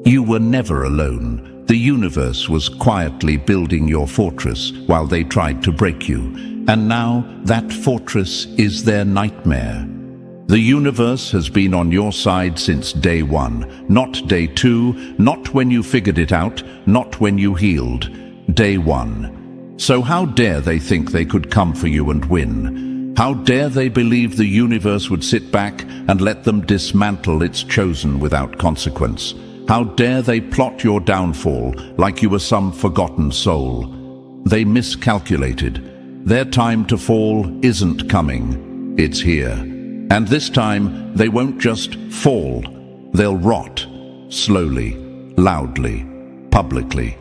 You were never alone. The universe was quietly building your fortress while they tried to break you. And now that fortress is their nightmare. The universe has been on your side since day one, not day two, not when you figured it out, not when you healed. Day one. So how dare they think they could come for you and win? How dare they believe the universe would sit back and let them dismantle its chosen without consequence? How dare they plot your downfall like you were some forgotten soul? They miscalculated. Their time to fall isn't coming. It's here. And this time, they won't just fall. They'll rot. Slowly, loudly, publicly.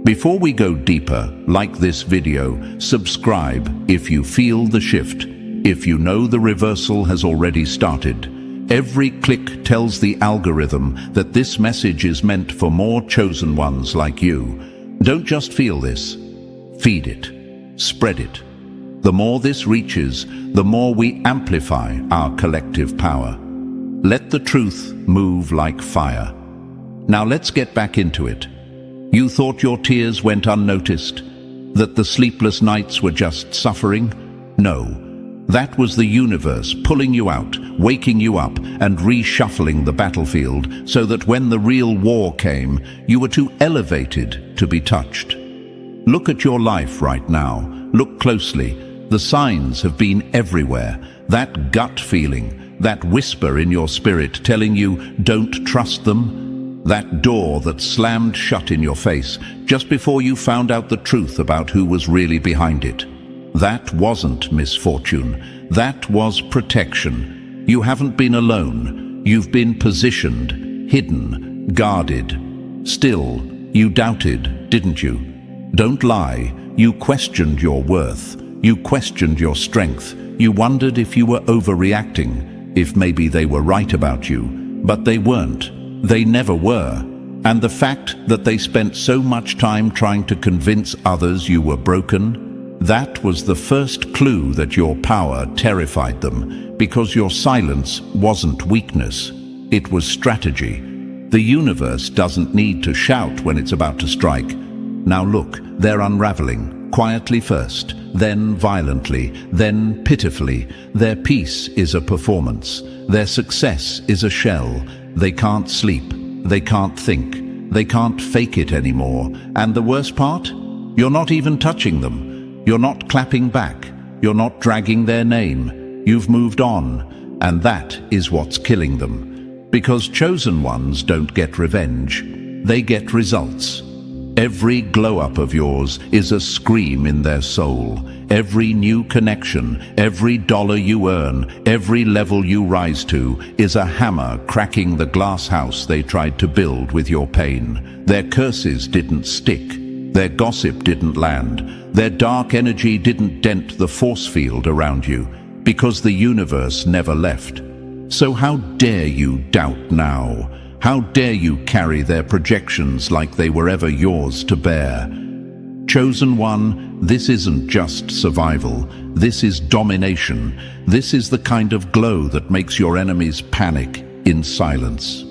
Before we go deeper, like this video, subscribe if you feel the shift, if you know the reversal has already started. Every click tells the algorithm that this message is meant for more chosen ones like you. Don't just feel this. Feed it. Spread it. The more this reaches, the more we amplify our collective power. Let the truth move like fire. Now let's get back into it. You thought your tears went unnoticed, that the sleepless nights were just suffering? No. That was the universe pulling you out, waking you up, and reshuffling the battlefield so that when the real war came, you were too elevated to be touched. Look at your life right now. Look closely. The signs have been everywhere. That gut feeling, that whisper in your spirit telling you don't trust them, that door that slammed shut in your face just before you found out the truth about who was really behind it. That wasn't misfortune. That was protection. You haven't been alone. You've been positioned, hidden, guarded. Still, you doubted, didn't you? Don't lie. You questioned your worth. You questioned your strength. You wondered if you were overreacting, if maybe they were right about you. But they weren't. They never were. And the fact that they spent so much time trying to convince others you were broken, that was the first clue that your power terrified them, because your silence wasn't weakness. It was strategy. The universe doesn't need to shout when it's about to strike. Now look, they're unraveling, quietly first, then violently, then pitifully. Their peace is a performance. Their success is a shell. They can't sleep. They can't think. They can't fake it anymore. And the worst part? You're not even touching them. You're not clapping back. You're not dragging their name. You've moved on. And that is what's killing them. Because chosen ones don't get revenge. They get results. Every glow-up of yours is a scream in their soul. Every new connection, every dollar you earn, every level you rise to is a hammer cracking the glass house they tried to build with your pain. Their curses didn't stick. Their gossip didn't land. Their dark energy didn't dent the force field around you, because the universe never left. So how dare you doubt now? How dare you carry their projections like they were ever yours to bear? Chosen one, this isn't just survival. This is domination. This is the kind of glow that makes your enemies panic in silence.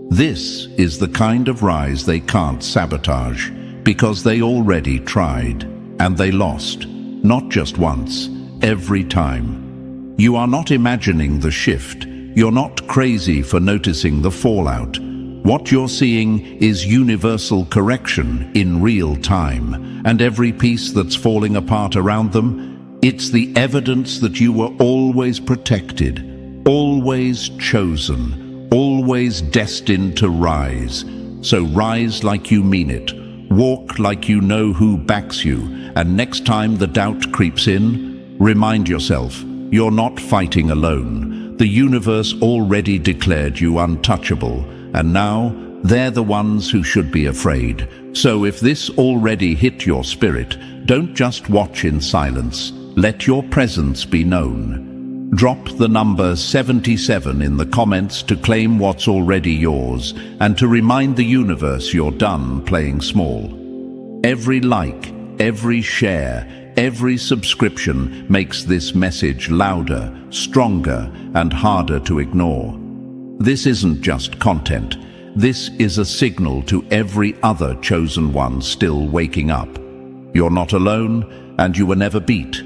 This is the kind of rise they can't sabotage, because they already tried, and they lost. Not just once, every time. You are not imagining the shift. You're not crazy for noticing the fallout. What you're seeing is universal correction in real time. And every piece that's falling apart around them, it's the evidence that you were always protected, always chosen, always destined to rise. So rise like you mean it. Walk like you know who backs you. And next time the doubt creeps in, remind yourself, you're not fighting alone. The universe already declared you untouchable, and now they're the ones who should be afraid. So if this already hit your spirit, don't just watch in silence. Let your presence be known. Drop the number 77 in the comments to claim what's already yours, and to remind the universe you're done playing small. Every like, every share, every subscription makes this message louder, stronger, and harder to ignore. This isn't just content. this is a signal to every other chosen one still waking up. You're not alone, and you were never beat.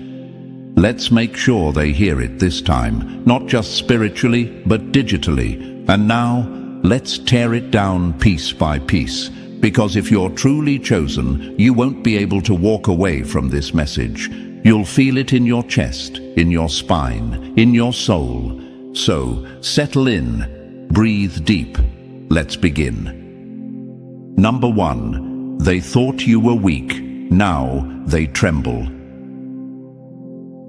Let's make sure they hear it this time, not just spiritually, but digitally. And now, let's tear it down piece by piece. Because if you're truly chosen, you won't be able to walk away from this message. You'll feel it in your chest, in your spine, in your soul. So, settle in, breathe deep. Let's begin. Number 1, they thought you were weak. Now they tremble.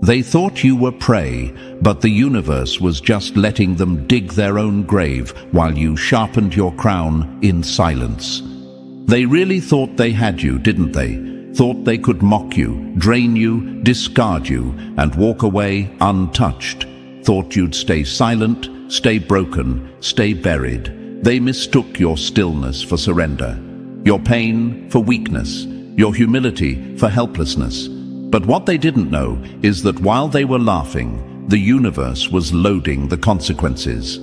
They thought you were prey, but the universe was just letting them dig their own grave while you sharpened your crown in silence. They really thought they had you, didn't they? Thought they could mock you, drain you, discard you, and walk away untouched. Thought you'd stay silent, stay broken, stay buried. They mistook your stillness for surrender, your pain for weakness, your humility for helplessness. But what they didn't know is that while they were laughing, the universe was loading the consequences.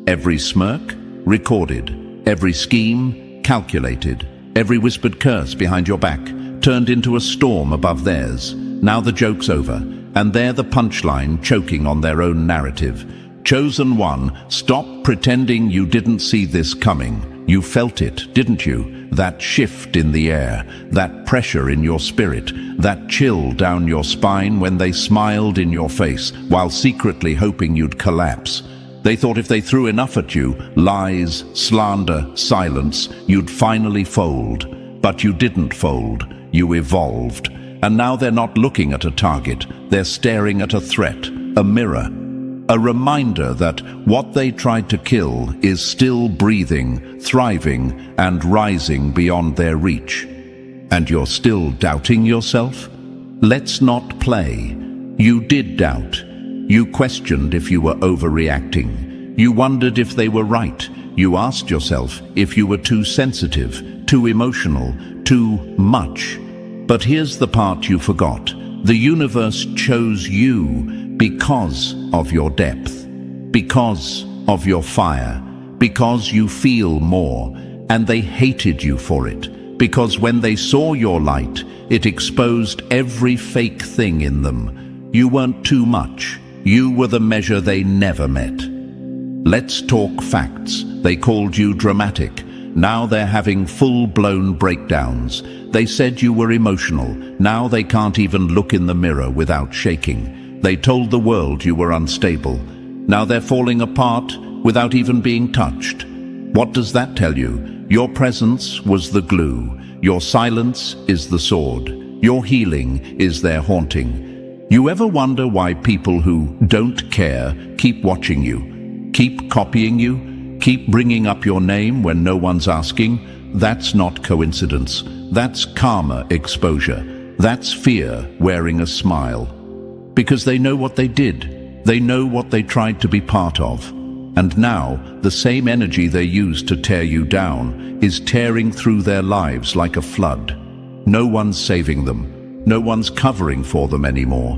Every smirk, recorded. Every scheme, calculated. Every whispered curse behind your back turned into a storm above theirs. Now the joke's over, and they're the punchline choking on their own narrative. Chosen one, stop pretending you didn't see this coming. You felt it, didn't you? That shift in the air, that pressure in your spirit, that chill down your spine when they smiled in your face while secretly hoping you'd collapse. They thought if they threw enough at you, lies, slander, silence, you'd finally fold. But you didn't fold. You evolved. And now they're not looking at a target. They're staring at a threat, a mirror. A reminder that what they tried to kill is still breathing, thriving, and rising beyond their reach. And you're still doubting yourself? Let's not play. You did doubt. You questioned if you were overreacting. You wondered if they were right. You asked yourself if you were too sensitive, too emotional, too much. But here's the part you forgot. The universe chose you because of your depth, because of your fire, because you feel more, and they hated you for it, because when they saw your light, it exposed every fake thing in them. You weren't too much. You were the measure they never met. Let's talk facts. They called you dramatic. Now they're having full-blown breakdowns. They said you were emotional. Now they can't even look in the mirror without shaking. They told the world you were unstable. Now they're falling apart without even being touched. What does that tell you? Your presence was the glue. Your silence is the sword. Your healing is their haunting. You ever wonder why people who don't care keep watching you, keep copying you, keep bringing up your name when no one's asking? That's not coincidence. That's karma exposure. That's fear wearing a smile. Because they know what they did. They know what they tried to be part of. And now, the same energy they used to tear you down is tearing through their lives like a flood. No one's saving them. No one's covering for them anymore.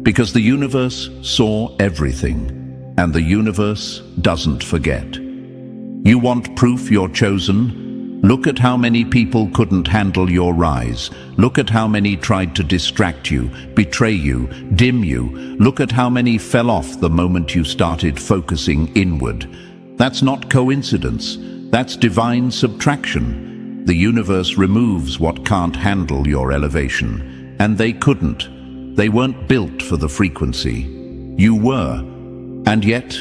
Because the universe saw everything. And the universe doesn't forget. You want proof you're chosen? Look at how many people couldn't handle your rise. Look at how many tried to distract you, betray you, dim you. Look at how many fell off the moment you started focusing inward. That's not coincidence. That's divine subtraction. The universe removes what can't handle your elevation. And they couldn't. They weren't built for the frequency. You were. And yet,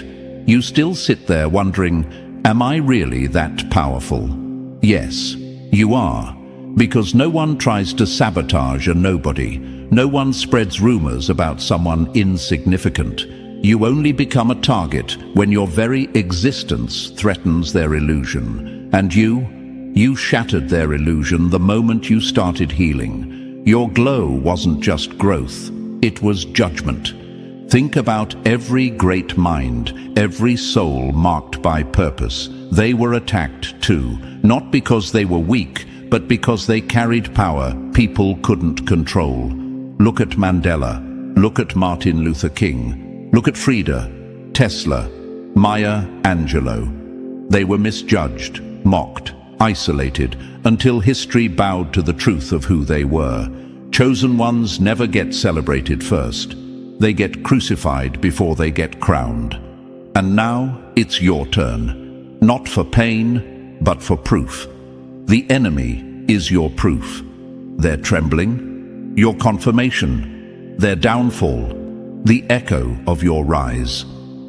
you still sit there wondering, am I really that powerful? Yes, you are, because no one tries to sabotage a nobody. No one spreads rumors about someone insignificant. You only become a target when your very existence threatens their illusion. And you shattered their illusion the moment you started healing. Your glow wasn't just growth, it was judgment. Think about every great mind, every soul marked by purpose. They were attacked too, not because they were weak, but because they carried power people couldn't control. Look at Mandela. Look at Martin Luther King. Look at Frida, Tesla, Maya Angelou. They were misjudged, mocked, isolated, until history bowed to the truth of who they were. Chosen ones never get celebrated first. They get crucified before they get crowned. And now it's your turn. Not for pain, but for proof. The enemy is your proof. Their trembling, your confirmation. Their downfall, the echo of your rise.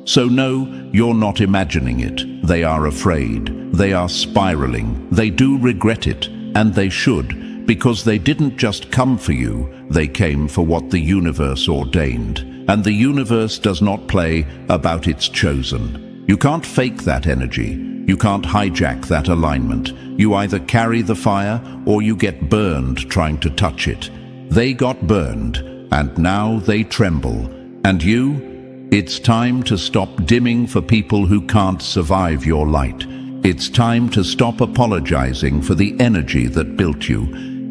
So no, you're not imagining it. They are afraid. They are spiraling. They do regret it, and they should, because they didn't just come for you, they came for what the universe ordained. And the universe does not play about its chosen. You can't fake that energy. You can't hijack that alignment. You either carry the fire or you get burned trying to touch it. They got burned, and now they tremble. And you? It's time to stop dimming for people who can't survive your light. It's time to stop apologizing for the energy that built you.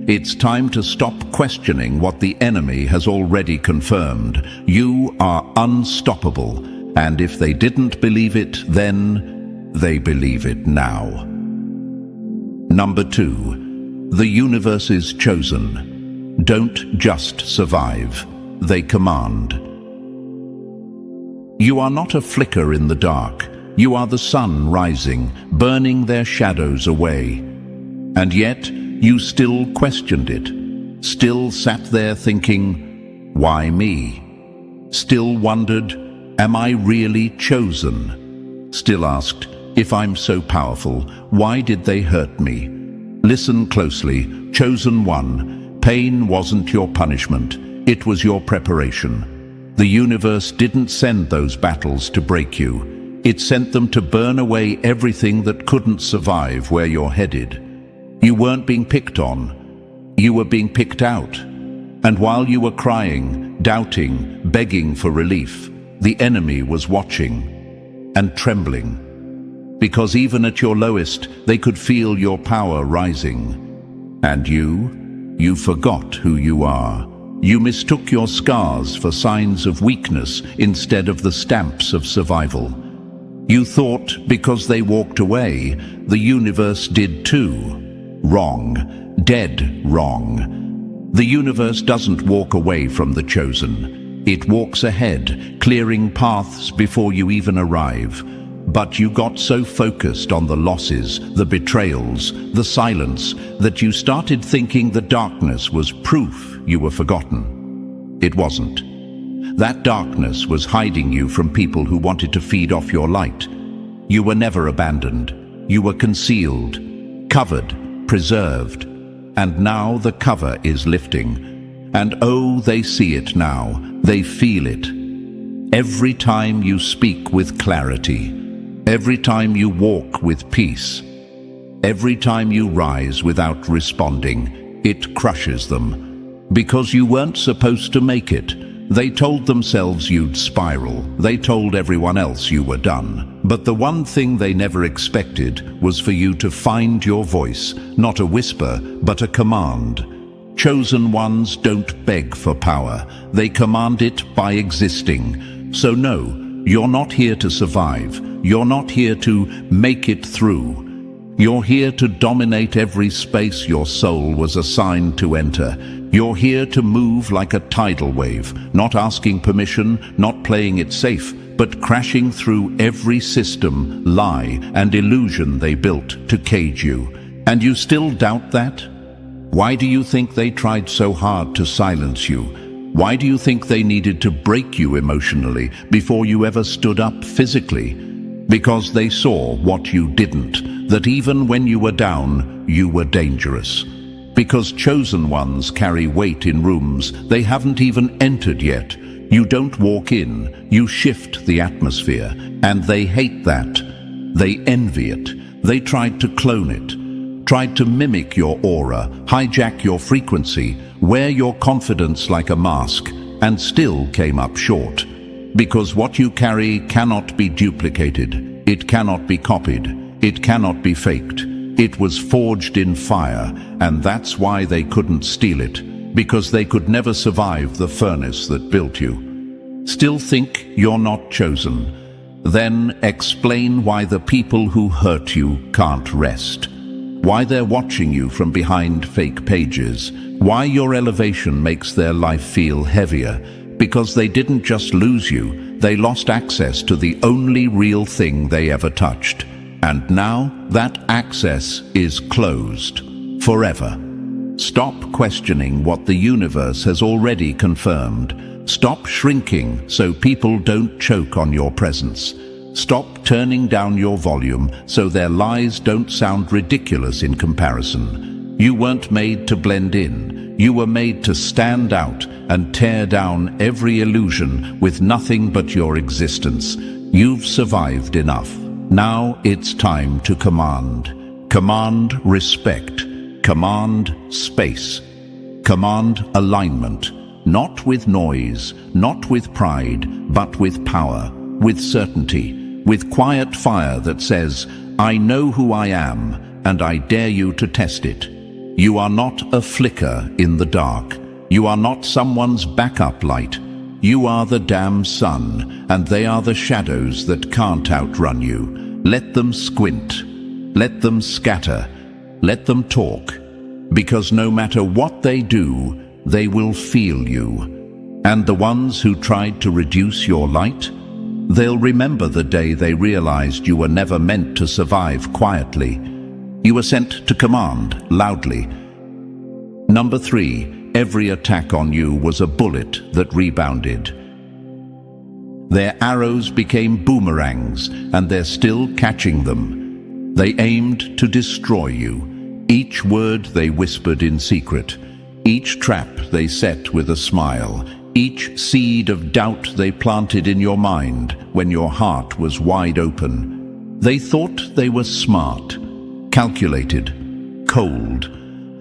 It's time to stop questioning what the enemy has already confirmed. You are unstoppable, and if they didn't believe it then, they believe it now. Number 2. The universe is chosen. Don't just survive. They command. You are not a flicker in the dark. You are the sun rising, burning their shadows away. And yet, you still questioned it. Still sat there thinking, why me? Still wondered, am I really chosen? Still asked, if I'm so powerful, why did they hurt me? Listen closely, chosen one. Pain wasn't your punishment. It was your preparation. The universe didn't send those battles to break you. It sent them to burn away everything that couldn't survive where you're headed. You weren't being picked on. You were being picked out. And while you were crying, doubting, begging for relief, the enemy was watching and trembling. Because even at your lowest, they could feel your power rising. And you forgot who you are. You mistook your scars for signs of weakness instead of the stamps of survival. You thought because they walked away, the universe did too. Wrong. Dead wrong. The universe doesn't walk away from the chosen. It walks ahead, clearing paths before you even arrive. But you got so focused on the losses, the betrayals, the silence, that you started thinking the darkness was proof you were forgotten. It wasn't. That darkness was hiding you from people who wanted to feed off your light. You were never abandoned. You were concealed, covered, preserved. And now the cover is lifting. And oh, they see it now. They feel it. Every time you speak with clarity, every time you walk with peace, every time you rise without responding, it crushes them. Because you weren't supposed to make it. They told themselves you'd spiral. They told everyone else you were done. But the one thing they never expected was for you to find your voice, not a whisper, but a command. Chosen ones don't beg for power. They command it by existing. So no, you're not here to survive. You're not here to make it through. You're here to dominate every space your soul was assigned to enter. You're here to move like a tidal wave, not asking permission, not playing it safe, but crashing through every system, lie, and illusion they built to cage you. And you still doubt that? Why do you think they tried so hard to silence you? Why do you think they needed to break you emotionally before you ever stood up physically? Because they saw what you didn't, that even when you were down, you were dangerous. Because chosen ones carry weight in rooms they haven't even entered yet. You don't walk in, you shift the atmosphere, and they hate that. They envy it. They tried to clone it, tried to mimic your aura, hijack your frequency, wear your confidence like a mask, and still came up short. Because what you carry cannot be duplicated, it cannot be copied, it cannot be faked. It was forged in fire, and that's why they couldn't steal it, because they could never survive the furnace that built you. Still think you're not chosen. Then explain why the people who hurt you can't rest. Why they're watching you from behind fake pages. Why your elevation makes their life feel heavier. Because they didn't just lose you, they lost access to the only real thing they ever touched. And now that access is closed. Forever. Stop questioning what the universe has already confirmed. Stop shrinking so people don't choke on your presence. Stop turning down your volume so their lies don't sound ridiculous in comparison. You weren't made to blend in. You were made to stand out and tear down every illusion with nothing but your existence. You've survived enough. Now it's time to command. Command respect. Command space. Command alignment. Not with noise, not with pride, but with power, with certainty, with quiet fire that says, I know who I am, and I dare you to test it. You are not a flicker in the dark. You are not someone's backup light. You are the damn sun, and they are the shadows that can't outrun you. Let them squint. Let them scatter. Let them talk. Because no matter what they do, they will feel you. And the ones who tried to reduce your light, they'll remember the day they realized you were never meant to survive quietly. You were sent to command loudly. Number 3, every attack on you was a bullet that rebounded. Their arrows became boomerangs, and they're still catching them. They aimed to destroy you. Each word they whispered in secret. Each trap they set with a smile. Each seed of doubt they planted in your mind when your heart was wide open. They thought they were smart, calculated, cold.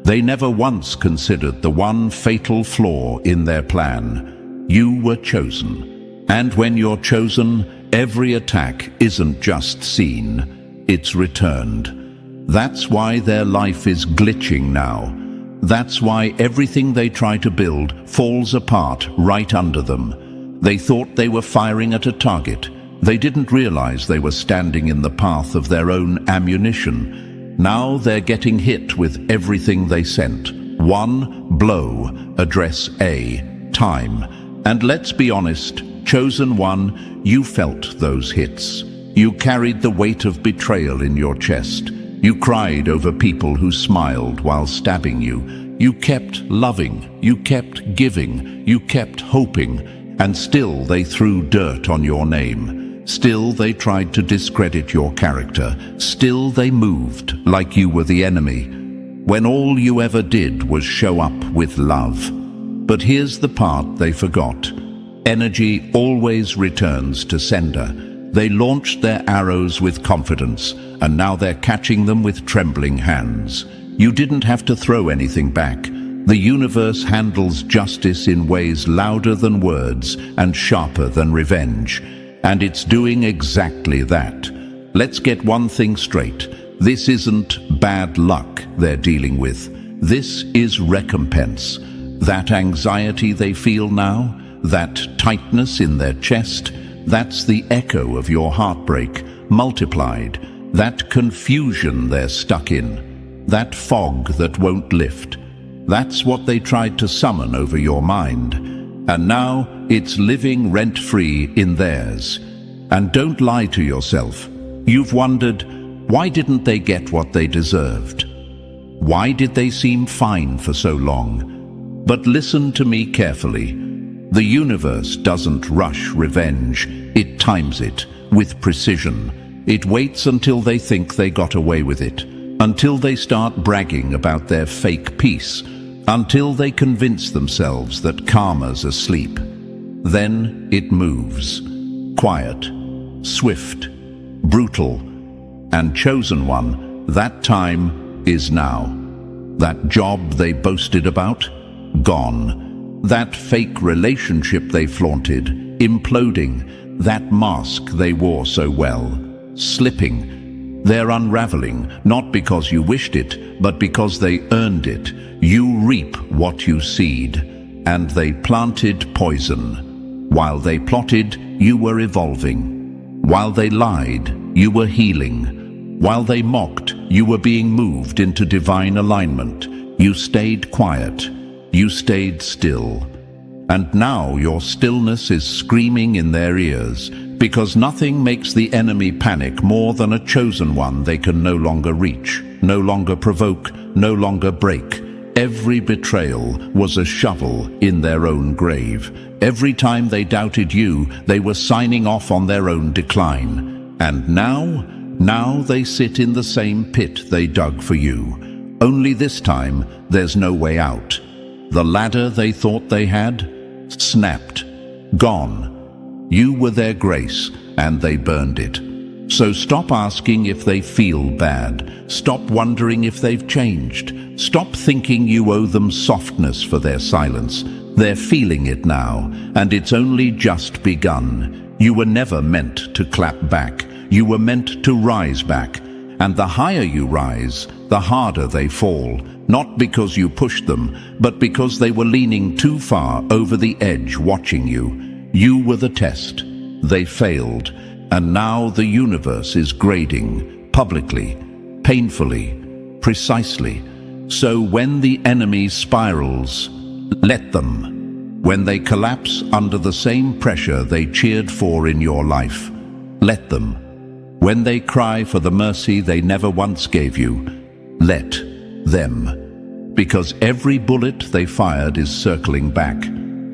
They never once considered the one fatal flaw in their plan. You were chosen. And when you're chosen, every attack isn't just seen, it's returned. That's why their life is glitching now. That's why everything they try to build falls apart right under them. They thought they were firing at a target. They didn't realize they were standing in the path of their own ammunition. Now they're getting hit with everything they sent. One blow, address A, time. And let's be honest, chosen one, you felt those hits. You carried the weight of betrayal in your chest. You cried over people who smiled while stabbing you. You kept loving, you kept giving, you kept hoping, and still they threw dirt on your name. Still they tried to discredit your character. Still they moved like you were the enemy, when all you ever did was show up with love. But here's the part they forgot. Energy always returns to sender. They launched their arrows with confidence, and now they're catching them with trembling hands. You didn't have to throw anything back. The universe handles justice in ways louder than words and sharper than revenge. And it's doing exactly that. Let's get one thing straight. This isn't bad luck they're dealing with. This is recompense. That anxiety they feel now, that tightness in their chest, that's the echo of your heartbreak, multiplied. That confusion they're stuck in. That fog that won't lift. That's what they tried to summon over your mind. And now it's living rent-free in theirs. And don't lie to yourself. You've wondered, why didn't they get what they deserved? Why did they seem fine for so long? But listen to me carefully. The universe doesn't rush revenge. It times it with precision. It waits until they think they got away with it, until they start bragging about their fake peace, until they convince themselves that karma's asleep. Then it moves. Quiet, swift, brutal, and chosen one. That time is now. That job they boasted about, gone. That fake relationship they flaunted, imploding. That mask they wore so well, slipping. They're unraveling, not because you wished it, but because they earned it. You reap what you seed, and they planted poison. While they plotted, you were evolving. While they lied, you were healing. While they mocked, you were being moved into divine alignment. You stayed quiet. You stayed still. And now your stillness is screaming in their ears, because nothing makes the enemy panic more than a chosen one they can no longer reach, no longer provoke, no longer break. Every betrayal was a shovel in their own grave. Every time they doubted you, they were signing off on their own decline. And now they sit in the same pit they dug for you. Only this time, there's no way out. The ladder they thought they had, snapped, gone. You were their grace, and they burned it. So stop asking if they feel bad. Stop wondering if they've changed. Stop thinking you owe them softness for their silence. They're feeling it now, and it's only just begun. You were never meant to clap back. You were meant to rise back. And the higher you rise, the harder they fall. Not because you pushed them, but because they were leaning too far over the edge watching you. You were the test. They failed. And now the universe is grading, publicly, painfully, precisely. So when the enemy spirals, let them. When they collapse under the same pressure they cheered for in your life, let them. When they cry for the mercy they never once gave you, let them. Because every bullet they fired is circling back.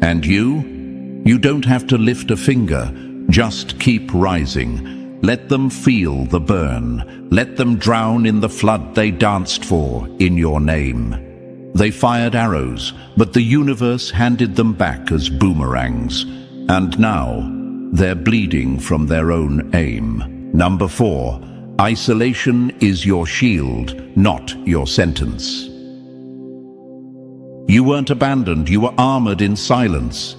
And you don't have to lift a finger. Just keep rising. Let them feel the burn. Let them drown in the flood they danced for in your name. They fired arrows, but the universe handed them back as boomerangs. And now, they're bleeding from their own aim. Number 4, isolation is your shield, not your sentence. You weren't abandoned, you were armored in silence.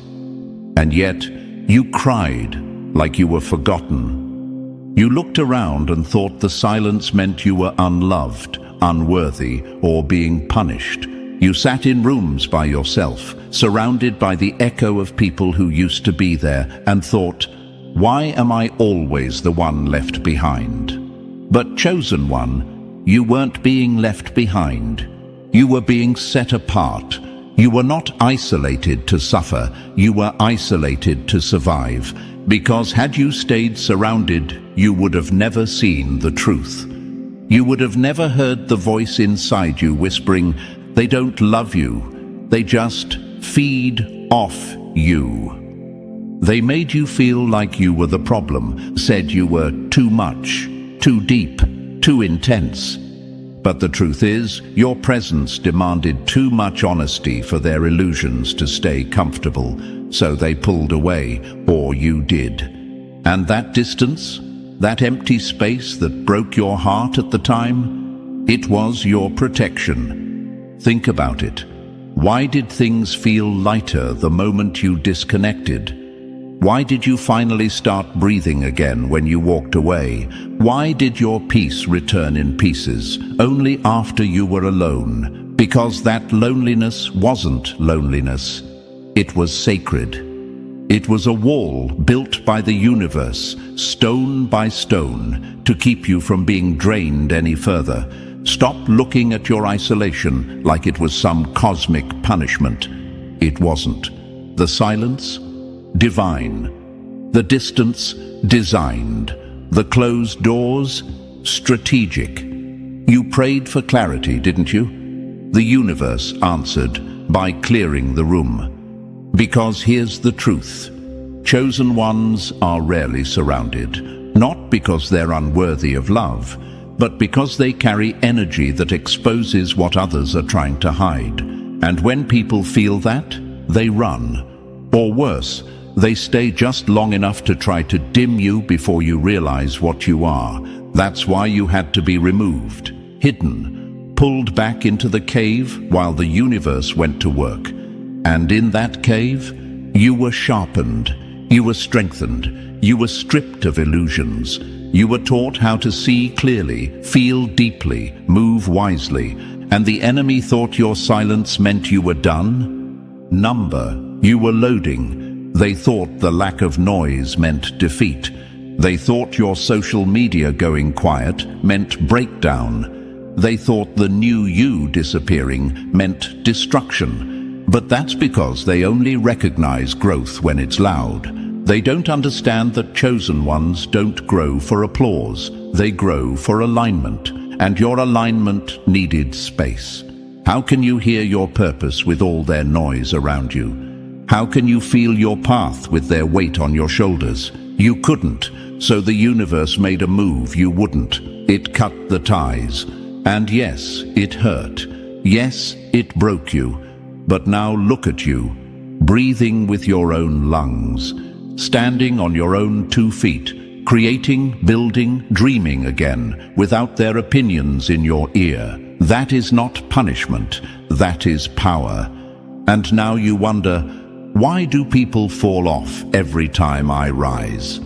And yet, you cried like you were forgotten. You looked around and thought the silence meant you were unloved, unworthy, or being punished. You sat in rooms by yourself, surrounded by the echo of people who used to be there, and thought, why am I always the one left behind? But chosen one, you weren't being left behind. You were being set apart. You were not isolated to suffer, you were isolated to survive. Because had you stayed surrounded, you would have never seen the truth. You would have never heard the voice inside you whispering, they don't love you, they just feed off you. They made you feel like you were the problem, said you were too much, too deep, too intense. But the truth is, your presence demanded too much honesty for their illusions to stay comfortable, so they pulled away, or you did. And that distance, that empty space that broke your heart at the time, it was your protection. Think about it. Why did things feel lighter the moment you disconnected? Why did you finally start breathing again when you walked away? Why did your peace return in pieces, only after you were alone? Because that loneliness wasn't loneliness. It was sacred. It was a wall built by the universe, stone by stone, to keep you from being drained any further. Stop looking at your isolation like it was some cosmic punishment. It wasn't. The silence? Divine. The distance? Designed. The closed doors? Strategic. You prayed for clarity, didn't you? The universe answered by clearing the room. Because here's the truth. Chosen ones are rarely surrounded, not because they're unworthy of love, but because they carry energy that exposes what others are trying to hide. And when people feel that, they run. Or worse, they stay just long enough to try to dim you before you realize what you are. That's why you had to be removed, hidden, pulled back into the cave while the universe went to work. And in that cave, you were sharpened, you were strengthened, you were stripped of illusions. You were taught how to see clearly, feel deeply, move wisely, and the enemy thought your silence meant you were done. You were loading. They thought the lack of noise meant defeat. They thought your social media going quiet meant breakdown. They thought the new you disappearing meant destruction. But that's because they only recognize growth when it's loud. They don't understand that chosen ones don't grow for applause. They grow for alignment, and your alignment needed space. How can you hear your purpose with all their noise around you? How can you feel your path with their weight on your shoulders? You couldn't, so the universe made a move you wouldn't. It cut the ties. And yes, it hurt. Yes, it broke you. But now look at you, breathing with your own lungs, standing on your own 2 feet, creating, building, dreaming again, without their opinions in your ear. That is not punishment, that is power. And now you wonder, why do people fall off every time I rise?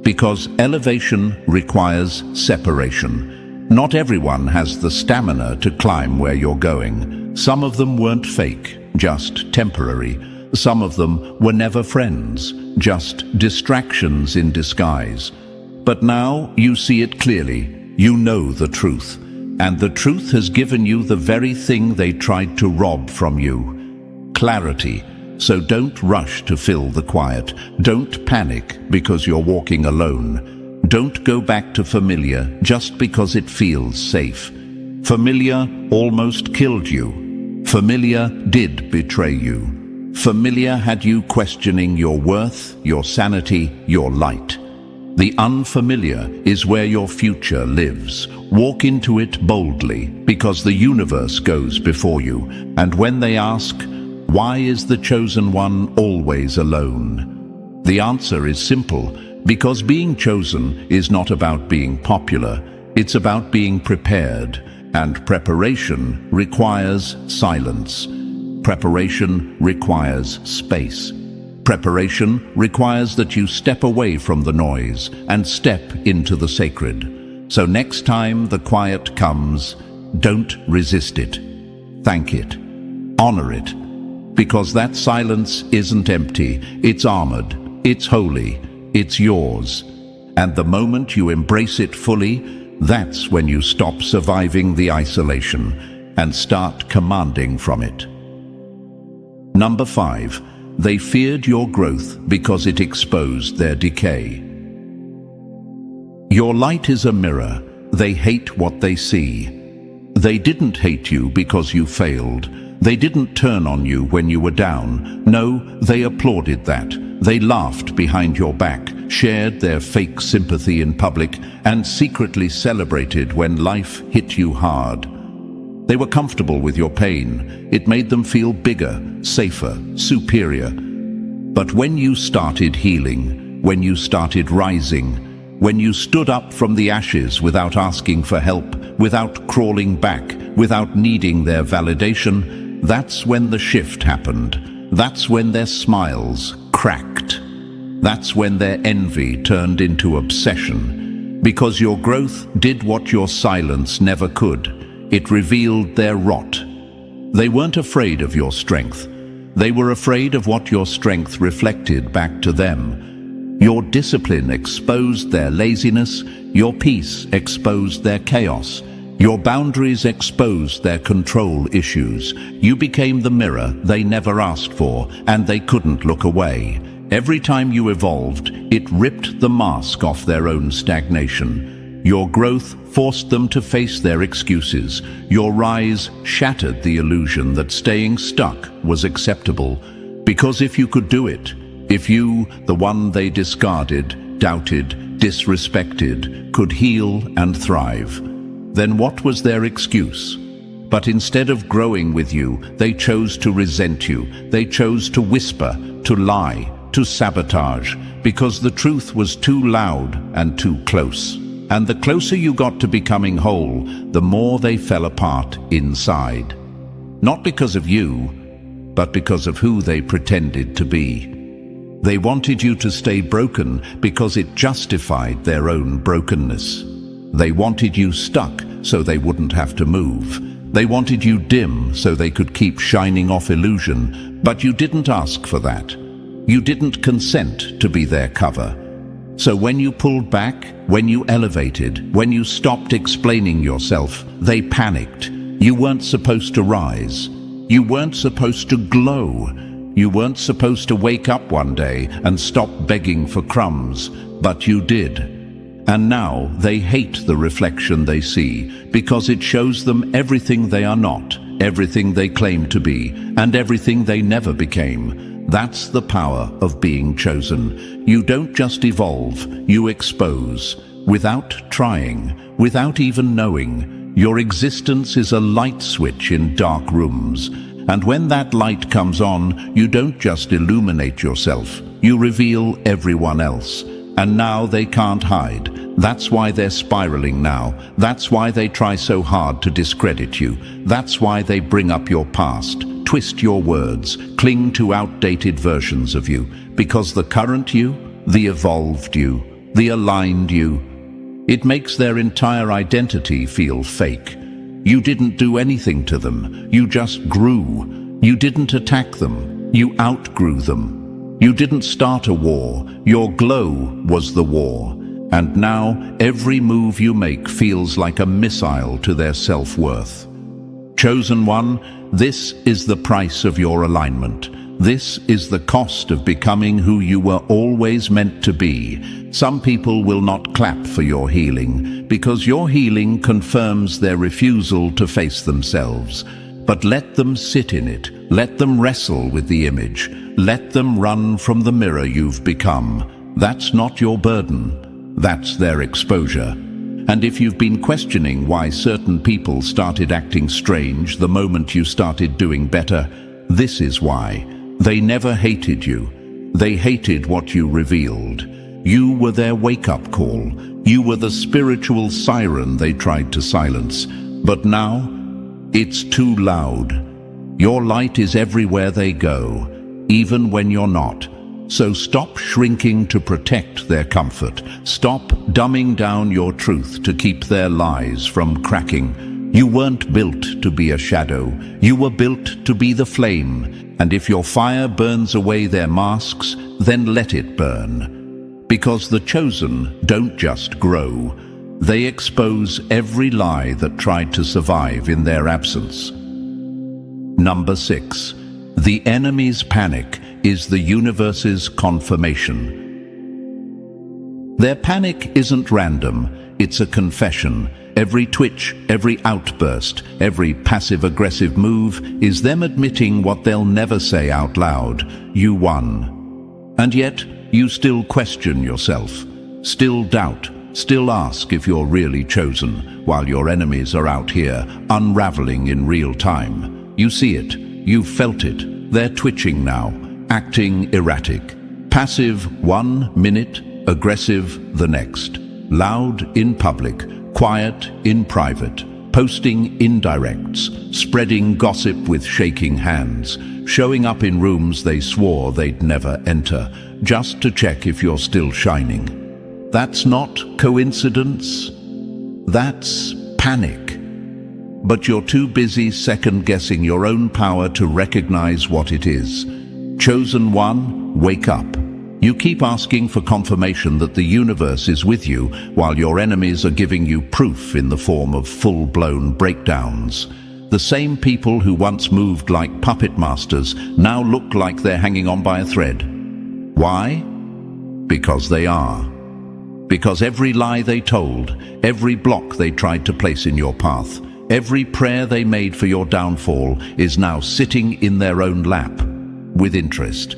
Because elevation requires separation. Not everyone has the stamina to climb where you're going. Some of them weren't fake, just temporary. Some of them were never friends, just distractions in disguise. But now you see it clearly. You know the truth. And the truth has given you the very thing they tried to rob from you. Clarity. So don't rush to fill the quiet. Don't panic because you're walking alone. Don't go back to familiar just because it feels safe. Familiar almost killed you. Familiar did betray you. Familiar had you questioning your worth, your sanity, your light. The unfamiliar is where your future lives. Walk into it boldly, because the universe goes before you. And when they ask, why is the chosen one always alone? The answer is simple, because being chosen is not about being popular. It's about being prepared, and preparation requires silence. Preparation requires space. Preparation requires that you step away from the noise and step into the sacred. So next time the quiet comes, don't resist it. Thank it. Honor it. Because that silence isn't empty, it's armored, it's holy, it's yours. And the moment you embrace it fully, that's when you stop surviving the isolation and start commanding from it. Number 5. They feared your growth because it exposed their decay. Your light is a mirror. They hate what they see. They didn't hate you because you failed. They didn't turn on you when you were down. No, they applauded that. They laughed behind your back, shared their fake sympathy in public, and secretly celebrated when life hit you hard. They were comfortable with your pain. It made them feel bigger, safer, superior. But when you started healing, when you started rising, when you stood up from the ashes without asking for help, without crawling back, without needing their validation, that's when the shift happened. That's when their smiles cracked. That's when their envy turned into obsession. Because your growth did what your silence never could. It revealed their rot. They weren't afraid of your strength. They were afraid of what your strength reflected back to them. Your discipline exposed their laziness. Your peace exposed their chaos. Your boundaries exposed their control issues. You became the mirror they never asked for, and they couldn't look away. Every time you evolved, it ripped the mask off their own stagnation. Your growth forced them to face their excuses. Your rise shattered the illusion that staying stuck was acceptable. Because if you could do it, if you, the one they discarded, doubted, disrespected, could heal and thrive, then what was their excuse? But instead of growing with you, they chose to resent you. They chose to whisper, to lie, to sabotage, because the truth was too loud and too close. And the closer you got to becoming whole, the more they fell apart inside. Not because of you, but because of who they pretended to be. They wanted you to stay broken because it justified their own brokenness. They wanted you stuck so they wouldn't have to move. They wanted you dim so they could keep shining off illusion, but you didn't ask for that. You didn't consent to be their cover. So when you pulled back, when you elevated, when you stopped explaining yourself, they panicked. You weren't supposed to rise. You weren't supposed to glow. You weren't supposed to wake up one day and stop begging for crumbs, but you did. And now they hate the reflection they see because it shows them everything they are not, everything they claim to be, and everything they never became. That's the power of being chosen. You don't just evolve, you expose. Without trying, without even knowing, your existence is a light switch in dark rooms. And when that light comes on, you don't just illuminate yourself, you reveal everyone else. And now they can't hide. That's why they're spiraling now. That's why they try so hard to discredit you. That's why they bring up your past, twist your words, cling to outdated versions of you. Because the current you, the evolved you, the aligned you, it makes their entire identity feel fake. You didn't do anything to them. You just grew. You didn't attack them. You outgrew them. You didn't start a war. Your glow was the war. And now every move you make feels like a missile to their self-worth. Chosen one, this is the price of your alignment. This is the cost of becoming who you were always meant to be. Some people will not clap for your healing because your healing confirms their refusal to face themselves. But let them sit in it. Let them wrestle with the image. Let them run from the mirror you've become. That's not your burden. That's their exposure. And if you've been questioning why certain people started acting strange the moment you started doing better, this is why. They never hated you. They hated what you revealed. You were their wake-up call. You were the spiritual siren they tried to silence. But now, it's too loud. Your light is everywhere they go, even when you're not. So stop shrinking to protect their comfort. Stop dumbing down your truth to keep their lies from cracking. You weren't built to be a shadow. You were built to be the flame. And if your fire burns away their masks, then let it burn. Because the chosen don't just grow. They expose every lie that tried to survive in their absence. Number 6. The enemy's panic is the universe's confirmation. Their panic isn't random, it's a confession. Every twitch, every outburst, every passive-aggressive move is them admitting what they'll never say out loud. You won. And yet, you still question yourself, still doubt, still ask if you're really chosen, while your enemies are out here, unraveling in real time. You see it, you've felt it, they're twitching now, acting erratic. Passive 1 minute, aggressive the next. Loud in public, quiet in private. Posting indirects, spreading gossip with shaking hands. Showing up in rooms they swore they'd never enter, just to check if you're still shining. That's not coincidence. That's panic. But you're too busy second-guessing your own power to recognize what it is. Chosen one, wake up. You keep asking for confirmation that the universe is with you while your enemies are giving you proof in the form of full-blown breakdowns. The same people who once moved like puppet masters now look like they're hanging on by a thread. Why? Because they are. Because every lie they told, every block they tried to place in your path, every prayer they made for your downfall is now sitting in their own lap, with interest.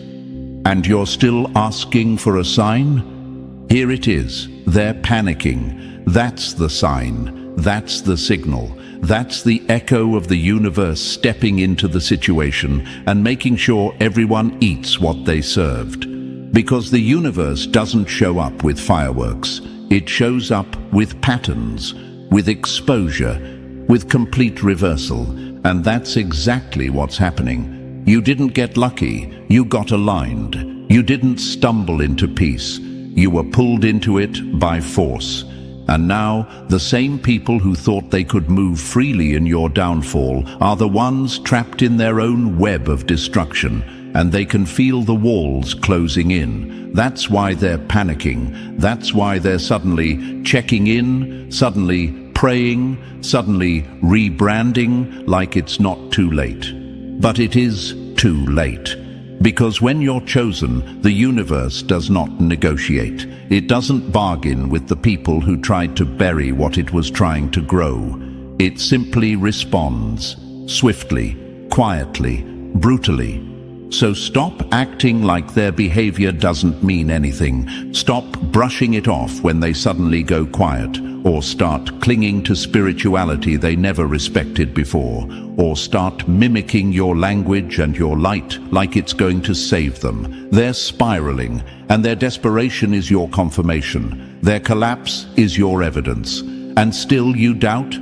And you're still asking for a sign? Here it is. They're panicking. That's the sign. That's the signal. That's the echo of the universe stepping into the situation and making sure everyone eats what they served. Because the universe doesn't show up with fireworks. It shows up with patterns, with exposure, with complete reversal. And that's exactly what's happening. You didn't get lucky. You got aligned. You didn't stumble into peace. You were pulled into it by force. And now, the same people who thought they could move freely in your downfall are the ones trapped in their own web of destruction. and they can feel the walls closing in. That's why they're panicking. That's why they're suddenly checking in, suddenly praying, suddenly rebranding like it's not too late. But it is too late. Because when you're chosen, the universe does not negotiate. It doesn't bargain with the people who tried to bury what it was trying to grow. It simply responds, swiftly, quietly, brutally. So stop acting like their behavior doesn't mean anything. Stop brushing it off when they suddenly go quiet, or start clinging to spirituality they never respected before, or start mimicking your language and your light like it's going to save them. They're spiraling, and their desperation is your confirmation. Their collapse is your evidence. And still you doubt?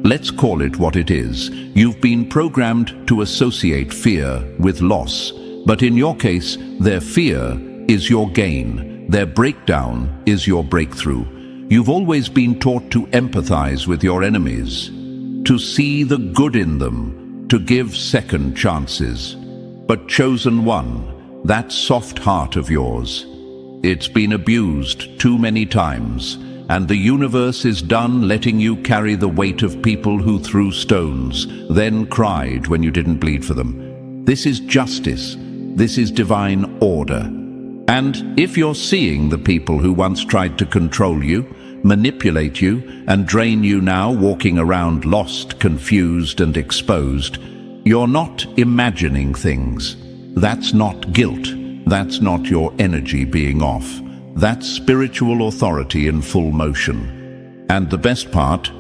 Let's call it what it is. You've been programmed to associate fear with loss, but in your case, their fear is your gain. Their breakdown is your breakthrough. You've always been taught to empathize with your enemies, to see the good in them, to give second chances. But chosen one, that soft heart of yours, it's been abused too many times. And the universe is done letting you carry the weight of people who threw stones, then cried when you didn't bleed for them. This is justice. This is divine order. And if you're seeing the people who once tried to control you, manipulate you, and drain you now walking around lost, confused, and exposed, you're not imagining things. That's not guilt. That's not your energy being off. That's spiritual authority in full motion. And the best part,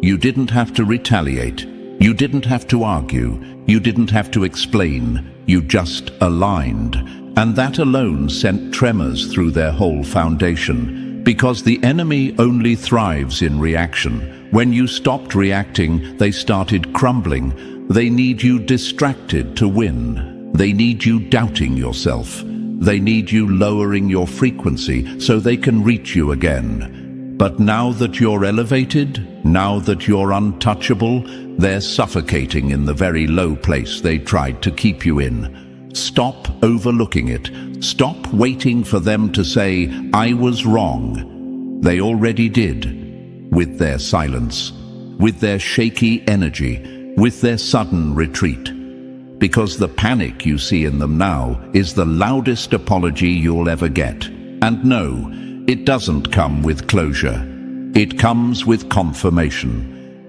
you didn't have to retaliate. You didn't have to argue. You didn't have to explain. You just aligned. And that alone sent tremors through their whole foundation. Because the enemy only thrives in reaction. When you stopped reacting, they started crumbling. They need you distracted to win. They need you doubting yourself. They need you lowering your frequency so they can reach you again. But now that you're elevated, now that you're untouchable, they're suffocating in the very low place they tried to keep you in. Stop overlooking it. Stop waiting for them to say, "I was wrong." They already did, with their silence, with their shaky energy, with their sudden retreat. Because the panic you see in them now is the loudest apology you'll ever get. And no, it doesn't come with closure. It comes with confirmation.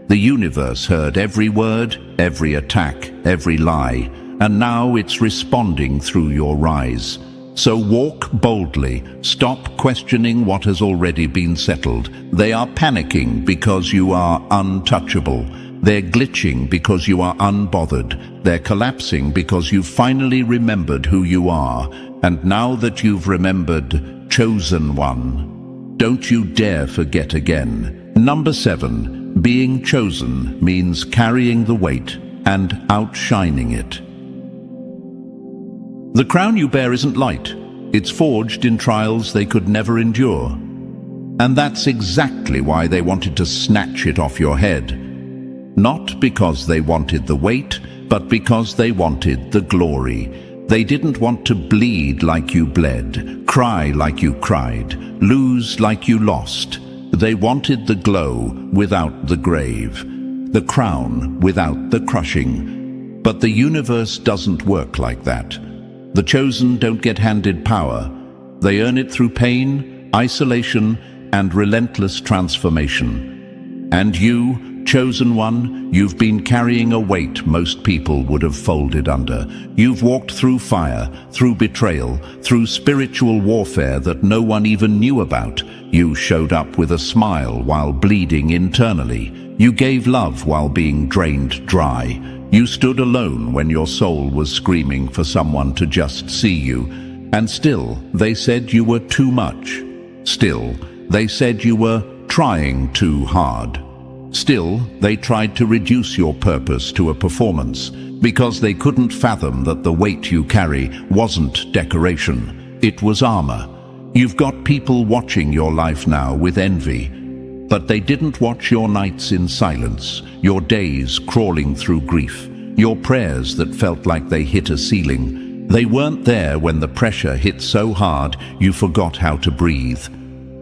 The universe heard every word, every attack, every lie, and now it's responding through your rise. So walk boldly. Stop questioning what has already been settled. They are panicking because you are untouchable. They're glitching because you are unbothered. They're collapsing because you've finally remembered who you are. And now that you've remembered, chosen one, don't you dare forget again. Number 7, being chosen means carrying the weight and outshining it. The crown you bear isn't light. It's forged in trials they could never endure. And that's exactly why they wanted to snatch it off your head. Not because they wanted the weight, but because they wanted the glory. They didn't want to bleed like you bled, cry like you cried, lose like you lost. They wanted the glow without the grave, the crown without the crushing. But the universe doesn't work like that. The chosen don't get handed power. They earn it through pain, isolation, and relentless transformation. And you, chosen one, you've been carrying a weight most people would have folded under. You've walked through fire, through betrayal, through spiritual warfare that no one even knew about. You showed up with a smile while bleeding internally. You gave love while being drained dry. You stood alone when your soul was screaming for someone to just see you. And still, they said you were too much. Still, they said you were trying too hard. Still, they tried to reduce your purpose to a performance, because they couldn't fathom that the weight you carry wasn't decoration, it was armor. You've got people watching your life now with envy, but they didn't watch your nights in silence, your days crawling through grief, your prayers that felt like they hit a ceiling. They weren't there when the pressure hit so hard you forgot how to breathe.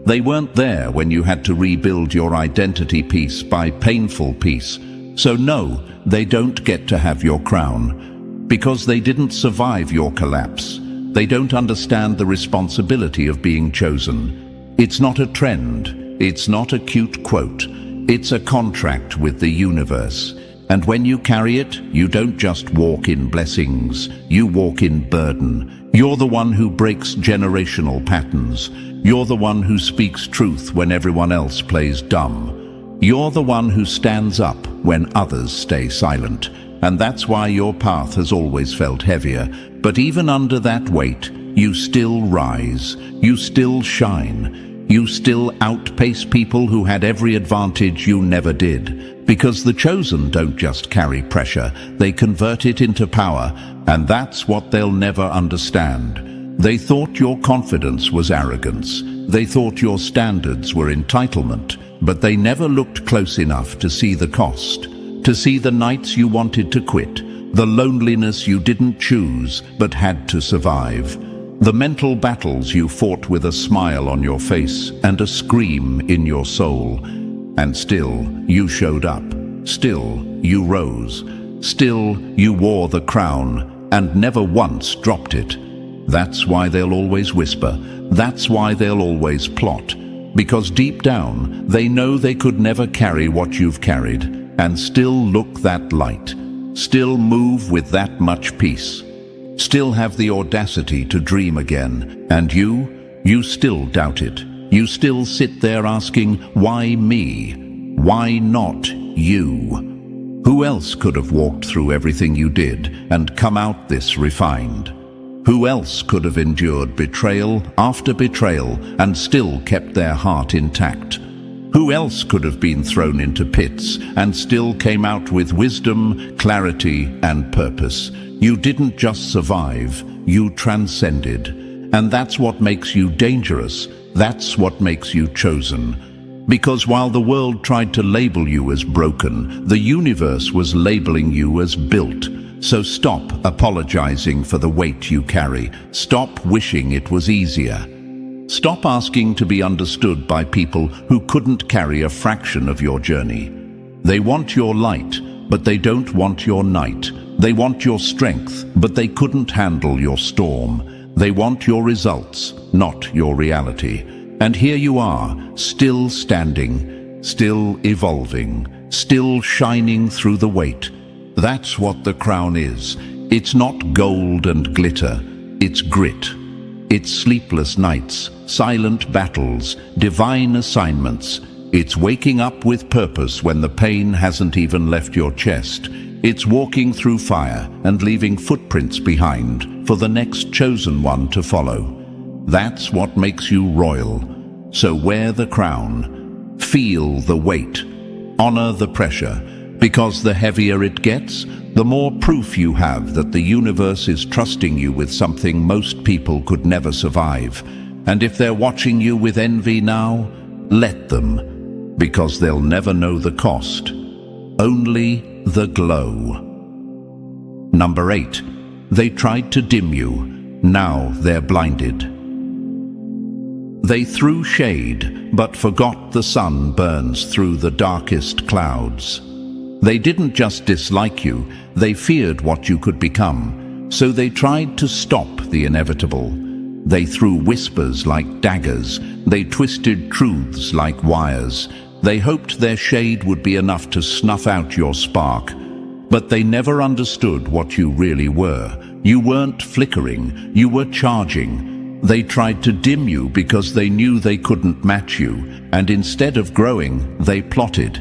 They weren't there when you had to rebuild your identity piece by painful piece. So no, they don't get to have your crown. Because they didn't survive your collapse. They don't understand the responsibility of being chosen. It's not a trend. It's not a cute quote. It's a contract with the universe. And when you carry it, you don't just walk in blessings. You walk in burden. You're the one who breaks generational patterns. You're the one who speaks truth when everyone else plays dumb. You're the one who stands up when others stay silent. And that's why your path has always felt heavier. But even under that weight, you still rise. You still shine. You still outpace people who had every advantage you never did. Because the chosen don't just carry pressure, they convert it into power. And that's what they'll never understand. They thought your confidence was arrogance. They thought your standards were entitlement. But they never looked close enough to see the cost. To see the nights you wanted to quit, the loneliness you didn't choose but had to survive, the mental battles you fought with a smile on your face and a scream in your soul. And still, you showed up. Still, you rose. Still, you wore the crown and never once dropped it. That's why they'll always whisper. That's why they'll always plot. Because deep down, they know they could never carry what you've carried and still look that light. Still move with that much peace. Still have the audacity to dream again. And you still doubt it. You still sit there asking, why me? Why not you? Who else could have walked through everything you did and come out this refined? Who else could have endured betrayal after betrayal and still kept their heart intact? Who else could have been thrown into pits and still came out with wisdom, clarity, and purpose? You didn't just survive, you transcended. And that's what makes you dangerous. That's what makes you chosen. Because while the world tried to label you as broken, the universe was labeling you as built. So stop apologizing for the weight you carry. Stop wishing it was easier. Stop asking to be understood by people who couldn't carry a fraction of your journey. They want your light, but they don't want your night. They want your strength, but they couldn't handle your storm. They want your results, not your reality. And here you are, still standing, still evolving, still shining through the weight. That's what the crown is. It's not gold and glitter, it's grit. It's sleepless nights, silent battles, divine assignments. It's waking up with purpose when the pain hasn't even left your chest. It's walking through fire and leaving footprints behind for the next chosen one to follow. That's what makes you royal. So wear the crown, feel the weight, honor the pressure, because the heavier it gets, the more proof you have that the universe is trusting you with something most people could never survive. And if they're watching you with envy now, let them, because they'll never know the cost, only the glow. Number 8, they tried to dim you, now they're blinded. They threw shade, but forgot the sun burns through the darkest clouds. They didn't just dislike you, they feared what you could become. So they tried to stop the inevitable. They threw whispers like daggers. They twisted truths like wires. They hoped their shade would be enough to snuff out your spark. But they never understood what you really were. You weren't flickering, you were charging. They tried to dim you because they knew they couldn't match you. And instead of growing, they plotted.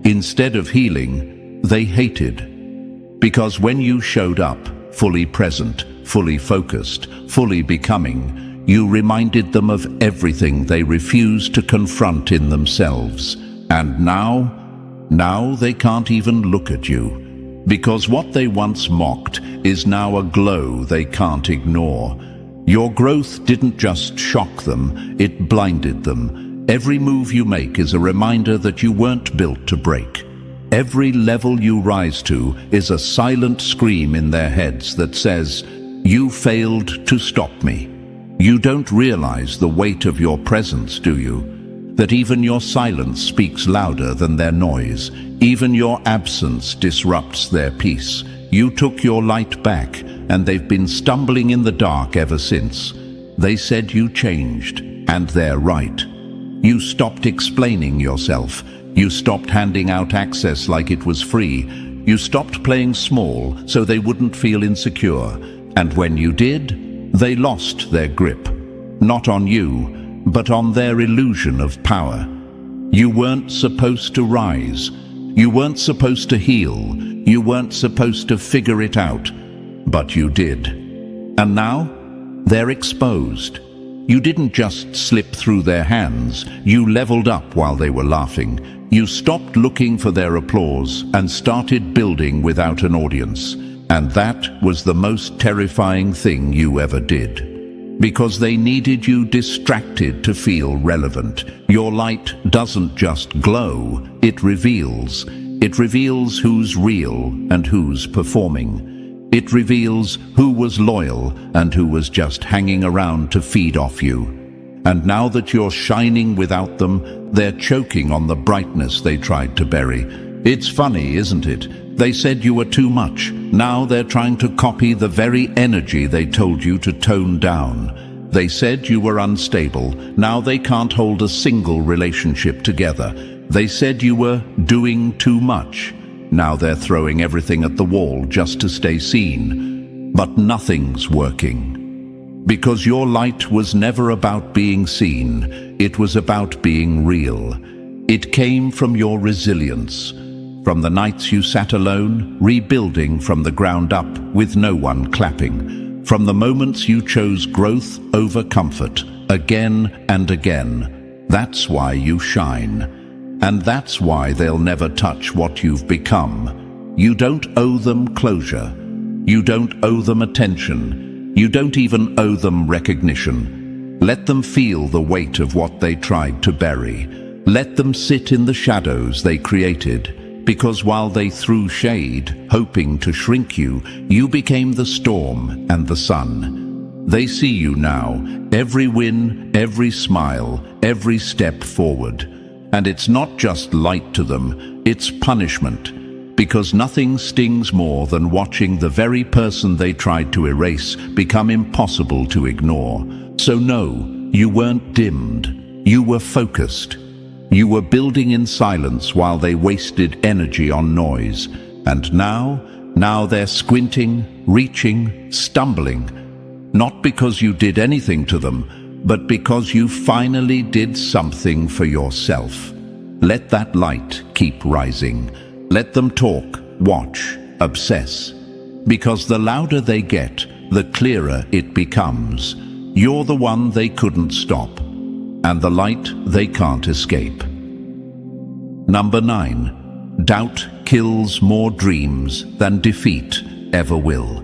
Instead of healing, they hated. Because when you showed up, fully present, fully focused, fully becoming, you reminded them of everything they refused to confront in themselves. And now they can't even look at you. Because what they once mocked is now a glow they can't ignore. Your growth didn't just shock them, it blinded them. Every move you make is a reminder that you weren't built to break. Every level you rise to is a silent scream in their heads that says, You failed to stop me. You don't realize the weight of your presence, do you? That even your silence speaks louder than their noise. Even your absence disrupts their peace. You took your light back, and they've been stumbling in the dark ever since. They said you changed, and they're right. You stopped explaining yourself. You stopped handing out access like it was free. You stopped playing small so they wouldn't feel insecure. And when you did, they lost their grip. Not on you, but on their illusion of power. You weren't supposed to rise. You weren't supposed to heal. You weren't supposed to figure it out. But you did. And now, they're exposed. You didn't just slip through their hands. You leveled up while they were laughing. You stopped looking for their applause and started building without an audience. And that was the most terrifying thing you ever did. Because they needed you distracted to feel relevant. Your light doesn't just glow, it reveals. It reveals who's real and who's performing. It reveals who was loyal and who was just hanging around to feed off you. And now that you're shining without them, they're choking on the brightness they tried to bury. It's funny, isn't it? They said you were too much. Now they're trying to copy the very energy they told you to tone down. They said you were unstable. Now they can't hold a single relationship together. They said you were doing too much. Now they're throwing everything at the wall just to stay seen. But nothing's working. Because your light was never about being seen. It was about being real. It came from your resilience. From the nights you sat alone, rebuilding from the ground up with no one clapping. From the moments you chose growth over comfort, again and again. That's why you shine. And that's why they'll never touch what you've become. You don't owe them closure. You don't owe them attention. You don't even owe them recognition. Let them feel the weight of what they tried to bury. Let them sit in the shadows they created. Because while they threw shade, hoping to shrink you, you became the storm and the sun. They see you now, every win, every smile, every step forward. And it's not just light to them, it's punishment. Because nothing stings more than watching the very person they tried to erase become impossible to ignore. So no, you weren't dimmed, you were focused. You were building in silence while they wasted energy on noise. And now they're squinting, reaching, stumbling. Not because you did anything to them, but because you finally did something for yourself. Let that light keep rising. Let them talk, watch, obsess. Because the louder they get, the clearer it becomes. You're the one they couldn't stop. And the light they can't escape. Number 9. Doubt kills more dreams than defeat ever will.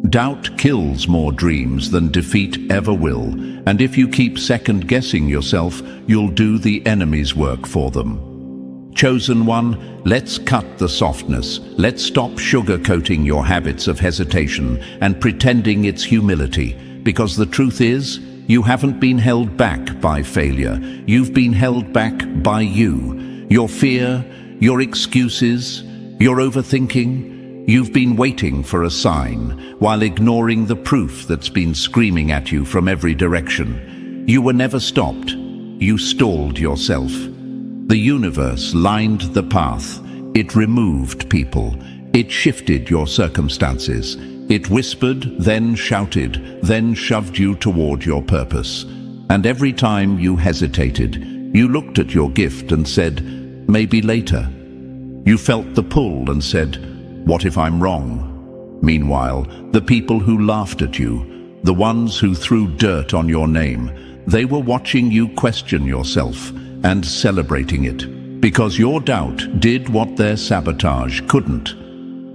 Doubt kills more dreams than defeat ever will, and if you keep second-guessing yourself, you'll do the enemy's work for them. Chosen one, let's cut the softness. Let's stop sugarcoating your habits of hesitation and pretending it's humility, because the truth is, you haven't been held back by failure. You've been held back by you. Your fear, your excuses, your overthinking. You've been waiting for a sign while ignoring the proof that's been screaming at you from every direction. You were never stopped. You stalled yourself. The universe lined the path. It removed people. It shifted your circumstances. It whispered, then shouted, then shoved you toward your purpose. And every time you hesitated, you looked at your gift and said, maybe later. You felt the pull and said, what if I'm wrong? Meanwhile, the people who laughed at you, the ones who threw dirt on your name, they were watching you question yourself and celebrating it. Because your doubt did what their sabotage couldn't.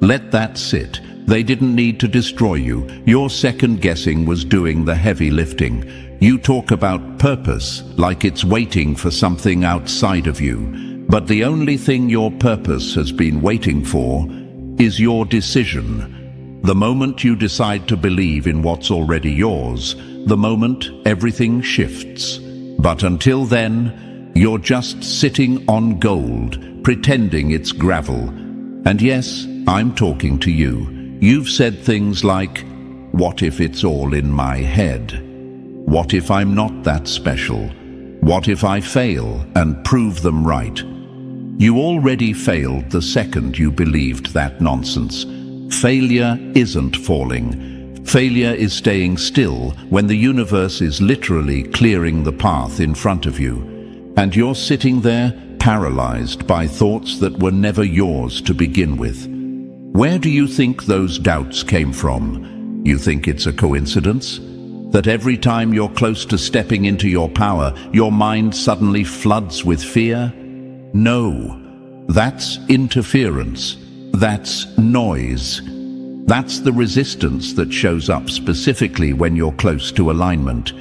Let that sit. They didn't need to destroy you. Your second-guessing was doing the heavy lifting. You talk about purpose like it's waiting for something outside of you. But the only thing your purpose has been waiting for is your decision. The moment you decide to believe in what's already yours, the moment everything shifts. But until then, you're just sitting on gold, pretending it's gravel. And yes, I'm talking to you. You've said things like, "What if it's all in my head? What if I'm not that special? What if I fail and prove them right?" You already failed the second you believed that nonsense. Failure isn't falling. Failure is staying still when the universe is literally clearing the path in front of you. And you're sitting there, paralyzed by thoughts that were never yours to begin with. Where do you think those doubts came from? You think it's a coincidence? That every time you're close to stepping into your power, your mind suddenly floods with fear? No, that's interference. That's noise. That's the resistance that shows up specifically when you're close to alignment.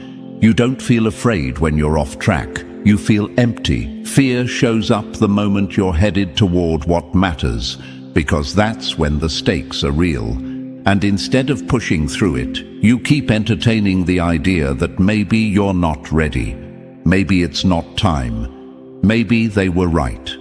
You don't feel afraid when you're off track. You feel empty. Fear shows up the moment you're headed toward what matters, because that's when the stakes are real. And instead of pushing through it, you keep entertaining the idea that maybe you're not ready. Maybe it's not time. Maybe they were right.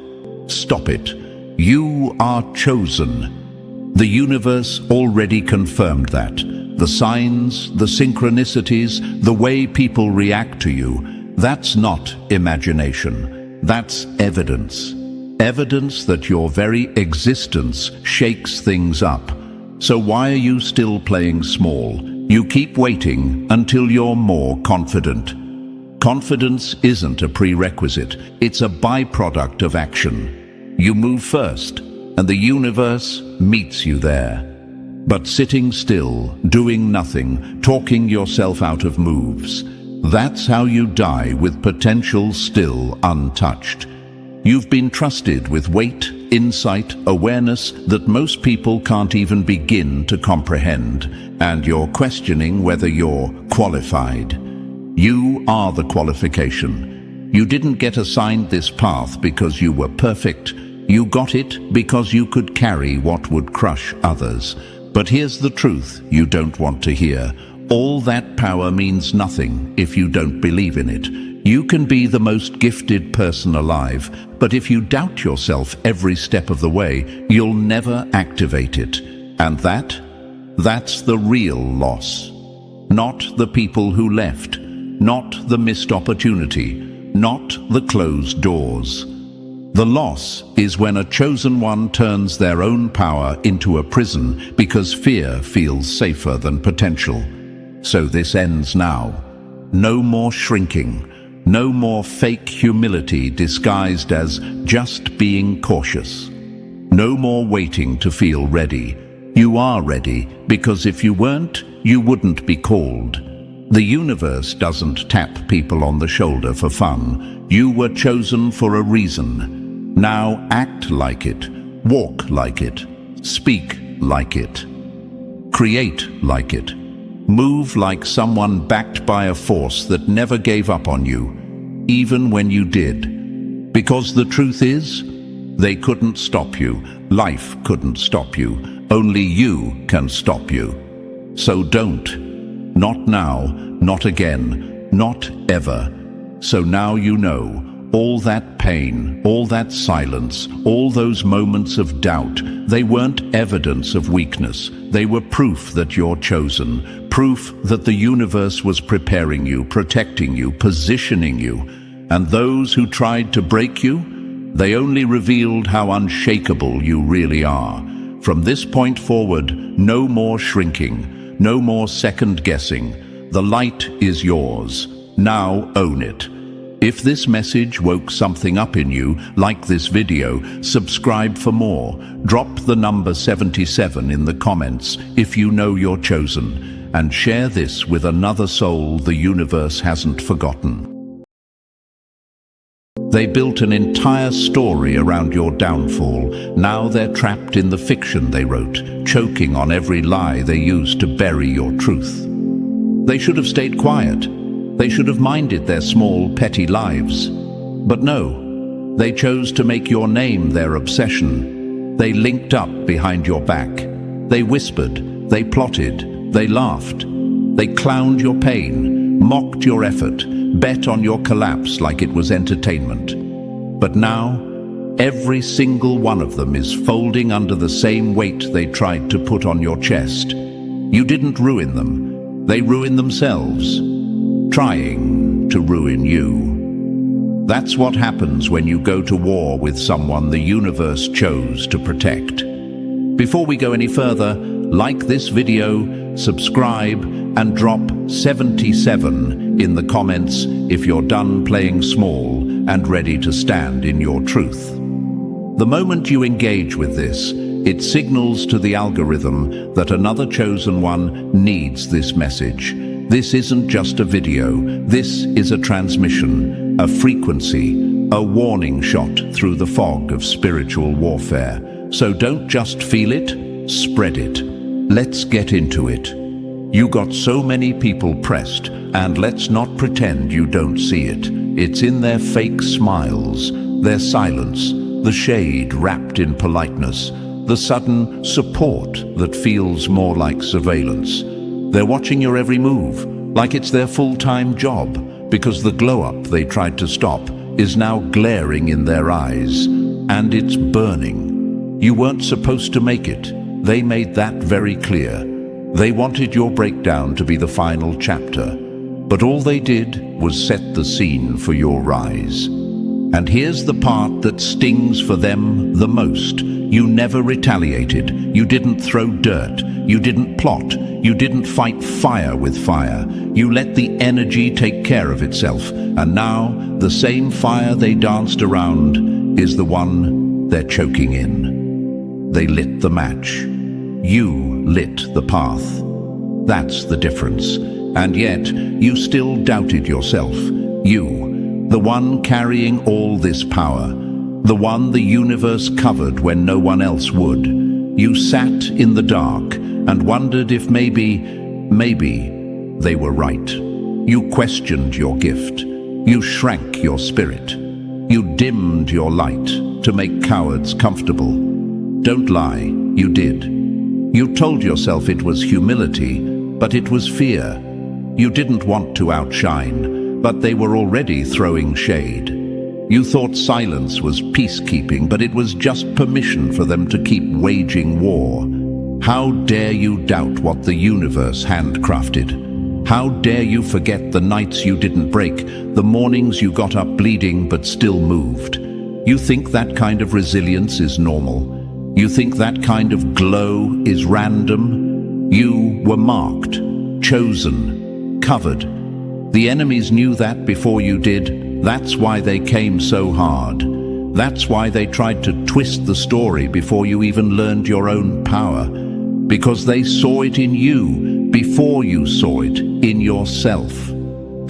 Stop it. You are chosen. The universe already confirmed that. The signs, the synchronicities, the way people react to you, that's not imagination. That's evidence. Evidence that your very existence shakes things up. So why are you still playing small? You keep waiting until you're more confident. Confidence isn't a prerequisite. It's a byproduct of action. You move first, and the universe meets you there. But sitting still, doing nothing, talking yourself out of moves, that's how you die with potential still untouched. You've been trusted with weight, insight, awareness that most people can't even begin to comprehend, and you're questioning whether you're qualified. You are the qualification. You didn't get assigned this path because you were perfect. You got it because you could carry what would crush others. But here's the truth you don't want to hear. All that power means nothing if you don't believe in it. You can be the most gifted person alive, but if you doubt yourself every step of the way, you'll never activate it. And that's the real loss. Not the people who left, not the missed opportunity, not the closed doors. The loss is when a chosen one turns their own power into a prison because fear feels safer than potential. So this ends now. No more shrinking. No more fake humility disguised as just being cautious. No more waiting to feel ready. You are ready because if you weren't, you wouldn't be called. The universe doesn't tap people on the shoulder for fun. You were chosen for a reason. Now act like it, walk like it, speak like it, create like it, move like someone backed by a force that never gave up on you, even when you did. Because the truth is, they couldn't stop you, life couldn't stop you, only you can stop you. So don't. Not now, not again, not ever. So now you know. All that pain, all that silence, all those moments of doubt, they weren't evidence of weakness. They were proof that you're chosen, proof that the universe was preparing you, protecting you, positioning you. And those who tried to break you, they only revealed how unshakable you really are. From this point forward, no more shrinking, no more second guessing. The light is yours. Now own it. If this message woke something up in you, like this video, subscribe for more. Drop the number 77 in the comments if you know you're chosen, and share this with another soul the universe hasn't forgotten. They built an entire story around your downfall. Now they're trapped in the fiction they wrote, choking on every lie they used to bury your truth. They should have stayed quiet. They should have minded their small, petty lives. But no, they chose to make your name their obsession. They linked up behind your back. They whispered, They plotted, they laughed, they clowned your pain, mocked your effort, bet on your collapse like it was entertainment. But now, every single one of them is folding under the same weight they tried to put on your chest. You didn't ruin them, they ruined themselves, trying to ruin you. That's what happens when you go to war with someone the universe chose to protect. Before we go any further, like this video, subscribe, and drop 77 in the comments if you're done playing small and ready to stand in your truth. The moment you engage with this, it signals to the algorithm that another chosen one needs this message. This isn't just a video, this is a transmission, a frequency, a warning shot through the fog of spiritual warfare. So don't just feel it, spread it. Let's get into it. You got so many people pressed, and let's not pretend you don't see it. It's in their fake smiles, their silence, the shade wrapped in politeness, the sudden support that feels more like surveillance. They're watching your every move, like it's their full-time job, because the glow-up they tried to stop is now glaring in their eyes, and it's burning. You weren't supposed to make it. They made that very clear. They wanted your breakdown to be the final chapter, but all they did was set the scene for your rise. And here's the part that stings for them the most. You never retaliated. You didn't throw dirt. You didn't plot. You didn't fight fire with fire. You let the energy take care of itself. And now, the same fire they danced around is the one they're choking in. They lit the match. You lit the path. That's the difference. And yet, you still doubted yourself. You, the one carrying all this power. The one the universe covered when no one else would. You sat in the dark and wondered if maybe they were right. You questioned your gift. You shrank your spirit. You dimmed your light to make cowards comfortable. Don't lie, you did. You told yourself it was humility, but it was fear. You didn't want to outshine, but they were already throwing shade. You thought silence was peacekeeping, but it was just permission for them to keep waging war. How dare you doubt what the universe handcrafted? How dare you forget the nights you didn't break, the mornings you got up bleeding but still moved? You think that kind of resilience is normal? You think that kind of glow is random? You were marked, chosen, covered. The enemies knew that before you did. That's why they came so hard. That's why they tried to twist the story before you even learned your own power. Because they saw it in you before you saw it in yourself.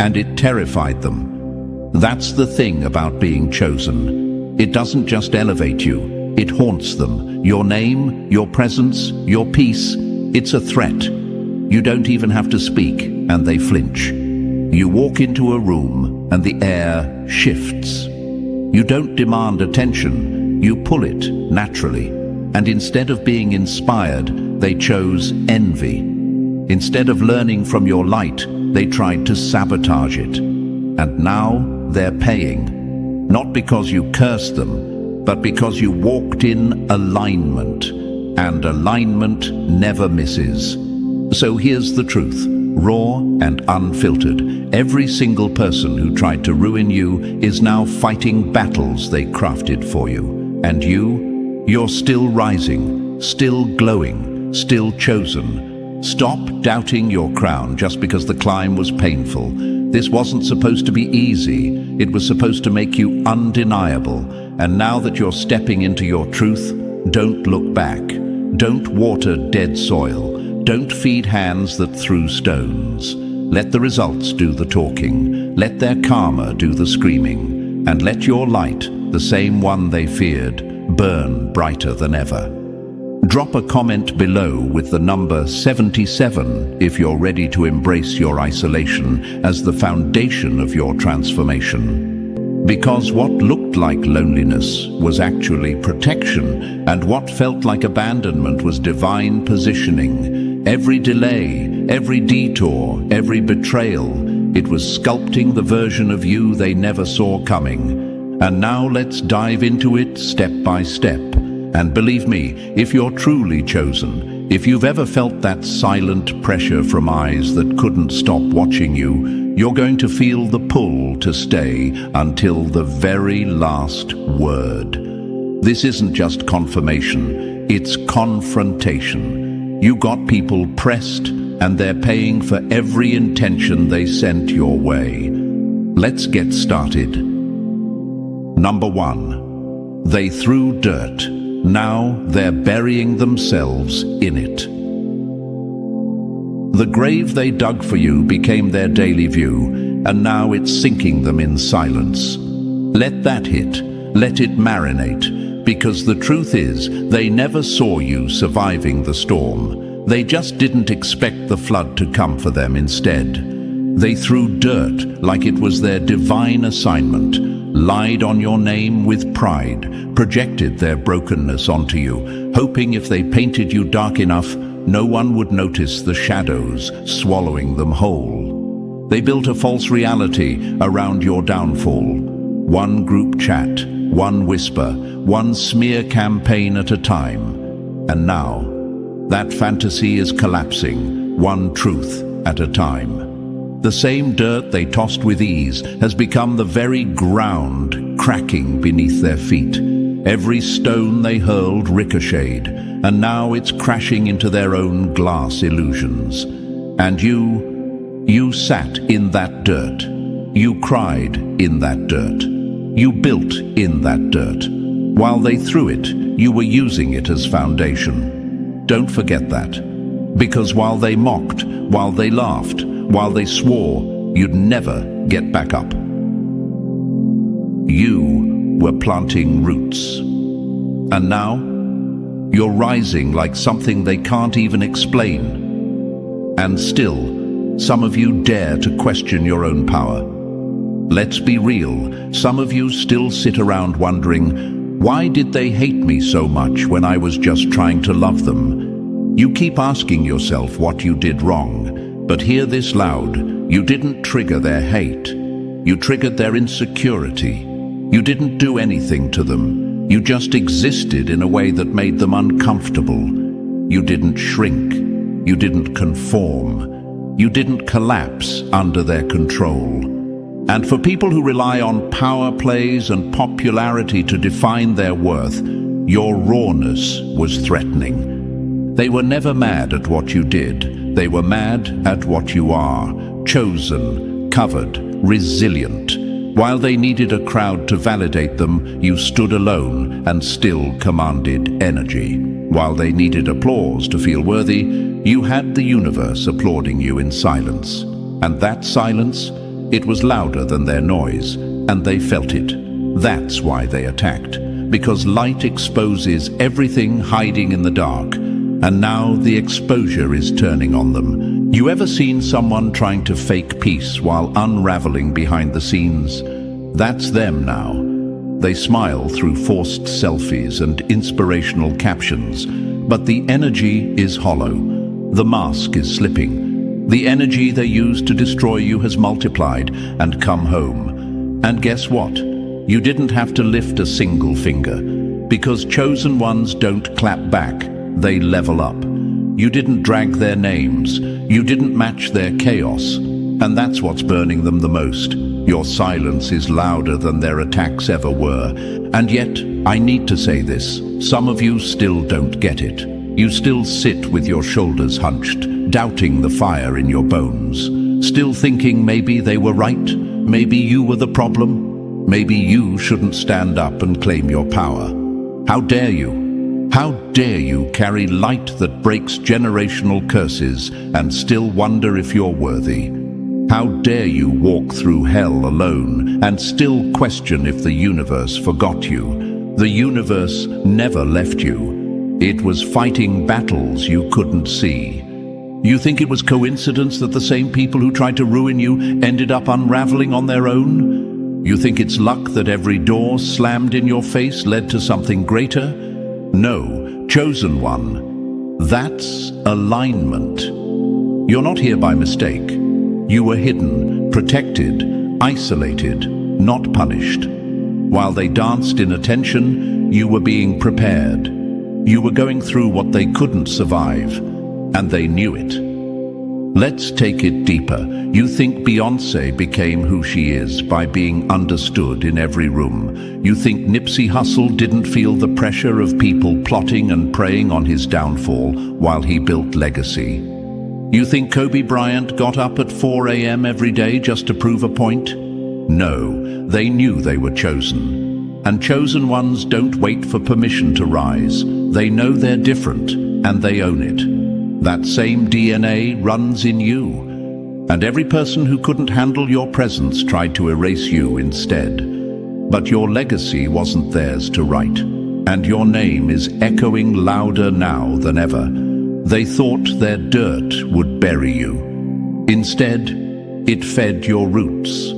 And it terrified them. That's the thing about being chosen. It doesn't just elevate you, it haunts them. Your name, your presence, your peace, it's a threat. You don't even have to speak, and they flinch. You walk into a room and the air shifts. You don't demand attention, you pull it naturally. And instead of being inspired, they chose envy. Instead of learning from your light, they tried to sabotage it. And now they're paying. Not because you cursed them, but because you walked in alignment. And alignment never misses. So here's the truth. Raw and unfiltered, every single person who tried to ruin you is now fighting battles they crafted for you. And you're still rising, still glowing, still chosen. Stop doubting your crown just because the climb was painful. This wasn't supposed to be easy. It was supposed to make you undeniable. And now that you're stepping into your truth, don't look back. Don't water dead soil. Don't feed hands that threw stones. Let the results do the talking. Let their karma do the screaming. And let your light, the same one they feared, burn brighter than ever. Drop a comment below with the number 77 if you're ready to embrace your isolation as the foundation of your transformation. Because what looked like loneliness was actually protection, and what felt like abandonment was divine positioning. Every delay, every detour, every betrayal, it was sculpting the version of you they never saw coming. And now let's dive into it step by step. And believe me, if you're truly chosen, if you've ever felt that silent pressure from eyes that couldn't stop watching you, you're going to feel the pull to stay until the very last word. This isn't just confirmation, it's confrontation. You got people pressed, and they're paying for every intention they sent your way. Let's get started. Number 1. They threw dirt. Now they're burying themselves in it. The grave they dug for you became their daily view, and now it's sinking them in silence. Let that hit. Let it marinate. Because the truth is, they never saw you surviving the storm. They just didn't expect the flood to come for them instead. They threw dirt like it was their divine assignment, lied on your name with pride, projected their brokenness onto you, hoping if they painted you dark enough, no one would notice the shadows swallowing them whole. They built a false reality around your downfall. One group chat, one whisper, one smear campaign at a time. And now, that fantasy is collapsing, one truth at a time. The same dirt they tossed with ease has become the very ground cracking beneath their feet. Every stone they hurled ricocheted, and now it's crashing into their own glass illusions. And you sat in that dirt. You cried in that dirt. You built in that dirt. While they threw it, you were using it as foundation. Don't forget that. Because while they mocked, while they laughed, while they swore, you'd never get back up. You were planting roots. And now, you're rising like something they can't even explain. And still, some of you dare to question your own power. Let's be real, some of you still sit around wondering, why did they hate me so much when I was just trying to love them? You keep asking yourself what you did wrong, but hear this loud, you didn't trigger their hate. You triggered their insecurity. You didn't do anything to them. You just existed in a way that made them uncomfortable. You didn't shrink. You didn't conform. You didn't collapse under their control. And for people who rely on power plays and popularity to define their worth, your rawness was threatening. They were never mad at what you did. They were mad at what you are, chosen, covered, resilient. While they needed a crowd to validate them, you stood alone and still commanded energy. While they needed applause to feel worthy, you had the universe applauding you in silence. And that silence, it was louder than their noise, and they felt it. That's why they attacked, because light exposes everything hiding in the dark, and now the exposure is turning on them. You ever seen someone trying to fake peace while unraveling behind the scenes? That's them now. They smile through forced selfies and inspirational captions, but the energy is hollow. The mask is slipping. The energy they used to destroy you has multiplied and come home. And guess what? You didn't have to lift a single finger, because chosen ones don't clap back, they level up. You didn't drag their names, you didn't match their chaos, and that's what's burning them the most. Your silence is louder than their attacks ever were. And yet, I need to say this, some of you still don't get it. You still sit with your shoulders hunched, doubting the fire in your bones, still thinking maybe they were right, maybe you were the problem, maybe you shouldn't stand up and claim your power. How dare you? How dare you carry light that breaks generational curses and still wonder if you're worthy? How dare you walk through hell alone and still question if the universe forgot you? The universe never left you. It was fighting battles you couldn't see. You think it was coincidence that the same people who tried to ruin you ended up unraveling on their own? You think it's luck that every door slammed in your face led to something greater? No, chosen one. That's alignment. You're not here by mistake. You were hidden, protected, isolated, not punished. While they danced in attention, you were being prepared. You were going through what they couldn't survive, and they knew it. Let's take it deeper. You think Beyoncé became who she is by being understood in every room. You think Nipsey Hussle didn't feel the pressure of people plotting and preying on his downfall while he built legacy. You think Kobe Bryant got up at 4 a.m. every day just to prove a point? No, they knew they were chosen. And chosen ones don't wait for permission to rise. They know they're different, and they own it. That same DNA runs in you. And every person who couldn't handle your presence tried to erase you instead. But your legacy wasn't theirs to write. And your name is echoing louder now than ever. They thought their dirt would bury you. Instead, it fed your roots.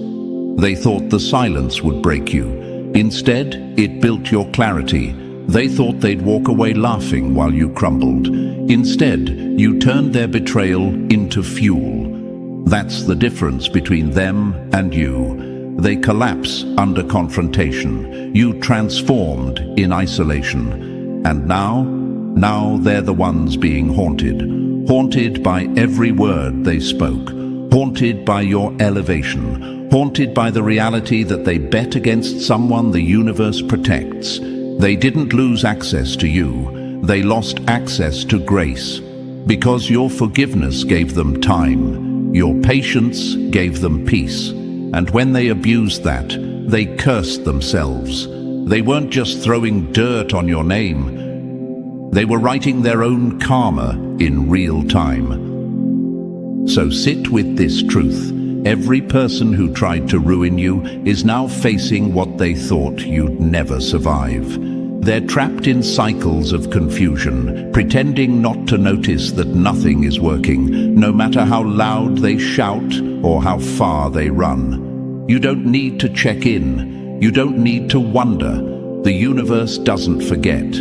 They thought the silence would break you. Instead, it built your clarity. They thought they'd walk away laughing while you crumbled. Instead, you turned their betrayal into fuel. That's the difference between them and you. They collapse under confrontation. You transformed in isolation. And now they're the ones being haunted. Haunted by every word they spoke. Haunted by your elevation. Haunted by the reality that they bet against someone the universe protects. They didn't lose access to you. They lost access to grace. Because your forgiveness gave them time. Your patience gave them peace. And when they abused that, they cursed themselves. They weren't just throwing dirt on your name. They were writing their own karma in real time. So sit with this truth. Every person who tried to ruin you is now facing what they thought you'd never survive. They're trapped in cycles of confusion, pretending not to notice that nothing is working, no matter how loud they shout or how far they run. You don't need to check in. You don't need to wonder. The universe doesn't forget.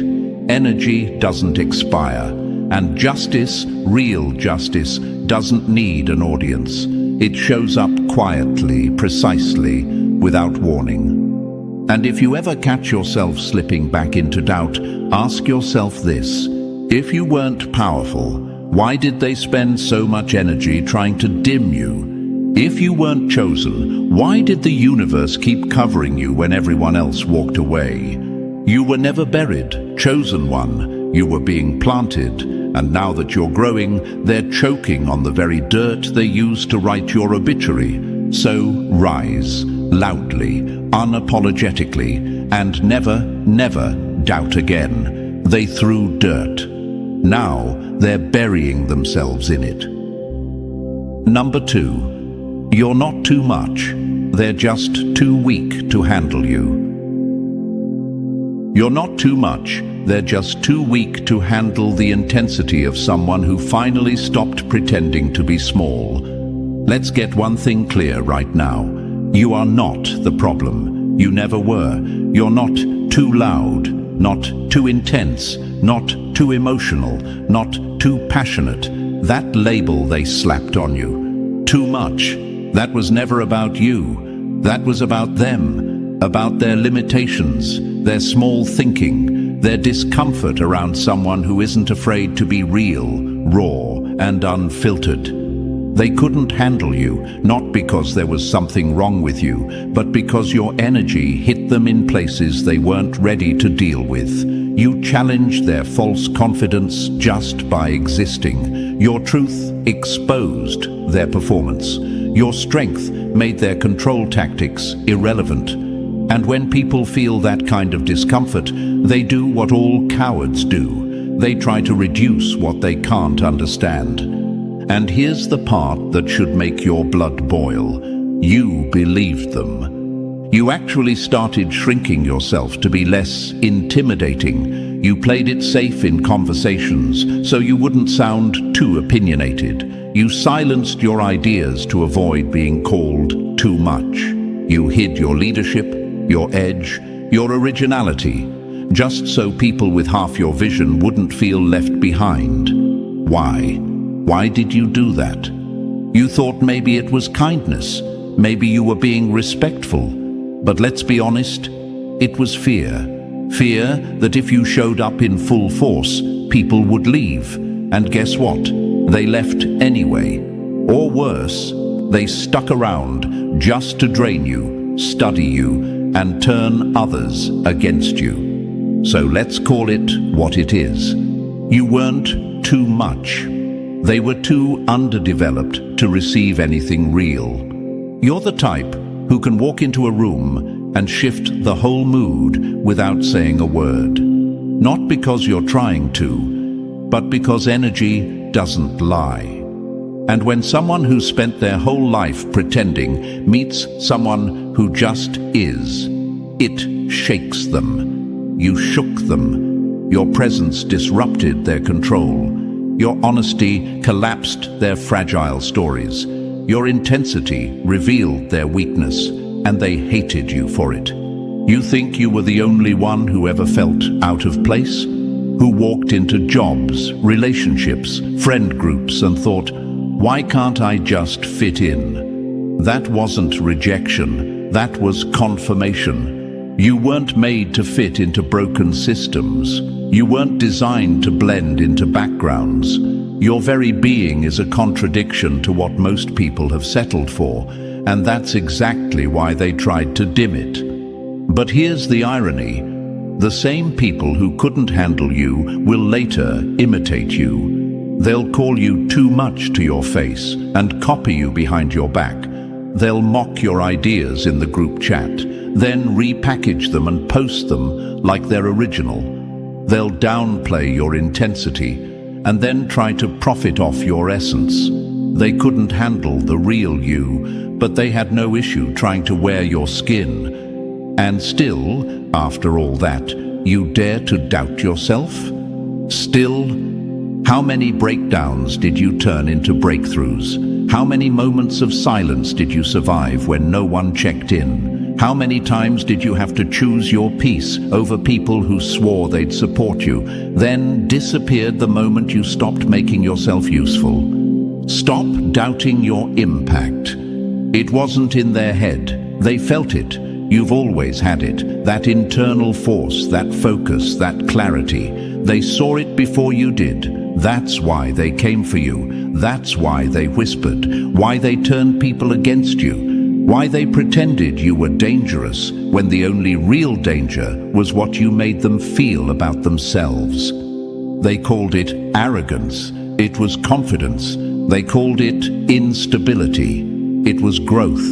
Energy doesn't expire. And justice, real justice, doesn't need an audience. It shows up quietly, precisely, without warning. And if you ever catch yourself slipping back into doubt, ask yourself this. If you weren't powerful, why did they spend so much energy trying to dim you? If you weren't chosen, why did the universe keep covering you when everyone else walked away? You were never buried, chosen one. You were being planted, and now that you're growing, they're choking on the very dirt they used to write your obituary. So rise, loudly, unapologetically, and never, never doubt again. They threw dirt. Now they're burying themselves in it. Number 2, you're not too much. They're just too weak to handle you. You're not too much. They're just too weak to handle the intensity of someone who finally stopped pretending to be small. Let's get one thing clear right now. You are not the problem. You never were. You're not too loud, not too intense, not too emotional, not too passionate. That label they slapped on you. Too much. That was never about you. That was about them, about their limitations, their small thinking, their discomfort around someone who isn't afraid to be real, raw, and unfiltered. They couldn't handle you, not because there was something wrong with you, but because your energy hit them in places they weren't ready to deal with. You challenged their false confidence just by existing. Your truth exposed their performance. Your strength made their control tactics irrelevant. And when people feel that kind of discomfort, they do what all cowards do. They try to reduce what they can't understand. And here's the part that should make your blood boil. You believed them. You actually started shrinking yourself to be less intimidating. You played it safe in conversations so you wouldn't sound too opinionated. You silenced your ideas to avoid being called too much. You hid your leadership, your edge, your originality. just so people with half your vision wouldn't feel left behind. Why? Why did you do that? You thought maybe it was kindness, maybe you were being respectful, but let's be honest, it was fear. Fear that if you showed up in full force, people would leave. And guess what? They left anyway. Or worse, they stuck around just to drain you, study you, and turn others against you. So let's call it what it is. You weren't too much. They were too underdeveloped to receive anything real. You're the type who can walk into a room and shift the whole mood without saying a word. Not because you're trying to, but because energy doesn't lie. And when someone who spent their whole life pretending meets someone who just is, it shakes them. You shook them. Your presence disrupted their control. Your honesty collapsed their fragile stories. Your intensity revealed their weakness, and they hated you for it. You think you were the only one who ever felt out of place? Who walked into jobs, relationships, friend groups and thought, why can't I just fit in? That wasn't rejection, that was confirmation. You weren't made to fit into broken systems. You weren't designed to blend into backgrounds. Your very being is a contradiction to what most people have settled for, and that's exactly why they tried to dim it. But here's the irony. The same people who couldn't handle you will later imitate you. They'll call you too much to your face and copy you behind your back. They'll mock your ideas in the group chat, then repackage them and post them like they're original. They'll downplay your intensity and then try to profit off your essence. They couldn't handle the real you, but they had no issue trying to wear your skin. And still, after all that, you dare to doubt yourself? Still, how many breakdowns did you turn into breakthroughs? How many moments of silence did you survive when no one checked in? How many times did you have to choose your peace over people who swore they'd support you, then disappeared the moment you stopped making yourself useful? Stop doubting your impact. It wasn't in their head. They felt it. You've always had it. That internal force, that focus, that clarity. They saw it before you did. That's why they came for you. That's why they whispered. Why they turned people against you. Why they pretended you were dangerous when the only real danger was what you made them feel about themselves. They called it arrogance. It was confidence. They called it instability. It was growth.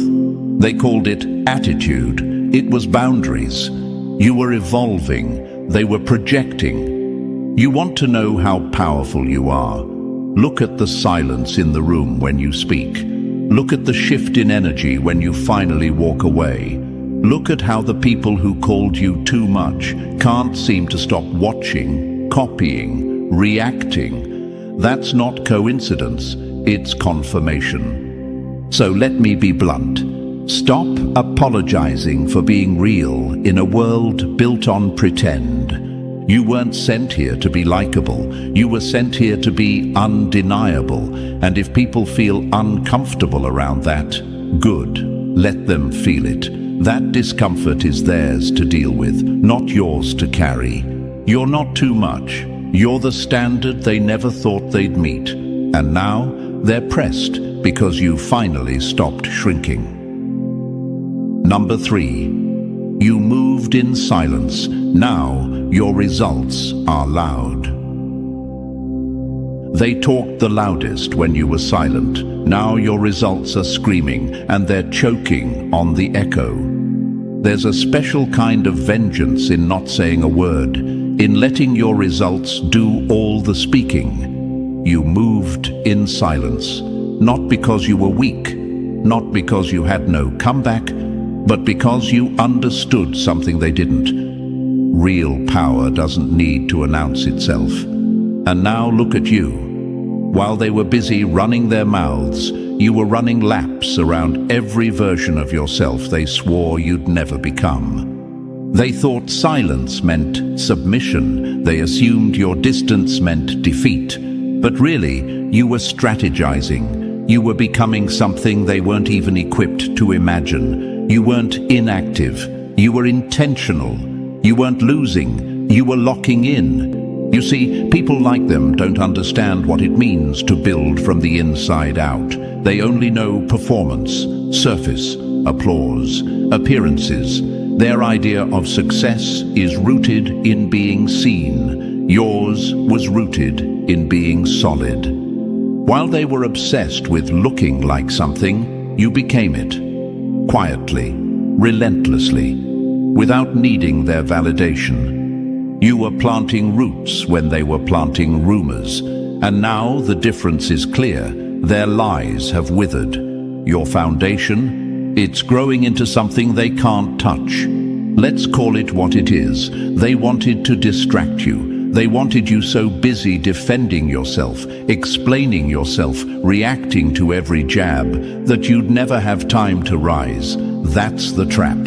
They called it attitude. It was boundaries. You were evolving. They were projecting. You want to know how powerful you are? Look at the silence in the room when you speak. Look at the shift in energy when you finally walk away. Look at how the people who called you too much can't seem to stop watching, copying, reacting. That's not coincidence, it's confirmation. So let me be blunt. Stop apologizing for being real in a world built on pretend. You weren't sent here to be likable. You were sent here to be undeniable. And if people feel uncomfortable around that, good. Let them feel it. That discomfort is theirs to deal with, not yours to carry. You're not too much. You're the standard they never thought they'd meet. And now they're pressed because you finally stopped shrinking. Number 3. You moved in silence. Now your results are loud. They talked the loudest when you were silent. Now your results are screaming, and they're choking on the echo. There's a special kind of vengeance in not saying a word, in letting your results do all the speaking. You moved in silence, not because you were weak, not because you had no comeback, but because you understood something they didn't. Real power doesn't need to announce itself. And now look at you. While they were busy running their mouths, you were running laps around every version of yourself they swore you'd never become. They thought silence meant submission. They assumed your distance meant defeat. But really, you were strategizing. You were becoming something they weren't even equipped to imagine. You weren't inactive. You were intentional. You weren't losing. You were locking in. You see, people like them don't understand what it means to build from the inside out. They only know performance, surface, applause, appearances. Their idea of success is rooted in being seen. Yours was rooted in being solid. While they were obsessed with looking like something, you became it. Quietly, relentlessly, without needing their validation. You were planting roots when they were planting rumors. And now the difference is clear. Their lies have withered. Your foundation, it's growing into something they can't touch. Let's call it what it is. They wanted to distract you. They wanted you so busy defending yourself, explaining yourself, reacting to every jab, that you'd never have time to rise. That's the trap.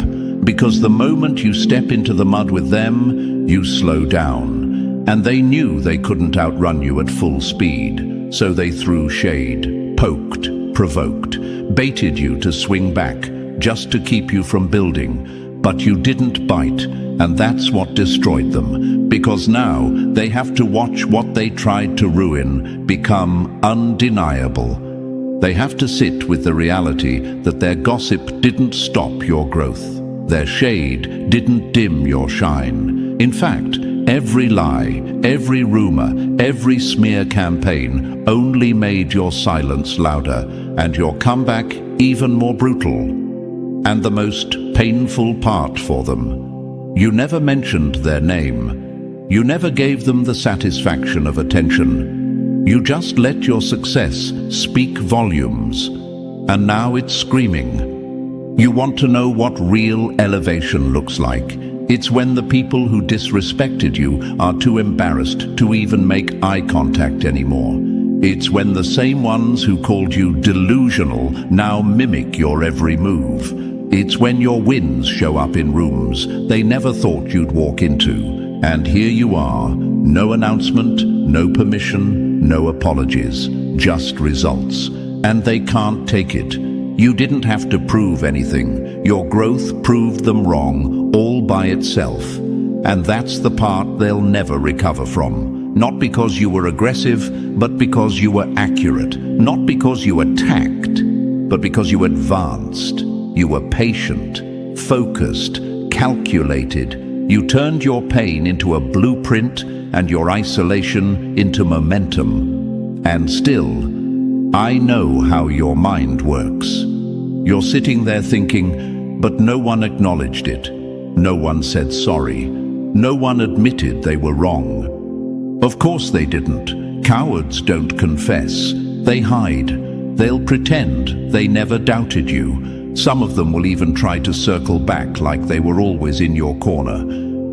Because the moment you step into the mud with them, you slow down. And they knew they couldn't outrun you at full speed. So they threw shade, poked, provoked, baited you to swing back, just to keep you from building. But you didn't bite, and that's what destroyed them. Because now they have to watch what they tried to ruin become undeniable. They have to sit with the reality that their gossip didn't stop your growth. Their shade didn't dim your shine. In fact, every lie, every rumor, every smear campaign only made your silence louder and your comeback even more brutal. And the most painful part for them, you never mentioned their name. You never gave them the satisfaction of attention. You just let your success speak volumes. And now it's screaming. You want to know what real elevation looks like? It's when the people who disrespected you are too embarrassed to even make eye contact anymore. It's when the same ones who called you delusional now mimic your every move. It's when your wins show up in rooms they never thought you'd walk into. And here you are, no announcement, no permission, no apologies, just results. And they can't take it. You didn't have to prove anything. Your growth proved them wrong, all by itself. And that's the part they'll never recover from. Not because you were aggressive, but because you were accurate. Not because you attacked, but because you advanced. You were patient, focused, calculated. You turned your pain into a blueprint and your isolation into momentum. And still, I know how your mind works. You're sitting there thinking, but no one acknowledged it. No one said sorry. No one admitted they were wrong. Of course they didn't. Cowards don't confess. They hide. They'll pretend they never doubted you. Some of them will even try to circle back like they were always in your corner.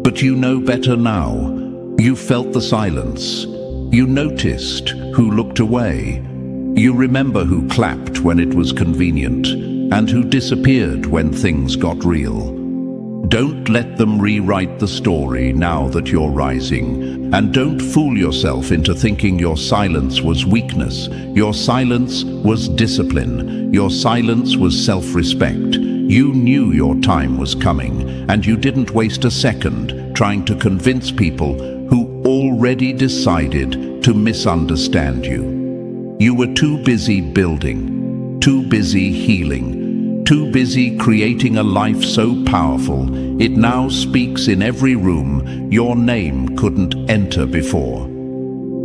But you know better now. You felt the silence. You noticed who looked away. You remember who clapped when it was convenient, and who disappeared when things got real. Don't let them rewrite the story now that you're rising. And don't fool yourself into thinking your silence was weakness. Your silence was discipline. Your silence was self-respect. You knew your time was coming, and you didn't waste a second trying to convince people who already decided to misunderstand you. You were too busy building, too busy healing, too busy creating a life so powerful it now speaks in every room your name couldn't enter before.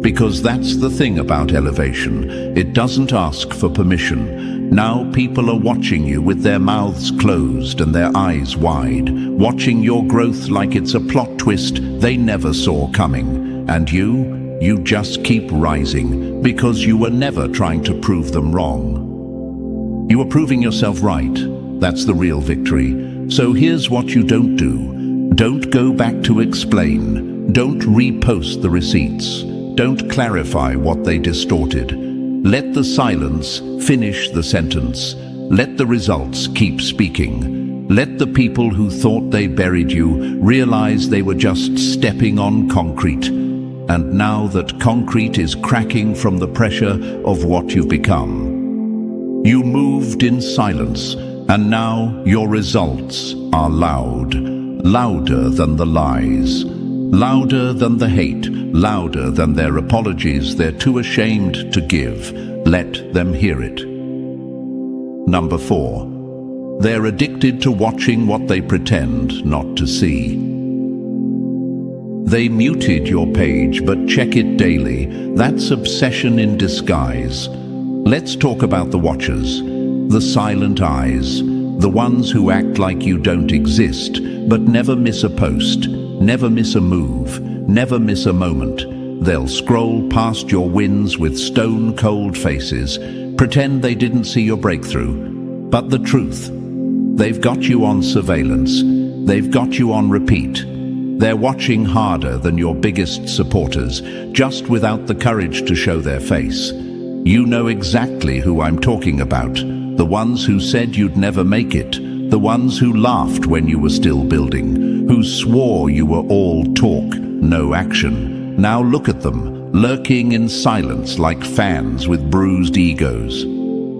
Because that's the thing about elevation. It doesn't ask for permission. Now people are watching you with their mouths closed and their eyes wide, watching your growth like it's a plot twist they never saw coming. And you just keep rising because you were never trying to prove them wrong. You were proving yourself right. That's the real victory. So here's what you don't do. Don't go back to explain. Don't repost the receipts. Don't clarify what they distorted. Let the silence finish the sentence. Let the results keep speaking. Let the people who thought they buried you realize they were just stepping on concrete. And now that concrete is cracking from the pressure of what you've become. You moved in silence, and now your results are loud. Louder than the lies. Louder than the hate. Louder than their apologies they're too ashamed to give. Let them hear it. Number 4. They're addicted to watching what they pretend not to see. They muted your page, but check it daily. That's obsession in disguise. Let's talk about the watchers, the silent eyes, the ones who act like you don't exist, but never miss a post, never miss a move, never miss a moment. They'll scroll past your wins with stone-cold faces, pretend they didn't see your breakthrough. But the truth, they've got you on surveillance. They've got you on repeat. They're watching harder than your biggest supporters, just without the courage to show their face. You know exactly who I'm talking about. The ones who said you'd never make it. The ones who laughed when you were still building. Who swore you were all talk, no action. Now look at them, lurking in silence like fans with bruised egos.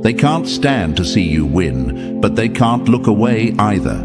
They can't stand to see you win, but they can't look away either.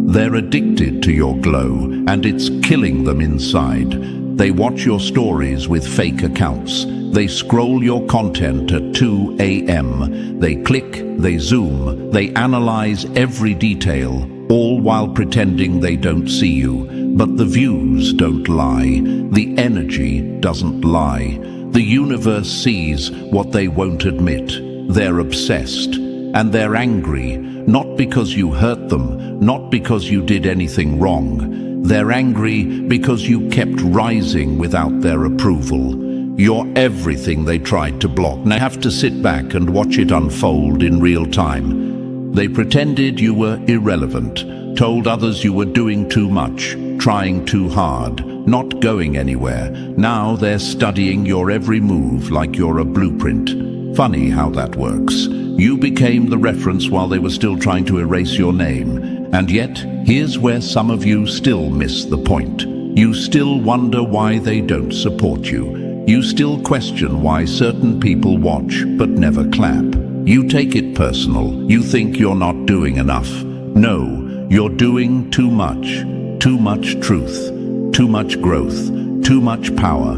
They're addicted to your glow, and it's killing them inside. They watch your stories with fake accounts. They scroll your content at 2 a.m. They click, they zoom, they analyze every detail, all while pretending they don't see you. But the views don't lie. The energy doesn't lie. The universe sees what they won't admit. They're obsessed, and they're angry, not because you hurt them, not because you did anything wrong. They're angry because you kept rising without their approval. You're everything they tried to block. Now have to sit back and watch it unfold in real time. They pretended you were irrelevant, told others you were doing too much, trying too hard, not going anywhere. Now they're studying your every move like you're a blueprint. Funny how that works. You became the reference while they were still trying to erase your name. And yet, here's where some of you still miss the point. You still wonder why they don't support you. You still question why certain people watch but never clap. You take it personal. You think you're not doing enough. No, you're doing too much. Too much truth. Too much growth. Too much power.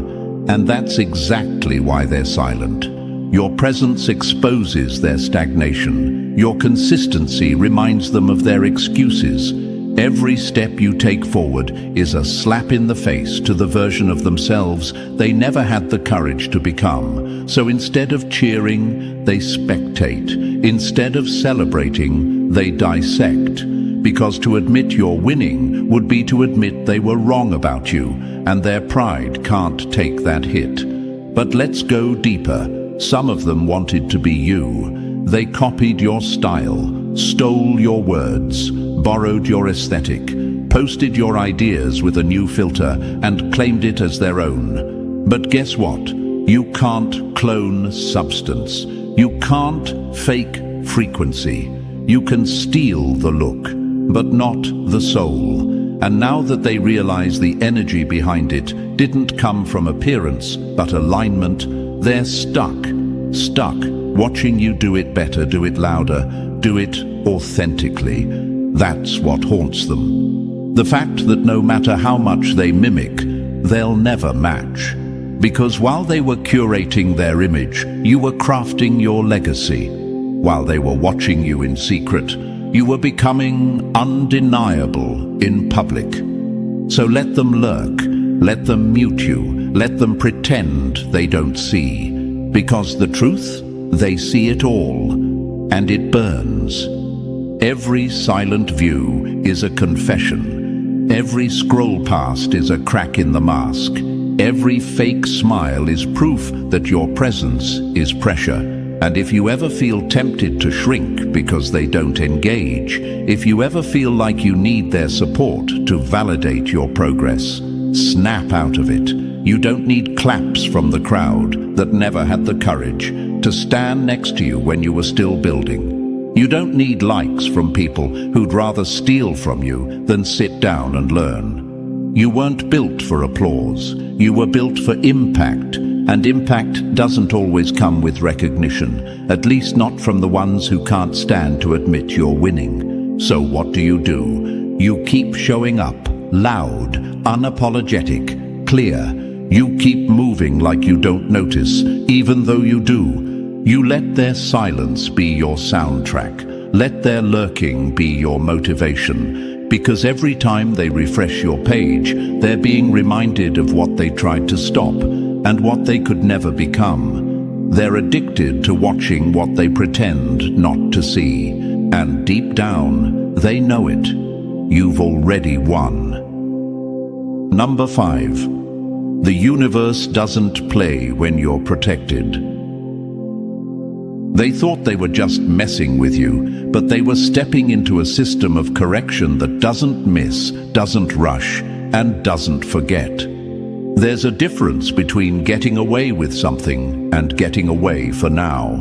And that's exactly why they're silent. Your presence exposes their stagnation. Your consistency reminds them of their excuses. Every step you take forward is a slap in the face to the version of themselves they never had the courage to become. So instead of cheering, they spectate. Instead of celebrating, they dissect. Because to admit you're winning would be to admit they were wrong about you, and their pride can't take that hit. But let's go deeper. Some of them wanted to be you. They copied your style, stole your words, borrowed your aesthetic, posted your ideas with a new filter, and claimed it as their own. But guess what? You can't clone substance. You can't fake frequency. You can steal the look, but not the soul. And now that they realize the energy behind it didn't come from appearance, but alignment, they're stuck, watching you do it better, do it louder, do it authentically. That's what haunts them. The fact that no matter how much they mimic, they'll never match. Because while they were curating their image, you were crafting your legacy. While they were watching you in secret, you were becoming undeniable in public. So let them lurk, let them mute you, let them pretend they don't see. Because the truth, they see it all, and it burns. Every silent view is a confession. Every scroll past is a crack in the mask. Every fake smile is proof that your presence is pressure. And if you ever feel tempted to shrink because they don't engage, if you ever feel like you need their support to validate your progress, snap out of it. You don't need claps from the crowd that never had the courage to stand next to you when you were still building. You don't need likes from people who'd rather steal from you than sit down and learn. You weren't built for applause. You were built for impact, and impact doesn't always come with recognition, at least not from the ones who can't stand to admit you're winning. So what do? You keep showing up, loud, unapologetic, clear. You keep moving like you don't notice, even though you do. You let their silence be your soundtrack. Let their lurking be your motivation. Because every time they refresh your page, they're being reminded of what they tried to stop and what they could never become. They're addicted to watching what they pretend not to see. And deep down, they know it. You've already won. Number 5. The universe doesn't play when you're protected. They thought they were just messing with you, but they were stepping into a system of correction that doesn't miss, doesn't rush, and doesn't forget. There's a difference between getting away with something and getting away for now.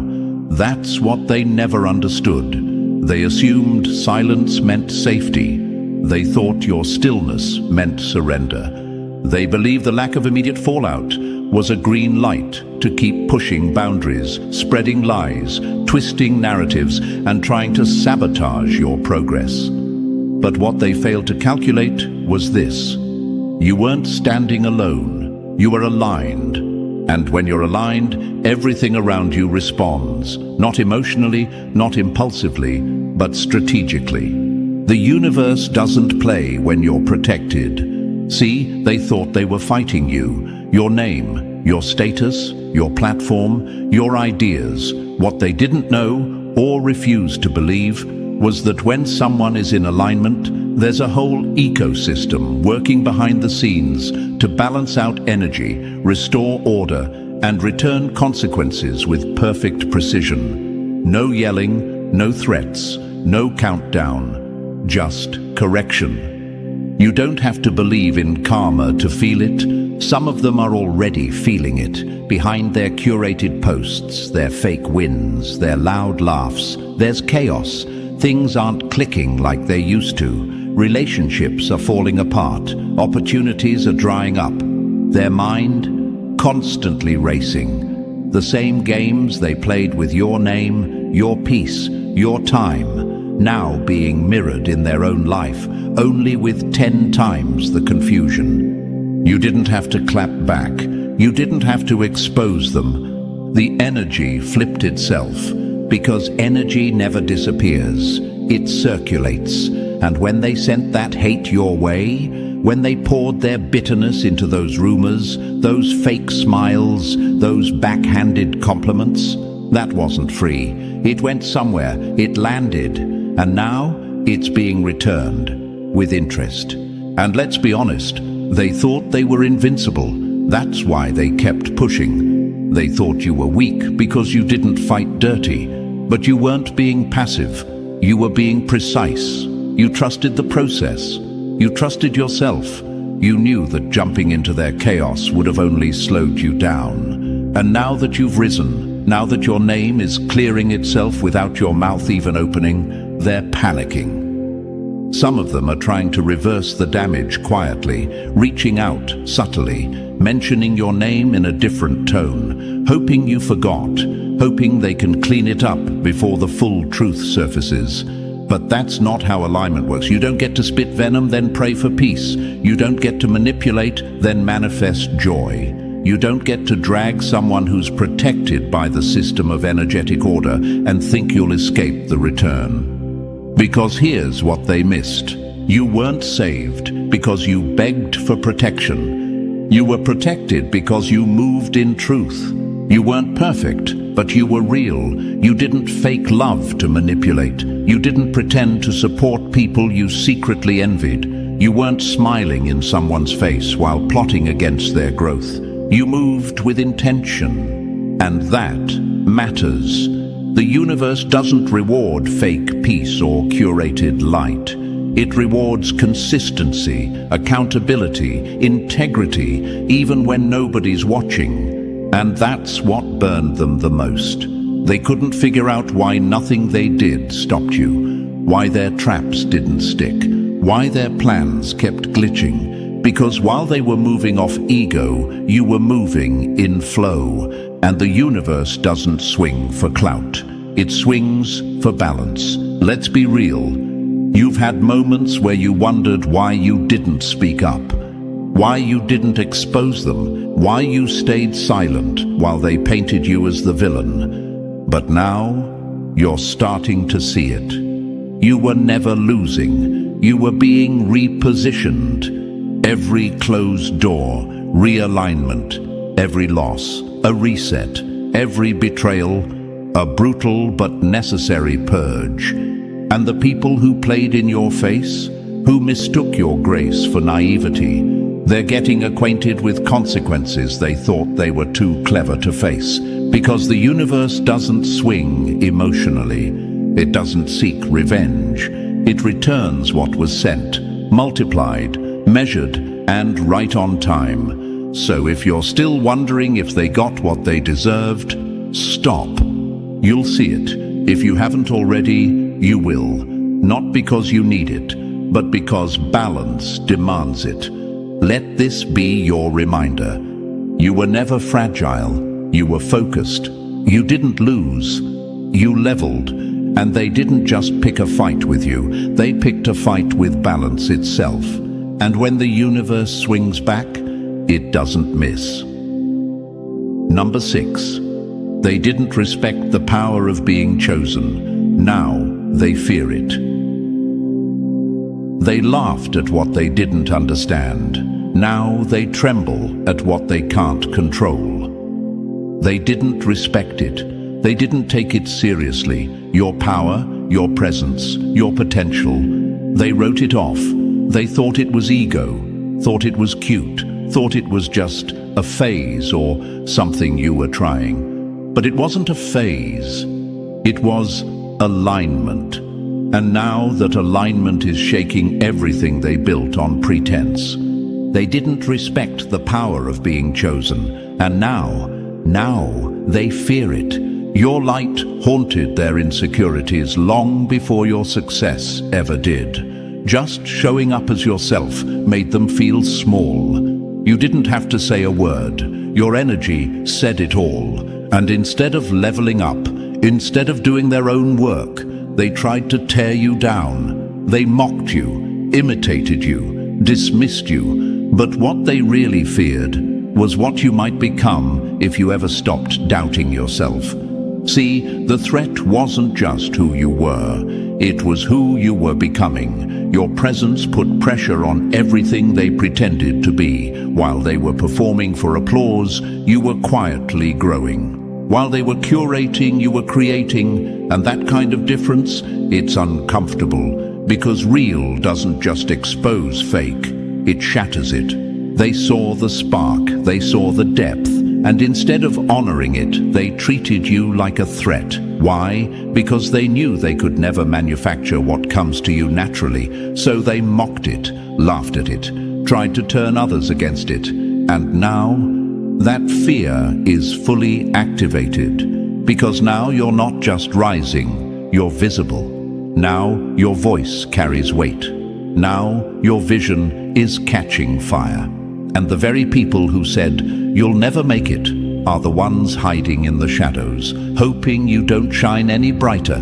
That's what they never understood. They assumed silence meant safety. They thought your stillness meant surrender. They believed the lack of immediate fallout was a green light to keep pushing boundaries, spreading lies, twisting narratives, and trying to sabotage your progress. But what they failed to calculate was this. You weren't standing alone. You were aligned. And when you're aligned, everything around you responds, not emotionally, not impulsively, but strategically. The universe doesn't play when you're protected. See, they thought they were fighting you. Your name, your status, your platform, your ideas. What they didn't know or refused to believe was that when someone is in alignment, there's a whole ecosystem working behind the scenes to balance out energy, restore order, and return consequences with perfect precision. No yelling, no threats, no countdown, just correction. You don't have to believe in karma to feel it. Some of them are already feeling it. Behind their curated posts, their fake wins, their loud laughs, there's chaos. Things aren't clicking like they used to. Relationships are falling apart. Opportunities are drying up. Their mind constantly racing. The same games they played with your name, your peace, your time, now being mirrored in their own life, only with 10 times the confusion. You didn't have to clap back. You didn't have to expose them. The energy flipped itself, because energy never disappears. It circulates. And when they sent that hate your way, when they poured their bitterness into those rumors, those fake smiles, those backhanded compliments, that wasn't free. It went somewhere. It landed. And now it's being returned with interest. And let's be honest, they thought they were invincible. That's why they kept pushing. They thought you were weak because you didn't fight dirty. But you weren't being passive. You were being precise. You trusted the process. You trusted yourself. You knew that jumping into their chaos would have only slowed you down. And now that you've risen, now that your name is clearing itself without your mouth even opening, they're panicking. Some of them are trying to reverse the damage quietly, reaching out subtly, mentioning your name in a different tone, hoping you forgot, hoping they can clean it up before the full truth surfaces. But that's not how alignment works. You don't get to spit venom, then pray for peace. You don't get to manipulate, then manifest joy. You don't get to drag someone who's protected by the system of energetic order and think you'll escape the return. Because here's what they missed. You weren't saved because you begged for protection. You were protected because you moved in truth. You weren't perfect, but you were real. You didn't fake love to manipulate. You didn't pretend to support people you secretly envied. You weren't smiling in someone's face while plotting against their growth. You moved with intention, and that matters. The universe doesn't reward fake peace or curated light. It rewards consistency, accountability, integrity, even when nobody's watching. And that's what burned them the most. They couldn't figure out why nothing they did stopped you, why their traps didn't stick, why their plans kept glitching. Because while they were moving off ego, you were moving in flow. And the universe doesn't swing for clout. It swings for balance. Let's be real. You've had moments where you wondered why you didn't speak up, why you didn't expose them, why you stayed silent while they painted you as the villain. But now, you're starting to see it. You were never losing. You were being repositioned. Every closed door, realignment, every loss, a reset, every betrayal, a brutal but necessary purge. And the people who played in your face, who mistook your grace for naivety, they're getting acquainted with consequences they thought they were too clever to face. Because the universe doesn't swing emotionally. It doesn't seek revenge. It returns what was sent, multiplied, measured, and right on time. So if you're still wondering if they got what they deserved, stop. You'll see it. If you haven't already, you will. Not because you need it, but because balance demands it. Let this be your reminder. You were never fragile. You were focused. You didn't lose. You leveled. And they didn't just pick a fight with you. They picked a fight with balance itself. And when the universe swings back, it doesn't miss. Number 6. They didn't respect the power of being chosen. Now they fear it. They laughed at what they didn't understand. Now they tremble at what they can't control. They didn't respect it. They didn't take it seriously. Your power, your presence, your potential. They wrote it off. They thought it was ego, thought it was cute, thought it was just a phase or something you were trying. But it wasn't a phase. It was alignment. And now that alignment is shaking everything they built on pretense. They didn't respect the power of being chosen. And now they fear it. Your light haunted their insecurities long before your success ever did. Just showing up as yourself made them feel small. You didn't have to say a word. Your energy said it all. And instead of leveling up, instead of doing their own work, they tried to tear you down. They mocked you, imitated you, dismissed you. But what they really feared was what you might become if you ever stopped doubting yourself. See, the threat wasn't just who you were. It was who you were becoming. Your presence put pressure on everything they pretended to be. While they were performing for applause, you were quietly growing. While they were curating, you were creating. And that kind of difference, it's uncomfortable. Because real doesn't just expose fake, it shatters it. They saw the spark, they saw the depth. And instead of honoring it, they treated you like a threat. Why? Because they knew they could never manufacture what comes to you naturally. So they mocked it, laughed at it, tried to turn others against it. And now, that fear is fully activated. Because now you're not just rising, you're visible. Now your voice carries weight. Now your vision is catching fire. And the very people who said, "You'll never make it," are the ones hiding in the shadows, hoping you don't shine any brighter.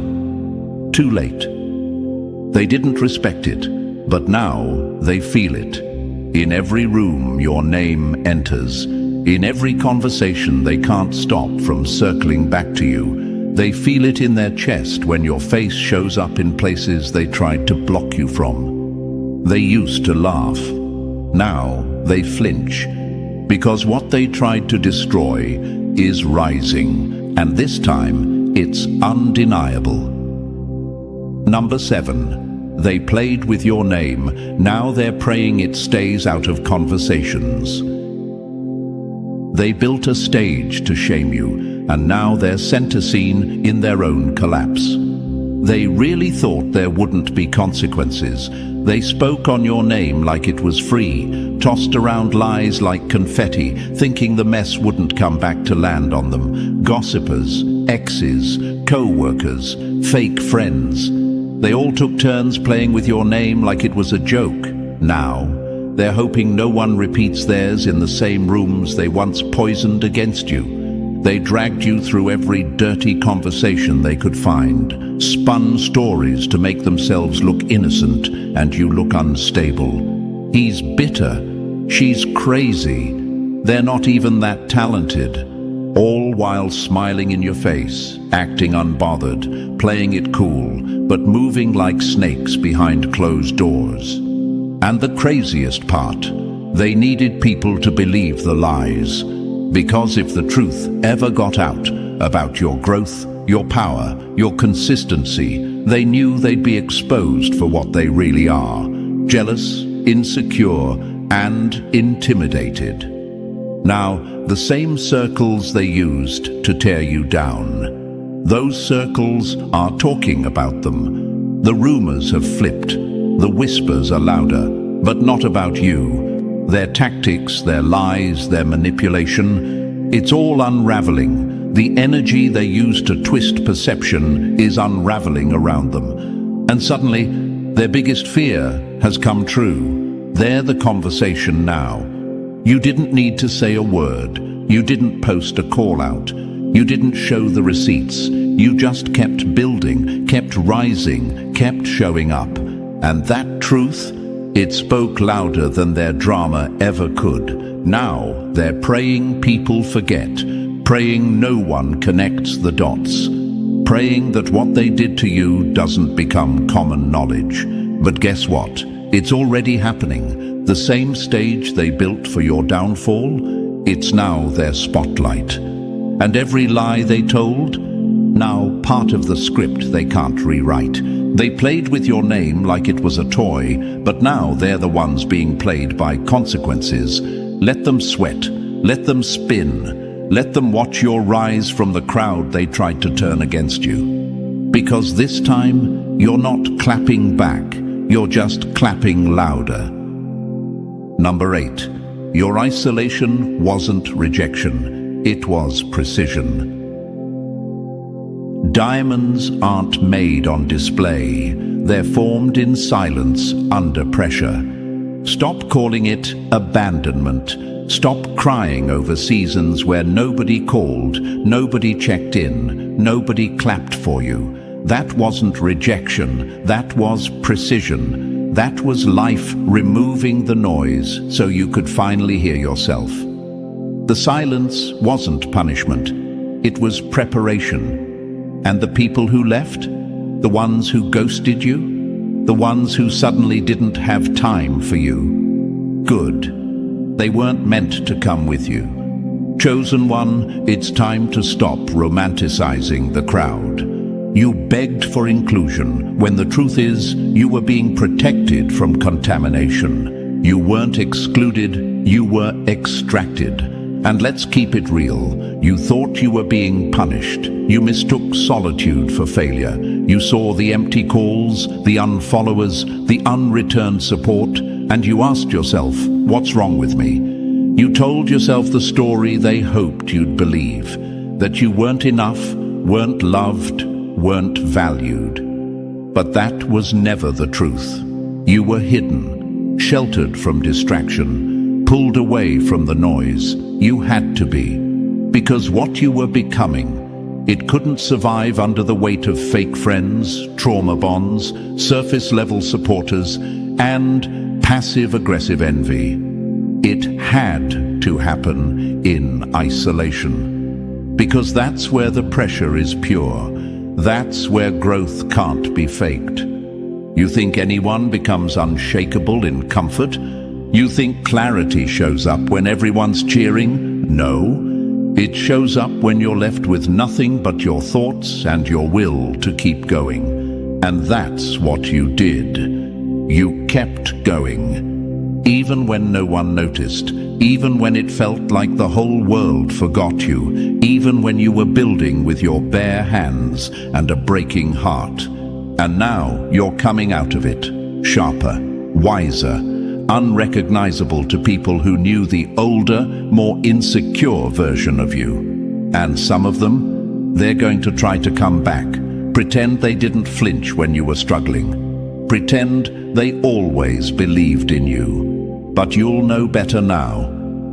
Too late. They didn't respect it, but now they feel it. In every room your name enters. In every conversation they can't stop from circling back to you. They feel it in their chest when your face shows up in places they tried to block you from. They used to laugh. Now they flinch, because what they tried to destroy is rising, and this time it's undeniable. Number 7. They played with your name. Now they're praying it stays out of conversations. They built a stage to shame you, and now they're center scene in their own collapse. They really thought there wouldn't be consequences. They spoke on your name like it was free, tossed around lies like confetti, thinking the mess wouldn't come back to land on them. Gossipers, exes, co-workers, fake friends. They all took turns playing with your name like it was a joke. Now, they're hoping no one repeats theirs in the same rooms they once poisoned against you. They dragged you through every dirty conversation they could find, spun stories to make themselves look innocent and you look unstable. He's bitter. She's crazy. They're not even that talented. All while smiling in your face, acting unbothered, playing it cool, but moving like snakes behind closed doors. And the craziest part, they needed people to believe the lies. Because if the truth ever got out about your growth, your power, your consistency, they knew they'd be exposed for what they really are: jealous, insecure, and intimidated. Now, the same circles they used to tear you down, those circles are talking about them. The rumors have flipped. The whispers are louder, but not about you. Their tactics, their lies, their manipulation, it's all unraveling. The energy they use to twist perception is unraveling around them. And suddenly, their biggest fear has come true. They're the conversation now. You didn't need to say a word. You didn't post a call out. You didn't show the receipts. You just kept building, kept rising, kept showing up. And that truth, it spoke louder than their drama ever could. Now they're praying people forget, praying no one connects the dots, praying that what they did to you doesn't become common knowledge. But guess what? It's already happening. The same stage they built for your downfall, it's now their spotlight. And every lie they told, now part of the script they can't rewrite. They played with your name like it was a toy, but now they're the ones being played by consequences. Let them sweat, let them spin, let them watch your rise from the crowd they tried to turn against you. Because this time, you're not clapping back, you're just clapping louder. Number 8, your isolation wasn't rejection, it was precision. Diamonds aren't made on display. They're formed in silence under pressure. Stop calling it abandonment. Stop crying over seasons where nobody called, nobody checked in, nobody clapped for you. That wasn't rejection. That was precision. That was life removing the noise so you could finally hear yourself. The silence wasn't punishment. It was preparation. And the people who left, the ones who ghosted you, the ones who suddenly didn't have time for you, good. They weren't meant to come with you. Chosen one, it's time to stop romanticizing the crowd. You begged for inclusion when the truth is you were being protected from contamination. You weren't excluded, you were extracted. And let's keep it real. You thought you were being punished. You mistook solitude for failure. You saw the empty calls, the unfollowers, the unreturned support, and you asked yourself, what's wrong with me? You told yourself the story they hoped you'd believe, that you weren't enough, weren't loved, weren't valued. But that was never the truth. You were hidden, sheltered from distraction, pulled away from the noise. You had to be, because what you were becoming, it couldn't survive under the weight of fake friends, trauma bonds, surface-level supporters, and passive-aggressive envy. It had to happen in isolation, because that's where the pressure is pure. That's where growth can't be faked. You think anyone becomes unshakable in comfort? You think clarity shows up when everyone's cheering? No. It shows up when you're left with nothing but your thoughts and your will to keep going. And that's what you did. You kept going. Even when no one noticed, even when it felt like the whole world forgot you, even when you were building with your bare hands and a breaking heart. And now you're coming out of it, sharper, wiser, unrecognizable to people who knew the older, more insecure version of you. And some of them, they're going to try to come back, pretend they didn't flinch when you were struggling, pretend they always believed in you. But you'll know better now,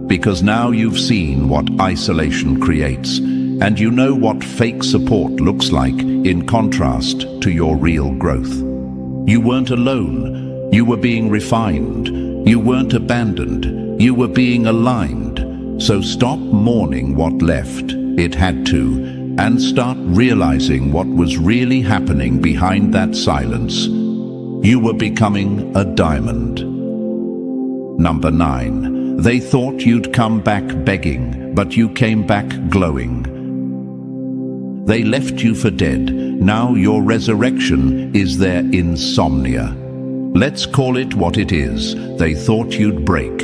because now you've seen what isolation creates, and you know what fake support looks like in contrast to your real growth. You weren't alone. You were being refined. You weren't abandoned. You were being aligned. So stop mourning what left. It had to. And start realizing what was really happening behind that silence. You were becoming a diamond. Number 9. They thought you'd come back begging, but you came back glowing. They left you for dead. Now your resurrection is their insomnia. Let's call it what it is. They thought you'd break,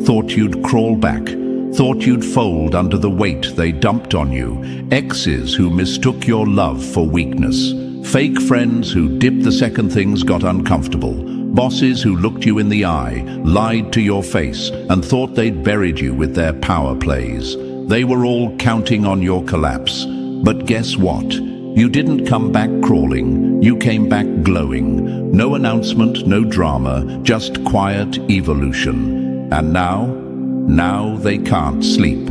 thought you'd crawl back, thought you'd fold under the weight they dumped on you. Exes who mistook your love for weakness. Fake friends who dipped the second things got uncomfortable. Bosses who looked you in the eye, lied to your face, and thought they'd buried you with their power plays. They were all counting on your collapse. But guess what? You didn't come back crawling, you came back glowing. No announcement, no drama, just quiet evolution. And now they can't sleep.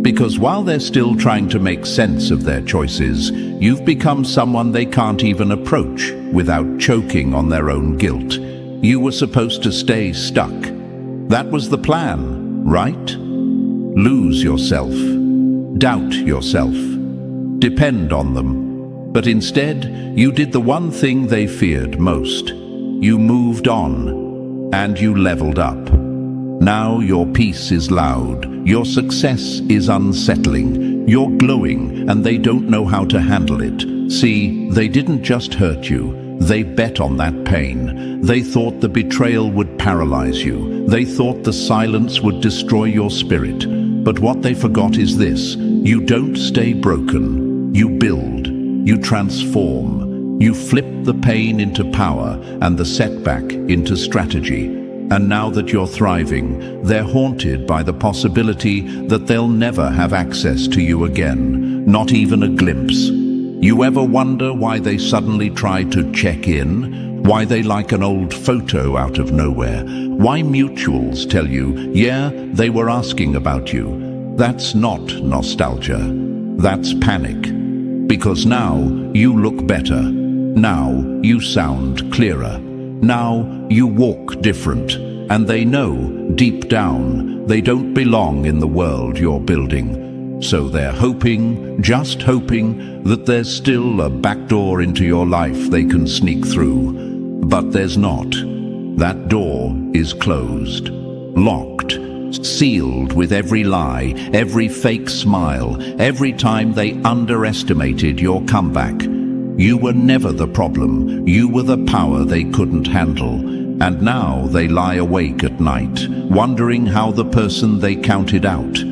Because while they're still trying to make sense of their choices, you've become someone they can't even approach without choking on their own guilt. You were supposed to stay stuck. That was the plan, right? Lose yourself. Doubt yourself. Depend on them. But instead, you did the one thing they feared most. You moved on, and you leveled up. Now your peace is loud, your success is unsettling, you're glowing, and they don't know how to handle it. See, they didn't just hurt you, they bet on that pain. They thought the betrayal would paralyze you. They thought the silence would destroy your spirit. But what they forgot is this: you don't stay broken. You build, you transform, you flip the pain into power and the setback into strategy. And now that you're thriving, they're haunted by the possibility that they'll never have access to you again, not even a glimpse. You ever wonder why they suddenly try to check in? Why they like an old photo out of nowhere? Why mutuals tell you, yeah, they were asking about you? That's not nostalgia. That's panic. Because now you look better. Now you sound clearer. Now you walk different. And they know, deep down, they don't belong in the world you're building. So they're hoping, just hoping, that there's still a back door into your life they can sneak through. But there's not. That door is closed, locked, sealed with every lie, every fake smile, every time they underestimated your comeback. You were never the problem. You were the power they couldn't handle. And now they lie awake at night, wondering how the person they counted out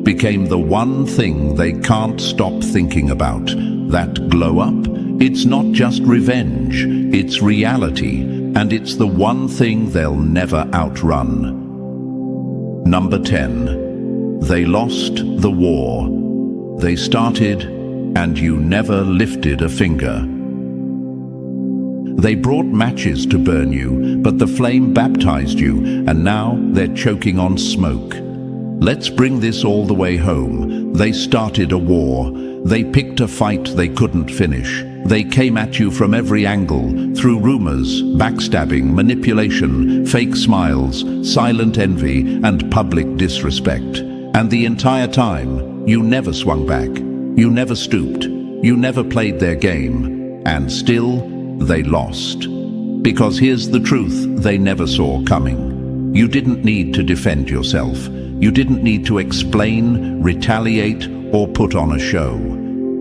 became the one thing they can't stop thinking about. That glow up, it's not just revenge, it's reality, and it's the one thing they'll never outrun. Number 10. They lost the war. They started, and you never lifted a finger. They brought matches to burn you, but the flame baptized you, and now they're choking on smoke. Let's bring this all the way home. They started a war. They picked a fight they couldn't finish. They came at you from every angle, through rumors, backstabbing, manipulation, fake smiles, silent envy, and public disrespect. And the entire time, you never swung back. You never stooped. You never played their game. And still, they lost. Because here's the truth they never saw coming. You didn't need to defend yourself. You didn't need to explain, retaliate, or put on a show.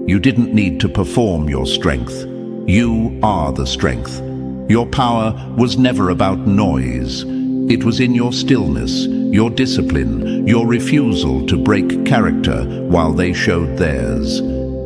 You didn't need to perform your strength. You are the strength. Your power was never about noise. It was in your stillness, your discipline, your refusal to break character while they showed theirs.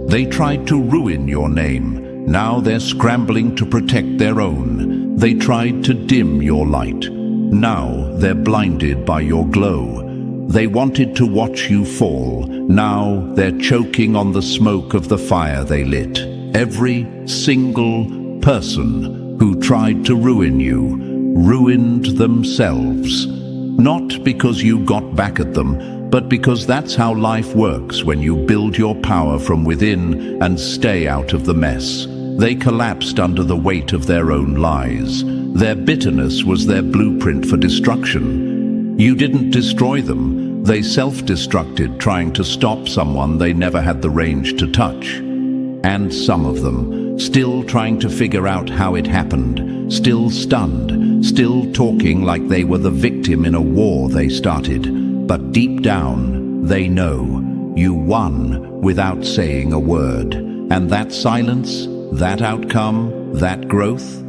They tried to ruin your name, Now they're scrambling to protect their own. They tried to dim your light. Now they're blinded by your glow. They wanted to watch you fall. Now they're choking on the smoke of the fire they lit. Every single person who tried to ruin you ruined themselves. Not because you got back at them, but because that's how life works when you build your power from within and stay out of the mess. They collapsed under the weight of their own lies. Their bitterness was their blueprint for destruction. You didn't destroy them. They self-destructed, trying to stop someone they never had the range to touch. And some of them, still trying to figure out how it happened, still stunned, still talking like they were the victim in a war they started. But deep down, they know you won without saying a word. And that silence, that outcome, that growth,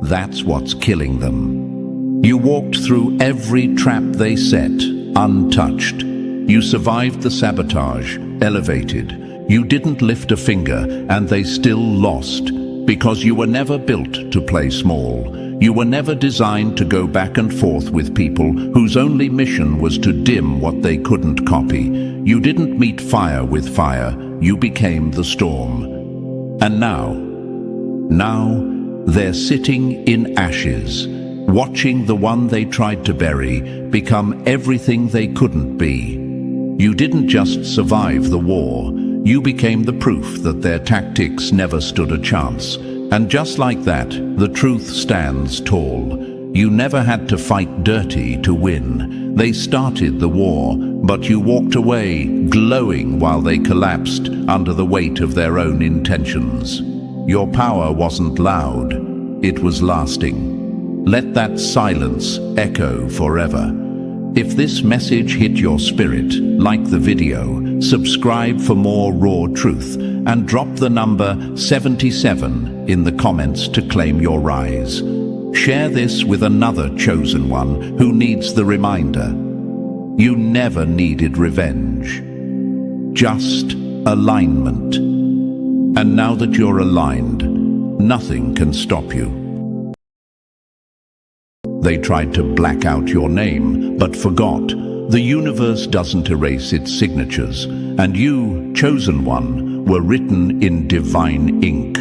that's what's killing them. You walked through every trap they set, untouched. You survived the sabotage, elevated. You didn't lift a finger, and they still lost, because you were never built to play small. You were never designed to go back and forth with people whose only mission was to dim what they couldn't copy. You didn't meet fire with fire, you became the storm. And now they're sitting in ashes, watching the one they tried to bury become everything they couldn't be. You didn't just survive the war, you became the proof that their tactics never stood a chance. And just like that, the truth stands tall. You never had to fight dirty to win. They started the war, but you walked away glowing while they collapsed under the weight of their own intentions. Your power wasn't loud, it was lasting. Let that silence echo forever. If this message hit your spirit, like the video, subscribe for more raw truth, and drop the number 77 in the comments to claim your rise. Share this with another chosen one who needs the reminder. You never needed revenge, just alignment. And now that you're aligned, nothing can stop you. They tried to black out your name, but forgot. The universe doesn't erase its signatures, and you, chosen one, were written in divine ink.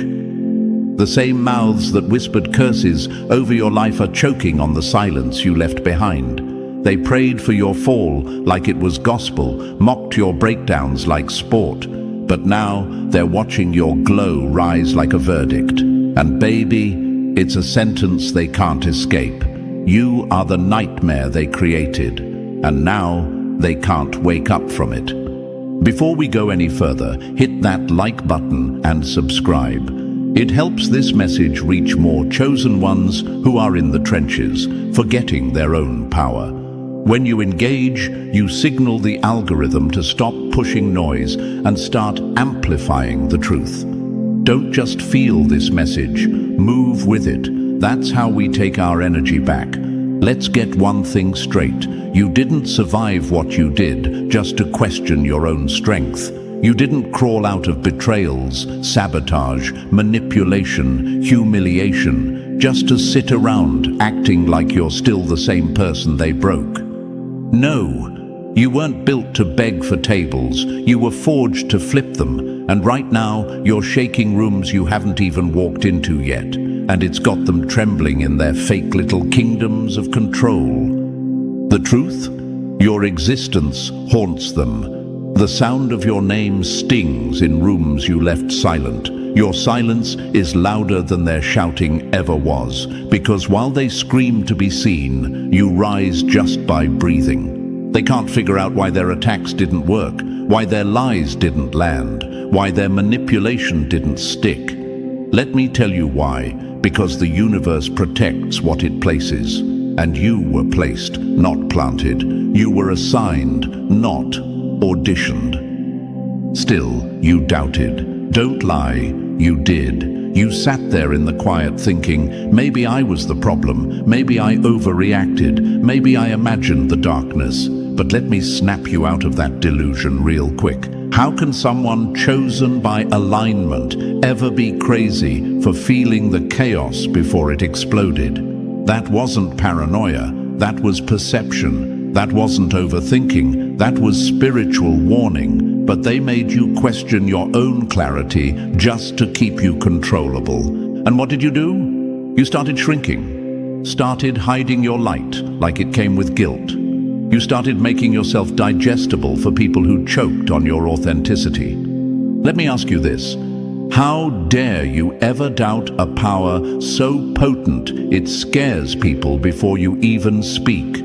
The same mouths that whispered curses over your life are choking on the silence you left behind. They prayed for your fall like it was gospel, mocked your breakdowns like sport. But now they're watching your glow rise like a verdict. And baby, it's a sentence they can't escape. You are the nightmare they created, and now they can't wake up from it. Before we go any further, hit that like button and subscribe. It helps this message reach more chosen ones who are in the trenches, forgetting their own power. When you engage, you signal the algorithm to stop pushing noise and start amplifying the truth. Don't just feel this message, move with it. That's how we take our energy back. Let's get one thing straight. You didn't survive what you did just to question your own strength. You didn't crawl out of betrayals, sabotage, manipulation, humiliation, just to sit around acting like you're still the same person they broke. No, you weren't built to beg for tables. You were forged to flip them. And right now, you're shaking rooms you haven't even walked into yet. And it's got them trembling in their fake little kingdoms of control. The truth? Your existence haunts them. The sound of your name stings in rooms you left silent. Your silence is louder than their shouting ever was, because while they scream to be seen, you rise just by breathing. They can't figure out why their attacks didn't work, why their lies didn't land, why their manipulation didn't stick. Let me tell you why. Because the universe protects what it places. And you were placed, not planted. You were assigned, not auditioned. Still, you doubted. Don't lie, you did. You sat there in the quiet thinking, maybe I was the problem, maybe I overreacted, maybe I imagined the darkness. But let me snap you out of that delusion real quick. How can someone chosen by alignment ever be crazy for feeling the chaos before it exploded? That wasn't paranoia, that was perception. That wasn't overthinking, that was spiritual warning. But they made you question your own clarity just to keep you controllable. And what did you do? You started shrinking. Started hiding your light like it came with guilt. You started making yourself digestible for people who choked on your authenticity. Let me ask you this. How dare you ever doubt a power so potent it scares people before you even speak?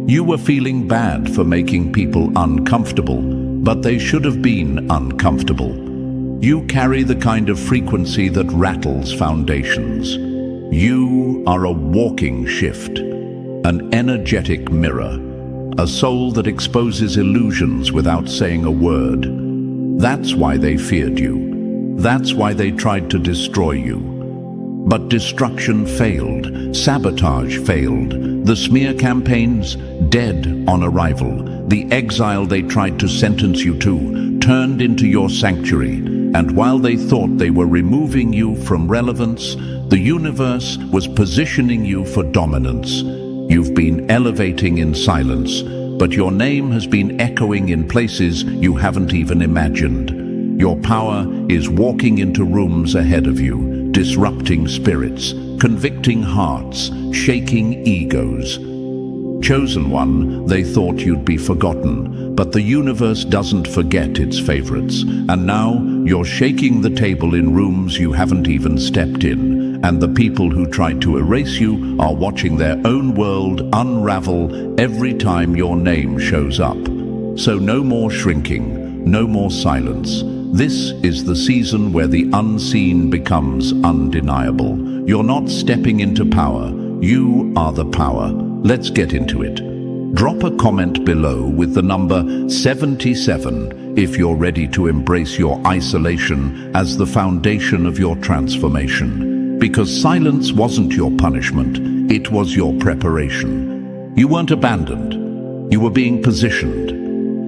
You were feeling bad for making people uncomfortable, but they should have been uncomfortable. You carry the kind of frequency that rattles foundations. You are a walking shift, an energetic mirror, a soul that exposes illusions without saying a word. That's why they feared you. That's why they tried to destroy you. But destruction failed, sabotage failed, the smear campaigns dead on arrival, the exile they tried to sentence you to turned into your sanctuary, and while they thought they were removing you from relevance, the universe was positioning you for dominance. You've been elevating in silence, but your name has been echoing in places you haven't even imagined. Your power is walking into rooms ahead of you, disrupting spirits, convicting hearts, shaking egos. Chosen one, they thought you'd be forgotten, but the universe doesn't forget its favorites. And now you're shaking the table in rooms you haven't even stepped in, and the people who tried to erase you are watching their own world unravel every time your name shows up. So no more shrinking, no more silence. This is the season where the unseen becomes undeniable. You're not stepping into power, you are the power. Let's get into it. Drop a comment below with the number 77 if you're ready to embrace your isolation as the foundation of your transformation. Because silence wasn't your punishment, it was your preparation. You weren't abandoned, you were being positioned.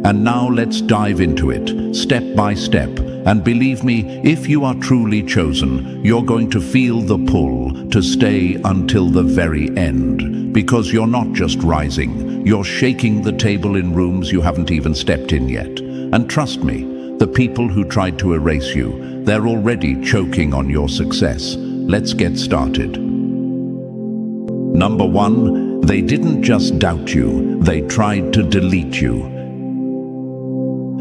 And now let's dive into it, step by step. And believe me, if you are truly chosen, you're going to feel the pull to stay until the very end. Because you're not just rising, you're shaking the table in rooms you haven't even stepped in yet. And trust me, the people who tried to erase you, they're already choking on your success. Let's get started. Number 1, they didn't just doubt you, they tried to delete you.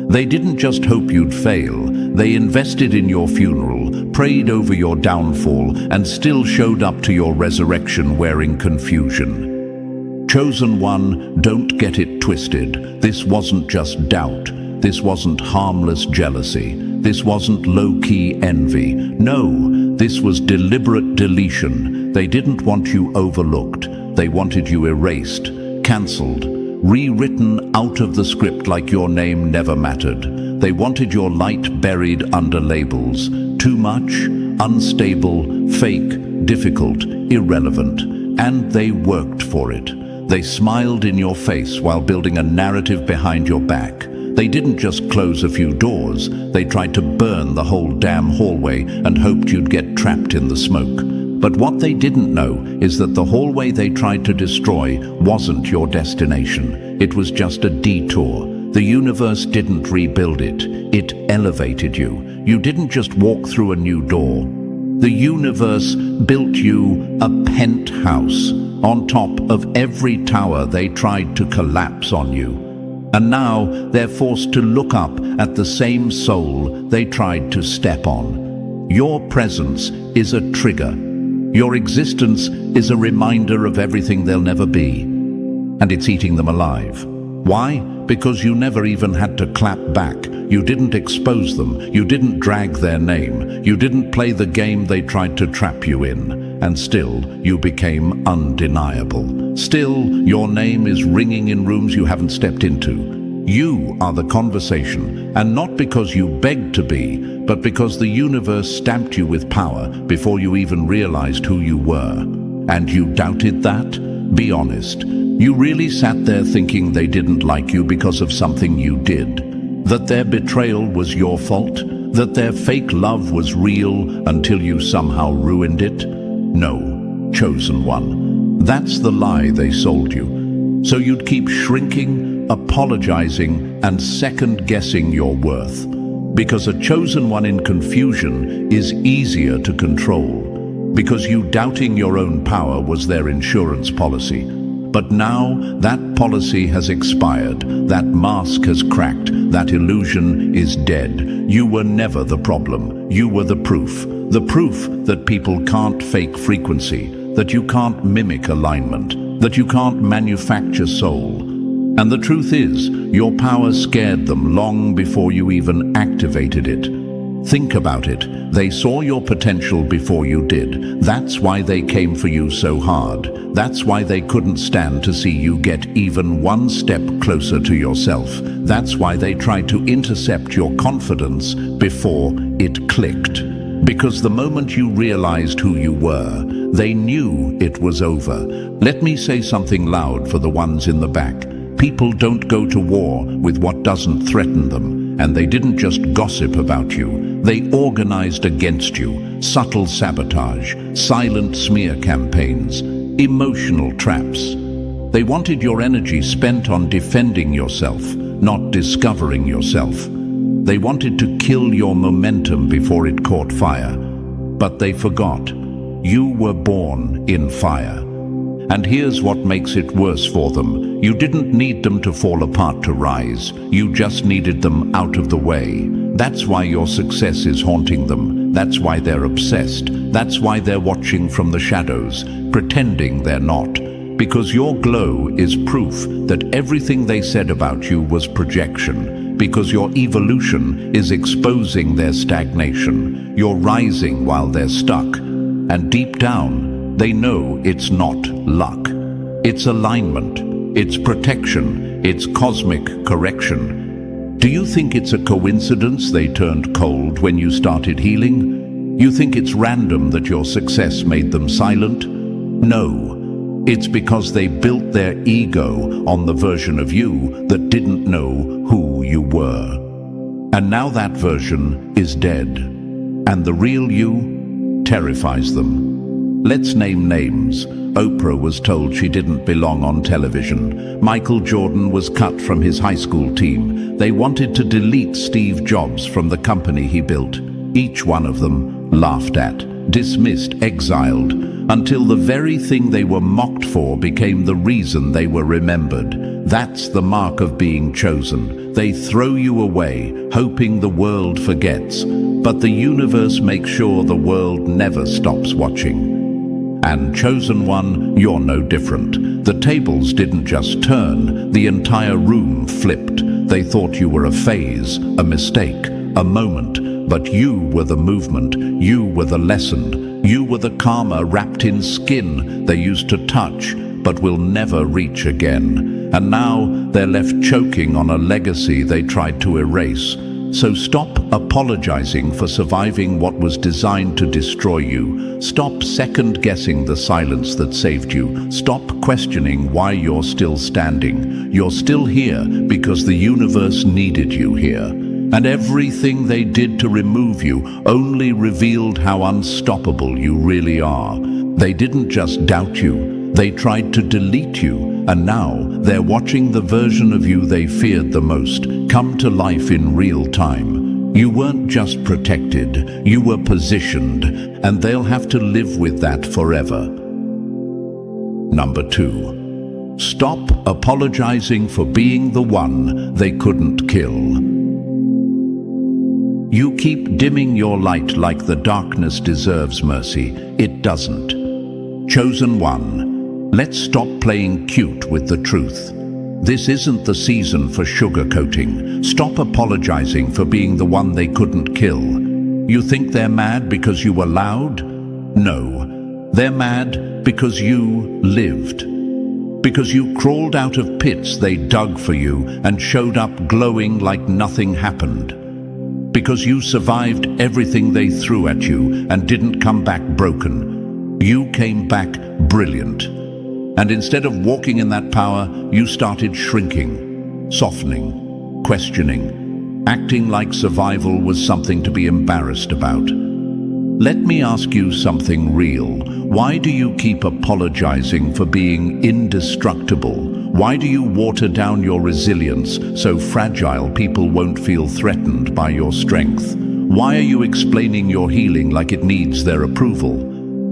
They didn't just hope you'd fail, they invested in your funeral, prayed over your downfall, and still showed up to your resurrection wearing confusion. Chosen one, don't get it twisted. This wasn't just doubt. This wasn't harmless jealousy. This wasn't low-key envy. No, this was deliberate deletion. They didn't want you overlooked. They wanted you erased, cancelled, rewritten out of the script like your name never mattered. They wanted your light buried under labels. Too much, unstable, fake, difficult, irrelevant. And they worked for it. They smiled in your face while building a narrative behind your back. They didn't just close a few doors. They tried to burn the whole damn hallway and hoped you'd get trapped in the smoke. But what they didn't know is that the hallway they tried to destroy wasn't your destination. It was just a detour. The universe didn't rebuild it. It elevated you. You didn't just walk through a new door. The universe built you a penthouse on top of every tower they tried to collapse on you. And now they're forced to look up at the same soul they tried to step on. Your presence is a trigger. Your existence is a reminder of everything they'll never be. And it's eating them alive. Why? Because you never even had to clap back. You didn't expose them. You didn't drag their name. You didn't play the game they tried to trap you in. And still, you became undeniable. Still, your name is ringing in rooms you haven't stepped into. You are the conversation, and not because you begged to be, but because the universe stamped you with power before you even realized who you were. And you doubted that? Be honest. You really sat there thinking they didn't like you because of something you did. That their betrayal was your fault? That their fake love was real until you somehow ruined it? No, chosen one. That's the lie they sold you. So you'd keep shrinking, apologizing, and second-guessing your worth. Because a chosen one in confusion is easier to control. Because you doubting your own power was their insurance policy. But now that policy has expired, that mask has cracked, that illusion is dead. You were never the problem. You were the proof. The proof that people can't fake frequency, that you can't mimic alignment, that you can't manufacture soul. And the truth is, your power scared them long before you even activated it. Think about it. They saw your potential before you did. That's why they came for you so hard. That's why they couldn't stand to see you get even one step closer to yourself. That's why they tried to intercept your confidence before it clicked. Because the moment you realized who you were, they knew it was over. Let me say something loud for the ones in the back. People don't go to war with what doesn't threaten them, and they didn't just gossip about you. They organized against you. Subtle sabotage, silent smear campaigns, emotional traps. They wanted your energy spent on defending yourself, not discovering yourself. They wanted to kill your momentum before it caught fire. But they forgot. You were born in fire. And here's what makes it worse for them. You didn't need them to fall apart to rise. You just needed them out of the way. That's why your success is haunting them. That's why they're obsessed. That's why they're watching from the shadows, pretending they're not. Because your glow is proof that everything they said about you was projection. Because your evolution is exposing their stagnation. You're rising while they're stuck. And deep down, they know it's not luck. It's alignment. It's protection. It's cosmic correction. Do you think it's a coincidence they turned cold when you started healing? You think it's random that your success made them silent? No. It's because they built their ego on the version of you that didn't know who you were. And now that version is dead. And the real you terrifies them. Let's name names. Oprah was told she didn't belong on television. Michael Jordan was cut from his high school team. They wanted to delete Steve Jobs from the company he built. Each one of them laughed at, dismissed, exiled, until the very thing they were mocked for became the reason they were remembered. That's the mark of being chosen. They throw you away, hoping the world forgets. But the universe makes sure the world never stops watching. And chosen one, you're no different. The tables didn't just turn, the entire room flipped. They thought you were a phase, a mistake, a moment, but you were the movement, you were the lesson, you were the karma wrapped in skin they used to touch, but will never reach again. And now they're left choking on a legacy they tried to erase. So stop apologizing for surviving what was designed to destroy you. Stop second-guessing the silence that saved you. Stop questioning why you're still standing. You're still here because the universe needed you here. And everything they did to remove you only revealed how unstoppable you really are. They didn't just doubt you. They tried to delete you. And now they're watching the version of you they feared the most come to life in real time. You weren't just protected, you were positioned, and they'll have to live with that forever. Number 2. Stop apologizing for being the one they couldn't kill. You keep dimming your light like the darkness deserves mercy. It doesn't. Chosen one. Let's stop playing cute with the truth. This isn't the season for sugarcoating. Stop apologizing for being the one they couldn't kill. You think they're mad because you were loud? No. They're mad because you lived. Because you crawled out of pits they dug for you and showed up glowing like nothing happened. Because you survived everything they threw at you and didn't come back broken. You came back brilliant. And instead of walking in that power, you started shrinking, softening, questioning. acting like survival was something to be embarrassed about. Let me ask you something real. Why do you keep apologizing for being indestructible? Why do you water down your resilience so fragile people won't feel threatened by your strength? Why are you explaining your healing like it needs their approval?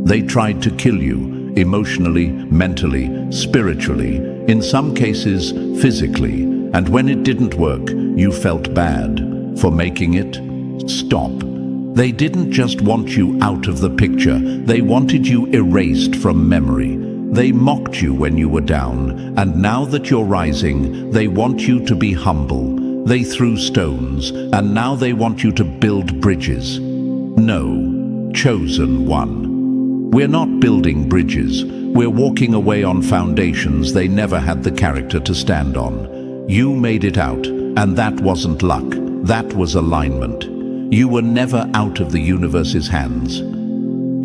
They tried to kill you, emotionally, mentally, spiritually, in some cases physically, and when it didn't work, you felt bad for making it stop. They didn't just want you out of the picture, they wanted you erased from memory. They mocked you when you were down, and now that you're rising, they want you to be humble. They threw stones, and now they want you to build bridges. No, chosen one. We're not building bridges, we're walking away on foundations they never had the character to stand on. You made it out, and that wasn't luck, that was alignment. You were never out of the universe's hands.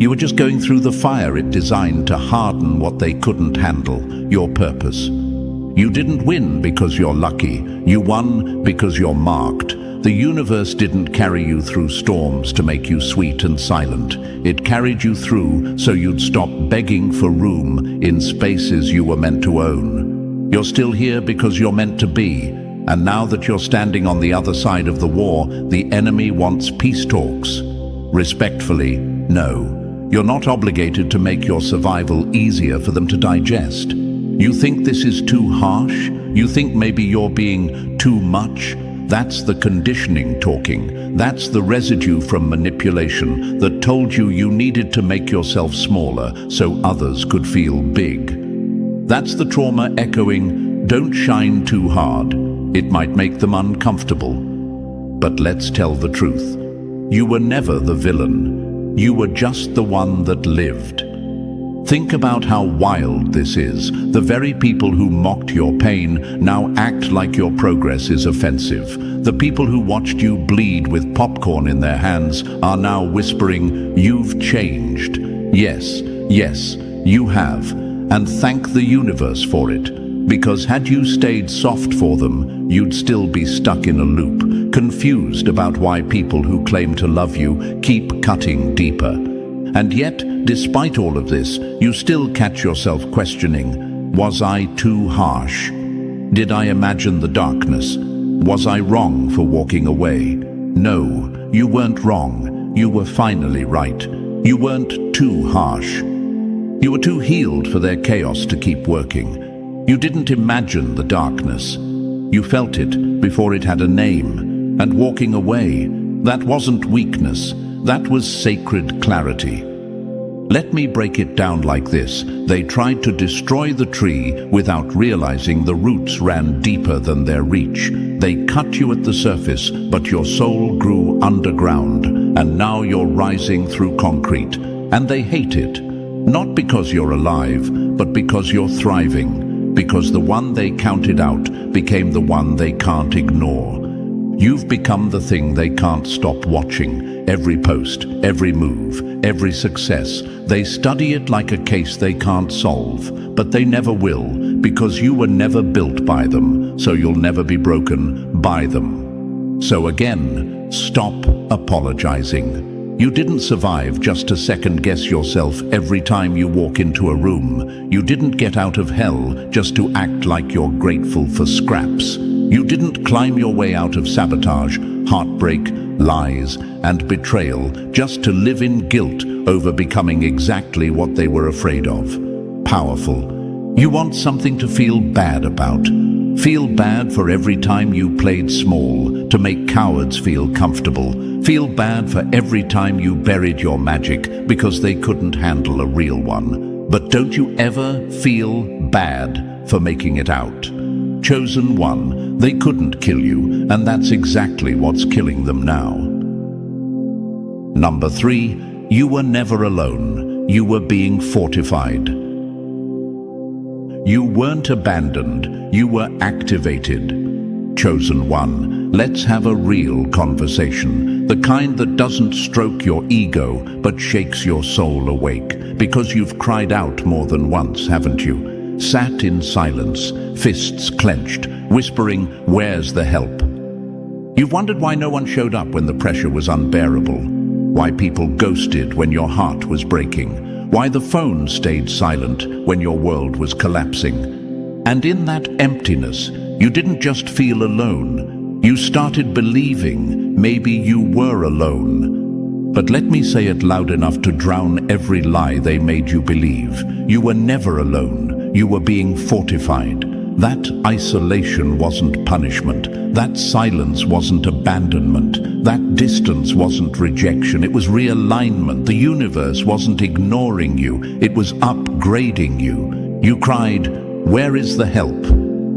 You were just going through the fire it designed to harden what they couldn't handle, your purpose. You didn't win because you're lucky, you won because you're marked. The universe didn't carry you through storms to make you sweet and silent. It carried you through so you'd stop begging for room in spaces you were meant to own. You're still here because you're meant to be. And now that you're standing on the other side of the war, the enemy wants peace talks. Respectfully, no. You're not obligated to make your survival easier for them to digest. You think this is too harsh? You think maybe you're being too much? That's the conditioning talking. That's the residue from manipulation that told you you needed to make yourself smaller so others could feel big. That's the trauma echoing, don't shine too hard. It might make them uncomfortable. But let's tell the truth. You were never the villain. You were just the one that lived. Think about how wild this is. The very people who mocked your pain now act like your progress is offensive. The people who watched you bleed with popcorn in their hands are now whispering, "You've changed." Yes, yes, you have. And thank the universe for it. Because had you stayed soft for them, you'd still be stuck in a loop, confused about why people who claim to love you keep cutting deeper. And yet, despite all of this, you still catch yourself questioning, was I too harsh? Did I imagine the darkness? Was I wrong for walking away? No, you weren't wrong. You were finally right. You weren't too harsh. You were too healed for their chaos to keep working. You didn't imagine the darkness. You felt it before it had a name. And walking away, that wasn't weakness. That was sacred clarity. Let me break it down like this. They tried to destroy the tree without realizing the roots ran deeper than their reach. They cut you at the surface, but your soul grew underground, and now you're rising through concrete. And they hate it. Not because you're alive, but because you're thriving. Because the one they counted out became the one they can't ignore. You've become the thing they can't stop watching. Every post, every move, every success. They study it like a case they can't solve, but they never will, because you were never built by them, so you'll never be broken by them. So again, stop apologizing. You didn't survive just to second-guess yourself every time you walk into a room. You didn't get out of hell just to act like you're grateful for scraps. You didn't climb your way out of sabotage, heartbreak, lies, and betrayal just to live in guilt over becoming exactly what they were afraid of. Powerful. You want something to feel bad about. Feel bad for every time you played small to make cowards feel comfortable. Feel bad for every time you buried your magic because they couldn't handle a real one. But don't you ever feel bad for making it out. Chosen one, they couldn't kill you, and that's exactly what's killing them now. Number 3, you were never alone. You were being fortified. You weren't abandoned, you were activated. Chosen one, let's have a real conversation. The kind that doesn't stroke your ego, but shakes your soul awake. Because you've cried out more than once, haven't you? Sat in silence, fists clenched, whispering, "Where's the help?" You've wondered why no one showed up when the pressure was unbearable, why people ghosted when your heart was breaking, why the phone stayed silent when your world was collapsing. And in that emptiness, you didn't just feel alone. You started believing maybe you were alone. But let me say it loud enough to drown every lie they made you believe. You were never alone. You were being fortified. That isolation wasn't punishment. That silence wasn't abandonment. That distance wasn't rejection. It was realignment. The universe wasn't ignoring you. It was upgrading you. You cried, "Where is the help?"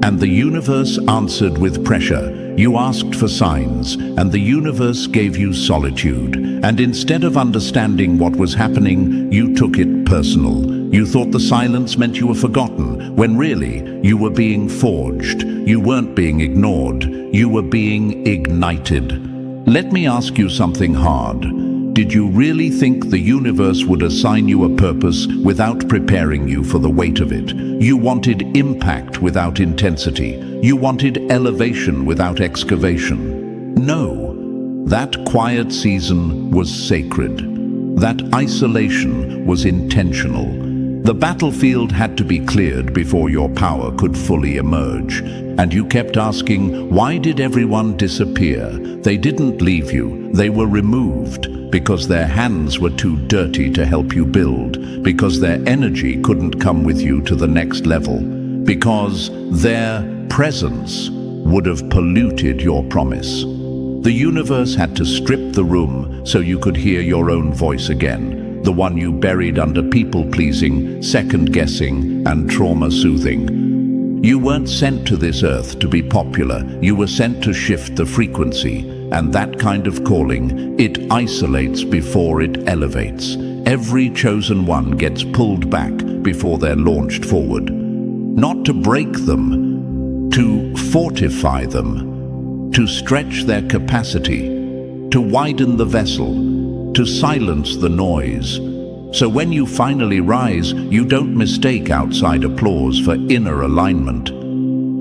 And the universe answered with pressure. You asked for signs, and the universe gave you solitude. And instead of understanding what was happening, you took it personal. You thought the silence meant you were forgotten, when really, you were being forged. You weren't being ignored. You were being ignited. Let me ask you something hard. Did you really think the universe would assign you a purpose without preparing you for the weight of it? You wanted impact without intensity. You wanted elevation without excavation. No, that quiet season was sacred. That isolation was intentional. The battlefield had to be cleared before your power could fully emerge. And you kept asking, why did everyone disappear? They didn't leave you, they were removed. Because their hands were too dirty to help you build, because their energy couldn't come with you to the next level, because their presence would have polluted your promise. The universe had to strip the room so you could hear your own voice again, the one you buried under people-pleasing, second-guessing, and trauma-soothing. You weren't sent to this earth to be popular, you were sent to shift the frequency. And that kind of calling, it isolates before it elevates. Every chosen one gets pulled back before they're launched forward. Not to break them, to fortify them, to stretch their capacity, to widen the vessel, to silence the noise. So when you finally rise, you don't mistake outside applause for inner alignment.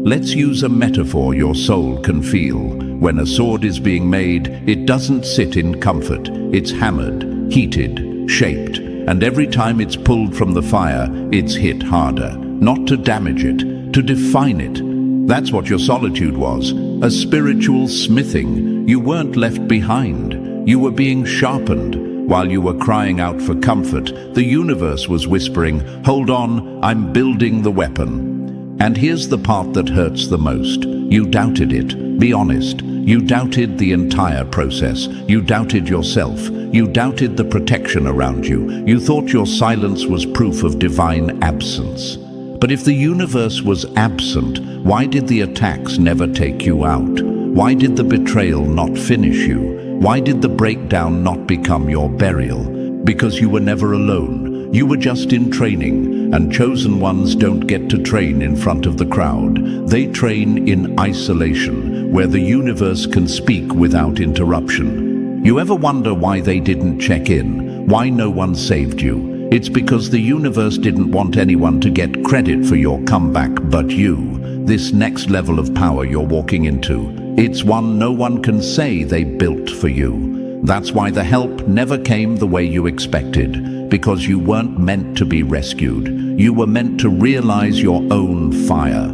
Let's use a metaphor your soul can feel. When a sword is being made, it doesn't sit in comfort. It's hammered, heated, shaped, and every time it's pulled from the fire, it's hit harder. Not to damage it, to define it. That's what your solitude was, a spiritual smithing. You weren't left behind. You were being sharpened. While you were crying out for comfort, the universe was whispering, "Hold on, I'm building the weapon." And here's the part that hurts the most. You doubted it. Be honest. You doubted the entire process. You doubted yourself. You doubted the protection around you. You thought your silence was proof of divine absence. But if the universe was absent, why did the attacks never take you out? Why did the betrayal not finish you? Why did the breakdown not become your burial? Because you were never alone. You were just in training, and chosen ones don't get to train in front of the crowd. They train in isolation, where the universe can speak without interruption. You ever wonder why they didn't check in? Why no one saved you? It's because the universe didn't want anyone to get credit for your comeback but you. This next level of power you're walking into, it's one no one can say they built for you. That's why the help never came the way you expected, because you weren't meant to be rescued. You were meant to realize your own fire.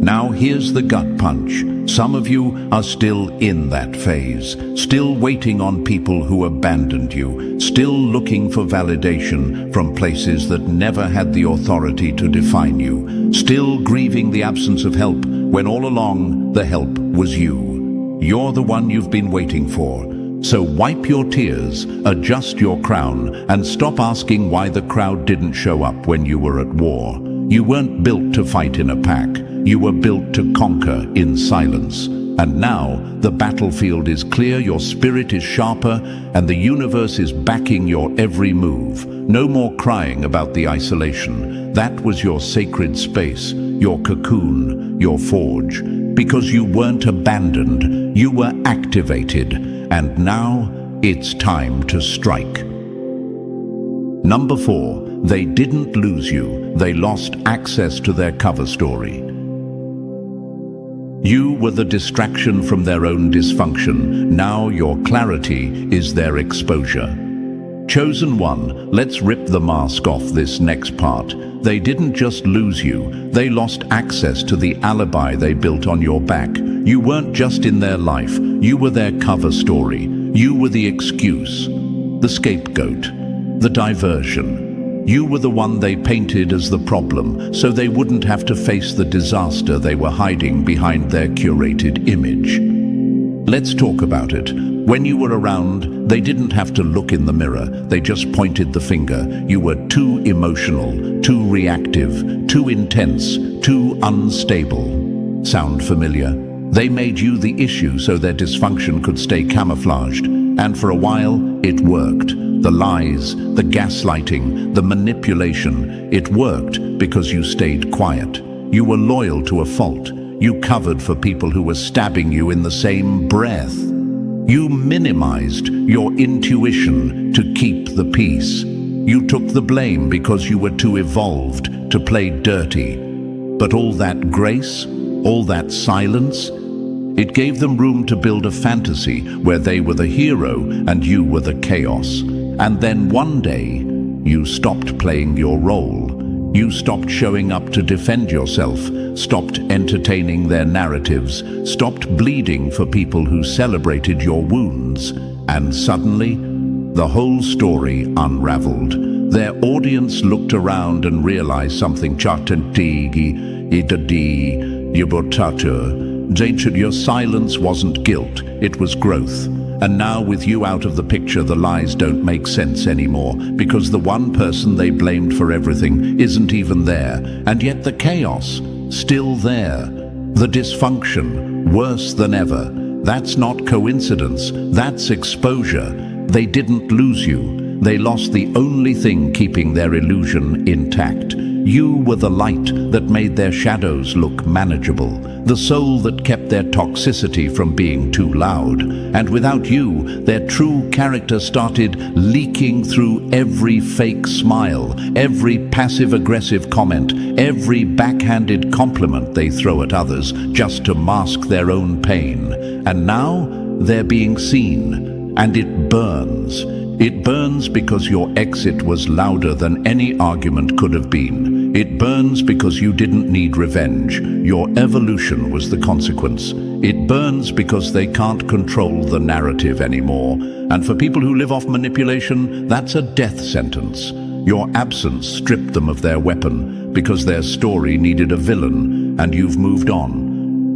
Now here's the gut punch. Some of you are still in that phase, still waiting on people who abandoned you, still looking for validation from places that never had the authority to define you, still grieving the absence of help when all along the help was you. You're the one you've been waiting for. So wipe your tears, adjust your crown, and stop asking why the crowd didn't show up when you were at war. You weren't built to fight in a pack. You were built to conquer in silence. And now the battlefield is clear, your spirit is sharper, and the universe is backing your every move. No more crying about the isolation. That was your sacred space, your cocoon, your forge. Because you weren't abandoned, you were activated. And now it's time to strike. Number 4, they didn't lose you. They lost access to their cover story. You were the distraction from their own dysfunction. Now your clarity is their exposure. Chosen one, let's rip the mask off this next part. They didn't just lose you, they lost access to the alibi they built on your back. You weren't just in their life, you were their cover story. You were the excuse, the scapegoat, the diversion. You were the one they painted as the problem, so they wouldn't have to face the disaster they were hiding behind their curated image. Let's talk about it. When you were around, they didn't have to look in the mirror, they just pointed the finger. You were too emotional, too reactive, too intense, too unstable. Sound familiar? They made you the issue so their dysfunction could stay camouflaged. And for a while, it worked. The lies, the gaslighting, the manipulation, it worked because you stayed quiet. You were loyal to a fault. You covered for people who were stabbing you in the same breath. You minimized your intuition to keep the peace. You took the blame because you were too evolved to play dirty. But all that grace, all that silence, it gave them room to build a fantasy where they were the hero and you were the chaos. And then one day, you stopped playing your role. You stopped showing up to defend yourself, stopped entertaining their narratives, stopped bleeding for people who celebrated your wounds. And suddenly, the whole story unraveled. Their audience looked around and realized something. Your silence wasn't guilt, it was growth. And now with you out of the picture, the lies don't make sense anymore, because the one person they blamed for everything isn't even there, and yet the chaos, still there. The dysfunction, worse than ever. That's not coincidence, that's exposure. They didn't lose you, they lost the only thing keeping their illusion intact. You were the light that made their shadows look manageable, the soul that kept their toxicity from being too loud. And without you, their true character started leaking through every fake smile, every passive-aggressive comment, every backhanded compliment they throw at others just to mask their own pain. And now, they're being seen, and it burns. It burns because your exit was louder than any argument could have been. It burns because you didn't need revenge. Your evolution was the consequence. It burns because they can't control the narrative anymore. And for people who live off manipulation, that's a death sentence. Your absence stripped them of their weapon because their story needed a villain, and you've moved on.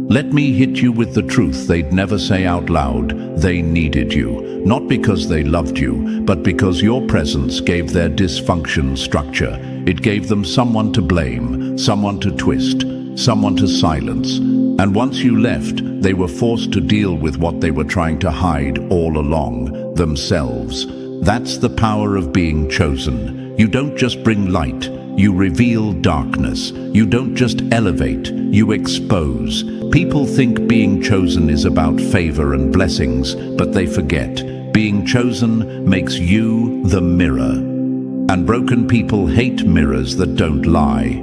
Let me hit you with the truth they'd never say out loud. They needed you, not because they loved you, but because your presence gave their dysfunction structure. It gave them someone to blame, someone to twist, someone to silence. And once you left, they were forced to deal with what they were trying to hide all along, themselves. That's the power of being chosen. You don't just bring light, you reveal darkness. You don't just elevate, you expose. People think being chosen is about favor and blessings, but they forget. Being chosen makes you the mirror. And broken people hate mirrors that don't lie.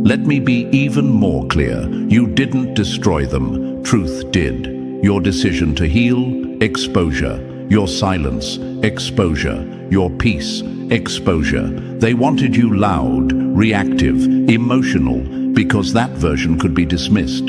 Let me be even more clear. You didn't destroy them, truth did. Your decision to heal, exposure. Your silence, exposure. Your peace, exposure. They wanted you loud, reactive, emotional, because that version could be dismissed.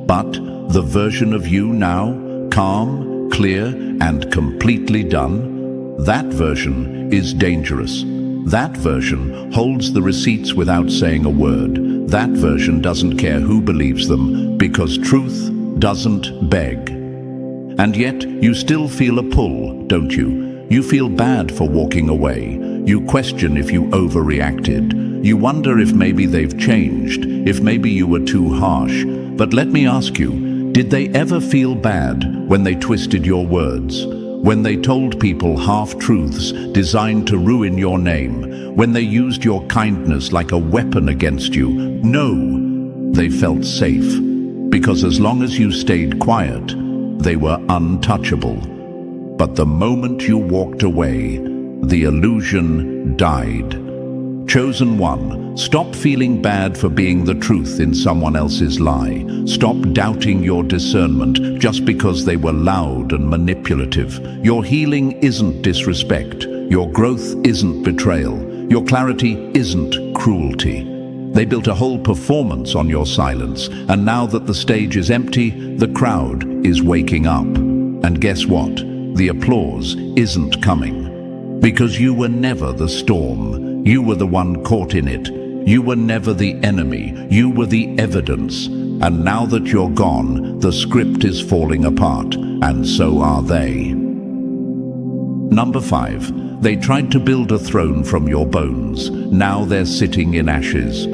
But the version of you now, calm, clear, and completely done, that version is dangerous. That version holds the receipts without saying a word. That version doesn't care who believes them, because truth doesn't beg. And yet, you still feel a pull, don't you? You feel bad for walking away. You question if you overreacted. You wonder if maybe they've changed, if maybe you were too harsh. But let me ask you, did they ever feel bad when they twisted your words? When they told people half-truths designed to ruin your name? When they used your kindness like a weapon against you? No, they felt safe. Because as long as you stayed quiet, they were untouchable. But the moment you walked away, the illusion died. Chosen one, stop feeling bad for being the truth in someone else's lie. Stop doubting your discernment just because they were loud and manipulative. Your healing isn't disrespect. Your growth isn't betrayal. Your clarity isn't cruelty. They built a whole performance on your silence, and now that the stage is empty, the crowd is waking up. And guess what? The applause isn't coming. Because you were never the storm. You were the one caught in it. You were never the enemy. You were the evidence. And now that you're gone, the script is falling apart, and so are they. Number 5. They tried to build a throne from your bones. Now they're sitting in ashes.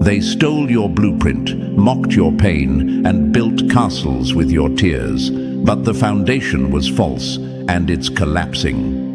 They stole your blueprint, mocked your pain, and built castles with your tears. But the foundation was false, and it's collapsing.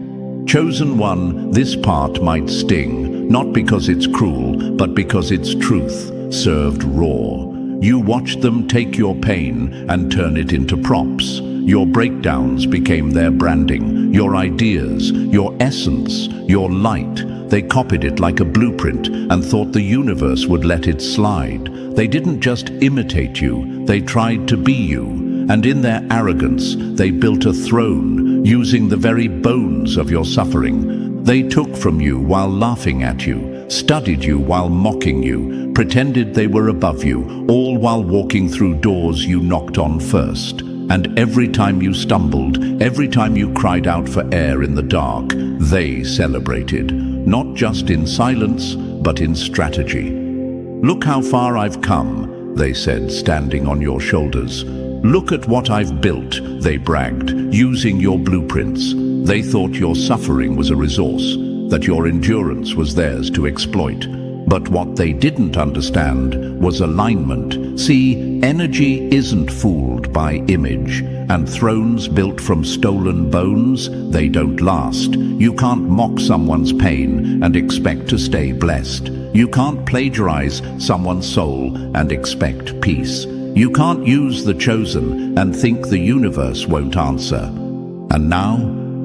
Chosen one, this part might sting, not because it's cruel, but because it's truth, served raw. You watched them take your pain and turn it into props. Your breakdowns became their branding, your ideas, your essence, your light. They copied it like a blueprint and thought the universe would let it slide. They didn't just imitate you, they tried to be you. And in their arrogance, they built a throne, using the very bones of your suffering. They took from you while laughing at you, studied you while mocking you, pretended they were above you, all while walking through doors you knocked on first. And every time you stumbled, every time you cried out for air in the dark, they celebrated, not just in silence, but in strategy. Look how far I've come, they said, standing on your shoulders. Look at what I've built, they bragged, using your blueprints. They thought your suffering was a resource, that your endurance was theirs to exploit. But what they didn't understand was alignment. See, energy isn't fooled by image, and thrones built from stolen bones, they don't last. You can't mock someone's pain and expect to stay blessed. You can't plagiarize someone's soul and expect peace. You can't use the chosen and think the universe won't answer. And now,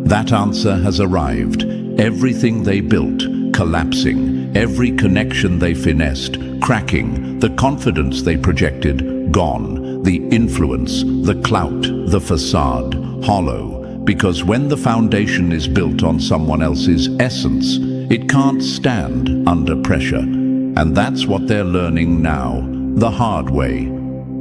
that answer has arrived. Everything they built, collapsing. Every connection they finessed, cracking. The confidence they projected, gone. The influence, the clout, the facade, hollow. Because when the foundation is built on someone else's essence, it can't stand under pressure. And that's what they're learning now, the hard way.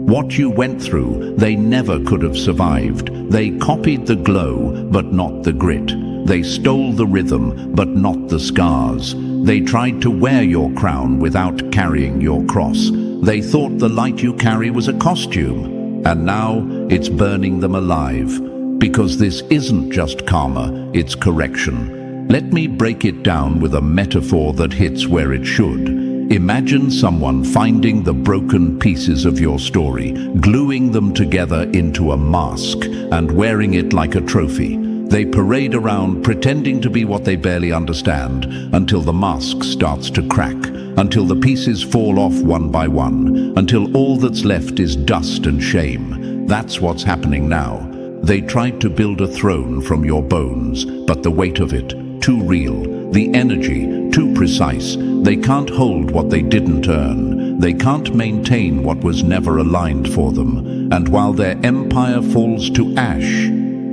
What you went through, they never could have survived. They copied the glow, but not the grit. They stole the rhythm, but not the scars. They tried to wear your crown without carrying your cross. They thought the light you carry was a costume. And now it's burning them alive. Because this isn't just karma, it's correction. Let me break it down with a metaphor that hits where it should. Imagine someone finding the broken pieces of your story, gluing them together into a mask, and wearing it like a trophy. They parade around pretending to be what they barely understand, until the mask starts to crack, until the pieces fall off one by one, until all that's left is dust and shame. That's what's happening now. They tried to build a throne from your bones, but the weight of it, too real. The energy, too precise. They can't hold what they didn't earn. They can't maintain what was never aligned for them. And while their empire falls to ash,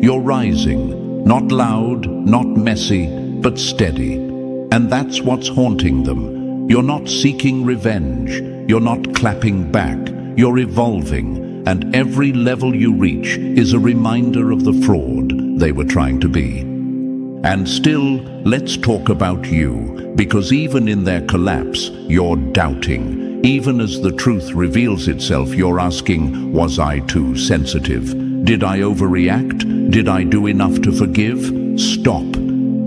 you're rising. Not loud, not messy, but steady. And that's what's haunting them. You're not seeking revenge. You're not clapping back. You're evolving. And every level you reach is a reminder of the fraud they were trying to be. And still, let's talk about you, because even in their collapse, you're doubting. Even as the truth reveals itself, you're asking, was I too sensitive? Did I overreact? Did I do enough to forgive? Stop.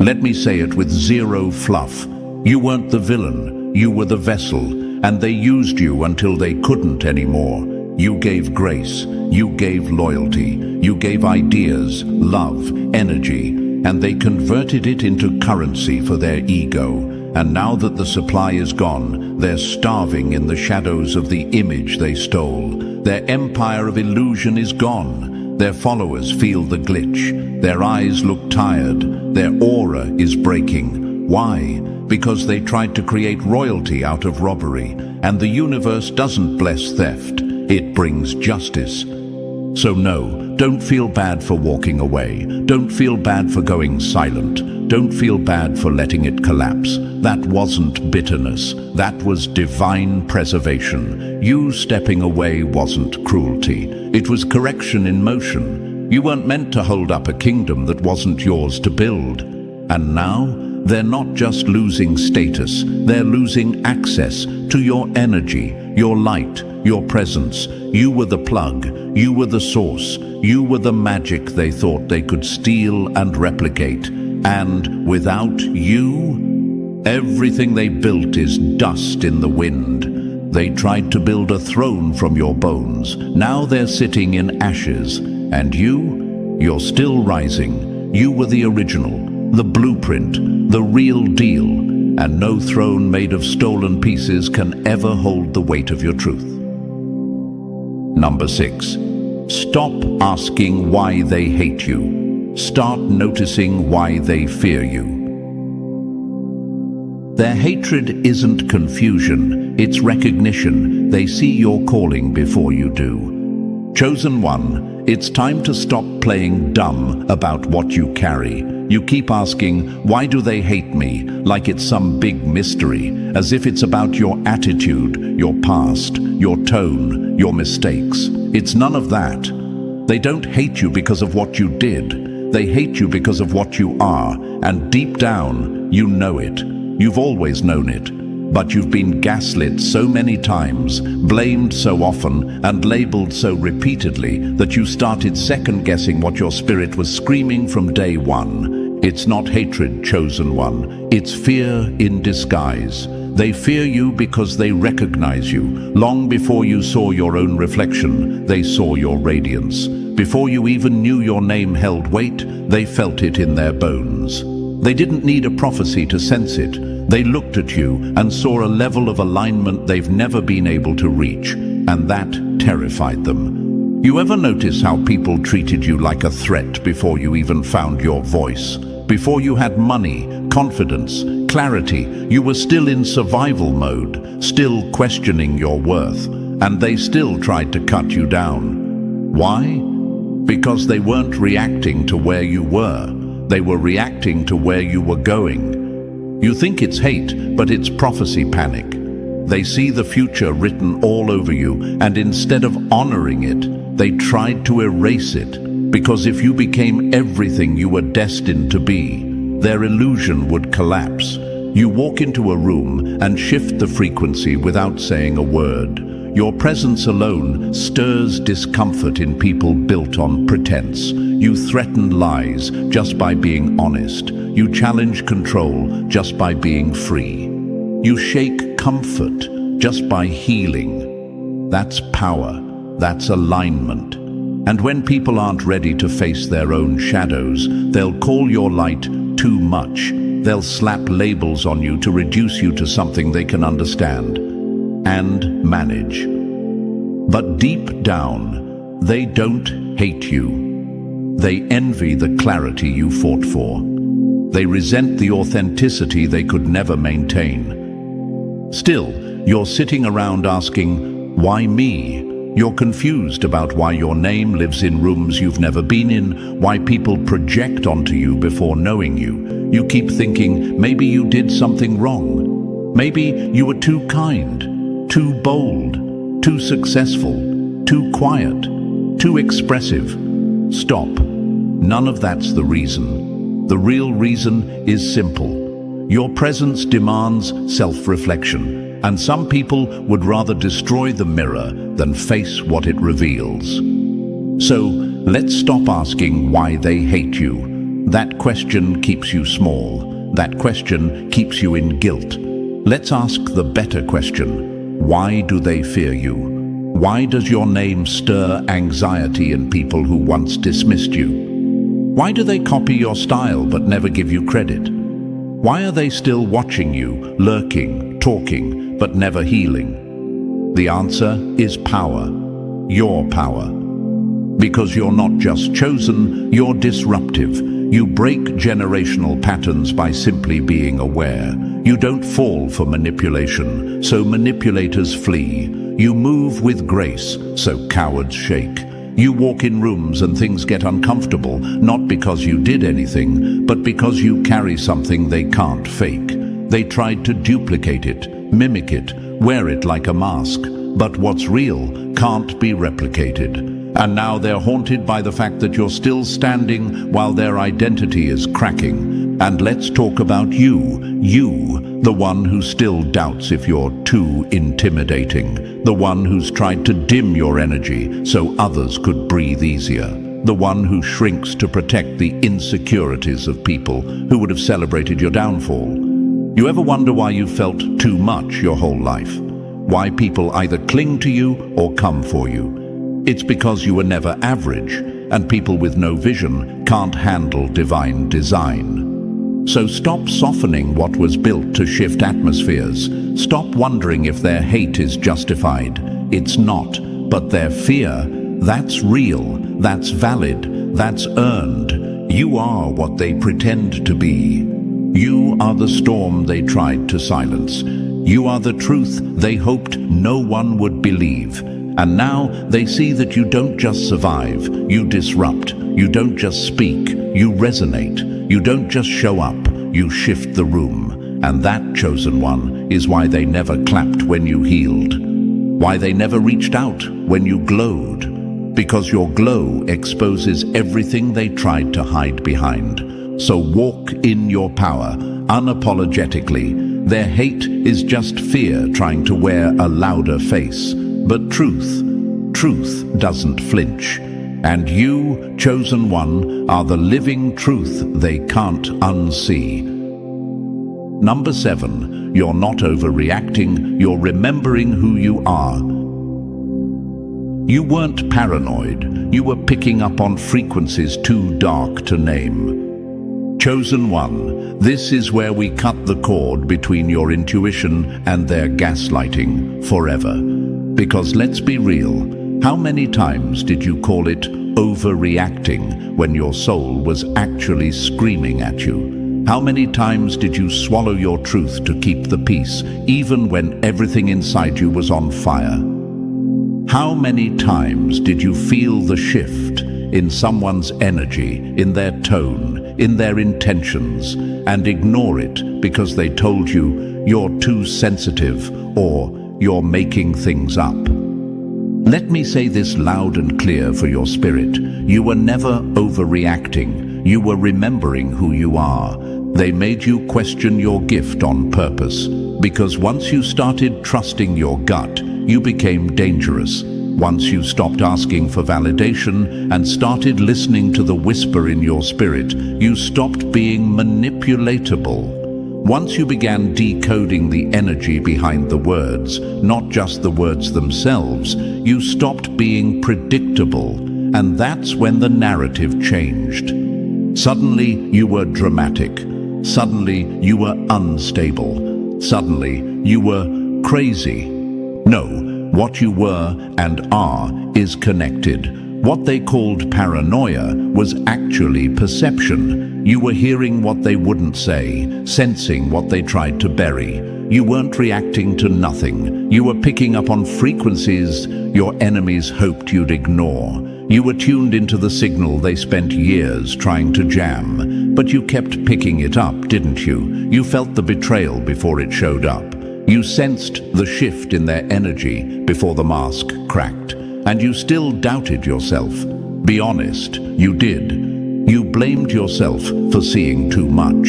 Let me say it with zero fluff. You weren't the villain, you were the vessel, and they used you until they couldn't anymore. You gave grace, you gave loyalty, you gave ideas, love, energy, and they converted it into currency for their ego. And now that the supply is gone, they're starving in the shadows of the image they stole. Their empire of illusion is gone. Their followers feel the glitch. Their eyes look tired. Their aura is breaking. Why? Because they tried to create royalty out of robbery, and the universe doesn't bless theft, it brings justice. So no, don't feel bad for walking away. Don't feel bad for going silent. Don't feel bad for letting it collapse. That wasn't bitterness. That was divine preservation. You stepping away wasn't cruelty. It was correction in motion. You weren't meant to hold up a kingdom that wasn't yours to build. And now, they're not just losing status, they're losing access to your energy, your light, your presence. You were the plug, you were the source, you were the magic they thought they could steal and replicate. And without you, everything they built is dust in the wind. They tried to build a throne from your bones. Now they're sitting in ashes. And you're still rising. You were the original, the blueprint, the real deal. And no throne made of stolen pieces can ever hold the weight of your truth. Number 6. Stop asking why they hate you. Start noticing why they fear you. Their hatred isn't confusion, it's recognition. They see your calling before you do. Chosen one, it's time to stop playing dumb about what you carry. You keep asking, why do they hate me? Like it's some big mystery, as if it's about your attitude, your past, your tone, your mistakes. It's none of that. They don't hate you because of what you did. They hate you because of what you are, and deep down, you know it. You've always known it. But you've been gaslit so many times, blamed so often, and labeled so repeatedly that you started second-guessing what your spirit was screaming from day one. It's not hatred, chosen one. It's fear in disguise. They fear you because they recognize you. Long before you saw your own reflection, they saw your radiance. Before you even knew your name held weight, they felt it in their bones. They didn't need a prophecy to sense it. They looked at you and saw a level of alignment they've never been able to reach, and that terrified them. You ever notice how people treated you like a threat before you even found your voice? Before you had money, confidence, clarity, you were still in survival mode, still questioning your worth, and they still tried to cut you down. Why? Because they weren't reacting to where you were. They were reacting to where you were going. You think it's hate, but it's prophecy panic. They see the future written all over you, and instead of honoring it, they tried to erase it. Because if you became everything you were destined to be, their illusion would collapse. You walk into a room and shift the frequency without saying a word. Your presence alone stirs discomfort in people built on pretense. You threaten lies just by being honest. You challenge control just by being free. You shake comfort just by healing. That's power. That's alignment. And when people aren't ready to face their own shadows, they'll call your light too much. They'll slap labels on you to reduce you to something they can understand and manage. But deep down, they don't hate you. They envy the clarity you fought for. They resent the authenticity they could never maintain. Still, you're sitting around asking, why me? You're confused about why your name lives in rooms you've never been in, why people project onto you before knowing you. You keep thinking, maybe you did something wrong. Maybe you were too kind, too bold, too successful, too quiet, too expressive. Stop. None of that's the reason. The real reason is simple. Your presence demands self-reflection. And some people would rather destroy the mirror than face what it reveals. So, let's stop asking why they hate you. That question keeps you small. That question keeps you in guilt. Let's ask the better question. Why do they fear you? Why does your name stir anxiety in people who once dismissed you? Why do they copy your style but never give you credit? Why are they still watching you, lurking, talking, but never healing? The answer is power. Your power. Because you're not just chosen, you're disruptive. You break generational patterns by simply being aware. You don't fall for manipulation, so manipulators flee. You move with grace, so cowards shake. You walk in rooms and things get uncomfortable, not because you did anything, but because you carry something they can't fake. They tried to duplicate it, mimic it, wear it like a mask, but what's real can't be replicated. And now they're haunted by the fact that you're still standing while their identity is cracking. And let's talk about you, the one who still doubts if you're too intimidating, the one who's tried to dim your energy so others could breathe easier, the one who shrinks to protect the insecurities of people who would have celebrated your downfall. You ever wonder why you felt too much your whole life? Why people either cling to you or come for you? It's because you were never average, and people with no vision can't handle divine design. So stop softening what was built to shift atmospheres. Stop wondering if their hate is justified. It's not, but their fear, that's real, that's valid, that's earned. You are what they pretend to be. You are the storm they tried to silence. You are the truth they hoped no one would believe. And now they see that you don't just survive, you disrupt. You don't just speak, you resonate. You don't just show up, you shift the room. And that, chosen one, is why they never clapped when you healed. Why they never reached out when you glowed. Because your glow exposes everything they tried to hide behind. So walk in your power, unapologetically. Their hate is just fear trying to wear a louder face. But truth doesn't flinch. And you, chosen one, are the living truth they can't unsee. Number 7, you're not overreacting, you're remembering who you are. You weren't paranoid, you were picking up on frequencies too dark to name. Chosen one, this is where we cut the cord between your intuition and their gaslighting forever. Because let's be real, how many times did you call it overreacting when your soul was actually screaming at you? How many times did you swallow your truth to keep the peace, even when everything inside you was on fire? How many times did you feel the shift in someone's energy, in their tone, in their intentions, and ignore it because they told you you're too sensitive or you're making things up? Let me say this loud and clear for your spirit. You were never overreacting. You were remembering who you are. They made you question your gift on purpose. Because once you started trusting your gut, you became dangerous. Once you stopped asking for validation and started listening to the whisper in your spirit, you stopped being manipulatable. Once you began decoding the energy behind the words, not just the words themselves, you stopped being predictable, and that's when the narrative changed. Suddenly, you were dramatic. Suddenly, you were unstable. Suddenly, you were crazy. No, what you were and are is connected. What they called paranoia was actually perception. You were hearing what they wouldn't say, sensing what they tried to bury. You weren't reacting to nothing. You were picking up on frequencies your enemies hoped you'd ignore. You were tuned into the signal they spent years trying to jam. But you kept picking it up, didn't you? You felt the betrayal before it showed up. You sensed the shift in their energy before the mask cracked. And you still doubted yourself. Be honest, you did. You blamed yourself for seeing too much,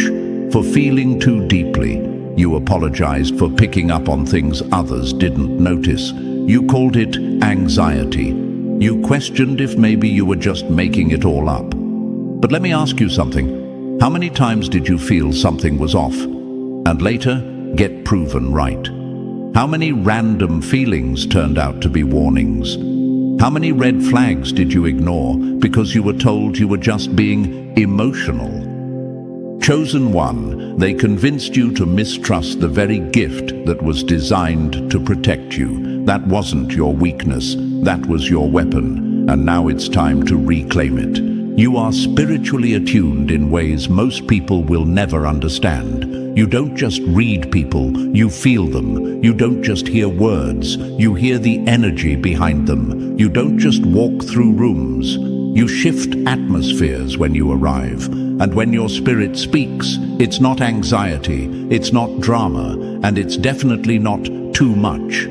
for feeling too deeply. You apologized for picking up on things others didn't notice. You called it anxiety. You questioned if maybe you were just making it all up. But let me ask you something. How many times did you feel something was off, and later get proven right? How many random feelings turned out to be warnings? How many red flags did you ignore because you were told you were just being emotional? Chosen one, they convinced you to mistrust the very gift that was designed to protect you. That wasn't your weakness, that was your weapon, and now it's time to reclaim it. You are spiritually attuned in ways most people will never understand. You don't just read people, you feel them. You don't just hear words, you hear the energy behind them. You don't just walk through rooms, you shift atmospheres when you arrive. And when your spirit speaks, it's not anxiety, it's not drama, and it's definitely not too much.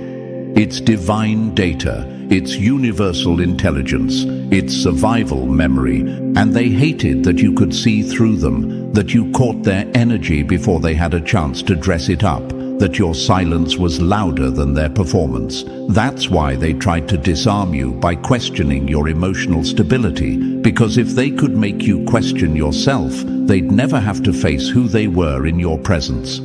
It's divine data, it's universal intelligence, it's survival memory, and they hated that you could see through them, that you caught their energy before they had a chance to dress it up, that your silence was louder than their performance. That's why they tried to disarm you by questioning your emotional stability, because if they could make you question yourself, they'd never have to face who they were in your presence.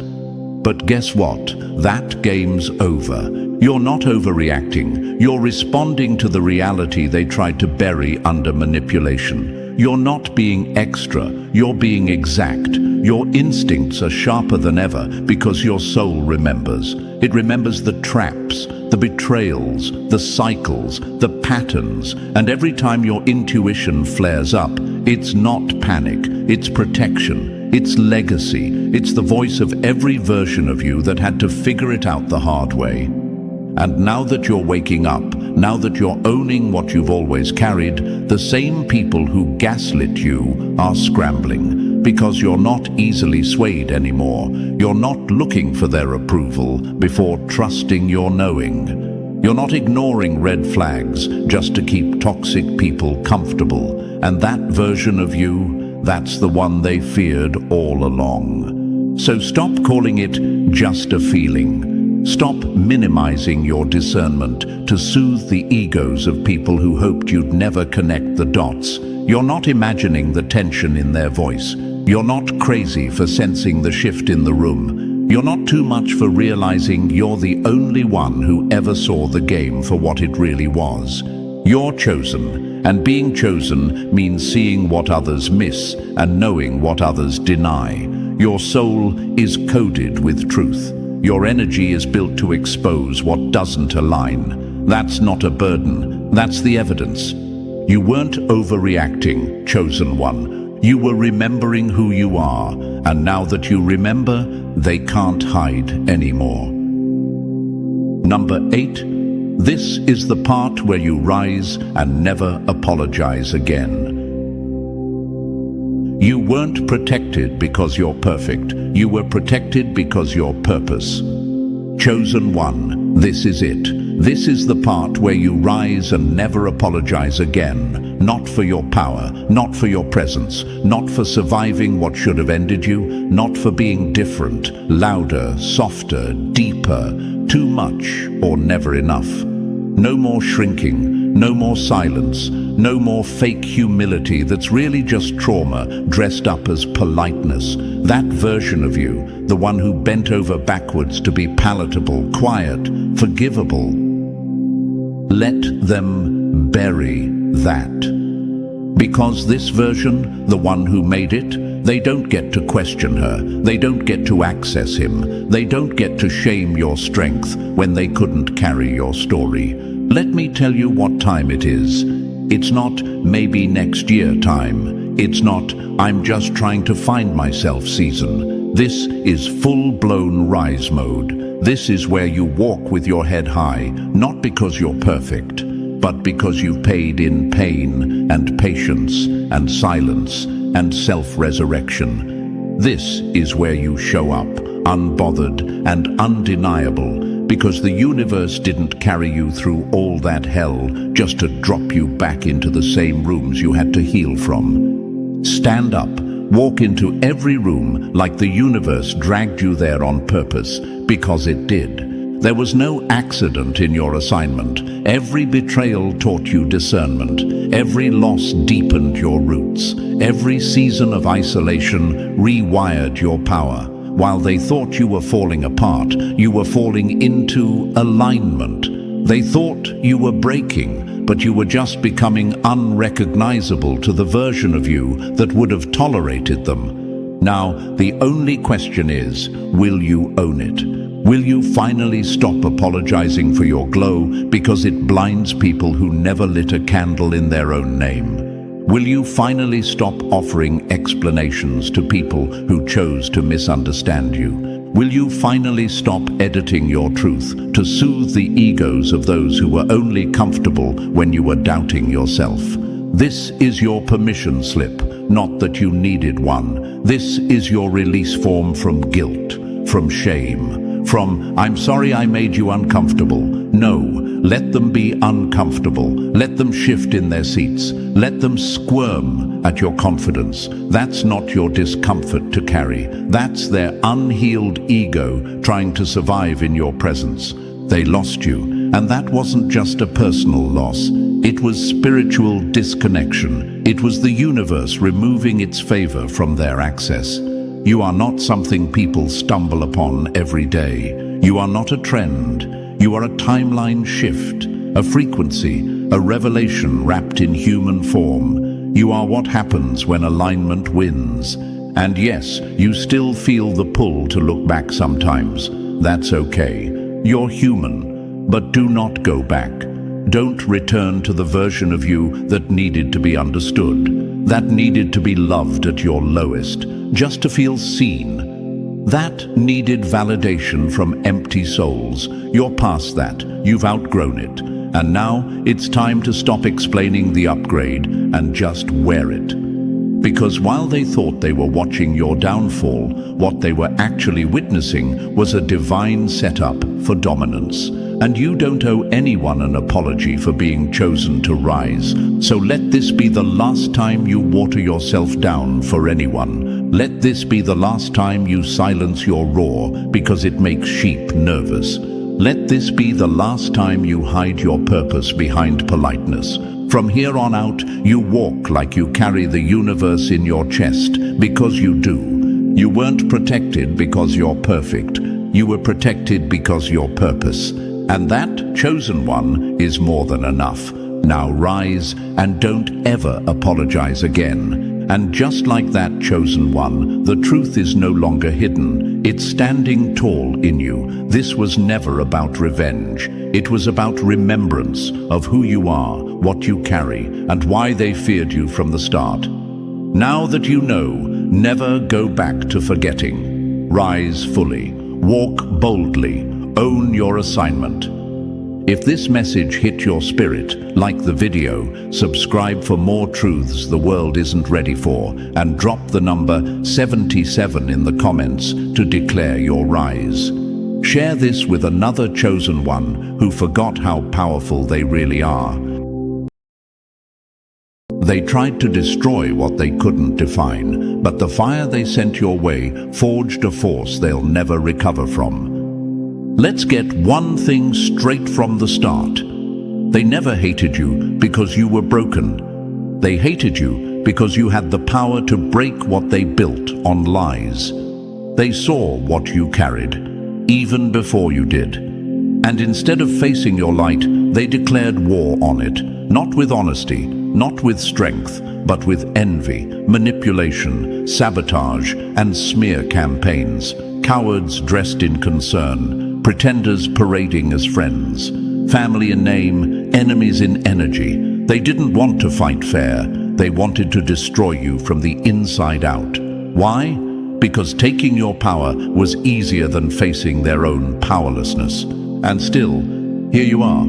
But guess what? That game's over. You're not overreacting. You're responding to the reality they tried to bury under manipulation. You're not being extra. You're being exact. Your instincts are sharper than ever because your soul remembers. It remembers the traps, the betrayals, the cycles, the patterns, and every time your intuition flares up, it's not panic, it's protection. It's legacy. It's the voice of every version of you that had to figure it out the hard way. And now that you're waking up, now that you're owning what you've always carried, the same people who gaslit you are scrambling, because you're not easily swayed anymore. You're not looking for their approval before trusting your knowing. You're not ignoring red flags just to keep toxic people comfortable. And that version of you, that's the one they feared all along. So stop calling it just a feeling. Stop minimizing your discernment to soothe the egos of people who hoped you'd never connect the dots. You're not imagining the tension in their voice. You're not crazy for sensing the shift in the room. You're not too much for realizing you're the only one who ever saw the game for what it really was. You're chosen, and being chosen means seeing what others miss and knowing what others deny. Your soul is coded with truth. Your energy is built to expose what doesn't align. That's not a burden, that's the evidence. You weren't overreacting, chosen one. You were remembering who you are, and now that you remember, they can't hide anymore. Number 8. This is the part where you rise and never apologize again. You weren't protected because you're perfect. You were protected because you're purpose. Chosen one, this is it. This is the part where you rise and never apologize again. Not for your power, not for your presence, not for surviving what should have ended you, not for being different, louder, softer, deeper, too much or never enough. No more shrinking, no more silence, no more fake humility that's really just trauma dressed up as politeness. That version of you, the one who bent over backwards to be palatable, quiet, forgivable, let them bury that. Because this version, the one who made it, they don't get to question her, they don't get to access him, they don't get to shame your strength when they couldn't carry your story. Let me tell you what time it is. It's not maybe next year time. It's not I'm just trying to find myself season. This is full-blown rise mode. This is where you walk with your head high, not because you're perfect, but because you've paid in pain and patience and silence and self-resurrection. This is where you show up, unbothered and undeniable, because the universe didn't carry you through all that hell just to drop you back into the same rooms you had to heal from. Stand up, walk into every room like the universe dragged you there on purpose, because it did. There was no accident in your assignment. Every betrayal taught you discernment. Every loss deepened your roots. Every season of isolation rewired your power. While they thought you were falling apart, you were falling into alignment. They thought you were breaking, but you were just becoming unrecognizable to the version of you that would have tolerated them. Now, the only question is, will you own it? Will you finally stop apologizing for your glow because it blinds people who never lit a candle in their own name? Will you finally stop offering explanations to people who chose to misunderstand you? Will you finally stop editing your truth to soothe the egos of those who were only comfortable when you were doubting yourself? This is your permission slip, not that you needed one. This is your release form from guilt, from shame, from "I'm sorry I made you uncomfortable." No, let them be uncomfortable. Let them shift in their seats. Let them squirm at your confidence. That's not your discomfort to carry. That's their unhealed ego trying to survive in your presence. They lost you, and that wasn't just a personal loss. It was spiritual disconnection. It was the universe removing its favor from their access. You are not something people stumble upon every day. You are not a trend. You are a timeline shift, a frequency, a revelation wrapped in human form. You are what happens when alignment wins. And yes, you still feel the pull to look back sometimes. That's okay. You're human, but do not go back. Don't return to the version of you that needed to be understood, that needed to be loved at your lowest, just to feel seen. That needed validation from empty souls. You're past that. You've outgrown it. And now it's time to stop explaining the upgrade and just wear it. Because while they thought they were watching your downfall, what they were actually witnessing was a divine setup for dominance. And you don't owe anyone an apology for being chosen to rise. So let this be the last time you water yourself down for anyone. Let this be the last time you silence your roar because it makes sheep nervous. Let this be the last time you hide your purpose behind politeness. From here on out, you walk like you carry the universe in your chest, because you do. You weren't protected because you're perfect. You were protected because your purpose. And that chosen one is more than enough. Now rise and don't ever apologize again. And just like that chosen one, the truth is no longer hidden. It's standing tall in you. This was never about revenge. It was about remembrance of who you are, what you carry, and why they feared you from the start. Now that you know, never go back to forgetting. Rise fully. Walk boldly. Own your assignment. If this message hit your spirit, like the video, subscribe for more truths the world isn't ready for, and drop the number 77 in the comments to declare your rise. Share this with another chosen one who forgot how powerful they really are. They tried to destroy what they couldn't define, but the fire they sent your way forged a force they'll never recover from. Let's get one thing straight from the start. They never hated you because you were broken. They hated you because you had the power to break what they built on lies. They saw what you carried, even before you did. And instead of facing your light, they declared war on it, not with honesty, not with strength, but with envy, manipulation, sabotage, and smear campaigns. Cowards dressed in concern, pretenders parading as friends, family in name, enemies in energy. They didn't want to fight fair. They wanted to destroy you from the inside out. Why? Because taking your power was easier than facing their own powerlessness. And still, here you are.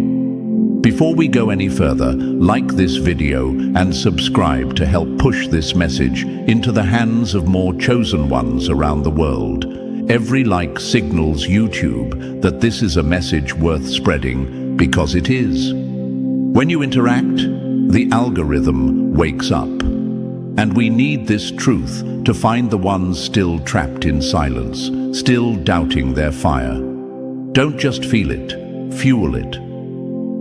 Before we go any further, like this video and subscribe to help push this message into the hands of more chosen ones around the world. Every like signals YouTube that this is a message worth spreading, because it is. When you interact, the algorithm wakes up. And we need this truth to find the ones still trapped in silence, still doubting their fire. Don't just feel it, fuel it.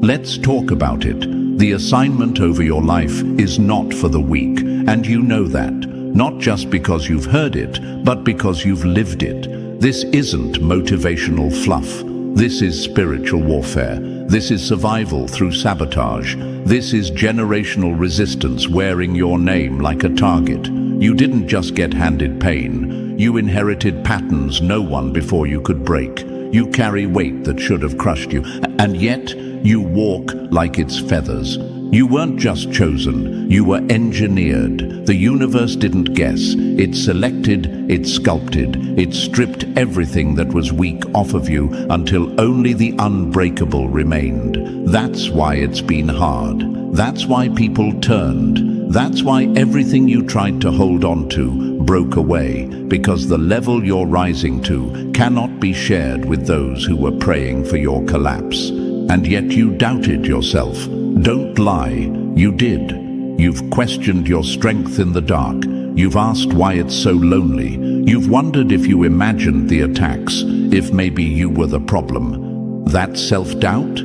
Let's talk about it. The assignment over your life is not for the weak, and you know that. Not just because you've heard it, but because you've lived it. This isn't motivational fluff. This is spiritual warfare. This is survival through sabotage. This is generational resistance wearing your name like a target. You didn't just get handed pain. You inherited patterns no one before you could break. You carry weight that should have crushed you, and yet you walk like it's feathers. You weren't just chosen, you were engineered. The universe didn't guess. It selected, it sculpted, it stripped everything that was weak off of you until only the unbreakable remained. That's why it's been hard. That's why people turned. That's why everything you tried to hold on to broke away, because the level you're rising to cannot be shared with those who were praying for your collapse. And yet you doubted yourself. Don't lie, you did. You've questioned your strength in the dark. You've asked why it's so lonely. You've wondered if you imagined the attacks, if maybe you were the problem. That self-doubt?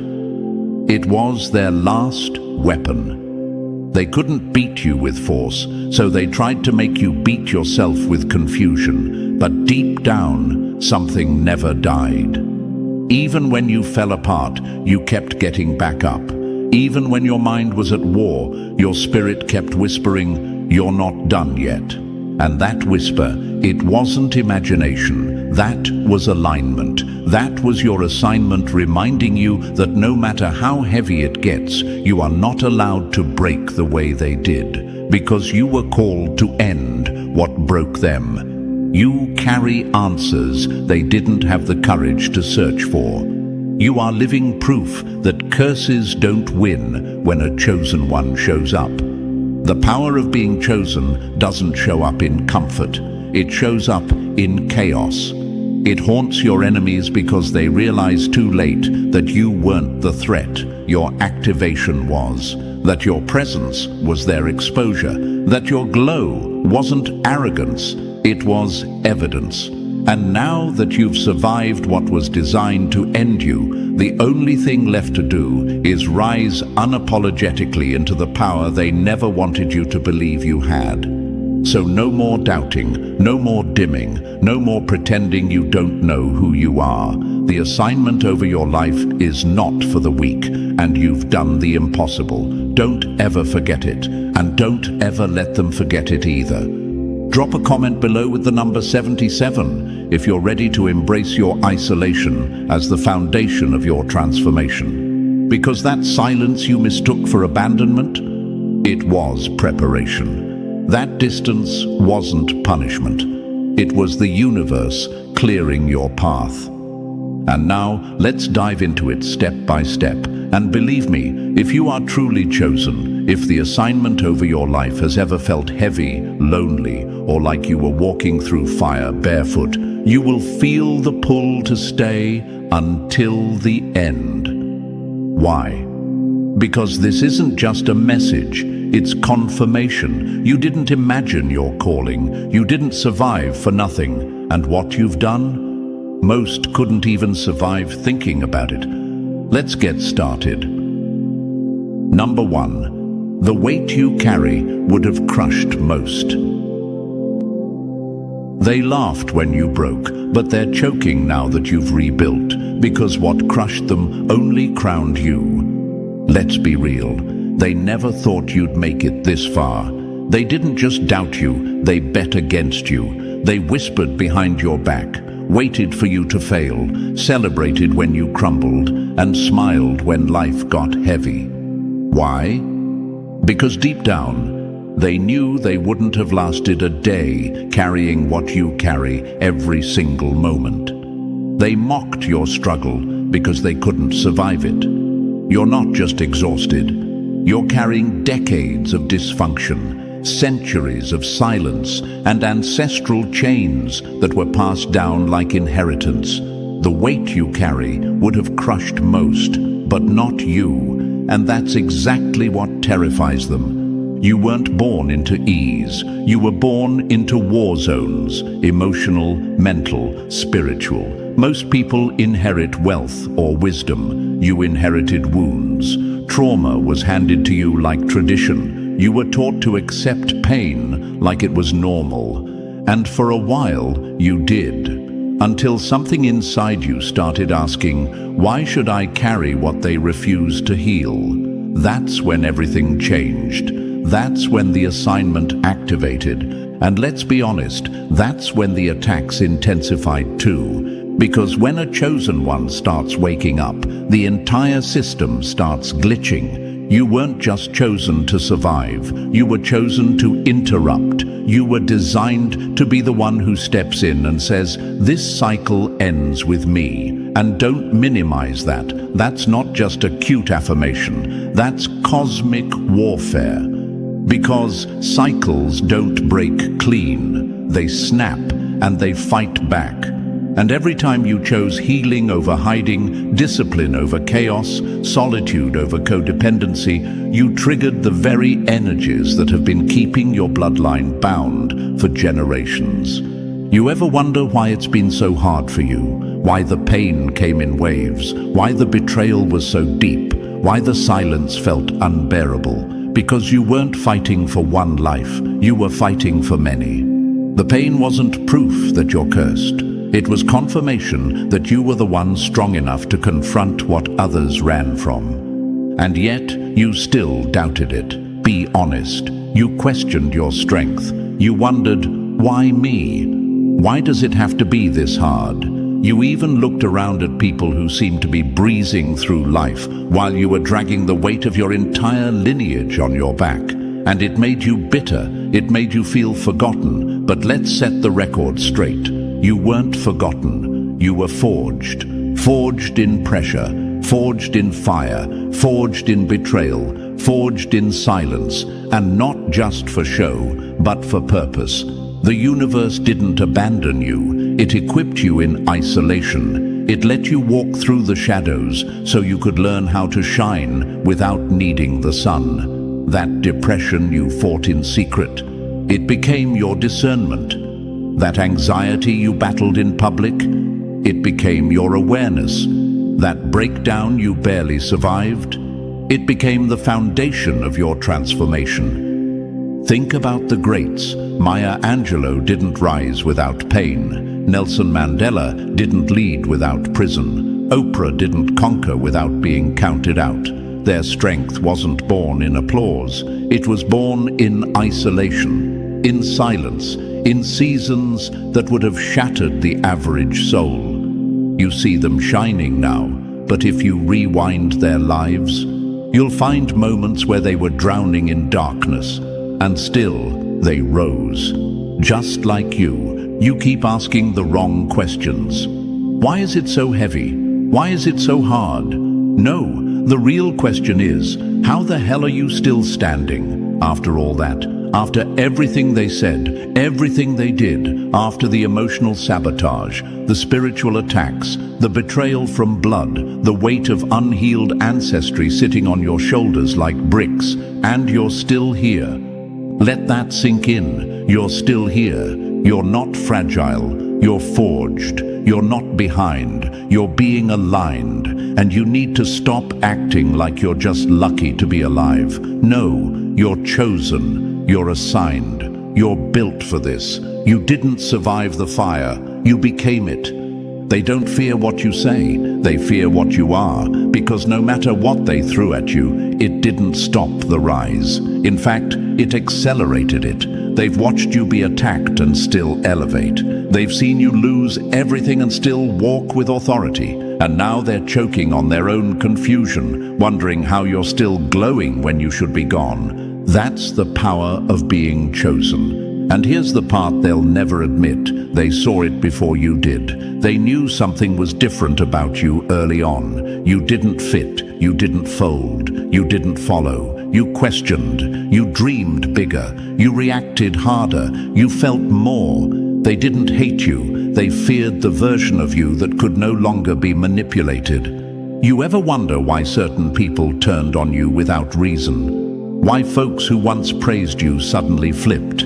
It was their last weapon. They couldn't beat you with force, so they tried to make you beat yourself with confusion. But deep down, something never died. Even when you fell apart, you kept getting back up. Even when your mind was at war, your spirit kept whispering, "You're not done yet." And that whisper, it wasn't imagination. That was alignment. That was your assignment, reminding you that no matter how heavy it gets, you are not allowed to break the way they did, because you were called to end what broke them. You carry answers they didn't have the courage to search for. You are living proof that curses don't win when a chosen one shows up. The power of being chosen doesn't show up in comfort. It shows up in chaos. It haunts your enemies because they realize too late that you weren't the threat. Your activation was. That your presence was their exposure. That your glow wasn't arrogance. It was evidence. And now that you've survived what was designed to end you, the only thing left to do is rise unapologetically into the power they never wanted you to believe you had. So no more doubting, no more dimming, no more pretending you don't know who you are. The assignment over your life is not for the weak, and you've done the impossible. Don't ever forget it, and don't ever let them forget it either. Drop a comment below with the number 77 if you're ready to embrace your isolation as the foundation of your transformation. Because that silence you mistook for abandonment, it was preparation. That distance wasn't punishment. It was the universe clearing your path. And now, let's dive into it step by step. And believe me, if you are truly chosen, if the assignment over your life has ever felt heavy, lonely, or like you were walking through fire barefoot, you will feel the pull to stay until the end. Why? Because this isn't just a message, it's confirmation. You didn't imagine your calling, you didn't survive for nothing, and what you've done? Most couldn't even survive thinking about it. Let's get started. Number 1. The weight you carry would have crushed most. They laughed when you broke, but they're choking now that you've rebuilt, because what crushed them only crowned you. Let's be real, they never thought you'd make it this far. They didn't just doubt you, they bet against you. They whispered behind your back, waited for you to fail, celebrated when you crumbled, and smiled when life got heavy. Why? Because deep down, they knew they wouldn't have lasted a day carrying what you carry every single moment. They mocked your struggle because they couldn't survive it. You're not just exhausted, you're carrying decades of dysfunction, centuries of silence, and ancestral chains that were passed down like inheritance. The weight you carry would have crushed most, but not you, and that's exactly what terrifies them. You weren't born into ease. You were born into war zones, emotional, mental, spiritual. Most people inherit wealth or wisdom. You inherited wounds. Trauma was handed to you like tradition. You were taught to accept pain like it was normal. And for a while, you did. Until something inside you started asking, why should I carry what they refuse to heal? That's when everything changed. That's when the assignment activated. And let's be honest, that's when the attacks intensified too. Because when a chosen one starts waking up, the entire system starts glitching. You weren't just chosen to survive, you were chosen to interrupt. You were designed to be the one who steps in and says, "This cycle ends with me." And don't minimize that. That's not just a cute affirmation, that's cosmic warfare. Because cycles don't break clean, they snap and they fight back. And every time you chose healing over hiding, discipline over chaos, solitude over codependency, you triggered the very energies that have been keeping your bloodline bound for generations. You ever wonder why it's been so hard for you? Why the pain came in waves? Why the betrayal was so deep? Why the silence felt unbearable? Because you weren't fighting for one life, you were fighting for many. The pain wasn't proof that you're cursed. It was confirmation that you were the one strong enough to confront what others ran from. And yet, you still doubted it. Be honest. You questioned your strength. You wondered, why me? Why does it have to be this hard? You even looked around at people who seemed to be breezing through life while you were dragging the weight of your entire lineage on your back. And it made you bitter. It made you feel forgotten. But let's set the record straight. You weren't forgotten. You were forged. Forged in pressure. Forged in fire. Forged in betrayal. Forged in silence. And not just for show, but for purpose. The universe didn't abandon you. It equipped you in isolation. It let you walk through the shadows so you could learn how to shine without needing the sun. That depression you fought in secret, it became your discernment. That anxiety you battled in public, it became your awareness. That breakdown you barely survived, it became the foundation of your transformation. Think about the greats. Maya Angelou didn't rise without pain. Nelson Mandela didn't lead without prison. Oprah didn't conquer without being counted out. Their strength wasn't born in applause. It was born in isolation, in silence, in seasons that would have shattered the average soul. You see them shining now, but if you rewind their lives, you'll find moments where they were drowning in darkness, and still they rose. Just like you keep asking the wrong questions. Why is it so heavy? Why is it so hard? No, the real question is, how the hell are you still standing after all that? After everything they said, everything they did, after the emotional sabotage, the spiritual attacks, the betrayal from blood, the weight of unhealed ancestry sitting on your shoulders like bricks, and you're still here. Let that sink in. You're still here. You're not fragile. You're forged. You're not behind. You're being aligned. And you need to stop acting like you're just lucky to be alive. No, you're chosen. You're assigned. You're built for this. You didn't survive the fire. You became it. They don't fear what you say. They fear what you are, because no matter what they threw at you, it didn't stop the rise. In fact, it accelerated it. They've watched you be attacked and still elevate. They've seen you lose everything and still walk with authority. And now they're choking on their own confusion, wondering how you're still glowing when you should be gone. That's the power of being chosen. And here's the part they'll never admit. They saw it before you did. They knew something was different about you early on. You didn't fit. You didn't fold. You didn't follow. You questioned. You dreamed bigger. You reacted harder. You felt more. They didn't hate you. They feared the version of you that could no longer be manipulated. You ever wonder why certain people turned on you without reason? Why folks who once praised you suddenly flipped?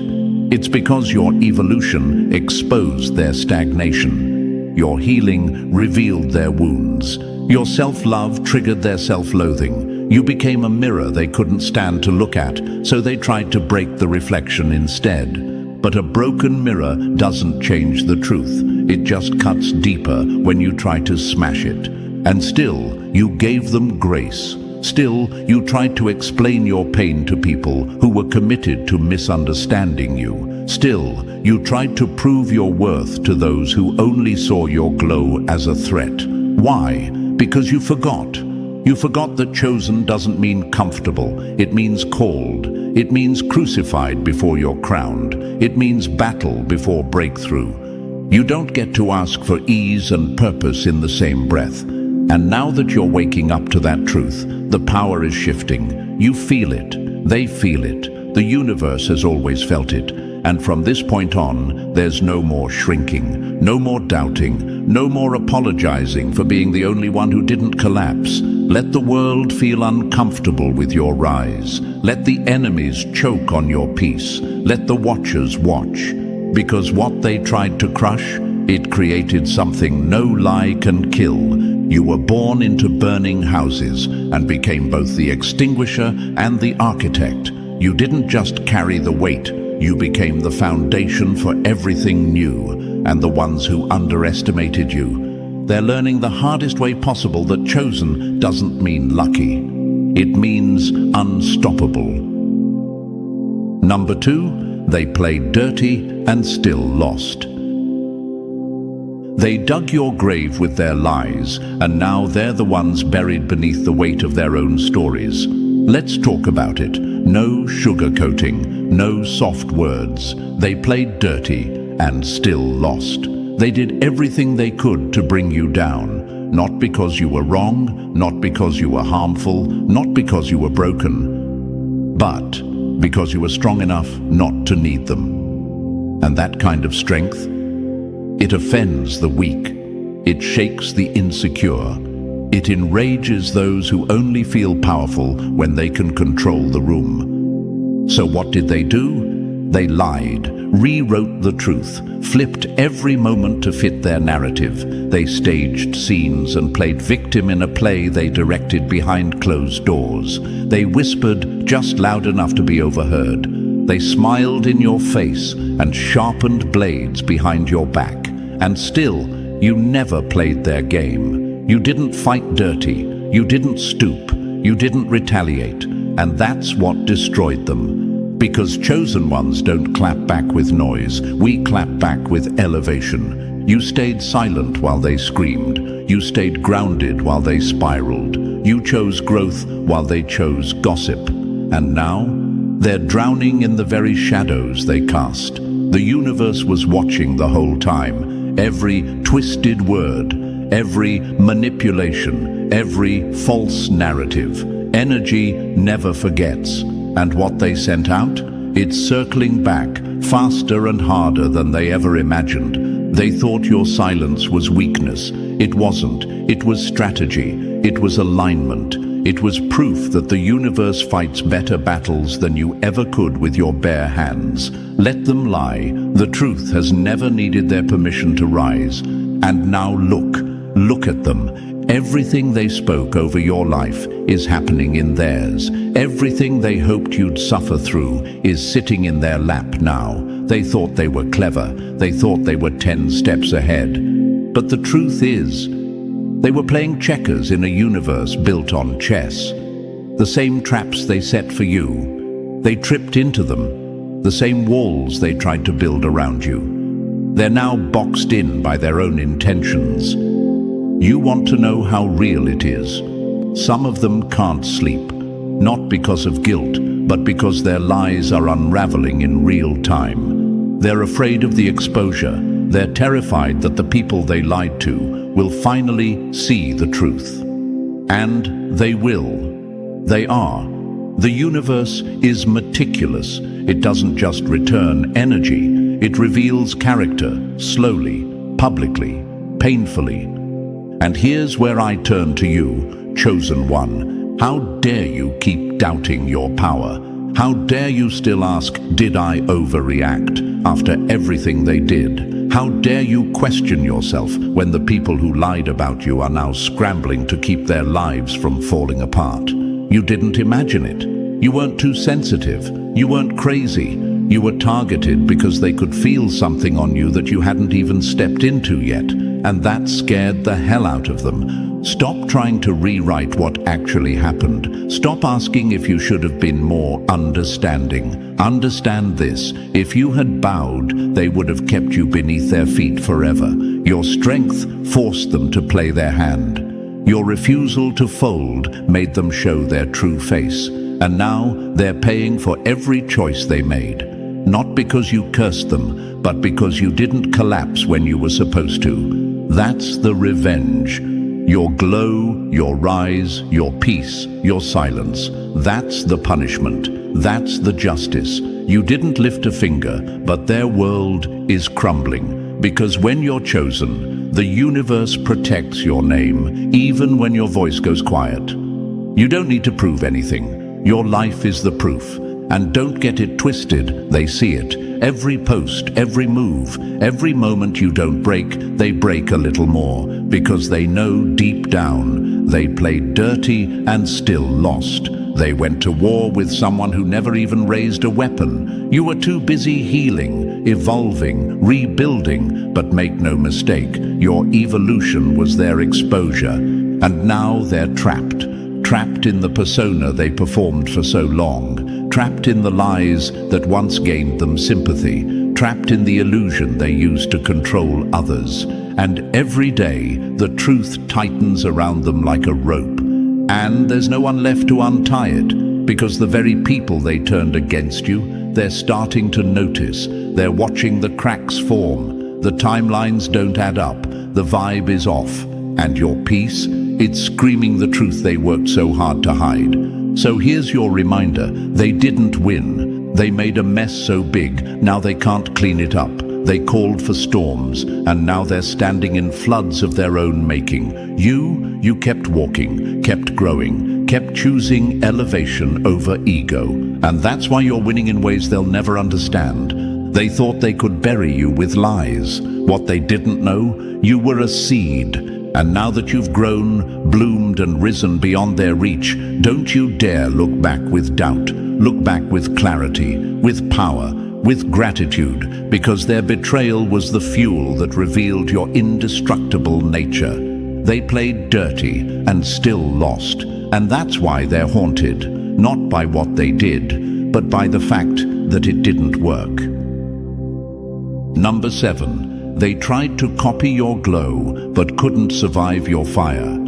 It's because your evolution exposed their stagnation. Your healing revealed their wounds. Your self-love triggered their self-loathing. You became a mirror they couldn't stand to look at, so they tried to break the reflection instead. But a broken mirror doesn't change the truth. It just cuts deeper when you try to smash it. And still, you gave them grace. Still, you tried to explain your pain to people who were committed to misunderstanding you. Still, you tried to prove your worth to those who only saw your glow as a threat. Why? Because you forgot. You forgot that chosen doesn't mean comfortable. It means called. It means crucified before you're crowned. It means battle before breakthrough. You don't get to ask for ease and purpose in the same breath. And now that you're waking up to that truth, the power is shifting. You feel it. They feel it. The universe has always felt it. And from this point on, there's no more shrinking, no more doubting, no more apologizing for being the only one who didn't collapse. Let the world feel uncomfortable with your rise. Let the enemies choke on your peace. Let the watchers watch. Because what they tried to crush, it created something no lie can kill. You were born into burning houses and became both the extinguisher and the architect. You didn't just carry the weight, you became the foundation for everything new. And the ones who underestimated you, they're learning the hardest way possible that chosen doesn't mean lucky. It means unstoppable. Number 2, they played dirty and still lost. They dug your grave with their lies, and now they're the ones buried beneath the weight of their own stories. Let's talk about it. No sugarcoating, no soft words. They played dirty and still lost. They did everything they could to bring you down, not because you were wrong, not because you were harmful, not because you were broken, but because you were strong enough not to need them. And that kind of strength, it offends the weak, it shakes the insecure, it enrages those who only feel powerful when they can control the room. So what did they do? They lied, rewrote the truth, flipped every moment to fit their narrative. They staged scenes and played victim in a play they directed behind closed doors. They whispered just loud enough to be overheard. They smiled in your face and sharpened blades behind your back. And still, you never played their game. You didn't fight dirty. You didn't stoop. You didn't retaliate. And that's what destroyed them. Because chosen ones don't clap back with noise. We clap back with elevation. You stayed silent while they screamed. You stayed grounded while they spiraled. You chose growth while they chose gossip. And now, they're drowning in the very shadows they cast. The universe was watching the whole time. Every twisted word, every manipulation, every false narrative. Energy never forgets. And what they sent out? It's circling back, faster and harder than they ever imagined. They thought your silence was weakness. It wasn't. It was strategy. It was alignment. It was proof that the universe fights better battles than you ever could with your bare hands. Let them lie. The truth has never needed their permission to rise. And now look at them. Everything they spoke over your life is happening in theirs. Everything they hoped you'd suffer through is sitting in their lap now. They thought they were clever. They thought they were 10 steps ahead. But the truth is, they were playing checkers in a universe built on chess. The same traps they set for you, they tripped into them. The same walls they tried to build around you. They're now boxed in by their own intentions. You want to know how real it is. Some of them can't sleep, not because of guilt, but because their lies are unraveling in real time. They're afraid of the exposure. They're terrified that the people they lied to will finally see the truth. And they will. They are. The universe is meticulous. It doesn't just return energy. It reveals character, slowly, publicly, painfully. And here's where I turn to you, chosen one. How dare you keep doubting your power? How dare you still ask, did I overreact after everything they did? How dare you question yourself when the people who lied about you are now scrambling to keep their lives from falling apart? You didn't imagine it. You weren't too sensitive. You weren't crazy. You were targeted because they could feel something on you that you hadn't even stepped into yet, and that scared the hell out of them. Stop trying to rewrite what actually happened. Stop asking if you should have been more understanding. Understand this: if you had bowed, they would have kept you beneath their feet forever. Your strength forced them to play their hand. Your refusal to fold made them show their true face, and now they're paying for every choice they made. Not because you cursed them, but because you didn't collapse when you were supposed to. That's the revenge. Your glow, your rise, your peace, your silence. That's the punishment. That's the justice. You didn't lift a finger, but their world is crumbling. Because when you're chosen, the universe protects your name, even when your voice goes quiet. You don't need to prove anything. Your life is the proof. And don't get it twisted, they see it. Every post, every move, every moment you don't break, they break a little more, because they know deep down they played dirty and still lost. They went to war with someone who never even raised a weapon. You were too busy healing, evolving, rebuilding, but make no mistake, your evolution was their exposure. And now they're trapped. Trapped in the persona they performed for so long, trapped in the lies that once gained them sympathy, trapped in the illusion they used to control others. And every day, the truth tightens around them like a rope. And there's no one left to untie it, because the very people they turned against you, they're starting to notice. They're watching the cracks form. The timelines don't add up. The vibe is off. And your peace? It's screaming the truth they worked so hard to hide. So here's your reminder, they didn't win. They made a mess so big, now they can't clean it up. They called for storms, and now they're standing in floods of their own making. You kept walking, kept growing, kept choosing elevation over ego. And that's why you're winning in ways they'll never understand. They thought they could bury you with lies. What they didn't know, you were a seed. And now that you've grown, bloomed and risen beyond their reach, don't you dare look back with doubt. Look back with clarity, with power, with gratitude, because their betrayal was the fuel that revealed your indestructible nature. They played dirty and still lost, and that's why they're haunted, not by what they did, but by the fact that it didn't work. Number 7. They tried to copy your glow, but couldn't survive your fire.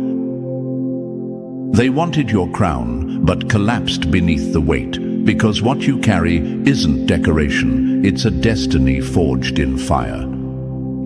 They wanted your crown, but collapsed beneath the weight, because what you carry isn't decoration, it's a destiny forged in fire.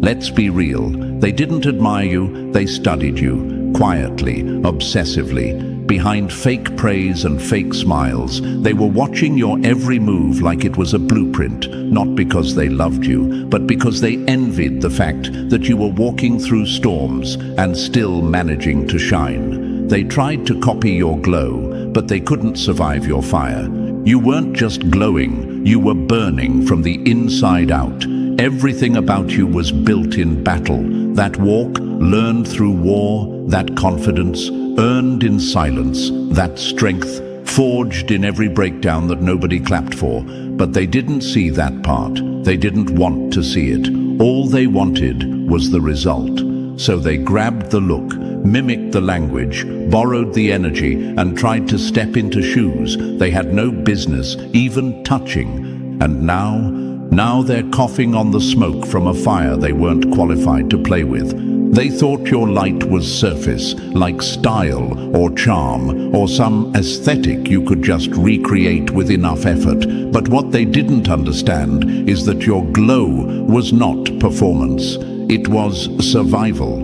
Let's be real, they didn't admire you, they studied you, quietly, obsessively. Behind fake praise and fake smiles, they were watching your every move like it was a blueprint, not because they loved you, but because they envied the fact that you were walking through storms and still managing to shine. They tried to copy your glow, but they couldn't survive your fire. You weren't just glowing, you were burning from the inside out. Everything about you was built in battle. That walk, learned through war, that confidence, earned in silence, that strength, forged in every breakdown that nobody clapped for. But they didn't see that part. They didn't want to see it. All they wanted was the result. So they grabbed the look, mimicked the language, borrowed the energy, and tried to step into shoes they had no business even touching. And now they're coughing on the smoke from a fire they weren't qualified to play with. They thought your light was surface, like style or charm or some aesthetic you could just recreate with enough effort. But what they didn't understand is that your glow was not performance. It was survival.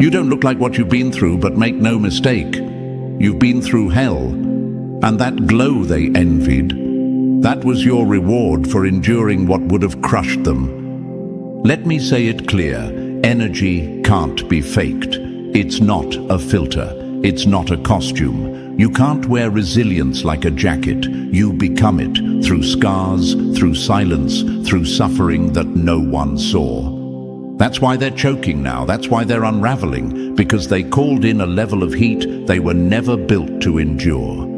You don't look like what you've been through, but make no mistake, you've been through hell. And that glow they envied, that was your reward for enduring what would have crushed them. Let me say it clear. Energy can't be faked. It's not a filter. It's not a costume. You can't wear resilience like a jacket. You become it through scars, through silence, through suffering that no one saw. That's why they're choking now. That's why they're unraveling, because they called in a level of heat they were never built to endure.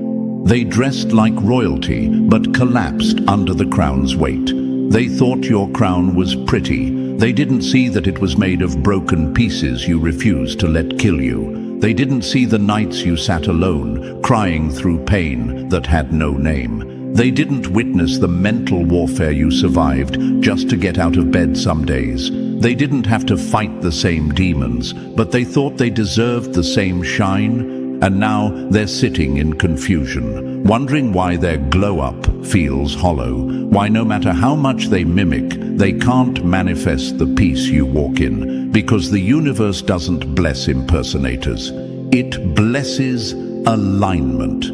They dressed like royalty, but collapsed under the crown's weight. They thought your crown was pretty. They didn't see that it was made of broken pieces you refused to let kill you. They didn't see the nights you sat alone, crying through pain that had no name. They didn't witness the mental warfare you survived just to get out of bed some days. They didn't have to fight the same demons, but they thought they deserved the same shine, and now they're sitting in confusion, wondering why their glow-up feels hollow, why no matter how much they mimic, they can't manifest the peace you walk in, because the universe doesn't bless impersonators. It blesses alignment.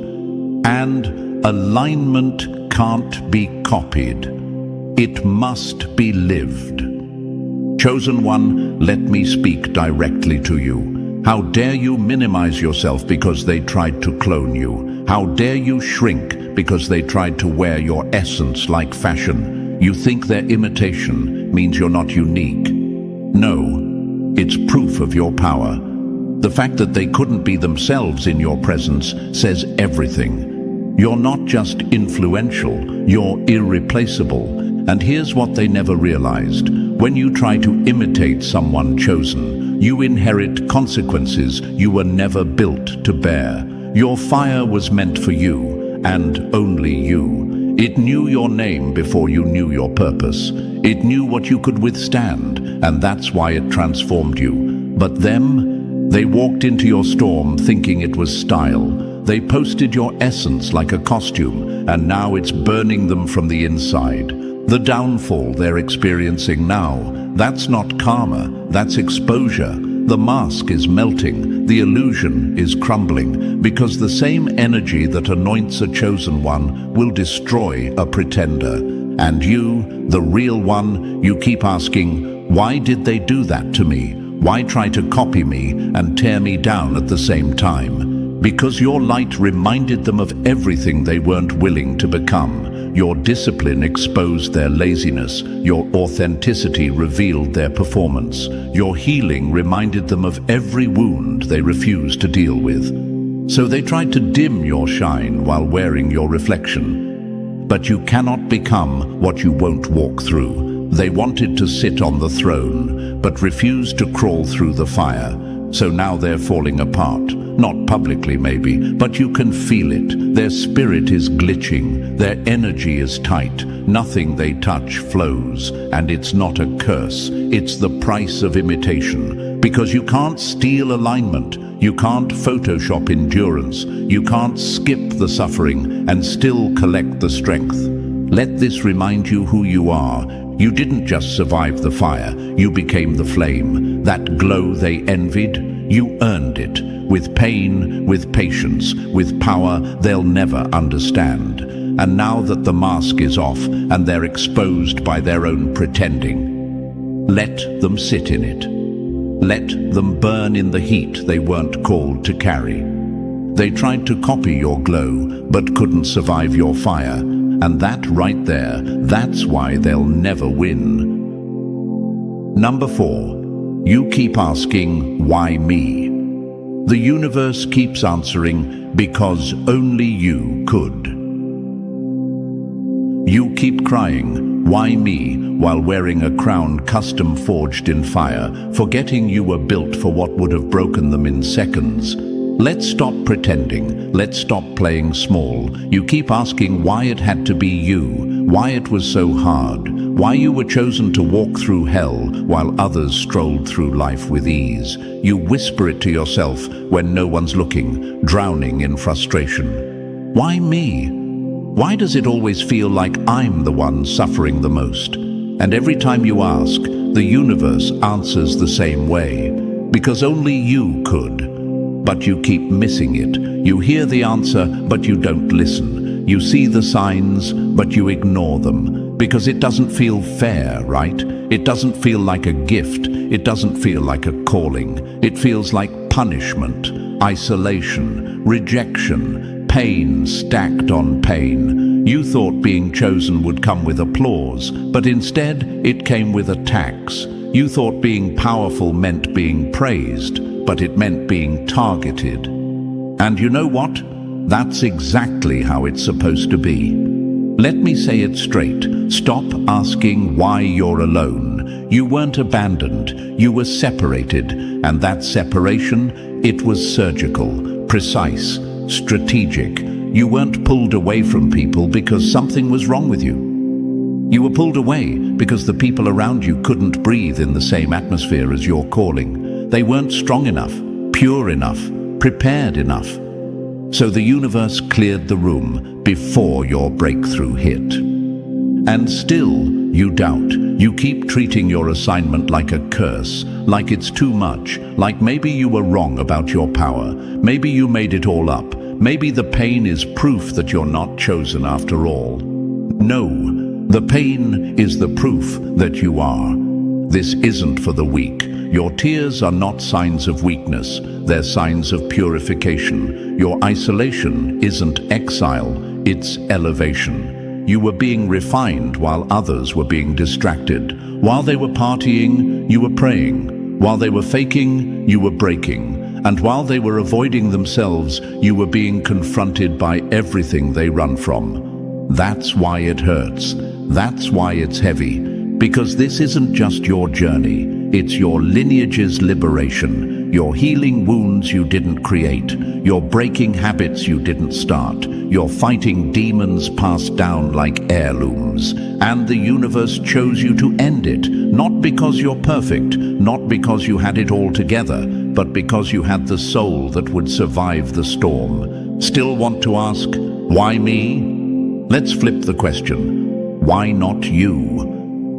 And alignment can't be copied. It must be lived. Chosen one, let me speak directly to you. How dare you minimize yourself because they tried to clone you? How dare you shrink because they tried to wear your essence like fashion? You think their imitation means you're not unique. No, it's proof of your power. The fact that they couldn't be themselves in your presence says everything. You're not just influential, you're irreplaceable. And here's what they never realized. When you try to imitate someone chosen, you inherit consequences you were never built to bear. Your fire was meant for you, and only you. It knew your name before you knew your purpose. It knew what you could withstand, and that's why it transformed you. But them, they walked into your storm thinking it was style. They posted your essence like a costume, and now it's burning them from the inside. The downfall they're experiencing now, that's not karma, that's exposure. The mask is melting, the illusion is crumbling, because the same energy that anoints a chosen one will destroy a pretender. And you, the real one, you keep asking, why did they do that to me? Why try to copy me and tear me down at the same time? Because your light reminded them of everything they weren't willing to become. Your discipline exposed their laziness. Your authenticity revealed their performance. Your healing reminded them of every wound they refused to deal with. So they tried to dim your shine while wearing your reflection. But you cannot become what you won't walk through. They wanted to sit on the throne, but refused to crawl through the fire. So now they're falling apart. Not publicly maybe, but you can feel it. Their spirit is glitching. Their energy is tight. Nothing they touch flows. And it's not a curse. It's the price of imitation. Because you can't steal alignment. You can't Photoshop endurance. You can't skip the suffering and still collect the strength. Let this remind you who you are. You didn't just survive the fire. You became the flame. That glow they envied, you earned it. With pain, with patience, with power they'll never understand. And now that the mask is off and they're exposed by their own pretending, let them sit in it. Let them burn in the heat they weren't called to carry. They tried to copy your glow, but couldn't survive your fire. And that right there, that's why they'll never win. Number 4, you keep asking, why me? The universe keeps answering, because only you could. You keep crying, why me, while wearing a crown custom forged in fire, forgetting you were built for what would have broken them in seconds. Let's stop pretending. Let's stop playing small. You keep asking why it had to be you, why it was so hard, why you were chosen to walk through hell while others strolled through life with ease. You whisper it to yourself when no one's looking, drowning in frustration. Why me? Why does it always feel like I'm the one suffering the most? And every time you ask, the universe answers the same way, because only you could. But you keep missing it. You hear the answer, but you don't listen. You see the signs, but you ignore them. Because it doesn't feel fair, right? It doesn't feel like a gift. It doesn't feel like a calling. It feels like punishment, isolation, rejection, pain stacked on pain. You thought being chosen would come with applause, but instead it came with attacks. You thought being powerful meant being praised, but it meant being targeted. And you know what? That's exactly how it's supposed to be. Let me say it straight. Stop asking why you're alone. You weren't abandoned. You were separated. And that separation, it was surgical, precise, strategic. You weren't pulled away from people because something was wrong with you. You were pulled away because the people around you couldn't breathe in the same atmosphere as your calling. They weren't strong enough, pure enough, prepared enough. So the universe cleared the room before your breakthrough hit. And still, you doubt. You keep treating your assignment like a curse, like it's too much, like maybe you were wrong about your power, maybe you made it all up, maybe the pain is proof that you're not chosen after all. No, the pain is the proof that you are. This isn't for the weak. Your tears are not signs of weakness, they're signs of purification. Your isolation isn't exile, it's elevation. You were being refined while others were being distracted. While they were partying, you were praying. While they were faking, you were breaking. And while they were avoiding themselves, you were being confronted by everything they run from. That's why it hurts. That's why it's heavy. Because this isn't just your journey. It's your lineage's liberation. Your healing wounds you didn't create. Your breaking habits you didn't start. You're fighting demons passed down like heirlooms. And the universe chose you to end it, not because you're perfect, not because you had it all together, but because you had the soul that would survive the storm. Still want to ask, why me? Let's flip the question. Why not you?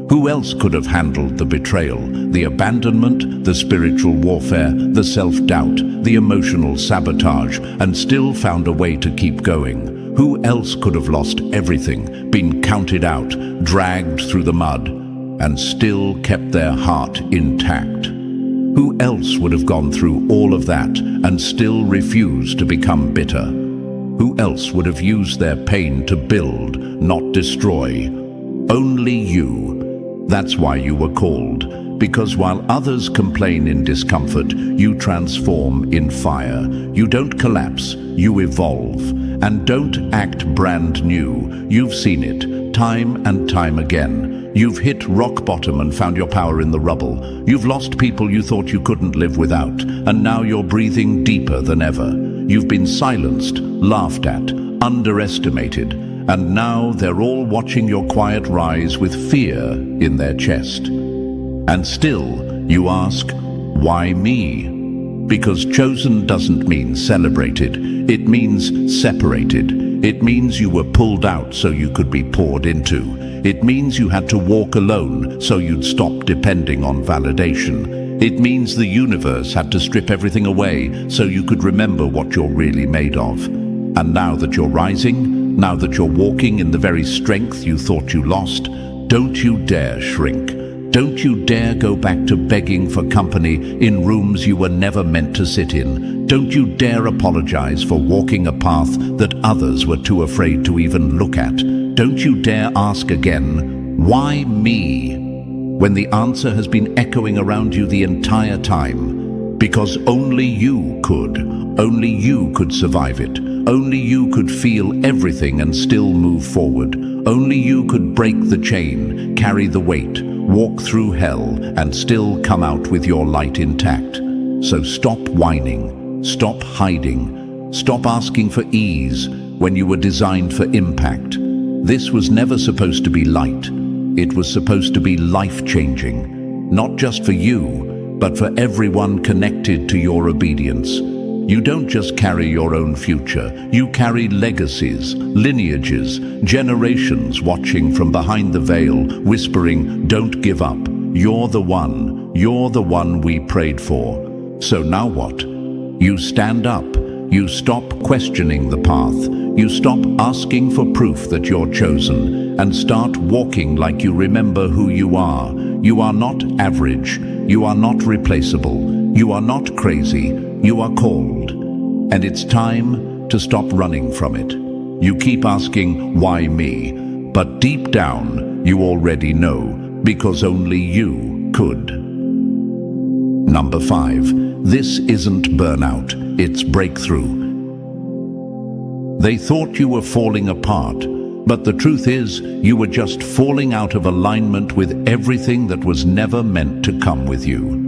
Who else could have handled the betrayal, the abandonment, the spiritual warfare, the self-doubt, the emotional sabotage, and still found a way to keep going? Who else could have lost everything, been counted out, dragged through the mud, and still kept their heart intact? Who else would have gone through all of that and still refused to become bitter? Who else would have used their pain to build, not destroy? Only you. That's why you were called, because while others complain in discomfort, you transform in fire. You don't collapse, you evolve. And don't act brand new. You've seen it, time and time again. You've hit rock bottom and found your power in the rubble. You've lost people you thought you couldn't live without, and now you're breathing deeper than ever. You've been silenced, laughed at, underestimated, and now they're all watching your quiet rise with fear in their chest. And still, you ask, why me? Because chosen doesn't mean celebrated. It means separated. It means you were pulled out so you could be poured into. It means you had to walk alone so you'd stop depending on validation. It means the universe had to strip everything away so you could remember what you're really made of. And now that you're rising, now that you're walking in the very strength you thought you lost, don't you dare shrink. Don't you dare go back to begging for company in rooms you were never meant to sit in. Don't you dare apologize for walking a path that others were too afraid to even look at. Don't you dare ask again, why me? When the answer has been echoing around you the entire time. Because only you could survive it. Only you could feel everything and still move forward. Only you could break the chain, carry the weight, walk through hell, and still come out with your light intact. So stop whining, stop hiding, stop asking for ease when you were designed for impact. This was never supposed to be light. It was supposed to be life-changing, not just for you, but for everyone connected to your obedience. You don't just carry your own future, you carry legacies, lineages, generations watching from behind the veil, whispering, don't give up. You're the one we prayed for. So now what? You stand up, you stop questioning the path, you stop asking for proof that you're chosen, and start walking like you remember who you are. You are not average, you are not replaceable, you are not crazy. You are called, and it's time to stop running from it. You keep asking, why me? But deep down, you already know, because only you could. Number 5, this isn't burnout, it's breakthrough. They thought you were falling apart, but the truth is, you were just falling out of alignment with everything that was never meant to come with you.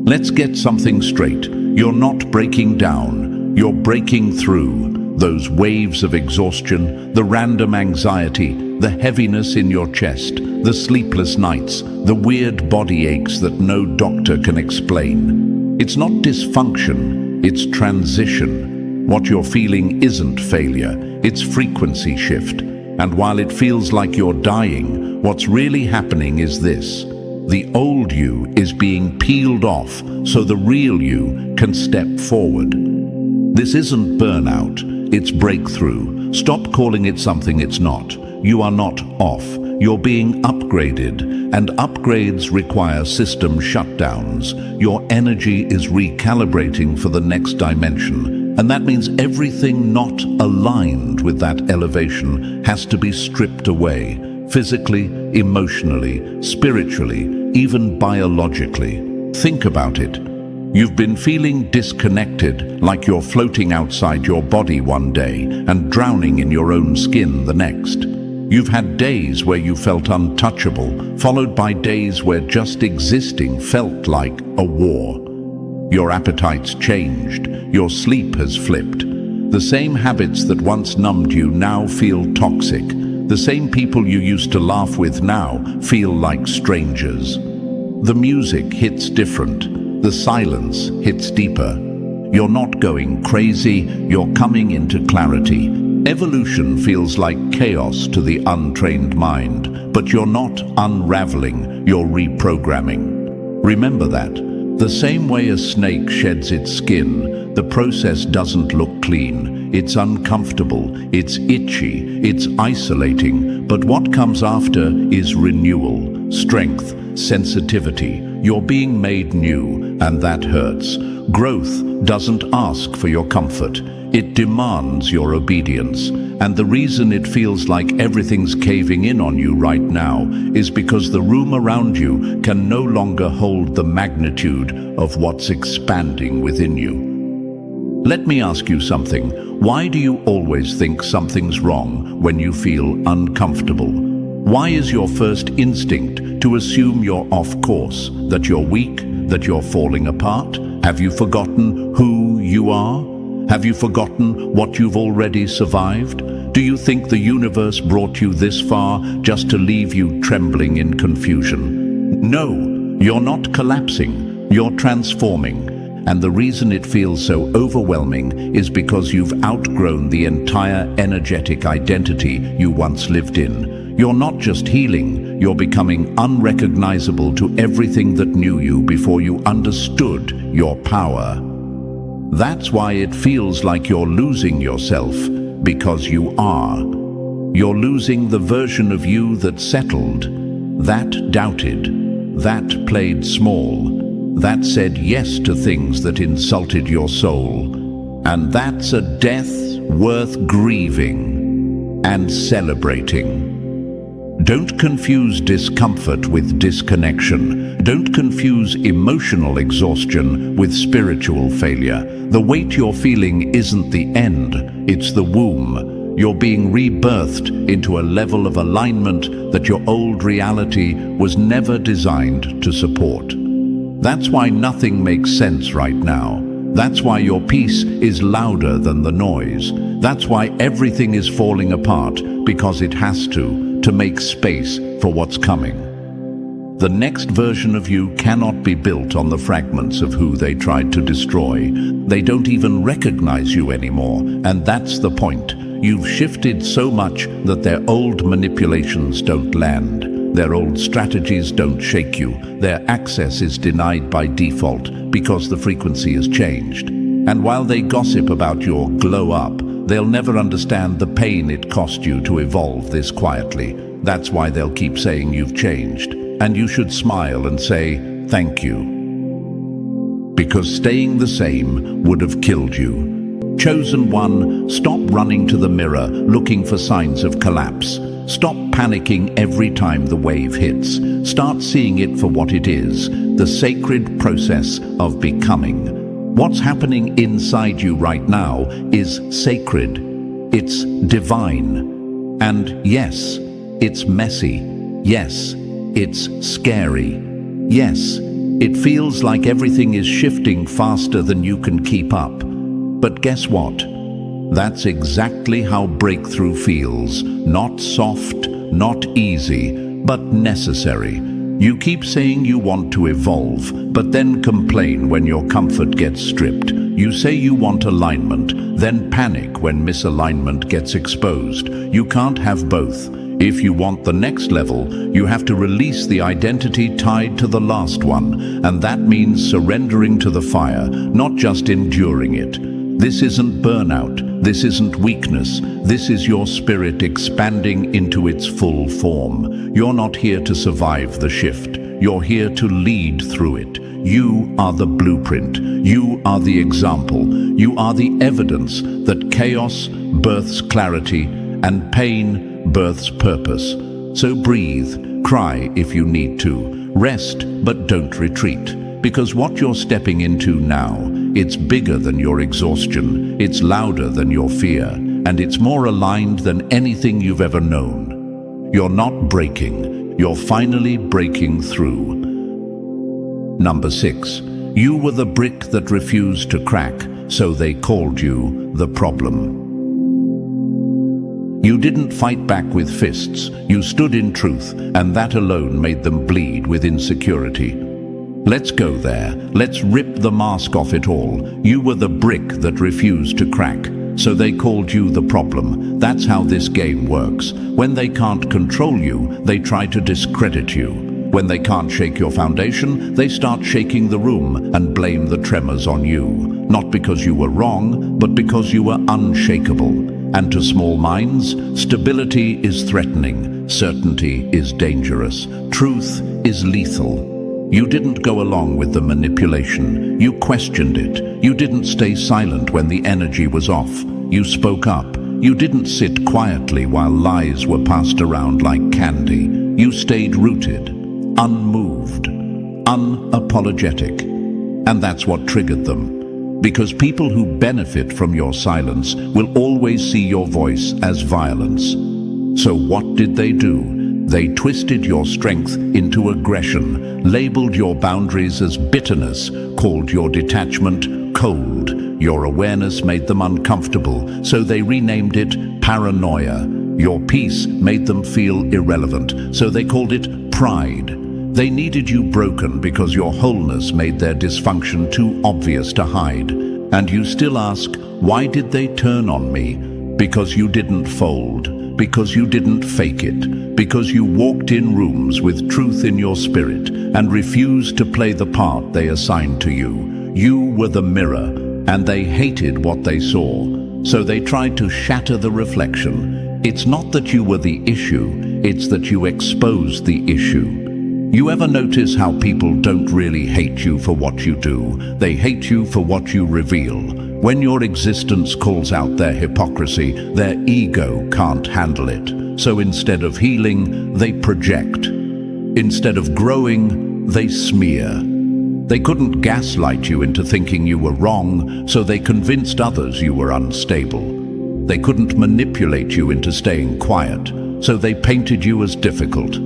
Let's get something straight. You're not breaking down, you're breaking through. Those waves of exhaustion, the random anxiety, the heaviness in your chest, the sleepless nights, the weird body aches that no doctor can explain. It's not dysfunction, it's transition. What you're feeling isn't failure, it's frequency shift. And while it feels like you're dying, what's really happening is this. The old you is being peeled off so the real you can step forward. This isn't burnout, it's breakthrough. Stop calling it something it's not. You are not off. You're being upgraded, and upgrades require system shutdowns. Your energy is recalibrating for the next dimension, and that means everything not aligned with that elevation has to be stripped away, physically, emotionally, spiritually, even biologically. Think about it. You've been feeling disconnected, like you're floating outside your body one day and drowning in your own skin the next. You've had days where you felt untouchable, followed by days where just existing felt like a war. Your appetite's changed, your sleep has flipped. The same habits that once numbed you now feel toxic. The same people you used to laugh with now feel like strangers. The music hits different, the silence hits deeper. You're not going crazy, you're coming into clarity. Evolution feels like chaos to the untrained mind, but you're not unraveling, you're reprogramming. Remember that. The same way a snake sheds its skin, the process doesn't look clean. It's uncomfortable, it's itchy, it's isolating, but what comes after is renewal, strength, sensitivity. You're being made new, and that hurts. Growth doesn't ask for your comfort. It demands your obedience. And the reason it feels like everything's caving in on you right now is because the room around you can no longer hold the magnitude of what's expanding within you. Let me ask you something. Why do you always think something's wrong when you feel uncomfortable? Why is your first instinct to assume you're off course, that you're weak, that you're falling apart? Have you forgotten who you are? Have you forgotten what you've already survived? Do you think the universe brought you this far just to leave you trembling in confusion? No, you're not collapsing, you're transforming. And the reason it feels so overwhelming is because you've outgrown the entire energetic identity you once lived in. You're not just healing, you're becoming unrecognizable to everything that knew you before you understood your power. That's why it feels like you're losing yourself, because you are. You're losing the version of you that settled, that doubted, that played small, that said yes to things that insulted your soul. And that's a death worth grieving and celebrating. Don't confuse discomfort with disconnection. Don't confuse emotional exhaustion with spiritual failure. The weight you're feeling isn't the end, it's the womb. You're being rebirthed into a level of alignment that your old reality was never designed to support. That's why nothing makes sense right now. That's why your peace is louder than the noise. That's why everything is falling apart, because it has to make space for what's coming. The next version of you cannot be built on the fragments of who they tried to destroy. They don't even recognize you anymore, and that's the point. You've shifted so much that their old manipulations don't land. Their old strategies don't shake you. Their access is denied by default because the frequency has changed. And while they gossip about your glow up, they'll never understand the pain it cost you to evolve this quietly. That's why they'll keep saying you've changed. And you should smile and say, thank you. Because staying the same would have killed you. Chosen one, stop running to the mirror looking for signs of collapse. Stop panicking every time the wave hits. Start seeing it for what it is, the sacred process of becoming. What's happening inside you right now is sacred. It's divine. And yes, it's messy. Yes, it's scary. Yes, it feels like everything is shifting faster than you can keep up. But guess what? That's exactly how breakthrough feels. Not soft, not easy, but necessary. You keep saying you want to evolve, but then complain when your comfort gets stripped. You say you want alignment, then panic when misalignment gets exposed. You can't have both. If you want the next level, you have to release the identity tied to the last one, and that means surrendering to the fire, not just enduring it. This isn't burnout, this isn't weakness, this is your spirit expanding into its full form. You're not here to survive the shift, you're here to lead through it. You are the blueprint, you are the example, you are the evidence that chaos births clarity and pain births purpose. So breathe, cry if you need to, rest but don't retreat. Because what you're stepping into now, it's bigger than your exhaustion, it's louder than your fear, and it's more aligned than anything you've ever known. You're not breaking, you're finally breaking through. Number 6. You were the brick that refused to crack, so they called you the problem. You didn't fight back with fists, you stood in truth, and that alone made them bleed with insecurity. Let's go there. Let's rip the mask off it all. You were the brick that refused to crack, so they called you the problem. That's how this game works. When they can't control you, they try to discredit you. When they can't shake your foundation, they start shaking the room and blame the tremors on you. Not because you were wrong, but because you were unshakable. And to small minds, stability is threatening, certainty is dangerous, truth is lethal. You didn't go along with the manipulation. You questioned it. You didn't stay silent when the energy was off. You spoke up. You didn't sit quietly while lies were passed around like candy. You stayed rooted, unmoved, unapologetic. And that's what triggered them. Because people who benefit from your silence will always see your voice as violence. So what did they do? They twisted your strength into aggression, labeled your boundaries as bitterness, called your detachment cold. Your awareness made them uncomfortable, so they renamed it paranoia. Your peace made them feel irrelevant, so they called it pride. They needed you broken because your wholeness made their dysfunction too obvious to hide. And you still ask, why did they turn on me? Because you didn't fold. Because you didn't fake it, because you walked in rooms with truth in your spirit and refused to play the part they assigned to you. You were the mirror, and they hated what they saw, so they tried to shatter the reflection. It's not that you were the issue, it's that you exposed the issue. You ever notice how people don't really hate you for what you do? They hate you for what you reveal. When your existence calls out their hypocrisy, their ego can't handle it. So instead of healing, they project. Instead of growing, they smear. They couldn't gaslight you into thinking you were wrong, so they convinced others you were unstable. They couldn't manipulate you into staying quiet, so they painted you as difficult.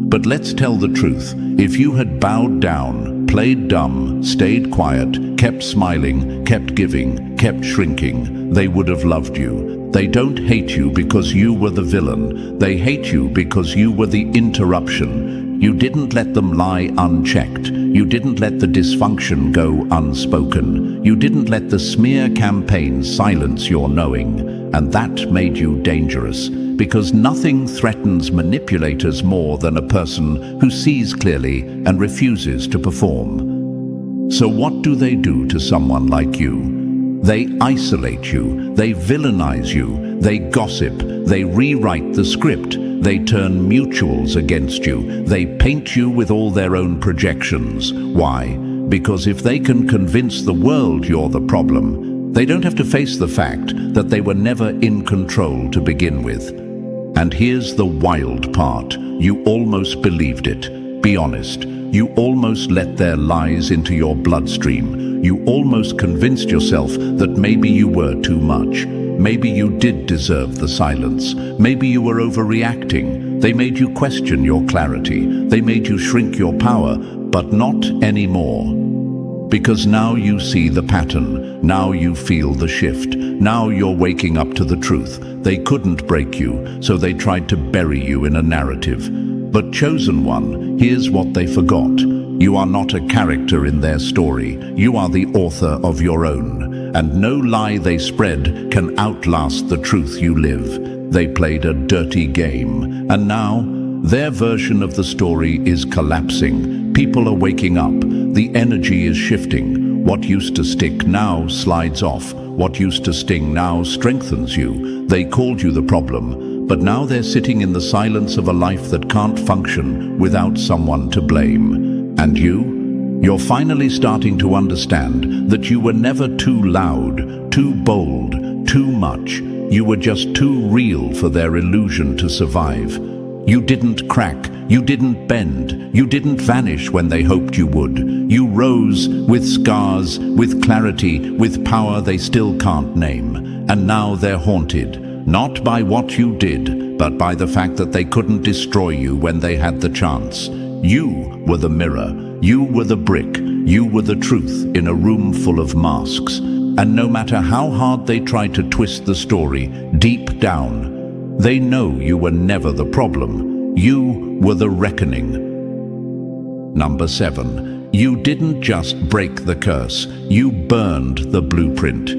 But let's tell the truth. If you had bowed down, played dumb, stayed quiet, kept smiling, kept giving, kept shrinking, they would have loved you. They don't hate you because you were the villain. They hate you because you were the interruption. You didn't let them lie unchecked. You didn't let the dysfunction go unspoken. You didn't let the smear campaign silence your knowing. And that made you dangerous. Because nothing threatens manipulators more than a person who sees clearly and refuses to perform. So what do they do to someone like you? They isolate you, they villainize you, they gossip, they rewrite the script, they turn mutuals against you, they paint you with all their own projections. Why? Because if they can convince the world you're the problem, they don't have to face the fact that they were never in control to begin with. And here's the wild part. You almost believed it. Be honest. You almost let their lies into your bloodstream. You almost convinced yourself that maybe you were too much. Maybe you did deserve the silence. Maybe you were overreacting. They made you question your clarity. They made you shrink your power, but not anymore. because now you see the pattern, now you feel the shift, now you're waking up to the truth. They couldn't break you, so they tried to bury you in a narrative. But chosen one, here's what they forgot. You are not a character in their story. You are the author of your own. And no lie they spread can outlast the truth you live. They played a dirty game, and now their version of the story is collapsing. People are waking up. The energy is shifting. What used to stick now slides off. What used to sting now strengthens you. They called you the problem, but now they're sitting in the silence of a life that can't function without someone to blame. And you're finally starting to understand that you were never too loud, too bold, too much. You were just too real for their illusion to survive. You didn't crack, you didn't bend, you didn't vanish when they hoped you would. You rose with scars, with clarity, with power they still can't name. And now they're haunted, not by what you did, but by the fact that they couldn't destroy you when they had the chance. You were the mirror, you were the brick, you were the truth in a room full of masks. And no matter how hard they tried to twist the story, deep down, they know you were never the problem. You were the reckoning. Number 7. You didn't just break the curse, you burned the blueprint.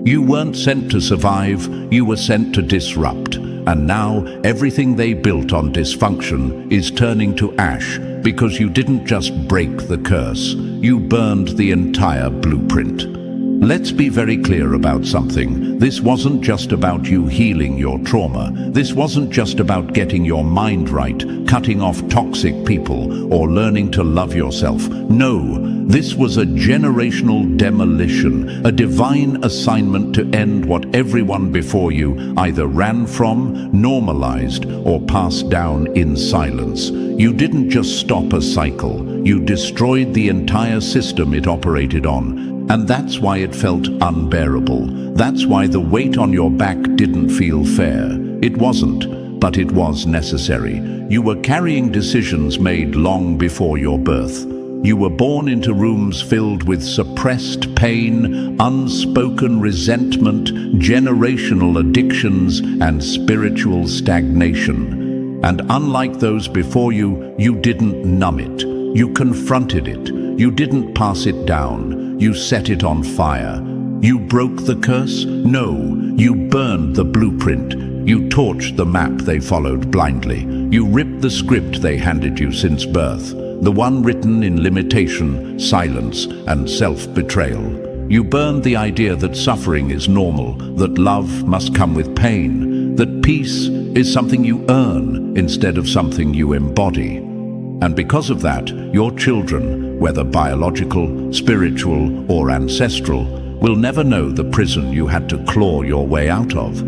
You weren't sent to survive, you were sent to disrupt. And now everything they built on dysfunction is turning to ash because you didn't just break the curse, you burned the entire blueprint. Let's be very clear about something. This wasn't just about you healing your trauma. This wasn't just about getting your mind right, cutting off toxic people, or learning to love yourself. No, this was a generational demolition, a divine assignment to end what everyone before you either ran from, normalized, or passed down in silence. You didn't just stop a cycle, you destroyed the entire system it operated on. And that's why it felt unbearable. That's why the weight on your back didn't feel fair. It wasn't, but it was necessary. You were carrying decisions made long before your birth. You were born into rooms filled with suppressed pain, unspoken resentment, generational addictions, and spiritual stagnation. And unlike those before you, you didn't numb it. You confronted it. You didn't pass it down. You set it on fire. You broke the curse? No, you burned the blueprint. You torched the map they followed blindly. You ripped the script they handed you since birth, the one written in limitation, silence, and self-betrayal. You burned the idea that suffering is normal, that love must come with pain, that peace is something you earn instead of something you embody. And because of that, your children, whether biological, spiritual, or ancestral, will never know the prison you had to claw your way out of.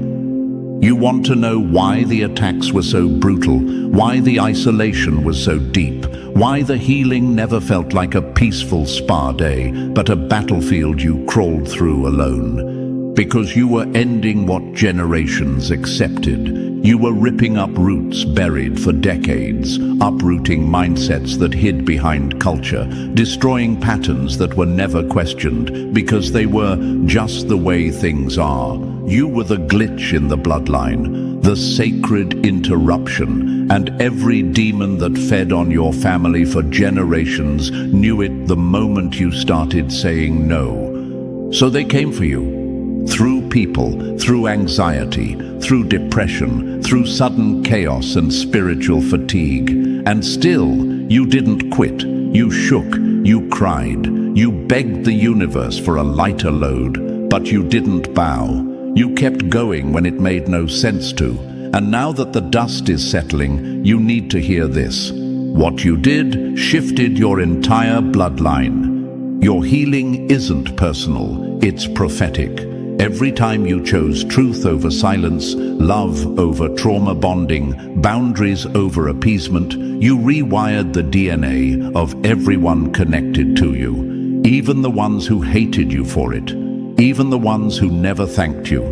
You want to know why the attacks were so brutal, why the isolation was so deep, why the healing never felt like a peaceful spa day, but a battlefield you crawled through alone. Because you were ending what generations accepted. You were ripping up roots buried for decades, uprooting mindsets that hid behind culture, destroying patterns that were never questioned because they were just the way things are. You were the glitch in the bloodline, the sacred interruption, and every demon that fed on your family for generations knew it the moment you started saying no. So they came for you. Through people, through anxiety, through depression, through sudden chaos and spiritual fatigue. And still, you didn't quit. You shook, you cried, you begged the universe for a lighter load, but you didn't bow. You kept going when it made no sense to. And now that the dust is settling, you need to hear this. What you did shifted your entire bloodline. Your healing isn't personal, it's prophetic. Every time you chose truth over silence, love over trauma bonding, boundaries over appeasement, you rewired the DNA of everyone connected to you, even the ones who hated you for it, even the ones who never thanked you.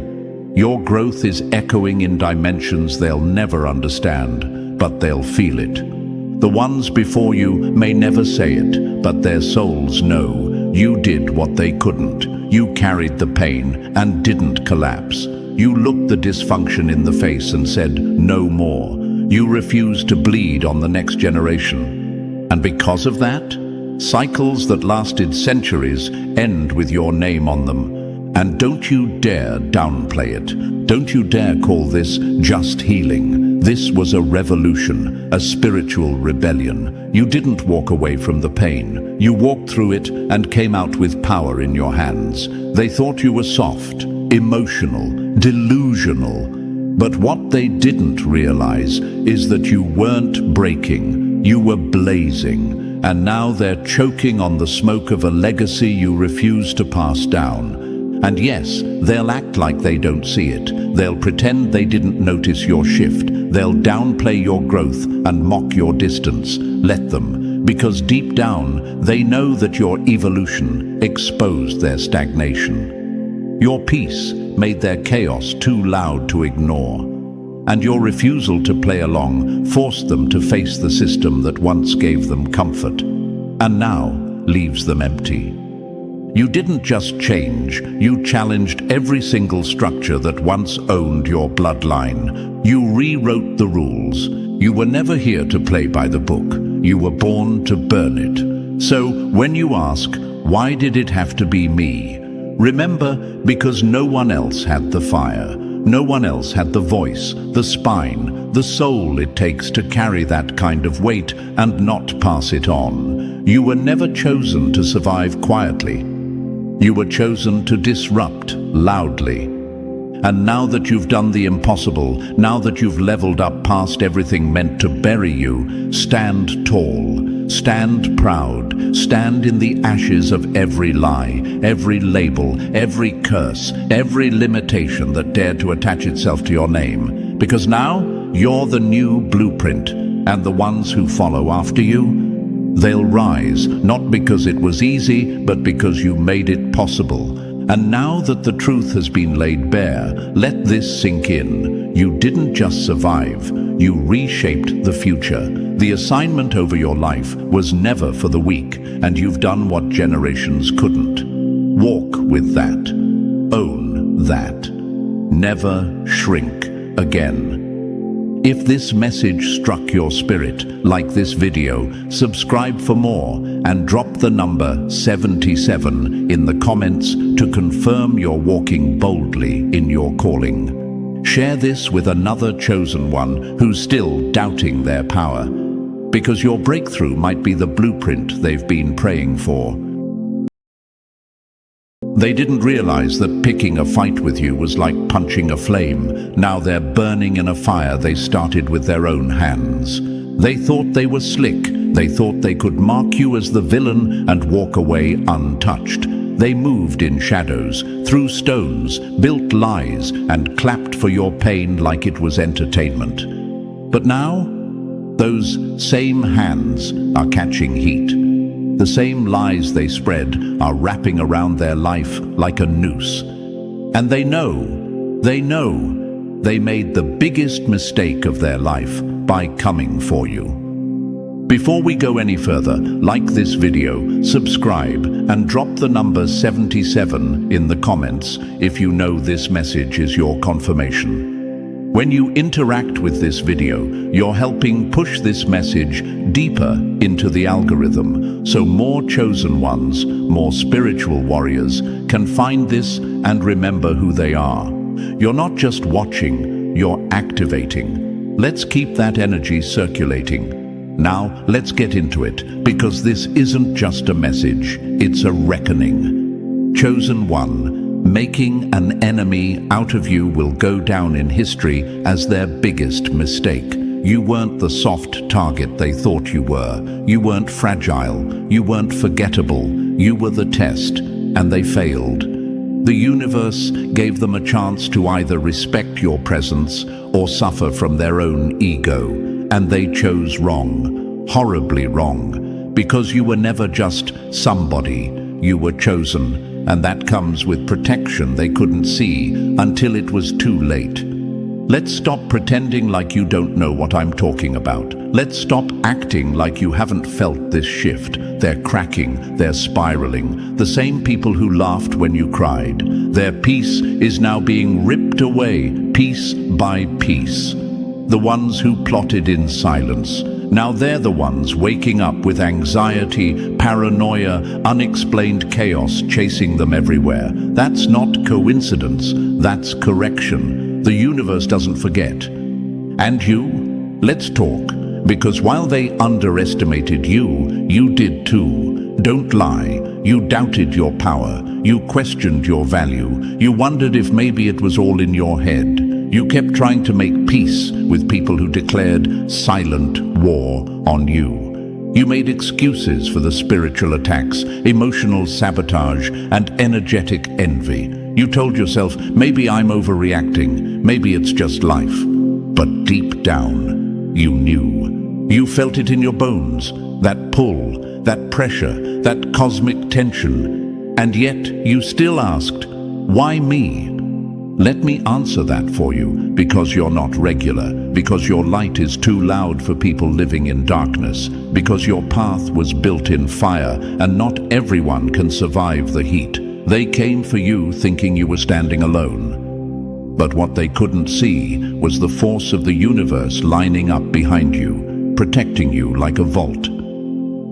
Your growth is echoing in dimensions they'll never understand, but they'll feel it. The ones before you may never say it, but their souls know. You did what they couldn't. You carried the pain and didn't collapse. You looked the dysfunction in the face and said, "No more." You refused to bleed on the next generation. And because of that, cycles that lasted centuries end with your name on them. And don't you dare downplay it. Don't you dare call this just healing. This was a revolution, a spiritual rebellion. You didn't walk away from the pain. You walked through it and came out with power in your hands. They thought you were soft, emotional, delusional. But what they didn't realize is that you weren't breaking. You were blazing. And now they're choking on the smoke of a legacy you refuse to pass down. And yes, they'll act like they don't see it. They'll pretend they didn't notice your shift. They'll downplay your growth and mock your distance. Let them, because deep down, they know that your evolution exposed their stagnation. Your peace made their chaos too loud to ignore. And your refusal to play along forced them to face the system that once gave them comfort, and now leaves them empty. You didn't just change, you challenged every single structure that once owned your bloodline. You rewrote the rules. You were never here to play by the book. You were born to burn it. So when you ask, why did it have to be me? Remember, because no one else had the fire. No one else had the voice, the spine, the soul it takes to carry that kind of weight and not pass it on. You were never chosen to survive quietly. You were chosen to disrupt loudly. And now that you've done the impossible, now that you've leveled up past everything meant to bury you, stand tall, stand proud, stand in the ashes of every lie, every label, every curse, every limitation that dared to attach itself to your name. Because now you're the new blueprint, and the ones who follow after you, they'll rise, not because it was easy, but because you made it possible. And now that the truth has been laid bare, let this sink in. You didn't just survive, you reshaped the future. The assignment over your life was never for the weak, and you've done what generations couldn't. Walk with that. Own that. Never shrink again. If this message struck your spirit, like this video, subscribe for more and drop the number 77 in the comments to confirm you're walking boldly in your calling. Share this with another chosen one who's still doubting their power, because your breakthrough might be the blueprint they've been praying for. They didn't realize that picking a fight with you was like punching a flame. Now they're burning in a fire they started with their own hands. They thought they were slick. They thought they could mark you as the villain and walk away untouched. They moved in shadows, threw stones, built lies, and clapped for your pain like it was entertainment. But now, those same hands are catching heat. The same lies they spread are wrapping around their life like a noose. And they know they made the biggest mistake of their life by coming for you. Before we go any further, like this video, subscribe, and drop the number 77 in the comments if you know this message is your confirmation. When you interact with this video, you're helping push this message deeper into the algorithm, so more chosen ones, more spiritual warriors, can find this and remember who they are. You're not just watching, you're activating. Let's keep that energy circulating. Now, let's get into it, because this isn't just a message, it's a reckoning. Chosen one, making an enemy out of you will go down in history as their biggest mistake. You weren't the soft target they thought you were. You weren't fragile. You weren't forgettable. You were the test, and they failed. The universe gave them a chance to either respect your presence or suffer from their own ego, and they chose wrong, horribly wrong, because you were never just somebody. You were chosen, and that comes with protection they couldn't see until it was too late. Let's stop pretending like you don't know what I'm talking about. Let's stop acting like you haven't felt this shift. They're cracking, they're spiraling. The same people who laughed when you cried. Their peace is now being ripped away, piece by piece. The ones who plotted in silence. Now they're the ones waking up with anxiety, paranoia, unexplained chaos chasing them everywhere. That's not coincidence, that's correction. The universe doesn't forget. And you? Let's talk. Because while they underestimated you, you did too. Don't lie. You doubted your power. You questioned your value. You wondered if maybe it was all in your head. You kept trying to make peace with people who declared silent war on you. You made excuses for the spiritual attacks, emotional sabotage, and energetic envy. You told yourself, maybe I'm overreacting, maybe it's just life. But deep down, you knew. You felt it in your bones, that pull, that pressure, that cosmic tension. And yet you still asked, why me? Let me answer that for you, because you're not regular, because your light is too loud for people living in darkness, because your path was built in fire, and not everyone can survive the heat. They came for you thinking you were standing alone. But what they couldn't see was the force of the universe lining up behind you, protecting you like a vault.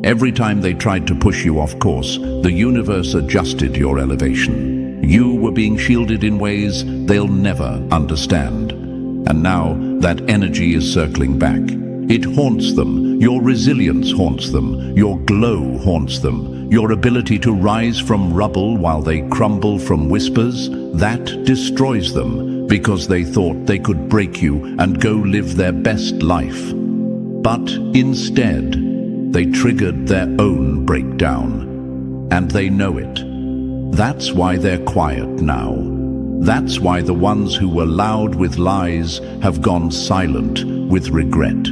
Every time they tried to push you off course, the universe adjusted your elevation. You were being shielded in ways they'll never understand. And now that energy is circling back. It haunts them. Your resilience haunts them. Your glow haunts them. Your ability to rise from rubble while they crumble from whispers, that destroys them because they thought they could break you and go live their best life. But instead, they triggered their own breakdown. And they know it. That's why they're quiet now. That's why the ones who were loud with lies have gone silent with regret.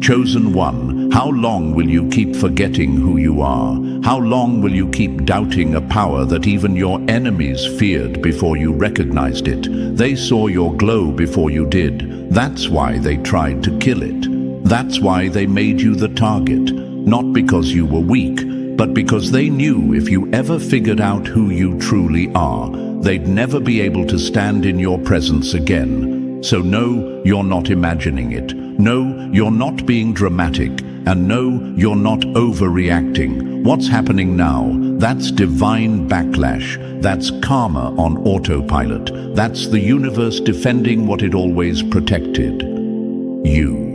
Chosen one, how long will you keep forgetting who you are? How long will you keep doubting a power that even your enemies feared before you recognized it? They saw your glow before you did. That's why they tried to kill it. That's why they made you the target. Not because you were weak, but because they knew if you ever figured out who you truly are, they'd never be able to stand in your presence again. So no, you're not imagining it. No, you're not being dramatic. And no, you're not overreacting. What's happening now? That's divine backlash. That's karma on autopilot. That's the universe defending what it always protected. You.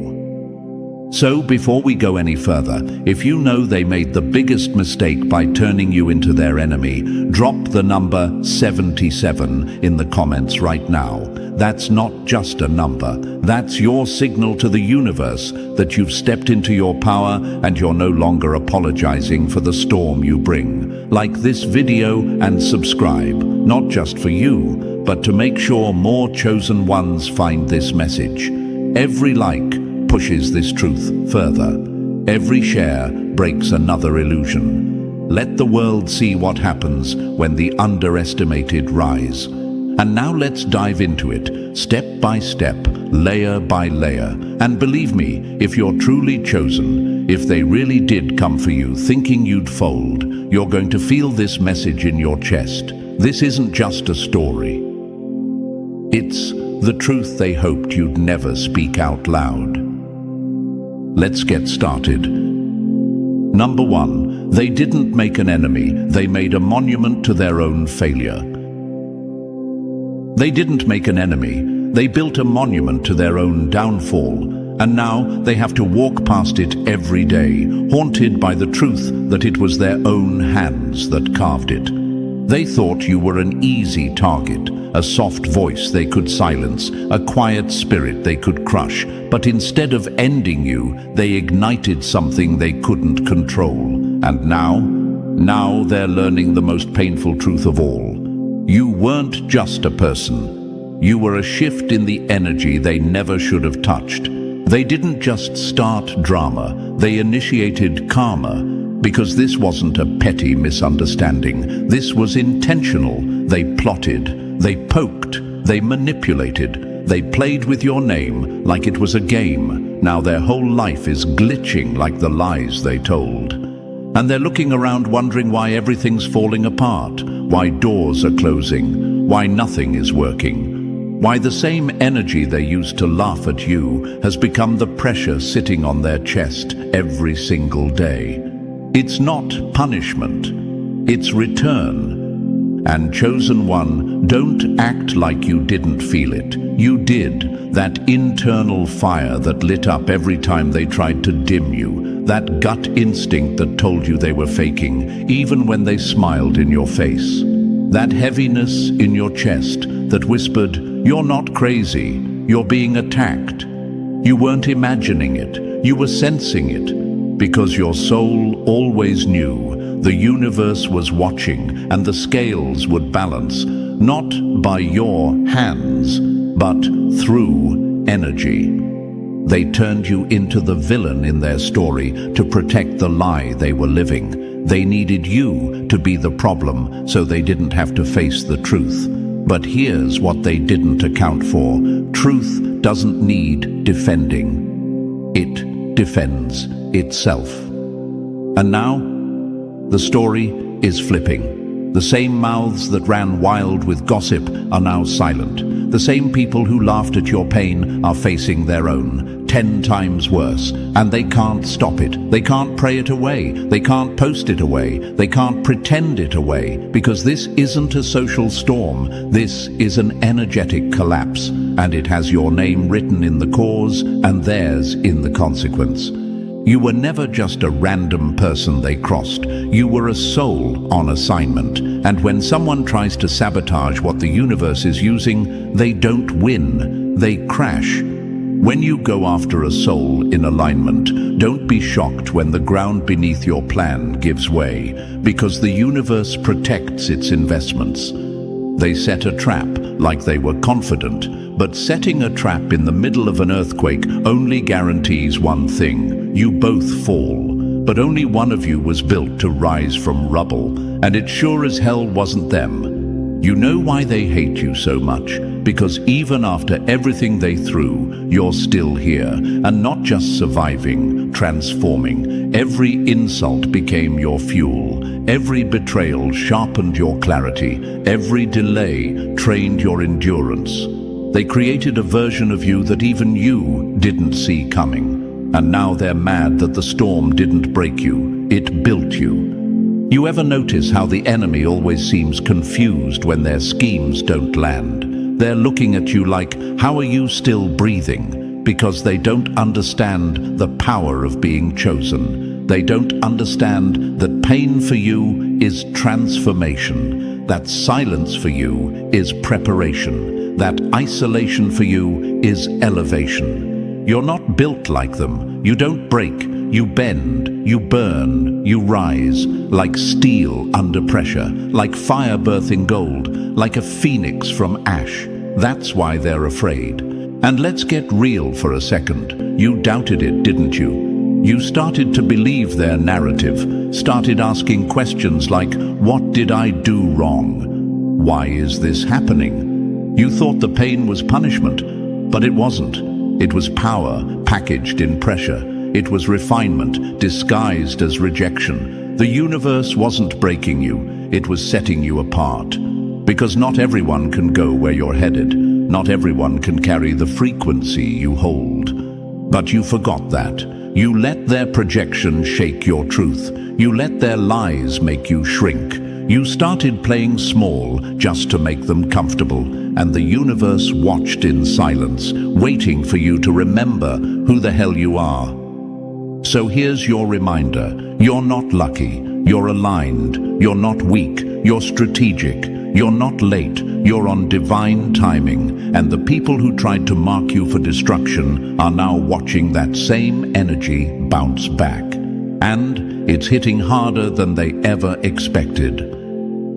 So before we go any further, if you know they made the biggest mistake by turning you into their enemy, drop the number 77 in the comments right now. That's not just a number. That's your signal to the universe that you've stepped into your power and you're no longer apologizing for the storm you bring. Like this video and subscribe, not just for you, but to make sure more chosen ones find this message. Every like pushes this truth further. Every share breaks another illusion. Let the world see what happens when the underestimated rise. And now let's dive into it, step by step, layer by layer. And believe me, if you're truly chosen, if they really did come for you thinking you'd fold, you're going to feel this message in your chest. This isn't just a story. It's the truth they hoped you'd never speak out loud. Let's get started. Number 1, they didn't make an enemy, they made a monument to their own failure. They didn't make an enemy, they built a monument to their own downfall, and now they have to walk past it every day, haunted by the truth that it was their own hands that carved it. They thought you were an easy target, a soft voice they could silence, a quiet spirit they could crush. But instead of ending you, they ignited something they couldn't control. And now they're learning the most painful truth of all. You weren't just a person. You were a shift in the energy they never should have touched. They didn't just start drama, they initiated karma. Because this wasn't a petty misunderstanding. This was intentional. They plotted, they poked, they manipulated. They played with your name like it was a game. Now their whole life is glitching like the lies they told. And they're looking around wondering why everything's falling apart, why doors are closing, why nothing is working, why the same energy they used to laugh at you has become the pressure sitting on their chest every single day. It's not punishment, it's return. And chosen one, don't act like you didn't feel it. You did. That internal fire that lit up every time they tried to dim you. That gut instinct that told you they were faking, even when they smiled in your face. That heaviness in your chest that whispered, "You're not crazy, you're being attacked." You weren't imagining it, you were sensing it, because your soul always knew the universe was watching and the scales would balance, not by your hands, but through energy. They turned you into the villain in their story to protect the lie they were living. They needed you to be the problem so they didn't have to face the truth. But here's what they didn't account for. Truth doesn't need defending. It defends itself. And now, the story is flipping. The same mouths that ran wild with gossip are now silent. The same people who laughed at your pain are facing their own, 10 times worse. And they can't stop it. They can't pray it away. They can't post it away. They can't pretend it away. Because this isn't a social storm. This is an energetic collapse. And it has your name written in the cause and theirs in the consequence. You were never just a random person they crossed. You were a soul on assignment. And when someone tries to sabotage what the universe is using, they don't win, they crash. When you go after a soul in alignment, don't be shocked when the ground beneath your plan gives way, because the universe protects its investments. They set a trap like they were confident, but setting a trap in the middle of an earthquake only guarantees one thing: you both fall. But only one of you was built to rise from rubble, and it sure as hell wasn't them. You know why they hate you so much? Because even after everything they threw, you're still here, and not just surviving, transforming. Every insult became your fuel. Every betrayal sharpened your clarity. Every delay trained your endurance. They created a version of you that even you didn't see coming. And now they're mad that the storm didn't break you, it built you. You ever notice how the enemy always seems confused when their schemes don't land? They're looking at you like, how are you still breathing? Because they don't understand the power of being chosen. They don't understand that pain for you is transformation, that silence for you is preparation, that isolation for you is elevation. You're not built like them. You don't break, you bend, you burn, you rise, like steel under pressure, like fire birthing gold, like a phoenix from ash. That's why they're afraid. And let's get real for a second. You doubted it, didn't you? You started to believe their narrative, started asking questions like, what did I do wrong? Why is this happening? You thought the pain was punishment, but it wasn't. It was power packaged in pressure. It was refinement disguised as rejection. The universe wasn't breaking you, it was setting you apart. Because not everyone can go where you're headed. Not everyone can carry the frequency you hold. But you forgot that. You let their projection shake your truth. You let their lies make you shrink. You started playing small just to make them comfortable, and the universe watched in silence, waiting for you to remember who the hell you are. So here's your reminder. You're not lucky. You're aligned. You're not weak. You're strategic. You're not late. You're on divine timing. And the people who tried to mark you for destruction are now watching that same energy bounce back. And it's hitting harder than they ever expected.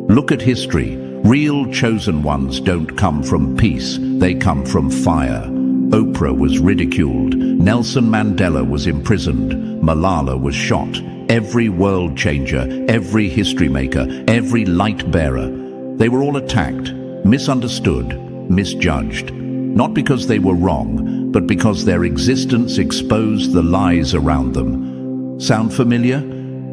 Look at history. Real chosen ones don't come from peace. They come from fire. Oprah was ridiculed. Nelson Mandela was imprisoned. Malala was shot. Every world changer, every history maker, every light bearer. They were all attacked, misunderstood, misjudged. not because they were wrong, but because their existence exposed the lies around them. Sound familiar?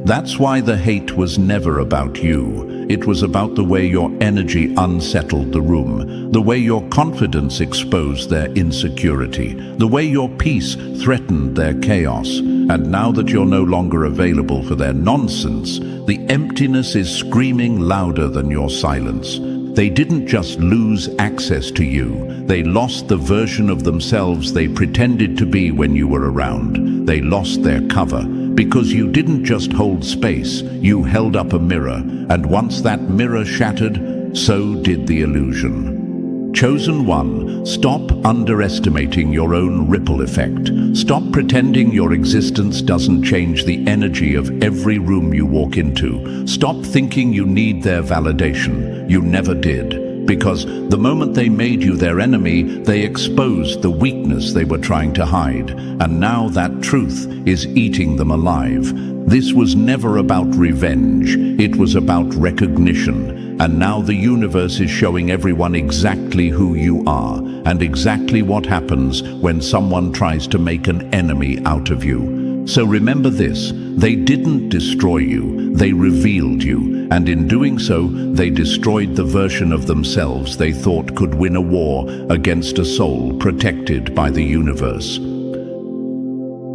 That's why the hate was never about you. It was about the way your energy unsettled the room, the way your confidence exposed their insecurity, the way your peace threatened their chaos. And now that you're no longer available for their nonsense, the emptiness is screaming louder than your silence. They didn't just lose access to you, they lost the version of themselves they pretended to be when you were around. They lost their cover, because you didn't just hold space, you held up a mirror, and once that mirror shattered, so did the illusion. Chosen one, stop underestimating your own ripple effect. Stop pretending your existence doesn't change the energy of every room you walk into. Stop thinking you need their validation. You never did. Because the moment they made you their enemy, they exposed the weakness they were trying to hide. And now that truth is eating them alive. This was never about revenge. It was about recognition. And now the universe is showing everyone exactly who you are and exactly what happens when someone tries to make an enemy out of you. So remember this, they didn't destroy you, they revealed you, and in doing so, they destroyed the version of themselves they thought could win a war against a soul protected by the universe.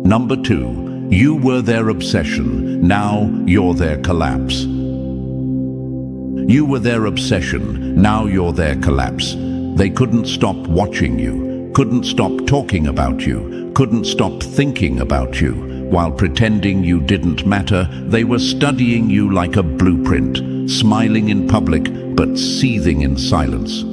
Number 2, you were their obsession, now you're their collapse. You were their obsession, now you're their collapse. They couldn't stop watching you, couldn't stop talking about you, couldn't stop thinking about you. While pretending you didn't matter, they were studying you like a blueprint, smiling in public but seething in silence.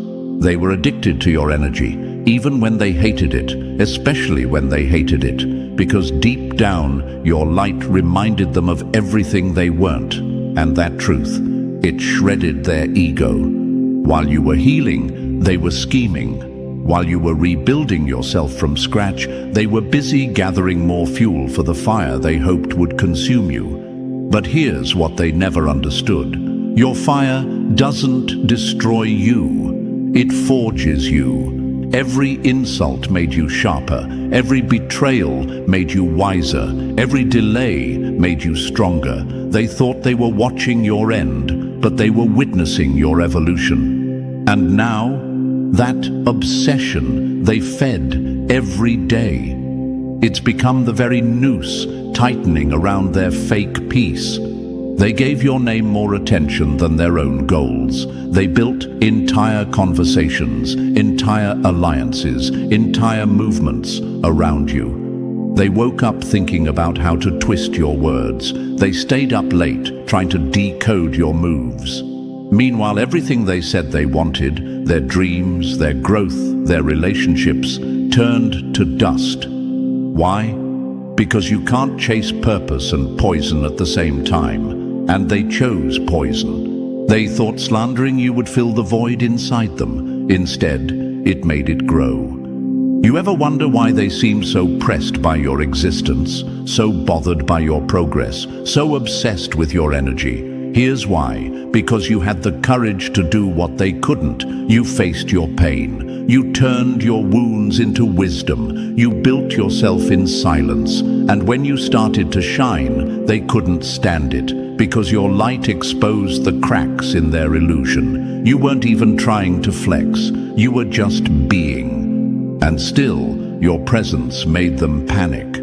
They were addicted to your energy, even when they hated it, especially when they hated it, because deep down your light reminded them of everything they weren't, and that truth, it shredded their ego. While you were healing, they were scheming. While you were rebuilding yourself from scratch, they were busy gathering more fuel for the fire they hoped would consume you. But here's what they never understood. Your fire doesn't destroy you. It forges you. Every insult made you sharper. Every betrayal made you wiser. Every delay made you stronger. They thought they were watching your end, but they were witnessing your evolution. And now, that obsession they fed every day. It's become the very noose tightening around their fake peace. They gave your name more attention than their own goals. They built entire conversations, entire alliances, entire movements around you. They woke up thinking about how to twist your words. They stayed up late trying to decode your moves. Meanwhile, everything they said they wanted, their dreams, their growth, their relationships, turned to dust. Why? Because you can't chase purpose and poison at the same time. And they chose poison. They thought slandering you would fill the void inside them. Instead, it made it grow. You ever wonder why they seem so pressed by your existence, so bothered by your progress, so obsessed with your energy? Here's why. Because you had the courage to do what they couldn't. You faced your pain. You turned your wounds into wisdom. You built yourself in silence. And when you started to shine, they couldn't stand it, because your light exposed the cracks in their illusion. You weren't even trying to flex. You were just being. And still, your presence made them panic.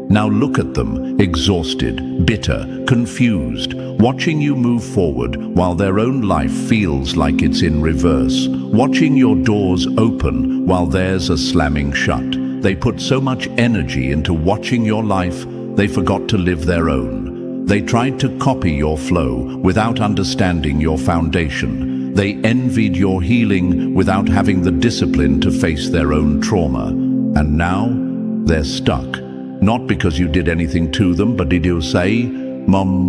Now look at them, exhausted, bitter, confused, watching you move forward while their own life feels like it's in reverse, watching your doors open while theirs are slamming shut. They put so much energy into watching your life, they forgot to live their own. They tried to copy your flow without understanding your foundation. They envied your healing without having the discipline to face their own trauma. And now, they're stuck. Not because you did anything to them, but did you say, Mom?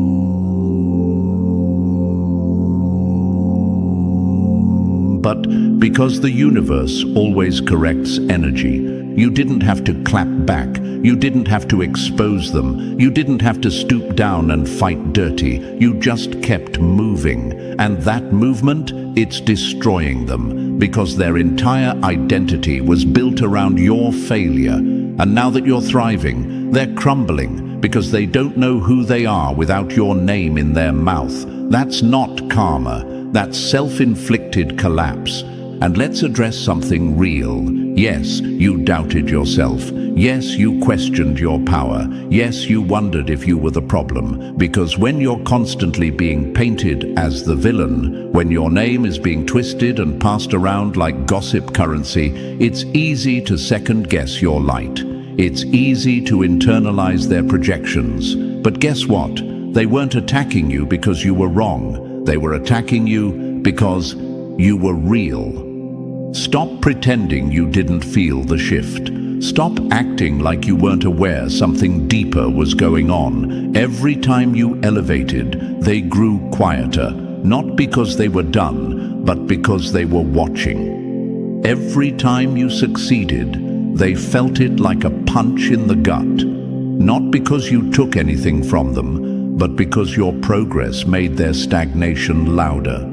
But because the universe always corrects energy. You didn't have to clap back. You didn't have to expose them. You didn't have to stoop down and fight dirty. You just kept moving. And that movement, it's destroying them, because their entire identity was built around your failure. And now that you're thriving, they're crumbling because they don't know who they are without your name in their mouth. That's not karma. That's self-inflicted collapse. And let's address something real. Yes, you doubted yourself. Yes, you questioned your power. Yes, you wondered if you were the problem. Because when you're constantly being painted as the villain, when your name is being twisted and passed around like gossip currency, it's easy to second-guess your light. It's easy to internalize their projections. But guess what? They weren't attacking you because you were wrong. They were attacking you because you were real. Stop pretending you didn't feel the shift. Stop acting like you weren't aware something deeper was going on. Every time you elevated, they grew quieter, not because they were done, but because they were watching. Every time you succeeded, they felt it like a punch in the gut, not because you took anything from them, but because your progress made their stagnation louder.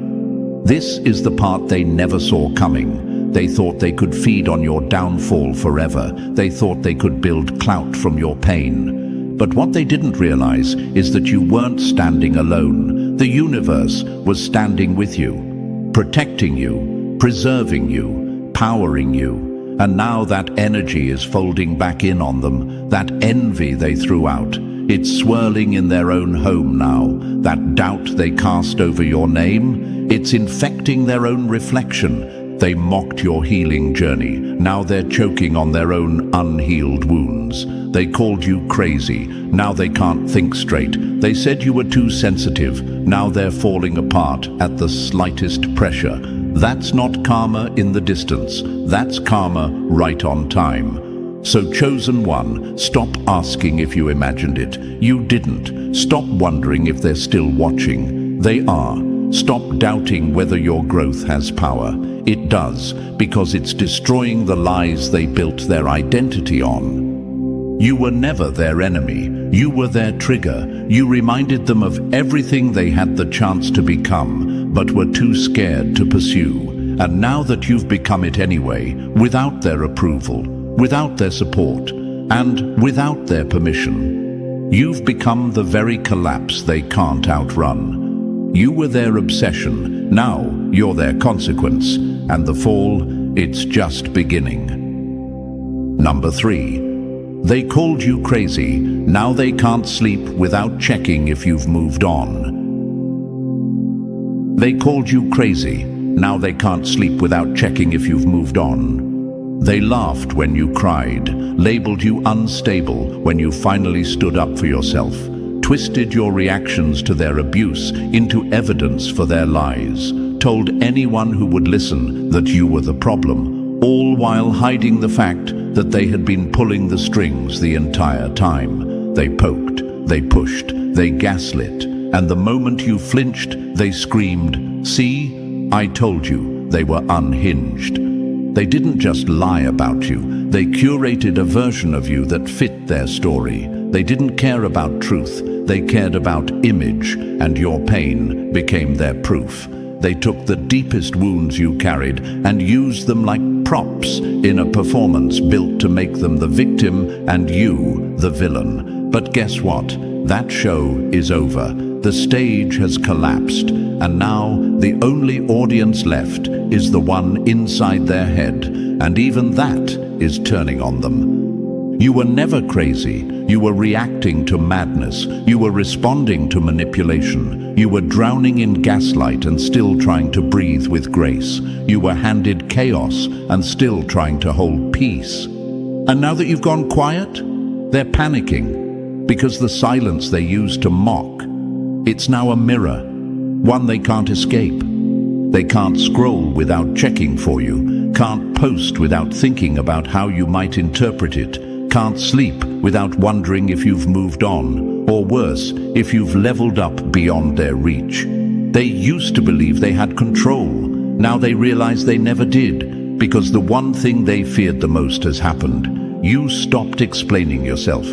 This is the part they never saw coming. They thought they could feed on your downfall forever. They thought they could build clout from your pain. But what they didn't realize is that you weren't standing alone. The universe was standing with you, protecting you, preserving you, powering you. And now that energy is folding back in on them, that envy they threw out. It's swirling in their own home now. That doubt they cast over your name, it's infecting their own reflection. They mocked your healing journey. Now they're choking on their own unhealed wounds. They called you crazy. Now they can't think straight. They said you were too sensitive. Now they're falling apart at the slightest pressure. That's not karma in the distance. That's karma right on time. So chosen one, stop asking if you imagined it. You didn't. Stop wondering if they're still watching. They are. Stop doubting whether your growth has power. It does, because it's destroying the lies they built their identity on. You were never their enemy. You were their trigger. You reminded them of everything they had the chance to become, but were too scared to pursue. And now that you've become it anyway, without their approval, without their support, and without their permission, you've become the very collapse they can't outrun. You were their obsession, now you're their consequence, and the fall, it's just beginning. Number 3. They called you crazy, now they can't sleep without checking if you've moved on. They called you crazy, now they can't sleep without checking if you've moved on. They laughed when you cried, labeled you unstable when you finally stood up for yourself, twisted your reactions to their abuse into evidence for their lies, told anyone who would listen that you were the problem, all while hiding the fact that they had been pulling the strings the entire time. They poked, they pushed, they gaslit, and the moment you flinched, they screamed, "See, I told you." They were unhinged. They didn't just lie about you, they curated a version of you that fit their story. They didn't care about truth, they cared about image, and your pain became their proof. They took the deepest wounds you carried and used them like props in a performance built to make them the victim and you the villain. But guess what? That show is over. The stage has collapsed, and now the only audience left is the one inside their head, and even that is turning on them. You were never crazy. You were reacting to madness. You were responding to manipulation. You were drowning in gaslight and still trying to breathe with grace. You were handed chaos and still trying to hold peace. And now that you've gone quiet, they're panicking because the silence they used to mock, it's now a mirror, one they can't escape. They can't scroll without checking for you, can't post without thinking about how you might interpret it, can't sleep without wondering if you've moved on, or worse, if you've leveled up beyond their reach. They used to believe they had control. Now they realize they never did, because the one thing they feared the most has happened. You stopped explaining yourself.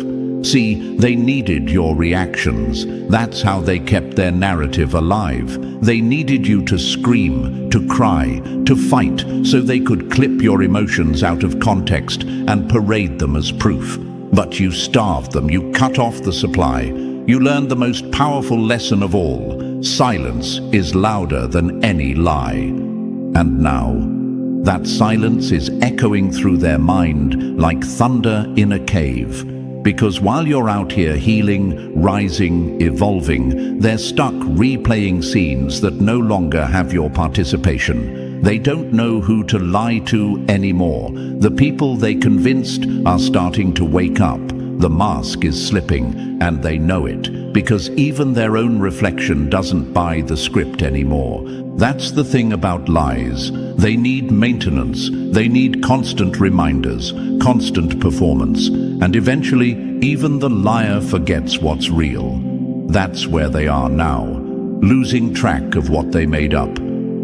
See, they needed your reactions. That's how they kept their narrative alive. They needed you to scream, to cry, to fight, so they could clip your emotions out of context and parade them as proof. But you starved them, you cut off the supply. You learned the most powerful lesson of all. Silence is louder than any lie. And now, that silence is echoing through their mind like thunder in a cave. Because while you're out here healing, rising, evolving, they're stuck replaying scenes that no longer have your participation. They don't know who to lie to anymore. The people they convinced are starting to wake up. The mask is slipping, and they know it, because even their own reflection doesn't buy the script anymore. That's the thing about lies. They need maintenance. They need constant reminders, constant performance, and eventually, even the liar forgets what's real. That's where they are now, losing track of what they made up,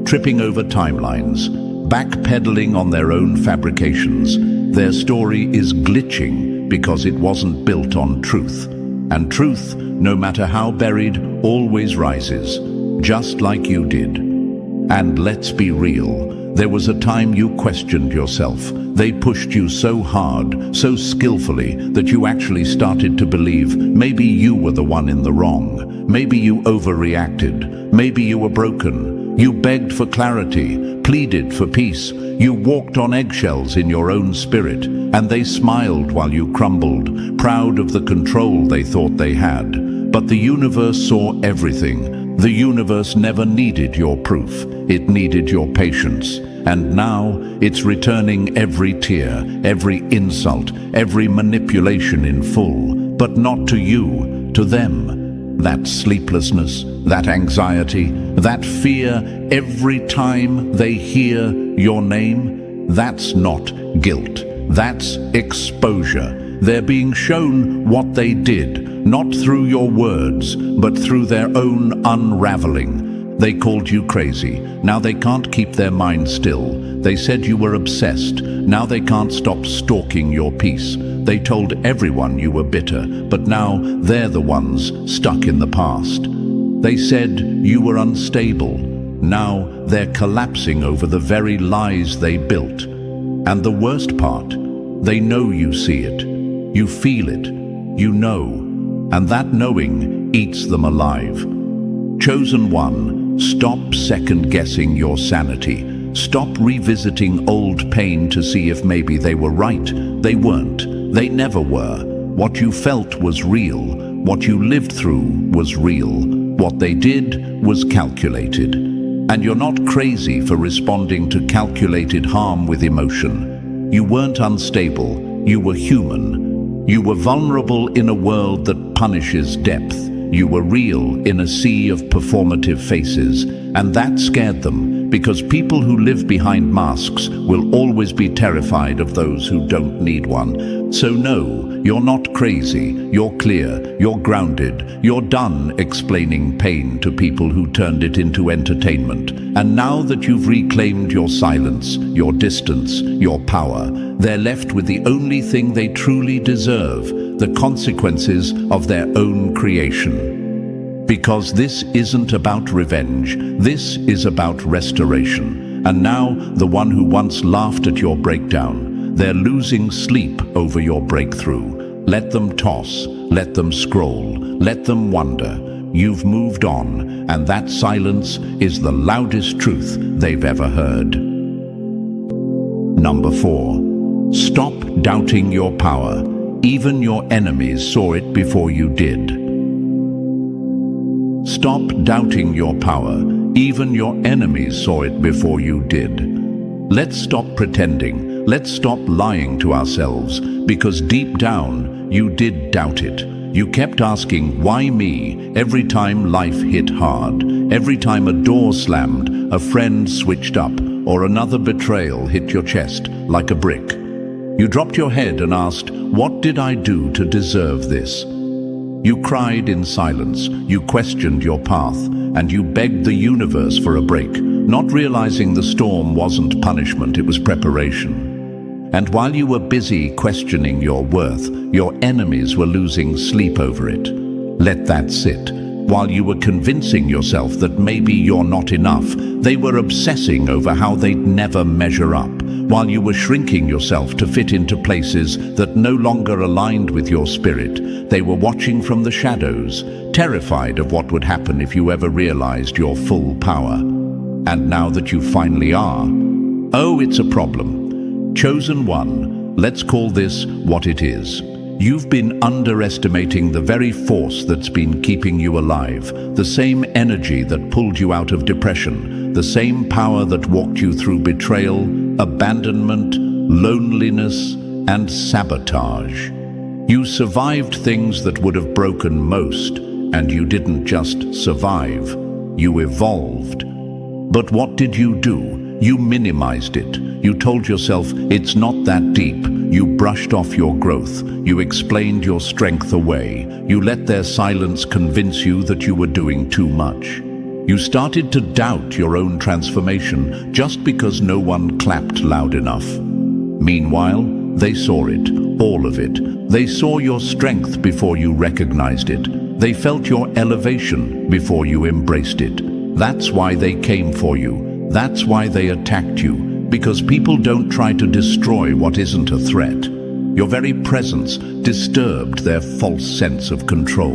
tripping over timelines, backpedaling on their own fabrications. Their story is glitching because it wasn't built on truth. And truth, no matter how buried, always rises, just like you did. And let's be real, there was a time you questioned yourself. They pushed you so hard, so skillfully, that you actually started to believe maybe you were the one in the wrong. Maybe you overreacted. Maybe you were broken. You begged for clarity, pleaded for peace. You walked on eggshells in your own spirit, and they smiled while you crumbled, proud of the control they thought they had. But the universe saw everything. The universe never needed your proof. It needed your patience. And now it's returning every tear, every insult, every manipulation in full. But not to you, to them. That sleeplessness, that anxiety, that fear every time they hear your name, that's not guilt. That's exposure. They're being shown what they did, not through your words, but through their own unraveling. They called you crazy. Now they can't keep their mind still. They said you were obsessed. Now they can't stop stalking your peace. They told everyone you were bitter, but now they're the ones stuck in the past. They said you were unstable. Now they're collapsing over the very lies they built. And the worst part, they know you see it. You feel it. You know. And that knowing eats them alive. Chosen one, stop second-guessing your sanity. Stop revisiting old pain to see if maybe they were right. They weren't. They never were. What you felt was real. What you lived through was real. What they did was calculated. And you're not crazy for responding to calculated harm with emotion. You weren't unstable. You were human. You were vulnerable in a world that punishes depth. You were real in a sea of performative faces, and that scared them, because people who live behind masks will always be terrified of those who don't need one. So no, you're not crazy, you're clear, you're grounded, you're done explaining pain to people who turned it into entertainment. And now that you've reclaimed your silence, your distance, your power, they're left with the only thing they truly deserve, the consequences of their own creation. Because this isn't about revenge, this is about restoration. And now, the one who once laughed at your breakdown, they're losing sleep over your breakthrough. Let them toss, let them scroll, let them wonder. You've moved on, and that silence is the loudest truth they've ever heard. Number 4. Stop doubting your power. Even your enemies saw it before you did. Stop doubting your power. Even your enemies saw it before you did. Let's stop pretending. Let's stop lying to ourselves, because deep down, you did doubt it. You kept asking, why me, every time life hit hard, every time a door slammed, a friend switched up, or another betrayal hit your chest like a brick. You dropped your head and asked, what did I do to deserve this? You cried in silence, you questioned your path, and you begged the universe for a break. not realizing the storm wasn't punishment, it was preparation. And while you were busy questioning your worth, your enemies were losing sleep over it. Let that sit. While you were convincing yourself that maybe you're not enough, they were obsessing over how they'd never measure up. While you were shrinking yourself to fit into places that no longer aligned with your spirit, they were watching from the shadows, terrified of what would happen if you ever realized your full power. And now that you finally are, oh, it's a problem. Chosen one, let's call this what it is. You've been underestimating the very force that's been keeping you alive, the same energy that pulled you out of depression, the same power that walked you through betrayal, abandonment, loneliness, and sabotage. You survived things that would have broken most, and you didn't just survive, you evolved. But what did you do? You minimized it. You told yourself it's not that deep. You brushed off your growth. You explained your strength away. You let their silence convince you that you were doing too much. You started to doubt your own transformation just because no one clapped loud enough. Meanwhile, they saw it, all of it. They saw your strength before you recognized it. They felt your elevation before you embraced it. That's why they came for you. That's why they attacked you. Because people don't try to destroy what isn't a threat. Your very presence disturbed their false sense of control.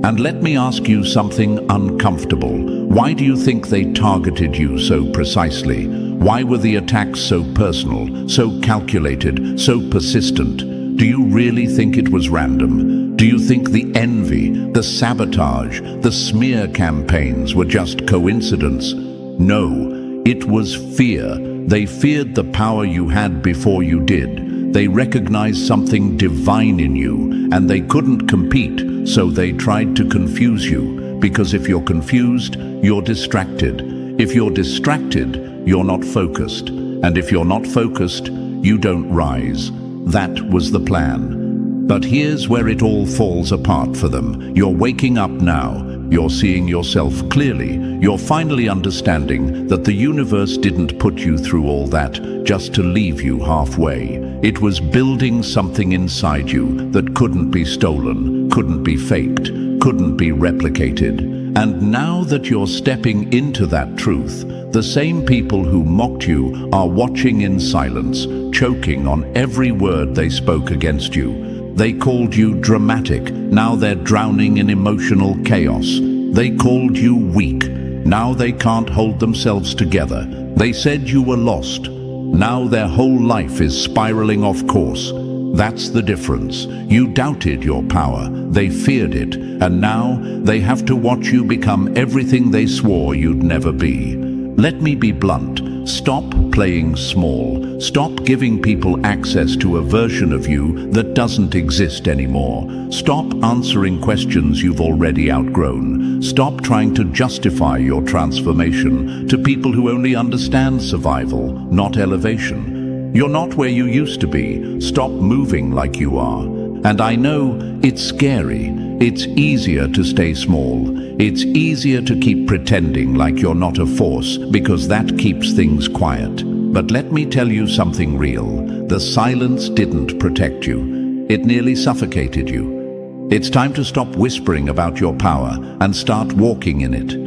And let me ask you something uncomfortable. Why do you think they targeted you so precisely? Why were the attacks so personal, so calculated, so persistent? Do you really think it was random? Do you think the envy, the sabotage, the smear campaigns were just coincidence? No, it was fear. They feared the power you had before you did. They recognized something divine in you, and they couldn't compete, so they tried to confuse you. Because if you're confused, you're distracted. If you're distracted, you're not focused. And if you're not focused, you don't rise. That was the plan. But here's where it all falls apart for them. You're waking up now. You're seeing yourself clearly. You're finally understanding that the universe didn't put you through all that just to leave you halfway. It was building something inside you that couldn't be stolen, couldn't be faked, couldn't be replicated. And now that you're stepping into that truth, the same people who mocked you are watching in silence, choking on every word they spoke against you. They called you dramatic. Now they're drowning in emotional chaos. They called you weak. Now they can't hold themselves together. They said you were lost. Now their whole life is spiraling off course. That's the difference. You doubted your power. They feared it. And now they have to watch you become everything they swore you'd never be. Let me be blunt. Stop playing small. Stop giving people access to a version of you that doesn't exist anymore. Stop answering questions you've already outgrown. Stop trying to justify your transformation to people who only understand survival, not elevation. You're not where you used to be. Stop moving like you are. And I know it's scary. It's easier to stay small. It's easier to keep pretending like you're not a force because that keeps things quiet. But let me tell you something real. The silence didn't protect you. It nearly suffocated you. It's time to stop whispering about your power and start walking in it.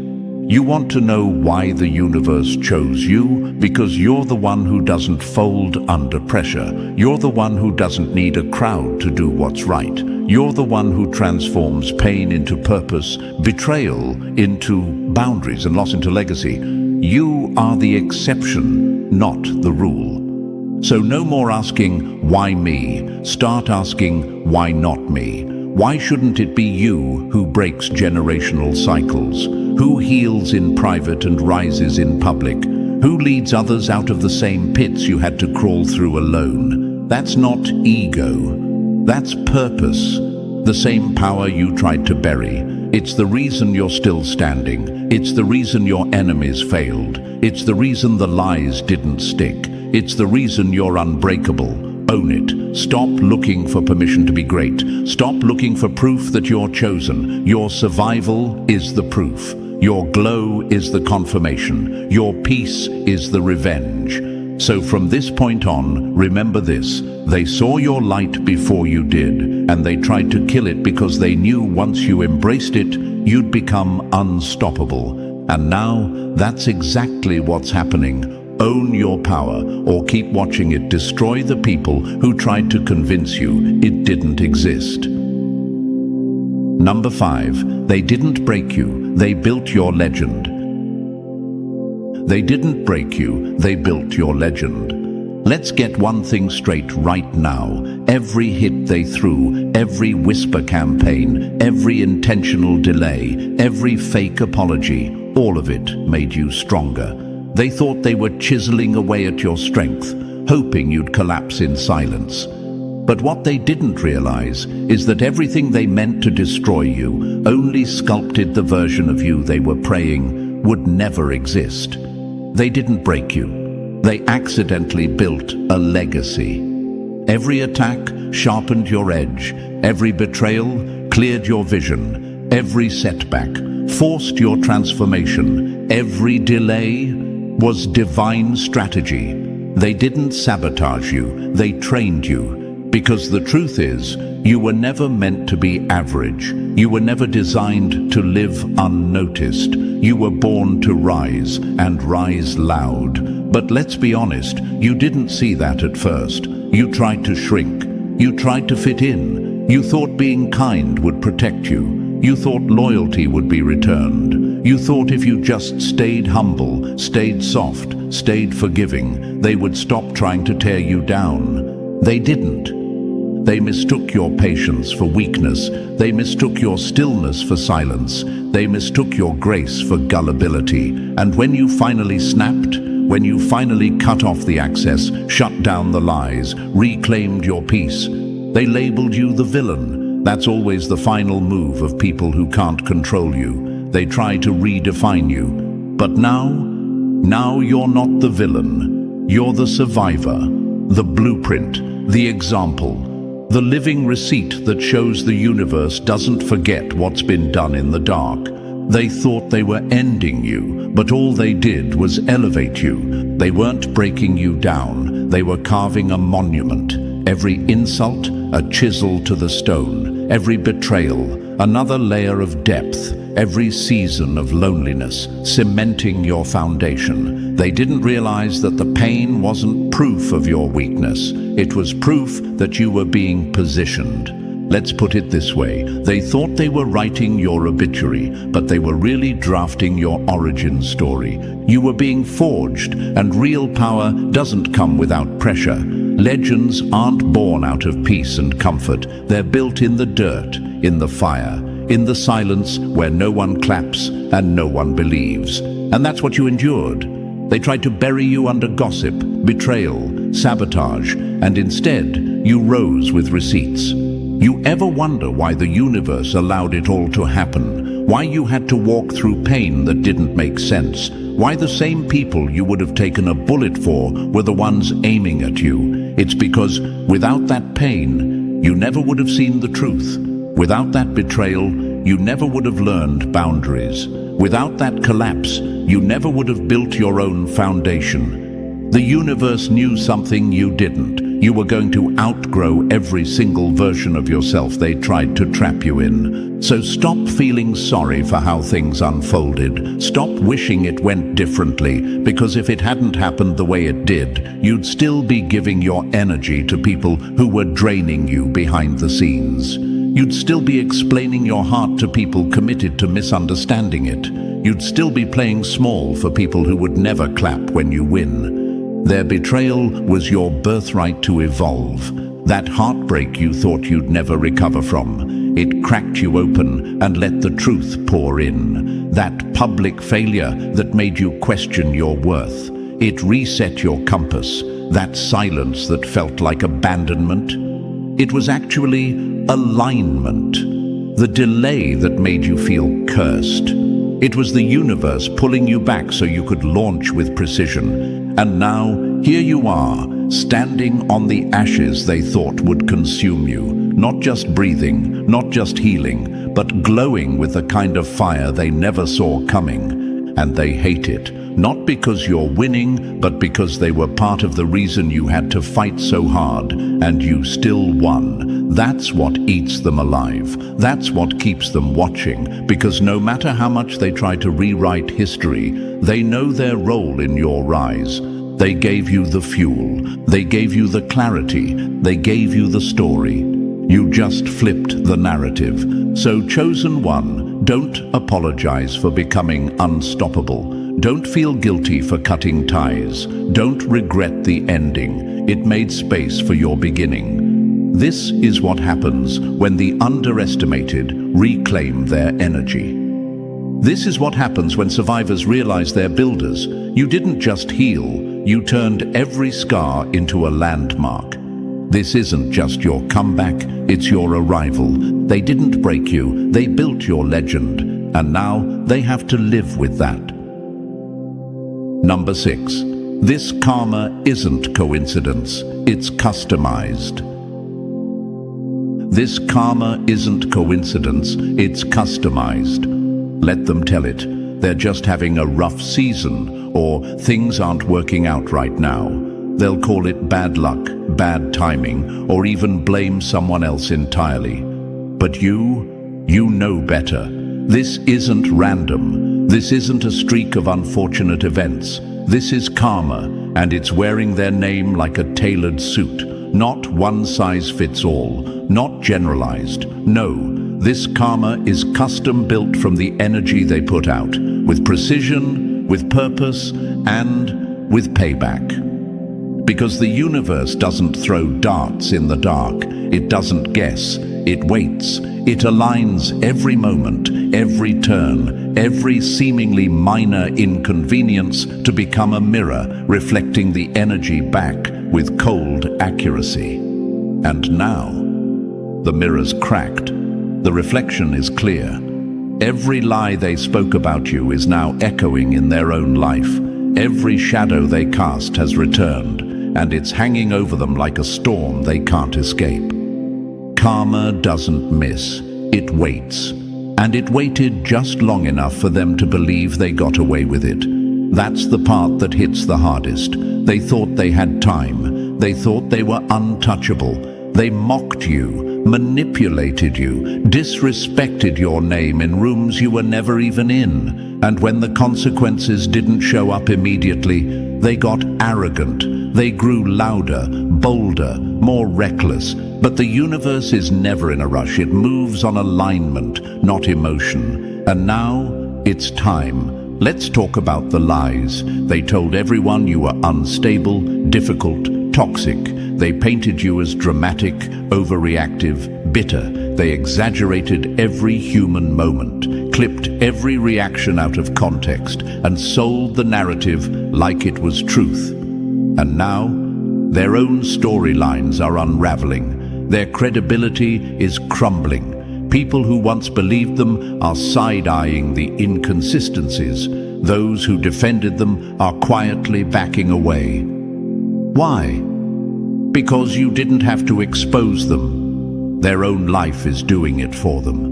You want to know why the universe chose you? Because you're the one who doesn't fold under pressure. You're the one who doesn't need a crowd to do what's right. You're the one who transforms pain into purpose, betrayal into boundaries, and loss into legacy. You are the exception, not the rule. So no more asking, why me? Start asking, why not me? Why shouldn't it be you who breaks generational cycles? Who heals in private and rises in public? Who leads others out of the same pits you had to crawl through alone? That's not ego. That's purpose. The same power you tried to bury. It's the reason you're still standing. It's the reason your enemies failed. It's the reason the lies didn't stick. It's the reason you're unbreakable. Own it. Stop looking for permission to be great. Stop looking for proof that you're chosen. Your survival is the proof. Your glow is the confirmation. Your peace is the revenge. So from this point on, remember this: they saw your light before you did, and they tried to kill it because they knew once you embraced it, you'd become unstoppable. And now, that's exactly what's happening. Own your power, or keep watching it destroy the people who tried to convince you it didn't exist. Number 5. They didn't break you, they built your legend. They didn't break you, they built your legend. Let's get one thing straight right now. Every hit they threw, every whisper campaign, every intentional delay, every fake apology, all of it made you stronger. They thought they were chiseling away at your strength, hoping you'd collapse in silence. But what they didn't realize is that everything they meant to destroy you only sculpted the version of you they were praying would never exist. They didn't break you. They accidentally built a legacy. Every attack sharpened your edge. Every betrayal cleared your vision. Every setback forced your transformation. Every delay was divine strategy. They didn't sabotage you, they trained you. Because the truth is, you were never meant to be average. You were never designed to live unnoticed. You were born to rise, and rise loud. But let's be honest, you didn't see that at first. You tried to shrink. You tried to fit in. You thought being kind would protect you. You thought loyalty would be returned. You thought if you just stayed humble, stayed soft, stayed forgiving, they would stop trying to tear you down. They didn't. They mistook your patience for weakness. They mistook your stillness for silence. They mistook your grace for gullibility. And when you finally snapped, when you finally cut off the access, shut down the lies, reclaimed your peace, they labeled you the villain. That's always the final move of people who can't control you. They try to redefine you. But now you're not the villain. You're the survivor, the blueprint, the example. The living receipt that shows the universe doesn't forget what's been done in the dark. They thought they were ending you, but all they did was elevate you. They weren't breaking you down, they were carving a monument. Every insult, a chisel to the stone. Every betrayal, another layer of depth. Every season of loneliness, cementing your foundation. They didn't realize that the pain wasn't proof of your weakness. It was proof that you were being positioned. Let's put it this way. They thought they were writing your obituary, but they were really drafting your origin story. You were being forged, and real power doesn't come without pressure. Legends aren't born out of peace and comfort. They're built in the dirt, in the fire, in the silence where no one claps and no one believes. And that's what you endured. They tried to bury you under gossip, betrayal, sabotage, and instead you rose with receipts. You ever wonder why the universe allowed it all to happen? Why you had to walk through pain that didn't make sense? Why the same people you would have taken a bullet for were the ones aiming at you? It's because without that pain, you never would have seen the truth. Without that betrayal, you never would have learned boundaries. Without that collapse, you never would have built your own foundation. The universe knew something you didn't. You were going to outgrow every single version of yourself they tried to trap you in. So stop feeling sorry for how things unfolded. Stop wishing it went differently, because if it hadn't happened the way it did, you'd still be giving your energy to people who were draining you behind the scenes. You'd still be explaining your heart to people committed to misunderstanding it. You'd still be playing small for people who would never clap when you win. Their betrayal was your birthright to evolve. That heartbreak you thought you'd never recover from. It cracked you open and let the truth pour in. That public failure that made you question your worth. It reset your compass. That silence that felt like abandonment. It was actually alignment. The delay that made you feel cursed. It was the universe pulling you back so you could launch with precision. And now, here you are, standing on the ashes they thought would consume you. Not just breathing, not just healing, but glowing with the kind of fire they never saw coming. And they hate it, not because you're winning, but because they were part of the reason you had to fight so hard, and you still won. That's what eats them alive. That's what keeps them watching, because no matter how much they try to rewrite history, they know their role in your rise. They gave you the fuel, they gave you the clarity, they gave you the story. You just flipped the narrative. So, chosen one, don't apologize for becoming unstoppable. Don't feel guilty for cutting ties. Don't regret the ending. It made space for your beginning. This is what happens when the underestimated reclaim their energy. This is what happens when survivors realize they're builders. You didn't just heal, you turned every scar into a landmark. This isn't just your comeback, it's your arrival. They didn't break you, they built your legend, and now they have to live with that. Number 6. This karma isn't coincidence, it's customized. This karma isn't coincidence, it's customized. Let them tell it. They're just having a rough season, or things aren't working out right now. They'll call it bad luck, bad timing, or even blame someone else entirely. But you know better. This isn't random. This isn't a streak of unfortunate events. This is karma, and it's wearing their name like a tailored suit. Not one size fits all, not generalized. No, this karma is custom built from the energy they put out, with precision, with purpose, and with payback. Because the universe doesn't throw darts in the dark. It doesn't guess. It waits. It aligns every moment, every turn, every seemingly minor inconvenience to become a mirror, reflecting the energy back with cold accuracy. And now, the mirror's cracked. The reflection is clear. Every lie they spoke about you is now echoing in their own life. Every shadow they cast has returned, and it's hanging over them like a storm they can't escape. Karma doesn't miss, it waits. And it waited just long enough for them to believe they got away with it. That's the part that hits the hardest. They thought they had time. They thought they were untouchable. They mocked you, manipulated you, disrespected your name in rooms you were never even in. And when the consequences didn't show up immediately, they got arrogant. They grew louder, bolder, more reckless. But the universe is never in a rush. It moves on alignment, not emotion. And now, it's time. Let's talk about the lies. They told everyone you were unstable, difficult, toxic. They painted you as dramatic, overreactive, bitter. They exaggerated every human moment, clipped every reaction out of context, and sold the narrative like it was truth. And now, their own storylines are unraveling. Their credibility is crumbling. People who once believed them are side-eyeing the inconsistencies. Those who defended them are quietly backing away. Why? Because you didn't have to expose them. Their own life is doing it for them.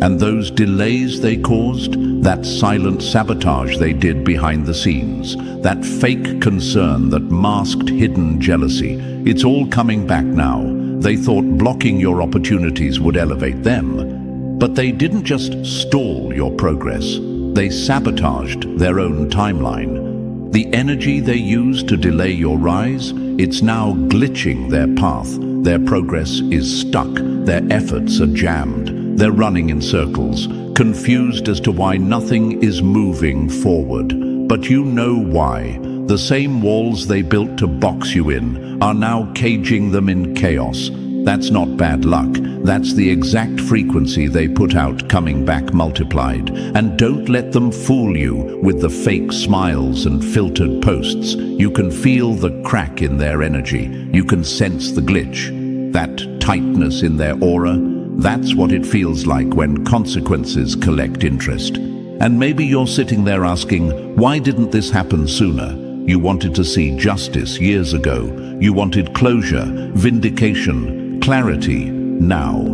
And those delays they caused, that silent sabotage they did behind the scenes, that fake concern that masked hidden jealousy, it's all coming back now. They thought blocking your opportunities would elevate them. But they didn't just stall your progress. They sabotaged their own timeline. The energy they used to delay your rise, it's now glitching their path. Their progress is stuck. Their efforts are jammed. They're running in circles, confused as to why nothing is moving forward. But you know why. The same walls they built to box you in are now caging them in chaos. That's not bad luck. That's the exact frequency they put out coming back multiplied. And don't let them fool you with the fake smiles and filtered posts. You can feel the crack in their energy. You can sense the glitch. That tightness in their aura, that's what it feels like when consequences collect interest. And maybe you're sitting there asking, why didn't this happen sooner? You wanted to see justice years ago. You wanted closure, vindication, clarity, now.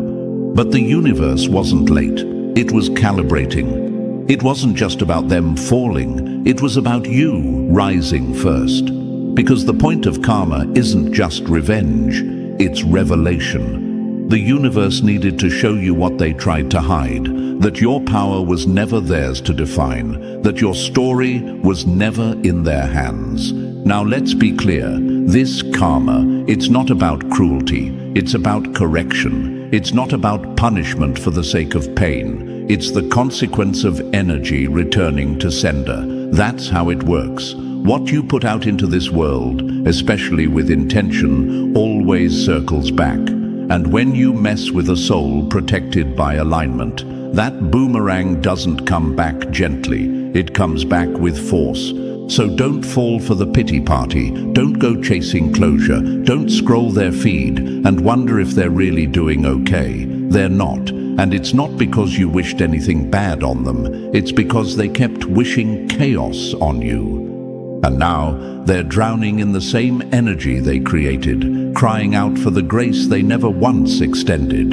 But the universe wasn't late. It was calibrating. It wasn't just about them falling, it was about you rising first. Because the point of karma isn't just revenge, it's revelation. The universe needed to show you what they tried to hide, that your power was never theirs to define, that your story was never in their hands. Now let's be clear, this karma, it's not about cruelty, it's about correction. It's not about punishment for the sake of pain. It's the consequence of energy returning to sender. That's how it works. What you put out into this world, especially with intention, always circles back. And when you mess with a soul protected by alignment, that boomerang doesn't come back gently. It comes back with force. So don't fall for the pity party. Don't go chasing closure. Don't scroll their feed and wonder if they're really doing okay. They're not. And it's not because you wished anything bad on them. It's because they kept wishing chaos on you. And now they're drowning in the same energy they created, crying out for the grace they never once extended.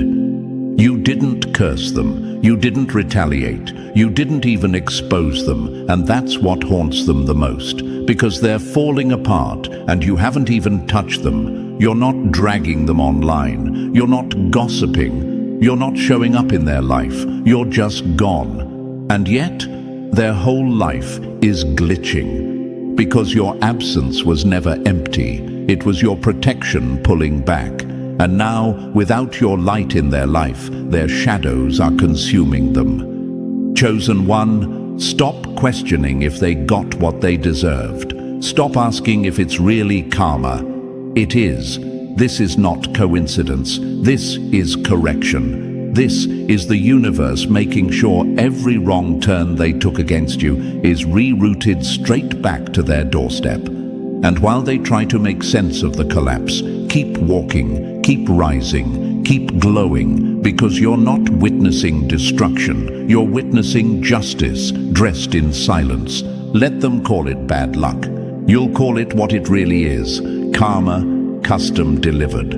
You didn't curse them. You didn't retaliate. You didn't even expose them. And that's what haunts them the most. Because they're falling apart and you haven't even touched them. You're not dragging them online. You're not gossiping. You're not showing up in their life. You're just gone. And yet, their whole life is glitching. Because your absence was never empty. It was your protection pulling back. And now, without your light in their life, their shadows are consuming them. Chosen one, stop questioning if they got what they deserved. Stop asking if it's really karma. It is. This is not coincidence. This is correction. This is the universe making sure every wrong turn they took against you is rerouted straight back to their doorstep. And while they try to make sense of the collapse, keep walking, keep rising, keep glowing, because you're not witnessing destruction, you're witnessing justice dressed in silence. Let them call it bad luck. You'll call it what it really is, karma, custom delivered.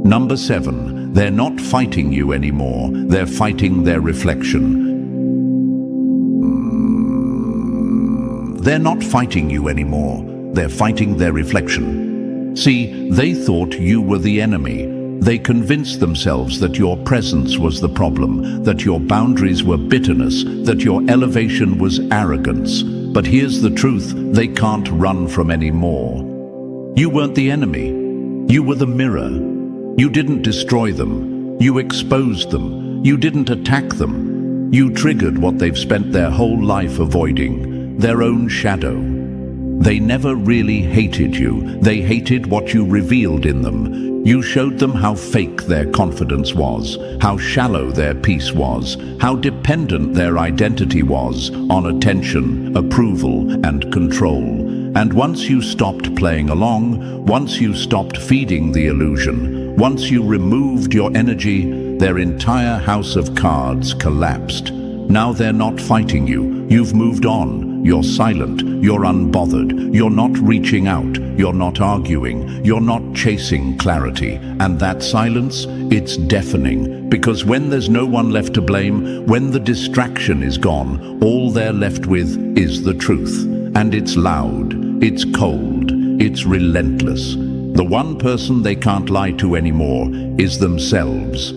Number 7, they're not fighting you anymore, they're fighting their reflection. They're not fighting you anymore, they're fighting their reflection. See, they thought you were the enemy. They convinced themselves that your presence was the problem, that your boundaries were bitterness, that your elevation was arrogance. But here's the truth, they can't run from any more. You weren't the enemy. You were the mirror. You didn't destroy them. You exposed them. You didn't attack them. You triggered what they've spent their whole life avoiding, their own shadow. They never really hated you. They hated what you revealed in them. You showed them how fake their confidence was, how shallow their peace was, how dependent their identity was on attention, approval, and control. And once you stopped playing along, once you stopped feeding the illusion, once you removed your energy, their entire house of cards collapsed. Now they're not fighting you. You've moved on. You're silent. You're unbothered. You're not reaching out. You're not arguing. You're not chasing clarity. And that silence, it's deafening. Because when there's no one left to blame, when the distraction is gone, all they're left with is the truth. And it's loud. It's cold. It's relentless. The one person they can't lie to anymore is themselves.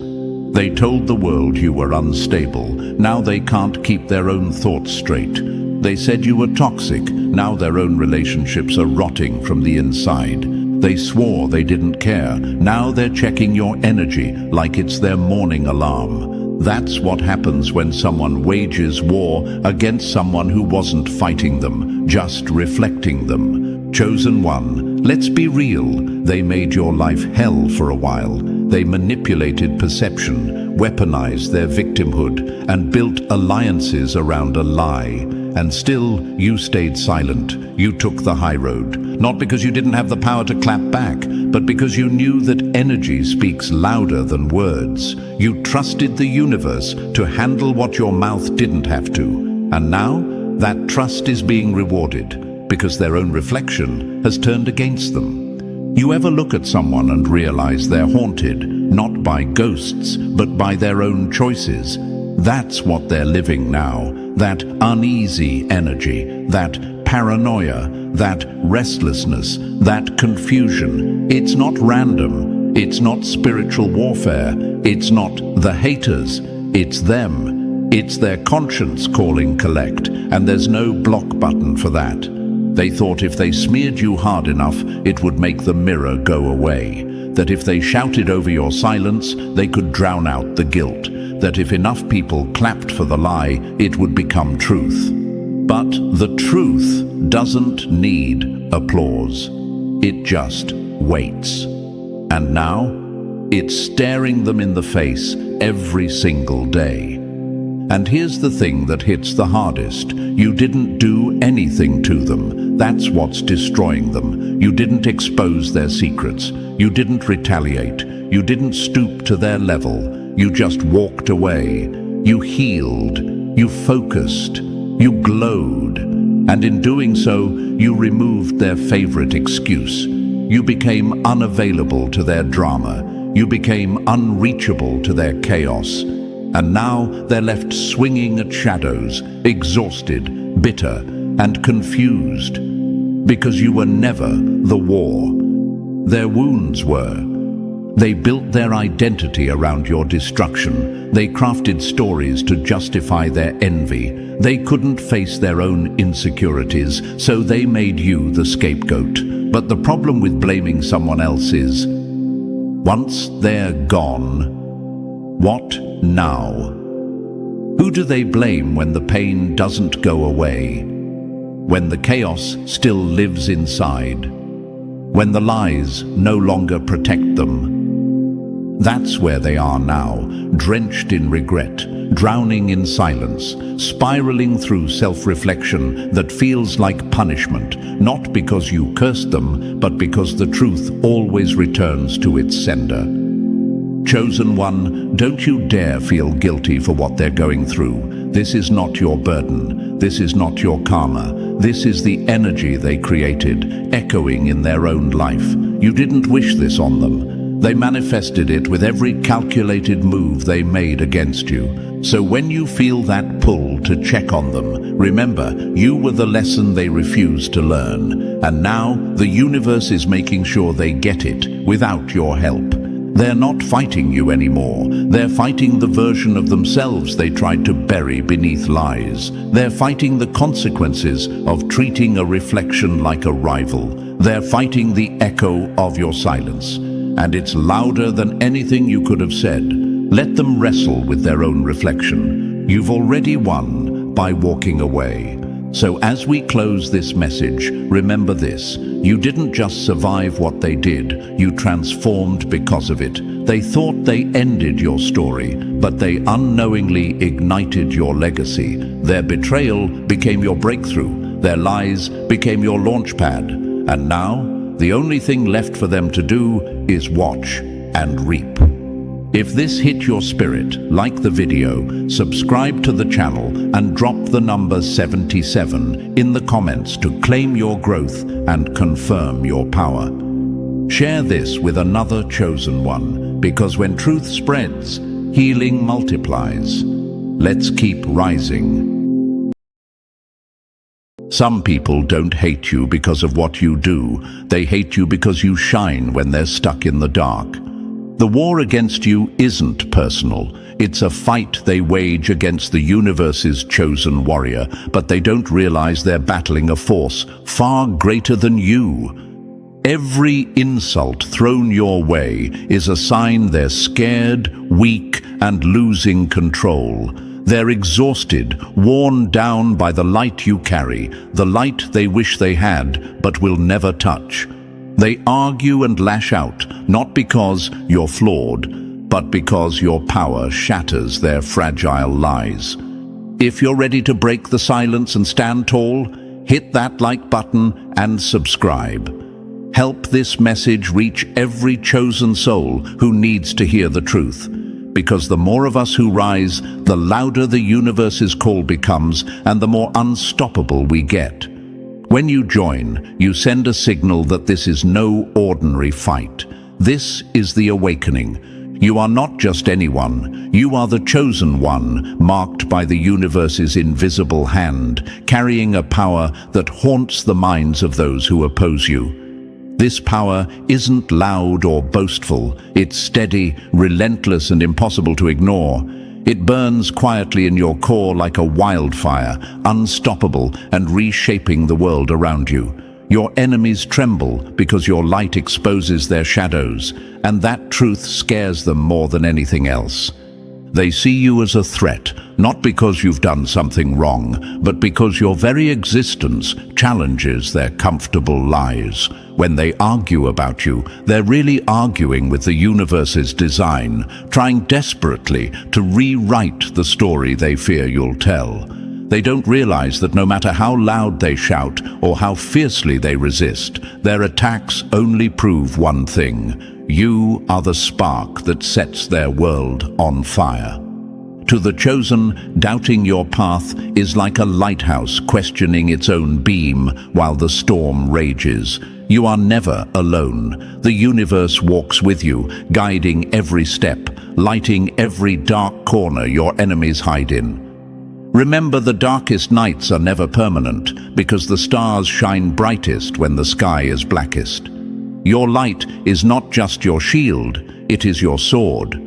They told the world you were unstable. Now they can't keep their own thoughts straight. They said you were toxic. Now their own relationships are rotting from the inside. They swore they didn't care. Now they're checking your energy like it's their morning alarm. That's what happens when someone wages war against someone who wasn't fighting them, just reflecting them. Chosen one, let's be real. They made your life hell for a while. They manipulated perception, weaponized their victimhood, and built alliances around a lie. And still, you stayed silent. You took the high road. Not because you didn't have the power to clap back, but because you knew that energy speaks louder than words. You trusted the universe to handle what your mouth didn't have to. And now, that trust is being rewarded, because their own reflection has turned against them. You ever look at someone and realize they're haunted, not by ghosts, but by their own choices? That's what they're living now. That uneasy energy, that paranoia, that restlessness, that confusion. It's not random. It's not spiritual warfare. It's not the haters. It's them. It's their conscience calling collect, and there's no block button for that. They thought if they smeared you hard enough, it would make the mirror go away. That if they shouted over your silence, they could drown out the guilt. That if enough people clapped for the lie, it would become truth. But the truth doesn't need applause. It just waits. And now, it's staring them in the face every single day. And here's the thing that hits the hardest. You didn't do anything to them. That's what's destroying them. You didn't expose their secrets. You didn't retaliate. You didn't stoop to their level. You just walked away. You healed. You focused. You glowed. And in doing so, you removed their favorite excuse. You became unavailable to their drama. You became unreachable to their chaos. And now they're left swinging at shadows, exhausted, bitter, and confused. Because you were never the war. Their wounds were. They built their identity around your destruction. They crafted stories to justify their envy. They couldn't face their own insecurities, so they made you the scapegoat. But the problem with blaming someone else is, once they're gone, what now? Who do they blame when the pain doesn't go away? When the chaos still lives inside? When the lies no longer protect them? That's where they are now, drenched in regret, drowning in silence, spiraling through self-reflection that feels like punishment, not because you cursed them, but because the truth always returns to its sender. Chosen one, don't you dare feel guilty for what they're going through. This is not your burden. This is not your karma. This is the energy they created, echoing in their own life. You didn't wish this on them. They manifested it with every calculated move they made against you. So when you feel that pull to check on them, remember, you were the lesson they refused to learn. And now the universe is making sure they get it without your help. They're not fighting you anymore. They're fighting the version of themselves they tried to bury beneath lies. They're fighting the consequences of treating a reflection like a rival. They're fighting the echo of your silence. And it's louder than anything you could have said. Let them wrestle with their own reflection. You've already won by walking away. So as we close this message, remember this. You didn't just survive what they did, you transformed because of it. They thought they ended your story, but they unknowingly ignited your legacy. Their betrayal became your breakthrough. Their lies became your launch pad. And now, the only thing left for them to do is watch and reap. If this hit your spirit, like the video, subscribe to the channel and drop the number 77 in the comments to claim your growth and confirm your power. Share this with another chosen one, because when truth spreads, healing multiplies. Let's keep rising. Some people don't hate you because of what you do. They hate you because you shine when they're stuck in the dark. The war against you isn't personal. It's a fight they wage against the universe's chosen warrior, but they don't realize they're battling a force far greater than you. Every insult thrown your way is a sign they're scared, weak, and losing control. They're exhausted, worn down by the light you carry, the light they wish they had but will never touch. They argue and lash out, not because you're flawed, but because your power shatters their fragile lies. If you're ready to break the silence and stand tall, hit that like button and subscribe. Help this message reach every chosen soul who needs to hear the truth. Because the more of us who rise, the louder the universe's call becomes and the more unstoppable we get. When you join, you send a signal that this is no ordinary fight. This is the awakening. You are not just anyone. You are the chosen one, marked by the universe's invisible hand, carrying a power that haunts the minds of those who oppose you. This power isn't loud or boastful. It's steady, relentless, and impossible to ignore. It burns quietly in your core like a wildfire, unstoppable and reshaping the world around you. Your enemies tremble because your light exposes their shadows, and that truth scares them more than anything else. They see you as a threat, not because you've done something wrong, but because your very existence challenges their comfortable lies. When they argue about you, they're really arguing with the universe's design, trying desperately to rewrite the story they fear you'll tell. They don't realize that no matter how loud they shout or how fiercely they resist, their attacks only prove one thing: you are the spark that sets their world on fire. To the chosen, doubting your path is like a lighthouse questioning its own beam while the storm rages. You are never alone. The universe walks with you, guiding every step, lighting every dark corner your enemies hide in. Remember, the darkest nights are never permanent, because the stars shine brightest when the sky is blackest. Your light is not just your shield, it is your sword.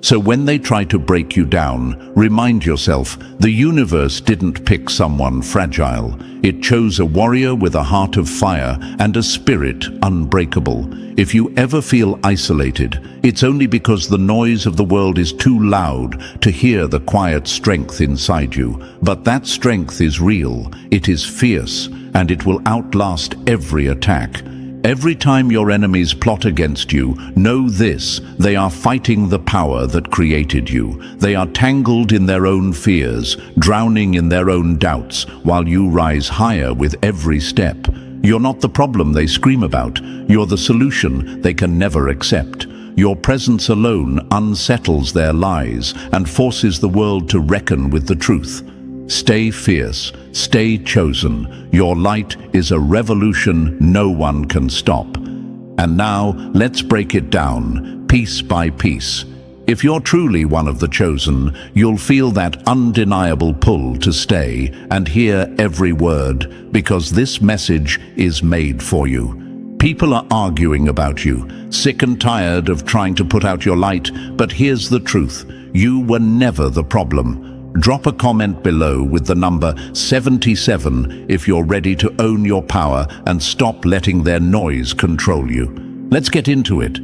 So when they try to break you down, remind yourself, the universe didn't pick someone fragile. It chose a warrior with a heart of fire and a spirit unbreakable. If you ever feel isolated, it's only because the noise of the world is too loud to hear the quiet strength inside you. But that strength is real, it is fierce, and it will outlast every attack. Every time your enemies plot against you, know this: they are fighting the power that created you. They are tangled in their own fears, drowning in their own doubts, while you rise higher with every step. You're not the problem they scream about. You're the solution they can never accept. Your presence alone unsettles their lies and forces the world to reckon with the truth. Stay fierce, stay chosen. Your light is a revolution no one can stop. And now, let's break it down, piece by piece. If you're truly one of the chosen, you'll feel that undeniable pull to stay and hear every word, because this message is made for you. People are arguing about you, sick and tired of trying to put out your light, but here's the truth: you were never the problem. Drop a comment below with the number 77 if you're ready to own your power and stop letting their noise control you. Let's get into it.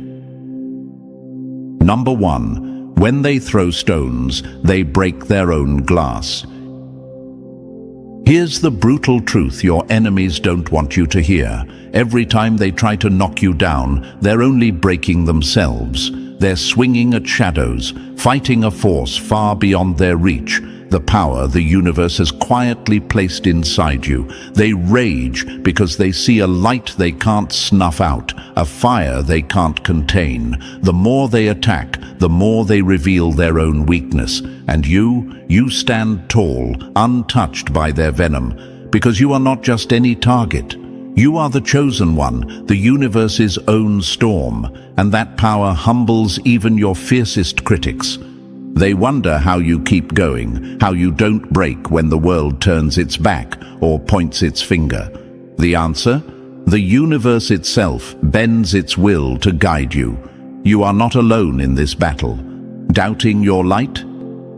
Number 1. When they throw stones, they break their own glass. Here's the brutal truth your enemies don't want you to hear. Every time they try to knock you down, they're only breaking themselves. They're swinging at shadows, fighting a force far beyond their reach, the power the universe has quietly placed inside you. They rage because they see a light they can't snuff out, a fire they can't contain. The more they attack, the more they reveal their own weakness. And you stand tall, untouched by their venom, because you are not just any target. You are the chosen one, the universe's own storm, and that power humbles even your fiercest critics. They wonder how you keep going, how you don't break when the world turns its back or points its finger. The answer? The universe itself bends its will to guide you. You are not alone in this battle. Doubting your light?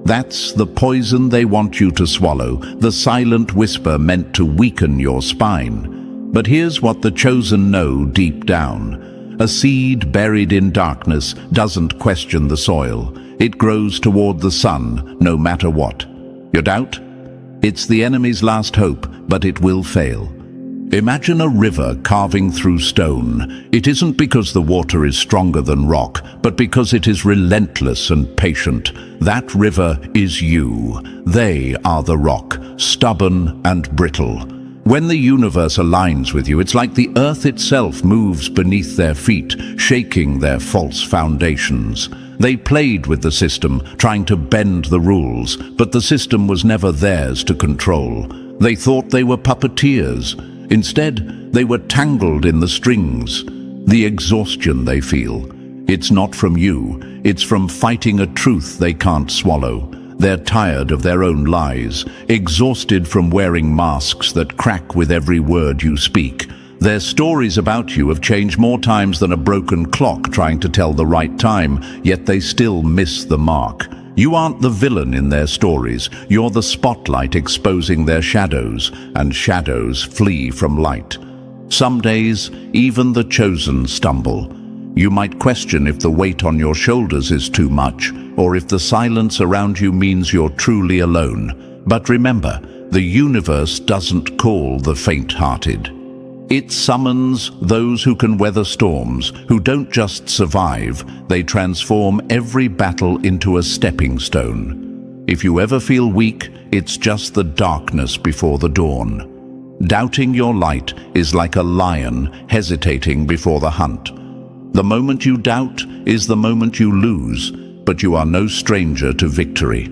That's the poison they want you to swallow, the silent whisper meant to weaken your spine. But here's what the chosen know deep down. A seed buried in darkness doesn't question the soil. It grows toward the sun, no matter what. Your doubt? It's the enemy's last hope, but it will fail. Imagine a river carving through stone. It isn't because the water is stronger than rock, but because it is relentless and patient. That river is you. They are the rock, stubborn and brittle. When the universe aligns with you, it's like the earth itself moves beneath their feet, shaking their false foundations. They played with the system, trying to bend the rules, but the system was never theirs to control. They thought they were puppeteers. Instead, they were tangled in the strings. The exhaustion they feel. It's not from you. It's from fighting a truth they can't swallow. They're tired of their own lies, exhausted from wearing masks that crack with every word you speak. Their stories about you have changed more times than a broken clock trying to tell the right time, yet they still miss the mark. You aren't the villain in their stories. You're the spotlight exposing their shadows, and shadows flee from light. Some days, even the chosen stumble. You might question if the weight on your shoulders is too much, or if the silence around you means you're truly alone. But remember, the universe doesn't call the faint-hearted. It summons those who can weather storms, who don't just survive, they transform every battle into a stepping stone. If you ever feel weak, it's just the darkness before the dawn. Doubting your light is like a lion hesitating before the hunt. The moment you doubt is the moment you lose, but you are no stranger to victory.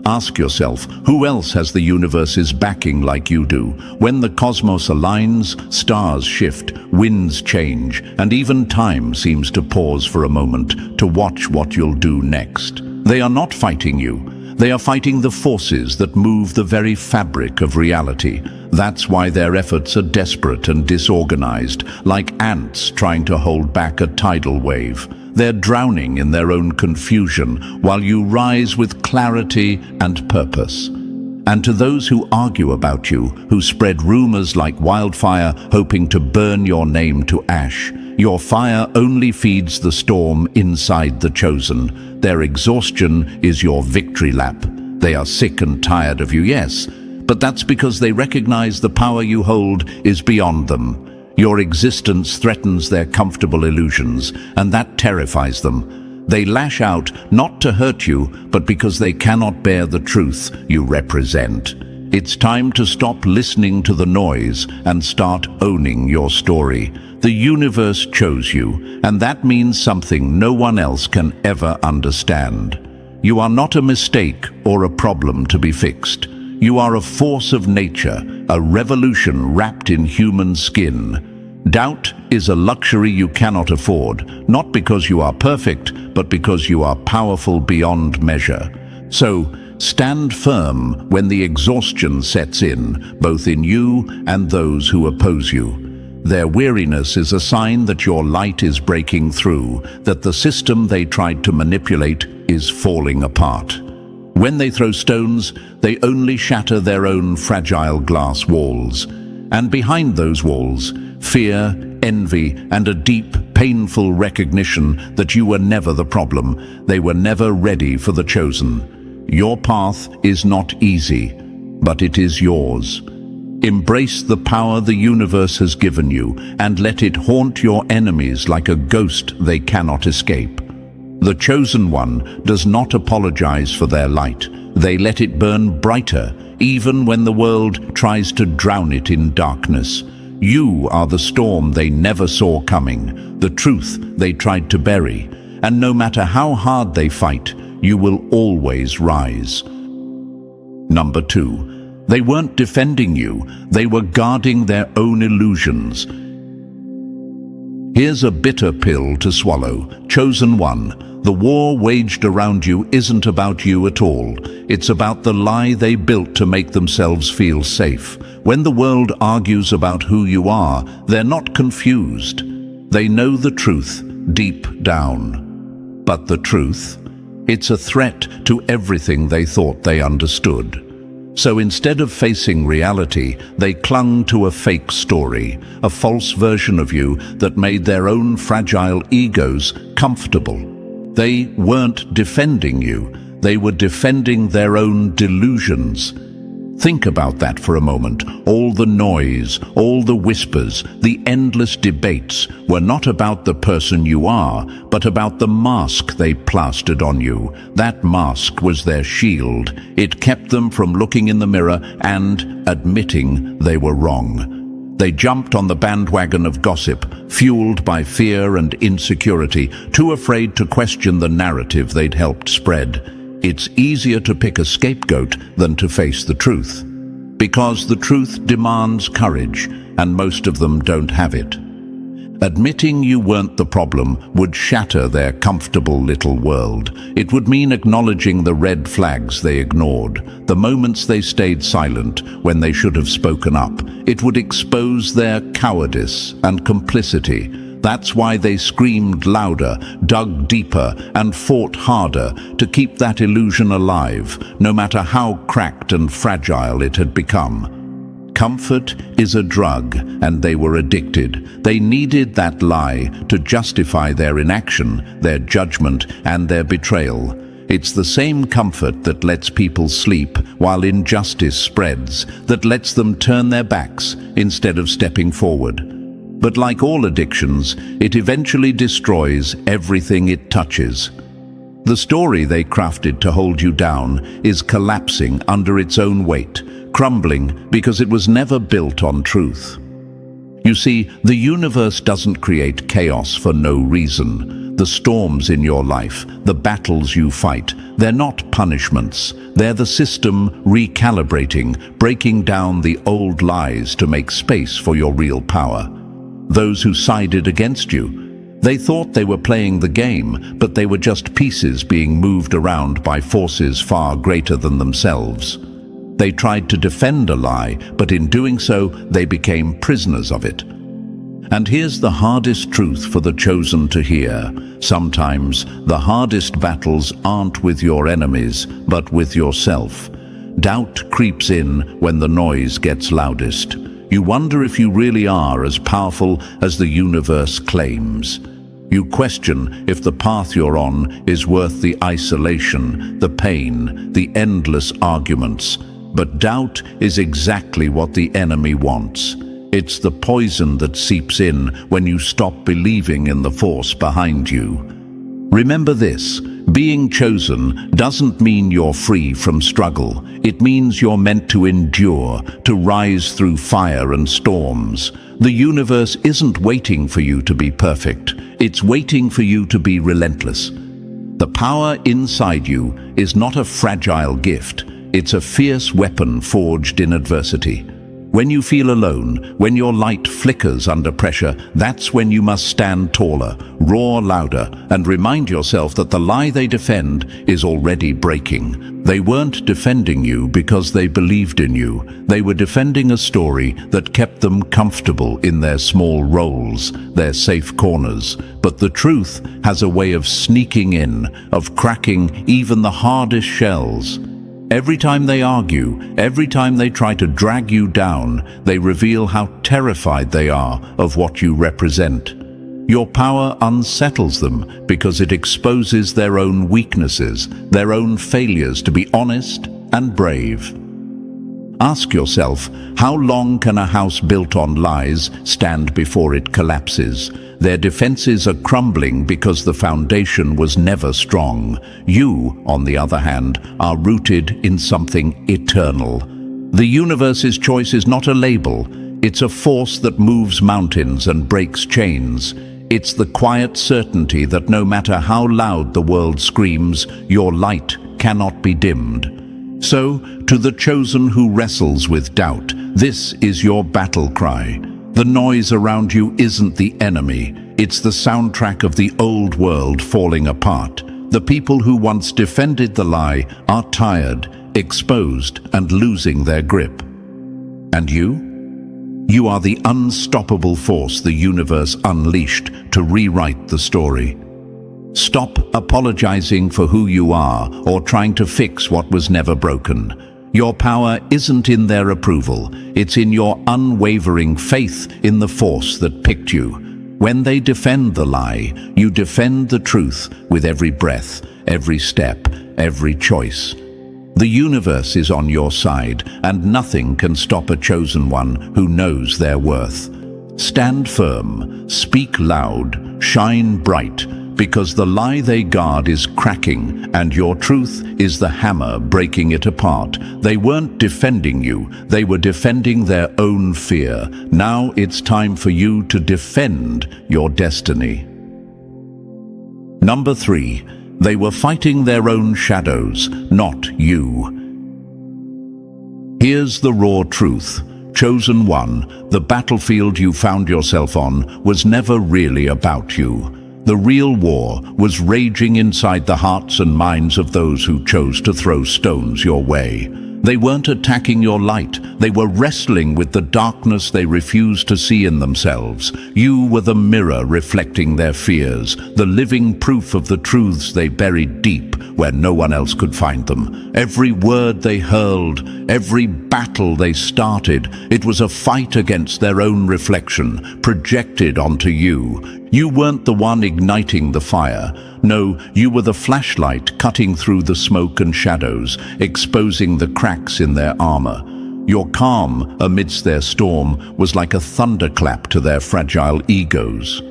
Ask yourself, who else has the universe's backing like you do? When the cosmos aligns, stars shift, winds change, and even time seems to pause for a moment to watch what you'll do next. They are not fighting you. They are fighting the forces that move the very fabric of reality. That's why their efforts are desperate and disorganized, like ants trying to hold back a tidal wave. They're drowning in their own confusion, while you rise with clarity and purpose. And to those who argue about you, who spread rumors like wildfire, hoping to burn your name to ash, your fire only feeds the storm inside the chosen. Their exhaustion is your victory lap. They are sick and tired of you, yes, but that's because they recognize the power you hold is beyond them. Your existence threatens their comfortable illusions, and that terrifies them. They lash out not to hurt you, but because they cannot bear the truth you represent. It's time to stop listening to the noise and start owning your story. The universe chose you, and that means something no one else can ever understand. You are not a mistake or a problem to be fixed. You are a force of nature, a revolution wrapped in human skin. Doubt is a luxury you cannot afford, not because you are perfect, but because you are powerful beyond measure. So, stand firm when the exhaustion sets in, both in you and those who oppose you. Their weariness is a sign that your light is breaking through, that the system they tried to manipulate is falling apart. When they throw stones, they only shatter their own fragile glass walls. And behind those walls, fear, envy, and a deep, painful recognition that you were never the problem. They were never ready for the chosen. Your path is not easy, but it is yours. Embrace the power the universe has given you, and let it haunt your enemies like a ghost they cannot escape. The chosen one does not apologize for their light. They let it burn brighter, even when the world tries to drown it in darkness. You are the storm they never saw coming, the truth they tried to bury. And no matter how hard they fight, you will always rise. Number 2, they weren't defending you, they were guarding their own illusions. Here's a bitter pill to swallow. Chosen one, the war waged around you isn't about you at all. It's about the lie they built to make themselves feel safe. When the world argues about who you are, they're not confused. They know the truth deep down. But the truth? It's a threat to everything they thought they understood. So instead of facing reality, they clung to a fake story, a false version of you that made their own fragile egos comfortable. They weren't defending you, they were defending their own delusions. Think about that for a moment. All the noise, all the whispers, the endless debates were not about the person you are, but about the mask they plastered on you. That mask was their shield. It kept them from looking in the mirror and admitting they were wrong. They jumped on the bandwagon of gossip, fueled by fear and insecurity, too afraid to question the narrative they'd helped spread. It's easier to pick a scapegoat than to face the truth, because the truth demands courage, and most of them don't have it. Admitting you weren't the problem would shatter their comfortable little world. It would mean acknowledging the red flags they ignored, the moments they stayed silent when they should have spoken up. It would expose their cowardice and complicity. That's why they screamed louder, dug deeper, and fought harder to keep that illusion alive, no matter how cracked and fragile it had become. Comfort is a drug, and they were addicted. They needed that lie to justify their inaction, their judgment, and their betrayal. It's the same comfort that lets people sleep while injustice spreads, that lets them turn their backs instead of stepping forward. But like all addictions, it eventually destroys everything it touches. The story they crafted to hold you down is collapsing under its own weight, crumbling because it was never built on truth. You see, the universe doesn't create chaos for no reason. The storms in your life, the battles you fight, they're not punishments. They're the system recalibrating, breaking down the old lies to make space for your real power. Those who sided against you, they thought they were playing the game, but they were just pieces being moved around by forces far greater than themselves. They tried to defend a lie, but in doing so, they became prisoners of it. And here's the hardest truth for the chosen to hear. Sometimes the hardest battles aren't with your enemies, but with yourself. Doubt creeps in when the noise gets loudest. You wonder if you really are as powerful as the universe claims. You question if the path you're on is worth the isolation, the pain, the endless arguments. But doubt is exactly what the enemy wants. It's the poison that seeps in when you stop believing in the force behind you. Remember this, being chosen doesn't mean you're free from struggle. It means you're meant to endure, to rise through fire and storms. The universe isn't waiting for you to be perfect. It's waiting for you to be relentless. The power inside you is not a fragile gift. It's a fierce weapon forged in adversity. When you feel alone, when your light flickers under pressure, that's when you must stand taller, roar louder, and remind yourself that the lie they defend is already breaking. They weren't defending you because they believed in you. They were defending a story that kept them comfortable in their small roles, their safe corners. But the truth has a way of sneaking in, of cracking even the hardest shells. Every time they argue, every time they try to drag you down, they reveal how terrified they are of what you represent. Your power unsettles them because it exposes their own weaknesses, their own failures to be honest and brave. Ask yourself, how long can a house built on lies stand before it collapses? Their defenses are crumbling because the foundation was never strong. You, on the other hand, are rooted in something eternal. The universe's choice is not a label. It's a force that moves mountains and breaks chains. It's the quiet certainty that no matter how loud the world screams, your light cannot be dimmed. So, to the chosen who wrestles with doubt, this is your battle cry. The noise around you isn't the enemy. It's the soundtrack of the old world falling apart. The people who once defended the lie are tired, exposed, and losing their grip. And you? You are the unstoppable force the universe unleashed to rewrite the story. Stop apologizing for who you are or trying to fix what was never broken. Your power isn't in their approval. It's in your unwavering faith in the force that picked you. When they defend the lie, you defend the truth with every breath, every step, every choice. The universe is on your side, and nothing can stop a chosen one who knows their worth. Stand firm, speak loud, shine bright, because the lie they guard is cracking, and your truth is the hammer breaking it apart. They weren't defending you, they were defending their own fear. Now it's time for you to defend your destiny. Number 3, they were fighting their own shadows, not you. Here's the raw truth. Chosen one, the battlefield you found yourself on was never really about you. The real war was raging inside the hearts and minds of those who chose to throw stones your way. They weren't attacking your light. They were wrestling with the darkness they refused to see in themselves. You were the mirror reflecting their fears, the living proof of the truths they buried deep where no one else could find them. Every word they hurled, every battle they started, it was a fight against their own reflection, projected onto you. You weren't the one igniting the fire. No, you were the flashlight cutting through the smoke and shadows, exposing the cracks in their armor. Your calm amidst their storm was like a thunderclap to their fragile egos.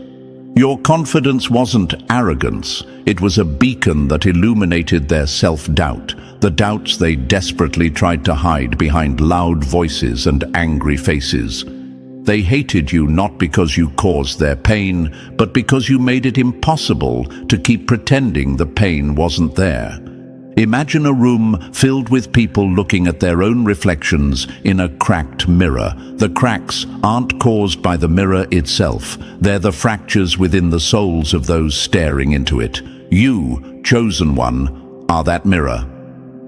Your confidence wasn't arrogance. It was a beacon that illuminated their self-doubt, the doubts they desperately tried to hide behind loud voices and angry faces. They hated you not because you caused their pain, but because you made it impossible to keep pretending the pain wasn't there. Imagine a room filled with people looking at their own reflections in a cracked mirror. The cracks aren't caused by the mirror itself. They're the fractures within the souls of those staring into it. You, chosen one, are that mirror.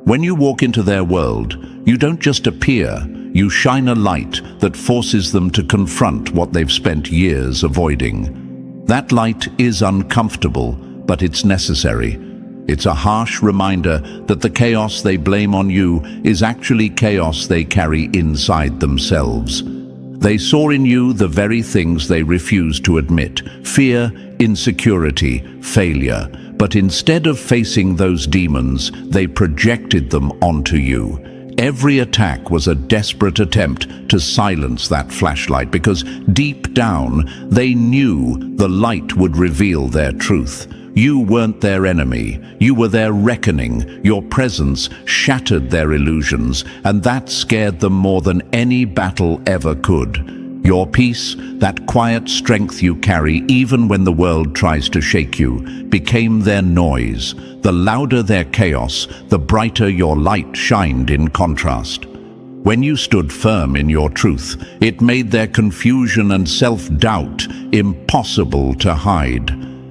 When you walk into their world, you don't just appear. You shine a light that forces them to confront what they've spent years avoiding. That light is uncomfortable, but it's necessary. It's a harsh reminder that the chaos they blame on you is actually chaos they carry inside themselves. They saw in you the very things they refused to admit: fear, insecurity, failure. But instead of facing those demons, they projected them onto you. Every attack was a desperate attempt to silence that flashlight, because deep down they knew the light would reveal their truth. You weren't their enemy. You were their reckoning. Your presence shattered their illusions, and that scared them more than any battle ever could. Your peace, that quiet strength you carry even when the world tries to shake you, became their noise. The louder their chaos, the brighter your light shined in contrast. When you stood firm in your truth, it made their confusion and self-doubt impossible to hide.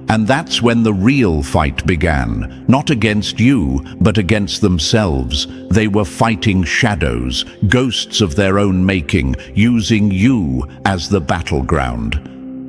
And that's when the real fight began, not against you, but against themselves. They were fighting shadows, ghosts of their own making, using you as the battleground.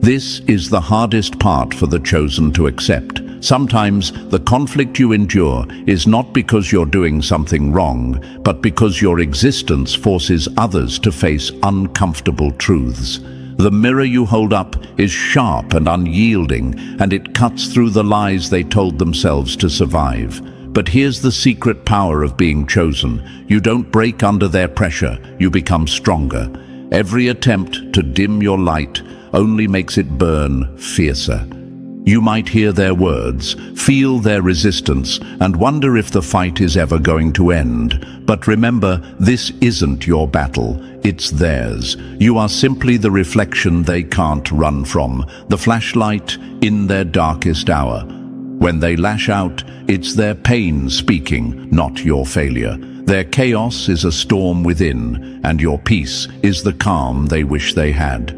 This is the hardest part for the chosen to accept. Sometimes the conflict you endure is not because you're doing something wrong, but because your existence forces others to face uncomfortable truths. The mirror you hold up is sharp and unyielding, and it cuts through the lies they told themselves to survive. But here's the secret power of being chosen. You don't break under their pressure, you become stronger. Every attempt to dim your light only makes it burn fiercer. You might hear their words, feel their resistance, and wonder if the fight is ever going to end. But remember, this isn't your battle, it's theirs. You are simply the reflection they can't run from, the flashlight in their darkest hour. When they lash out, it's their pain speaking, not your failure. Their chaos is a storm within, and your peace is the calm they wish they had.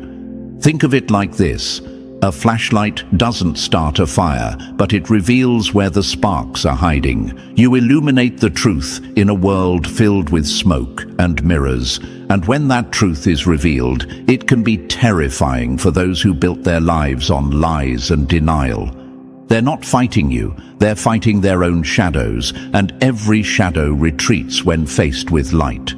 Think of it like this. A flashlight doesn't start a fire, but it reveals where the sparks are hiding. You illuminate the truth in a world filled with smoke and mirrors. And when that truth is revealed, it can be terrifying for those who built their lives on lies and denial. They're not fighting you, they're fighting their own shadows, and every shadow retreats when faced with light.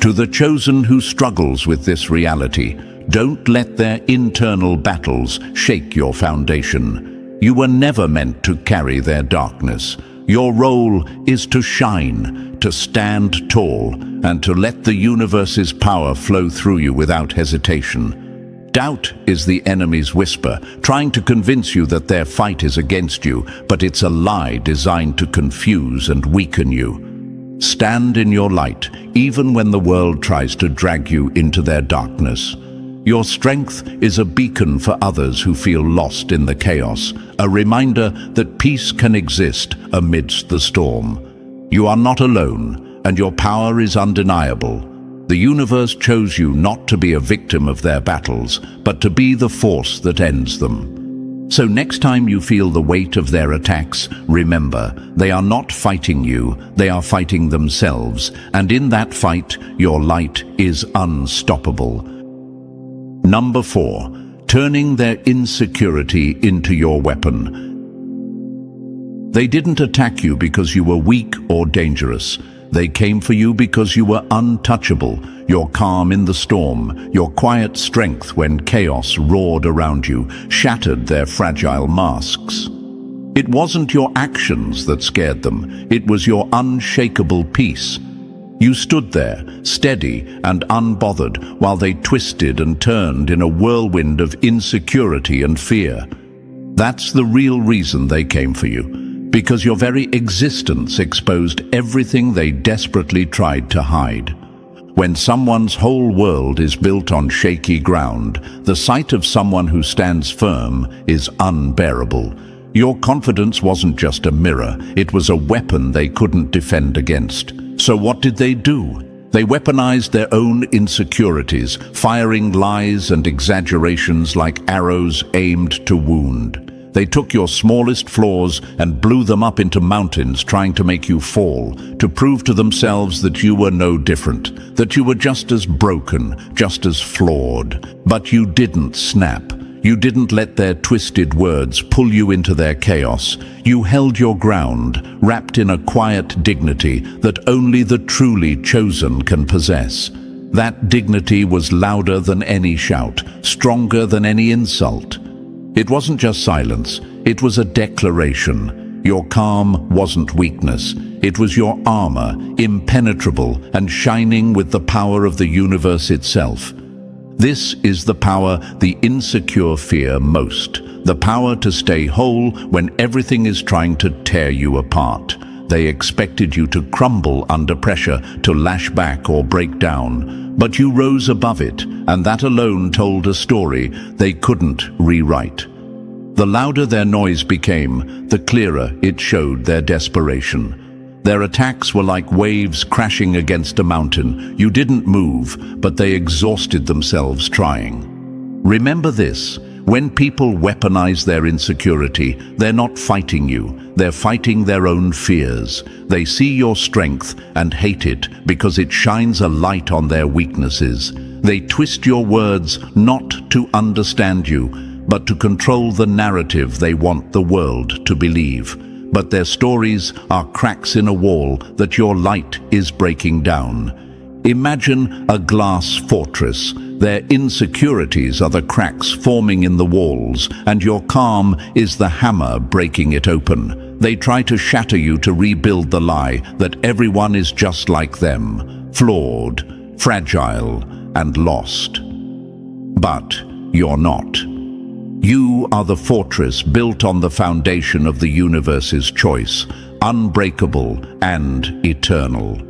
To the chosen who struggles with this reality, don't let their internal battles shake your foundation. You were never meant to carry their darkness. Your role is to shine, to stand tall, and to let the universe's power flow through you without hesitation. Doubt is the enemy's whisper, trying to convince you that their fight is against you, but it's a lie designed to confuse and weaken you. Stand in your light, even when the world tries to drag you into their darkness. Your strength is a beacon for others who feel lost in the chaos, a reminder that peace can exist amidst the storm. You are not alone, and your power is undeniable. The universe chose you not to be a victim of their battles, but to be the force that ends them. So next time you feel the weight of their attacks, remember, they are not fighting you, they are fighting themselves, and in that fight, your light is unstoppable. Number 4. Turning their insecurity into your weapon. They didn't attack you because you were weak or dangerous. They came for you because you were untouchable, your calm in the storm, your quiet strength when chaos roared around you, shattered their fragile masks. It wasn't your actions that scared them, it was your unshakable peace. You stood there, steady and unbothered, while they twisted and turned in a whirlwind of insecurity and fear. That's the real reason they came for you. Because your very existence exposed everything they desperately tried to hide. When someone's whole world is built on shaky ground, the sight of someone who stands firm is unbearable. Your confidence wasn't just a mirror, it was a weapon they couldn't defend against. So what did they do? They weaponized their own insecurities, firing lies and exaggerations like arrows aimed to wound. They took your smallest flaws and blew them up into mountains, trying to make you fall, to prove to themselves that you were no different, that you were just as broken, just as flawed. But you didn't snap. You didn't let their twisted words pull you into their chaos. You held your ground, wrapped in a quiet dignity that only the truly chosen can possess. That dignity was louder than any shout, stronger than any insult. It wasn't just silence, it was a declaration. Your calm wasn't weakness, it was your armor, impenetrable and shining with the power of the universe itself. This is the power the insecure fear most, the power to stay whole when everything is trying to tear you apart. They expected you to crumble under pressure, to lash back or break down. But you rose above it, and that alone told a story they couldn't rewrite. The louder their noise became, the clearer it showed their desperation. Their attacks were like waves crashing against a mountain. You didn't move, but they exhausted themselves trying. Remember this. When people weaponize their insecurity, they're not fighting you, they're fighting their own fears. They see your strength and hate it because it shines a light on their weaknesses. They twist your words not to understand you, but to control the narrative they want the world to believe. But their stories are cracks in a wall that your light is breaking down. Imagine a glass fortress. Their insecurities are the cracks forming in the walls, and your calm is the hammer breaking it open. They try to shatter you to rebuild the lie that everyone is just like them, flawed, fragile, and lost. But you're not. You are the fortress built on the foundation of the universe's choice, unbreakable and eternal.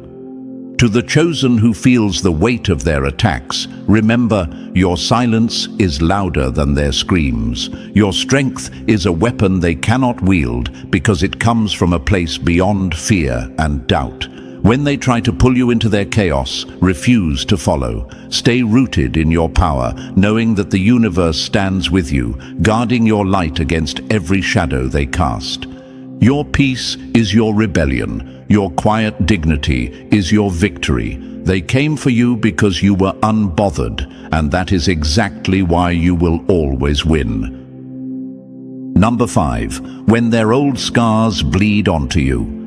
To the chosen who feels the weight of their attacks, remember, your silence is louder than their screams. Your strength is a weapon they cannot wield because it comes from a place beyond fear and doubt. When they try to pull you into their chaos, refuse to follow. Stay rooted in your power, knowing that the universe stands with you, guarding your light against every shadow they cast. Your peace is your rebellion. Your quiet dignity is your victory. They came for you because you were unbothered, and that is exactly why you will always win. Number 5. When their old scars bleed onto you.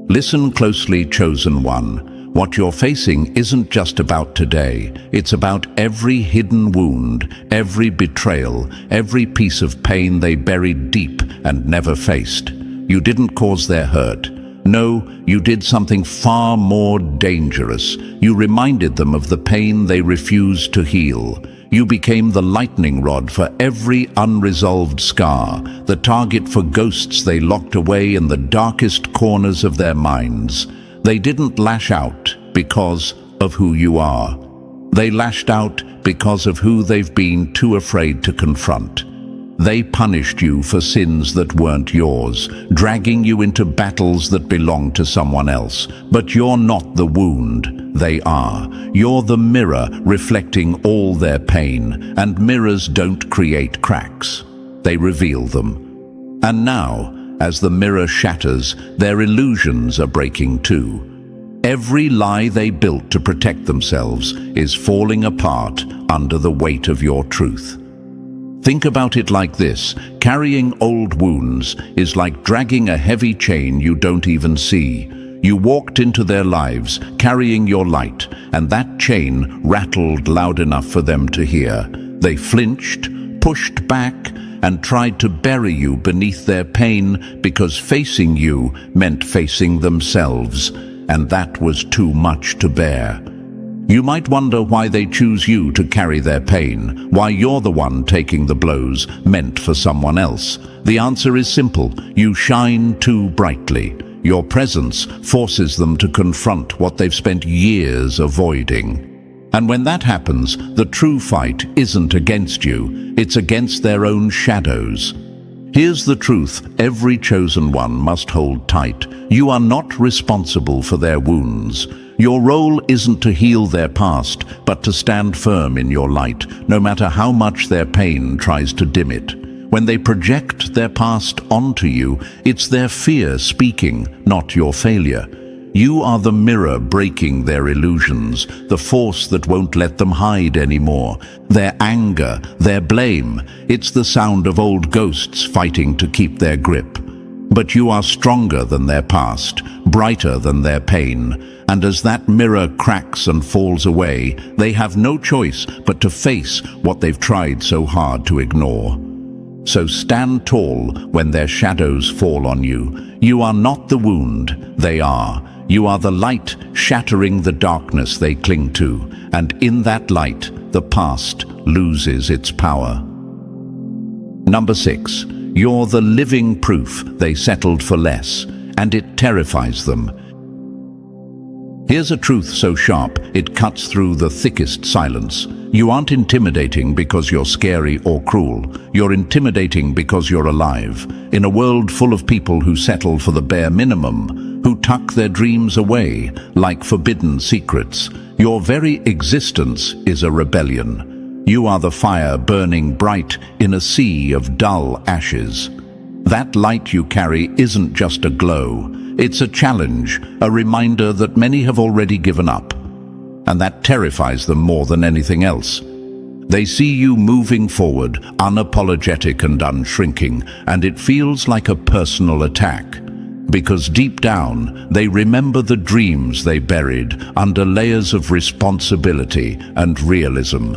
Listen closely, chosen one. What you're facing isn't just about today. It's about every hidden wound, every betrayal, every piece of pain they buried deep and never faced. You didn't cause their hurt. No, you did something far more dangerous. You reminded them of the pain they refused to heal. You became the lightning rod for every unresolved scar, the target for ghosts they locked away in the darkest corners of their minds. They didn't lash out because of who you are. They lashed out because of who they've been too afraid to confront. They punished you for sins that weren't yours, dragging you into battles that belonged to someone else. But you're not the wound, they are. You're the mirror reflecting all their pain, and mirrors don't create cracks. They reveal them. And now, as the mirror shatters, their illusions are breaking too. Every lie they built to protect themselves is falling apart under the weight of your truth. Think about it like this: carrying old wounds is like dragging a heavy chain you don't even see. You walked into their lives carrying your light, and that chain rattled loud enough for them to hear. They flinched, pushed back, and tried to bury you beneath their pain because facing you meant facing themselves, and that was too much to bear. You might wonder why they choose you to carry their pain, why you're the one taking the blows meant for someone else. The answer is simple: you shine too brightly. Your presence forces them to confront what they've spent years avoiding. And when that happens, the true fight isn't against you, it's against their own shadows. Here's the truth every chosen one must hold tight: you are not responsible for their wounds. Your role isn't to heal their past, but to stand firm in your light, no matter how much their pain tries to dim it. When they project their past onto you, it's their fear speaking, not your failure. You are the mirror breaking their illusions, the force that won't let them hide anymore. Their anger, their blame, it's the sound of old ghosts fighting to keep their grip. But you are stronger than their past, brighter than their pain. And as that mirror cracks and falls away, they have no choice but to face what they've tried so hard to ignore. So stand tall when their shadows fall on you. You are not the wound, they are. You are the light shattering the darkness they cling to, and in that light, the past loses its power. Number 6. You're the living proof they settled for less, and it terrifies them. Here's a truth so sharp, it cuts through the thickest silence. You aren't intimidating because you're scary or cruel. You're intimidating because you're alive. In a world full of people who settle for the bare minimum, who tuck their dreams away like forbidden secrets, your very existence is a rebellion. You are the fire burning bright in a sea of dull ashes. That light you carry isn't just a glow. It's a challenge, a reminder that many have already given up. And that terrifies them more than anything else. They see you moving forward, unapologetic and unshrinking, and it feels like a personal attack. Because deep down, they remember the dreams they buried under layers of responsibility and realism.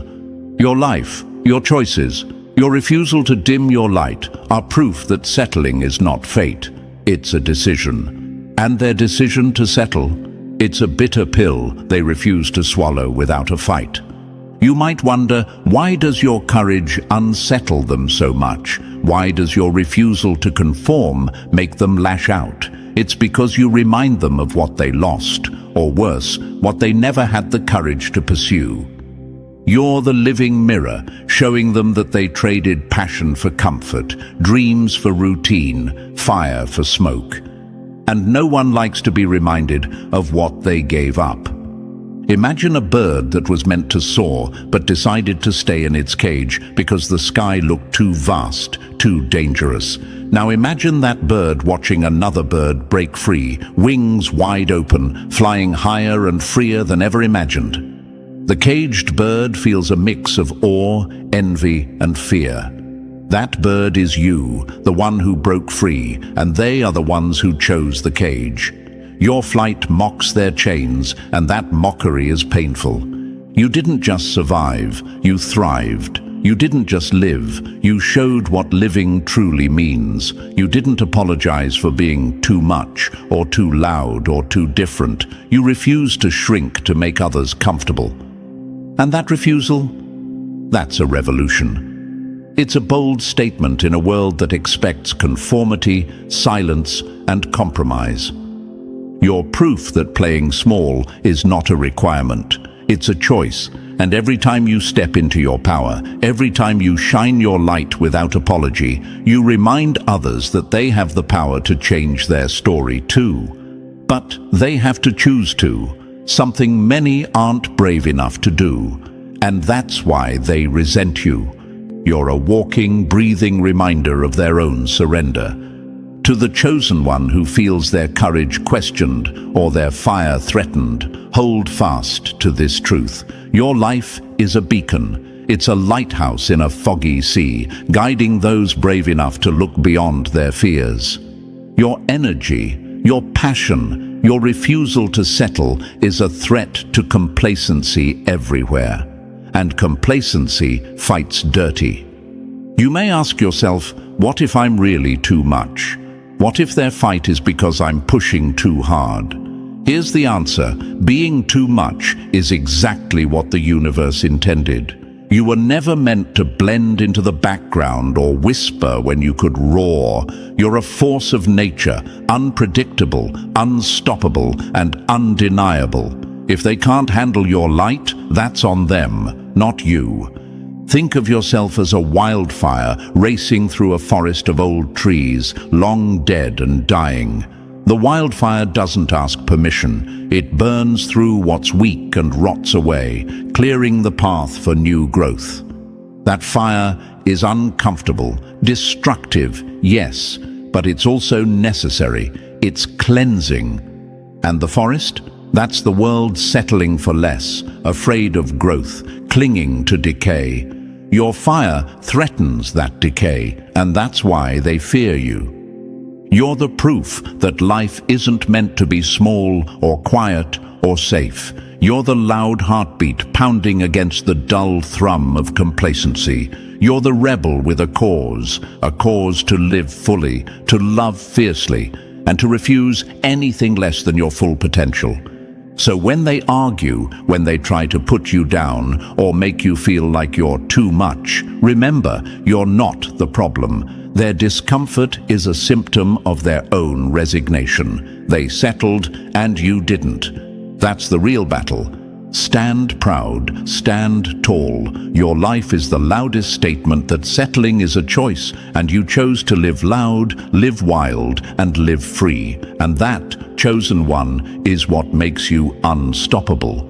Your life, your choices, your refusal to dim your light are proof that settling is not fate. It's a decision. And their decision to settle, it's a bitter pill they refuse to swallow without a fight. You might wonder, why does your courage unsettle them so much? Why does your refusal to conform make them lash out? It's because you remind them of what they lost, or worse, what they never had the courage to pursue. You're the living mirror, showing them that they traded passion for comfort, dreams for routine, fire for smoke. And no one likes to be reminded of what they gave up. Imagine a bird that was meant to soar, but decided to stay in its cage because the sky looked too vast, too dangerous. Now imagine that bird watching another bird break free, wings wide open, flying higher and freer than ever imagined. The caged bird feels a mix of awe, envy, and fear. That bird is you, the one who broke free, and they are the ones who chose the cage. Your flight mocks their chains, and that mockery is painful. You didn't just survive, you thrived. You didn't just live, you showed what living truly means. You didn't apologize for being too much, or too loud, or too different. You refused to shrink to make others comfortable. And that refusal? That's a revolution. It's a bold statement in a world that expects conformity, silence, and compromise. You're proof that playing small is not a requirement. It's a choice, And every time you step into your power, every time you shine your light without apology, you remind others that they have the power to change their story too. But they have to choose to, something many aren't brave enough to do. And that's why they resent you. You're a walking, breathing reminder of their own surrender. To the chosen one who feels their courage questioned or their fire threatened, hold fast to this truth. Your life is a beacon. It's a lighthouse in a foggy sea, guiding those brave enough to look beyond their fears. Your energy, your passion, your refusal to settle is a threat to complacency everywhere. And complacency fights dirty. You may ask yourself, what if I'm really too much? What if their fight is because I'm pushing too hard? Here's the answer. Being too much is exactly what the universe intended. You were never meant to blend into the background or whisper when you could roar. You're a force of nature, unpredictable, unstoppable, and undeniable. If they can't handle your light, that's on them, not you. Think of yourself as a wildfire racing through a forest of old trees, long dead and dying. The wildfire doesn't ask permission. It burns through what's weak and rots away, clearing the path for new growth. That fire is uncomfortable, destructive, yes, but it's also necessary. It's cleansing. And the forest? That's the world settling for less, afraid of growth, clinging to decay. Your fire threatens that decay, and that's why they fear you. You're the proof that life isn't meant to be small or quiet or safe. You're the loud heartbeat pounding against the dull thrum of complacency. You're the rebel with a cause to live fully, to love fiercely, and to refuse anything less than your full potential. So when they argue, when they try to put you down or make you feel like you're too much, remember, you're not the problem. Their discomfort is a symptom of their own resignation. They settled and you didn't. That's the real battle. Stand proud, stand tall. Your life is the loudest statement that settling is a choice, and you chose to live loud, live wild, and live free. And that, chosen one, is what makes you unstoppable.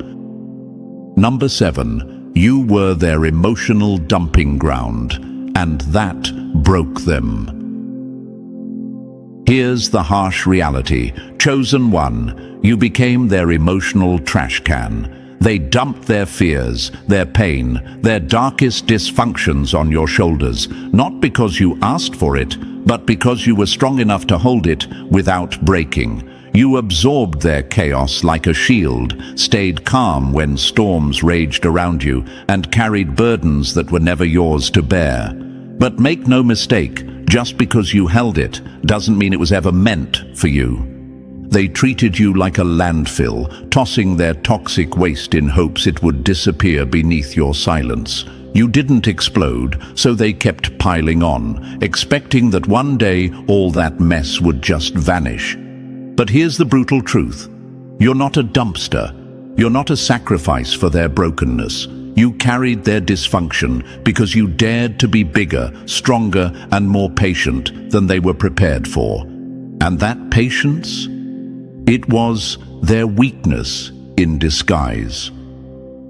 Number 7, you were their emotional dumping ground, and that broke them. Here's the harsh reality. Chosen one, you became their emotional trash can. They dumped their fears, their pain, their darkest dysfunctions on your shoulders, not because you asked for it, but because you were strong enough to hold it without breaking. You absorbed their chaos like a shield, stayed calm when storms raged around you, and carried burdens that were never yours to bear. But make no mistake, just because you held it doesn't mean it was ever meant for you. They treated you like a landfill, tossing their toxic waste in hopes it would disappear beneath your silence. You didn't explode, so they kept piling on, expecting that one day all that mess would just vanish. But here's the brutal truth. You're not a dumpster. You're not a sacrifice for their brokenness. You carried their dysfunction because you dared to be bigger, stronger, and more patient than they were prepared for. And that patience? It was their weakness in disguise.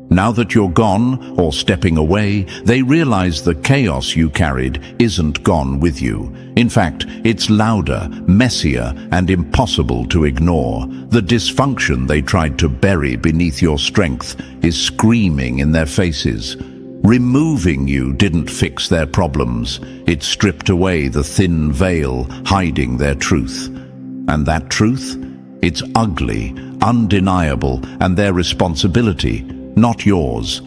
Now that you're gone or stepping away, they realize the chaos you carried isn't gone with you. In fact, it's louder, messier, and impossible to ignore. The dysfunction they tried to bury beneath your strength is screaming in their faces. Removing you didn't fix their problems. It stripped away the thin veil hiding their truth. And that truth? It's ugly, undeniable, and their responsibility, not yours.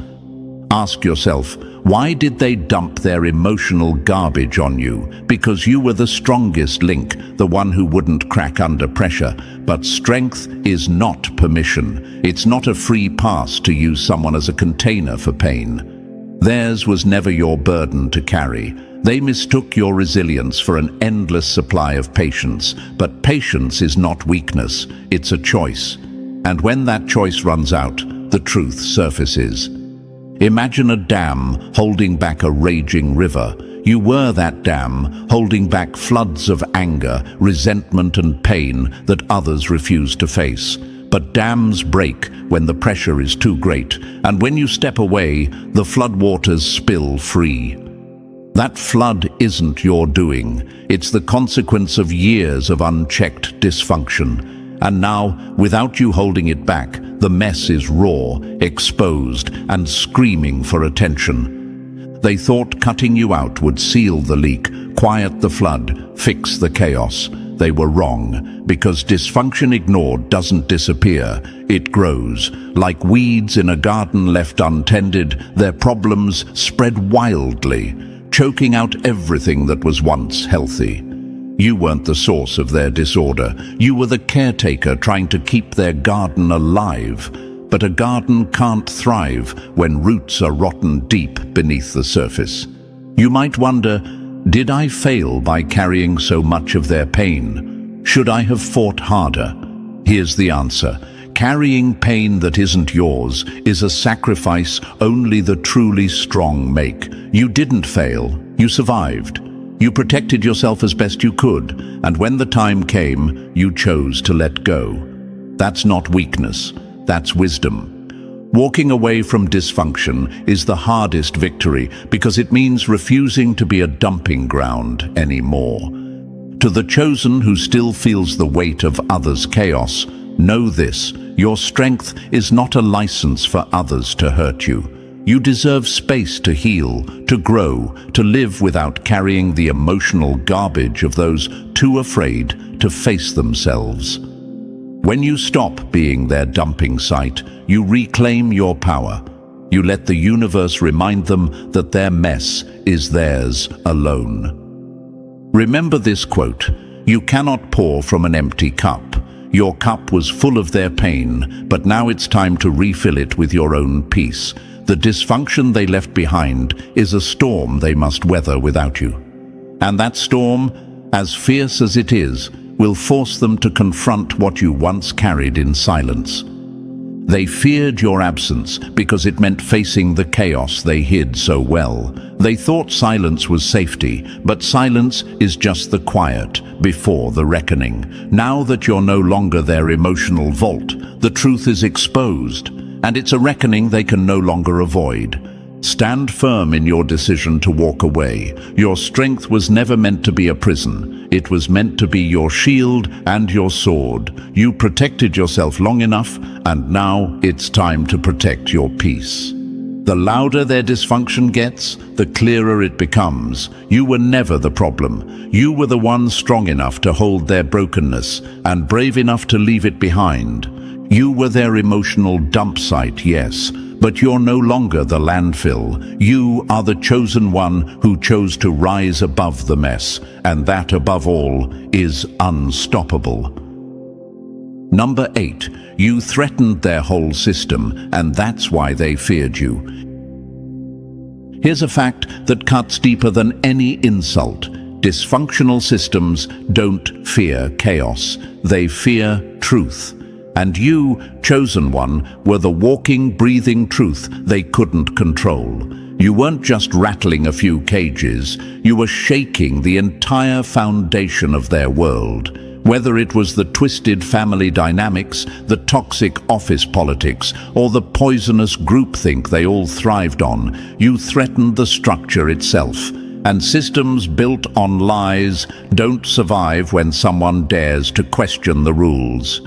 Ask yourself, why did they dump their emotional garbage on you? Because you were the strongest link, the one who wouldn't crack under pressure. But strength is not permission. It's not a free pass to use someone as a container for pain. Theirs was never your burden to carry. They mistook your resilience for an endless supply of patience. But patience is not weakness, it's a choice. And when that choice runs out, the truth surfaces. Imagine a dam holding back a raging river. You were that dam, holding back floods of anger, resentment and pain that others refuse to face. But dams break when the pressure is too great, and when you step away, the floodwaters spill free. That flood isn't your doing. It's the consequence of years of unchecked dysfunction. And now, without you holding it back, the mess is raw, exposed, and screaming for attention. They thought cutting you out would seal the leak, quiet the flood, fix the chaos. They were wrong, because dysfunction ignored doesn't disappear, it grows. Like weeds in a garden left untended, their problems spread wildly, choking out everything that was once healthy. You weren't the source of their disorder. You were the caretaker trying to keep their garden alive. But a garden can't thrive when roots are rotten deep beneath the surface. You might wonder, did I fail by carrying so much of their pain? Should I have fought harder? Here's the answer. Carrying pain that isn't yours is a sacrifice only the truly strong make. You didn't fail. You survived. You protected yourself as best you could, and when the time came, you chose to let go. That's not weakness. That's wisdom. Walking away from dysfunction is the hardest victory because it means refusing to be a dumping ground anymore. To the chosen who still feels the weight of others' chaos, know this: your strength is not a license for others to hurt you. You deserve space to heal, to grow, to live without carrying the emotional garbage of those too afraid to face themselves. When you stop being their dumping site, you reclaim your power. You let the universe remind them that their mess is theirs alone. Remember this quote: you cannot pour from an empty cup. Your cup was full of their pain, but now it's time to refill it with your own peace. The dysfunction they left behind is a storm they must weather without you. And that storm, as fierce as it is, will force them to confront what you once carried in silence. They feared your absence because it meant facing the chaos they hid so well. They thought silence was safety, but silence is just the quiet before the reckoning. Now that you're no longer their emotional vault, the truth is exposed, and it's a reckoning they can no longer avoid. Stand firm in your decision to walk away. Your strength was never meant to be a prison. It was meant to be your shield and your sword. You protected yourself long enough, and now it's time to protect your peace. The louder their dysfunction gets, the clearer it becomes. You were never the problem. You were the one strong enough to hold their brokenness and brave enough to leave it behind. You were their emotional dump site, yes, but you're no longer the landfill. You are the chosen one who chose to rise above the mess, and that, above all, is unstoppable. Number 8, you threatened their whole system, and that's why they feared you. Here's a fact that cuts deeper than any insult. Dysfunctional systems don't fear chaos. They fear truth. And you, chosen one, were the walking, breathing truth they couldn't control. You weren't just rattling a few cages, you were shaking the entire foundation of their world. Whether it was the twisted family dynamics, the toxic office politics, or the poisonous groupthink they all thrived on, you threatened the structure itself. And systems built on lies don't survive when someone dares to question the rules.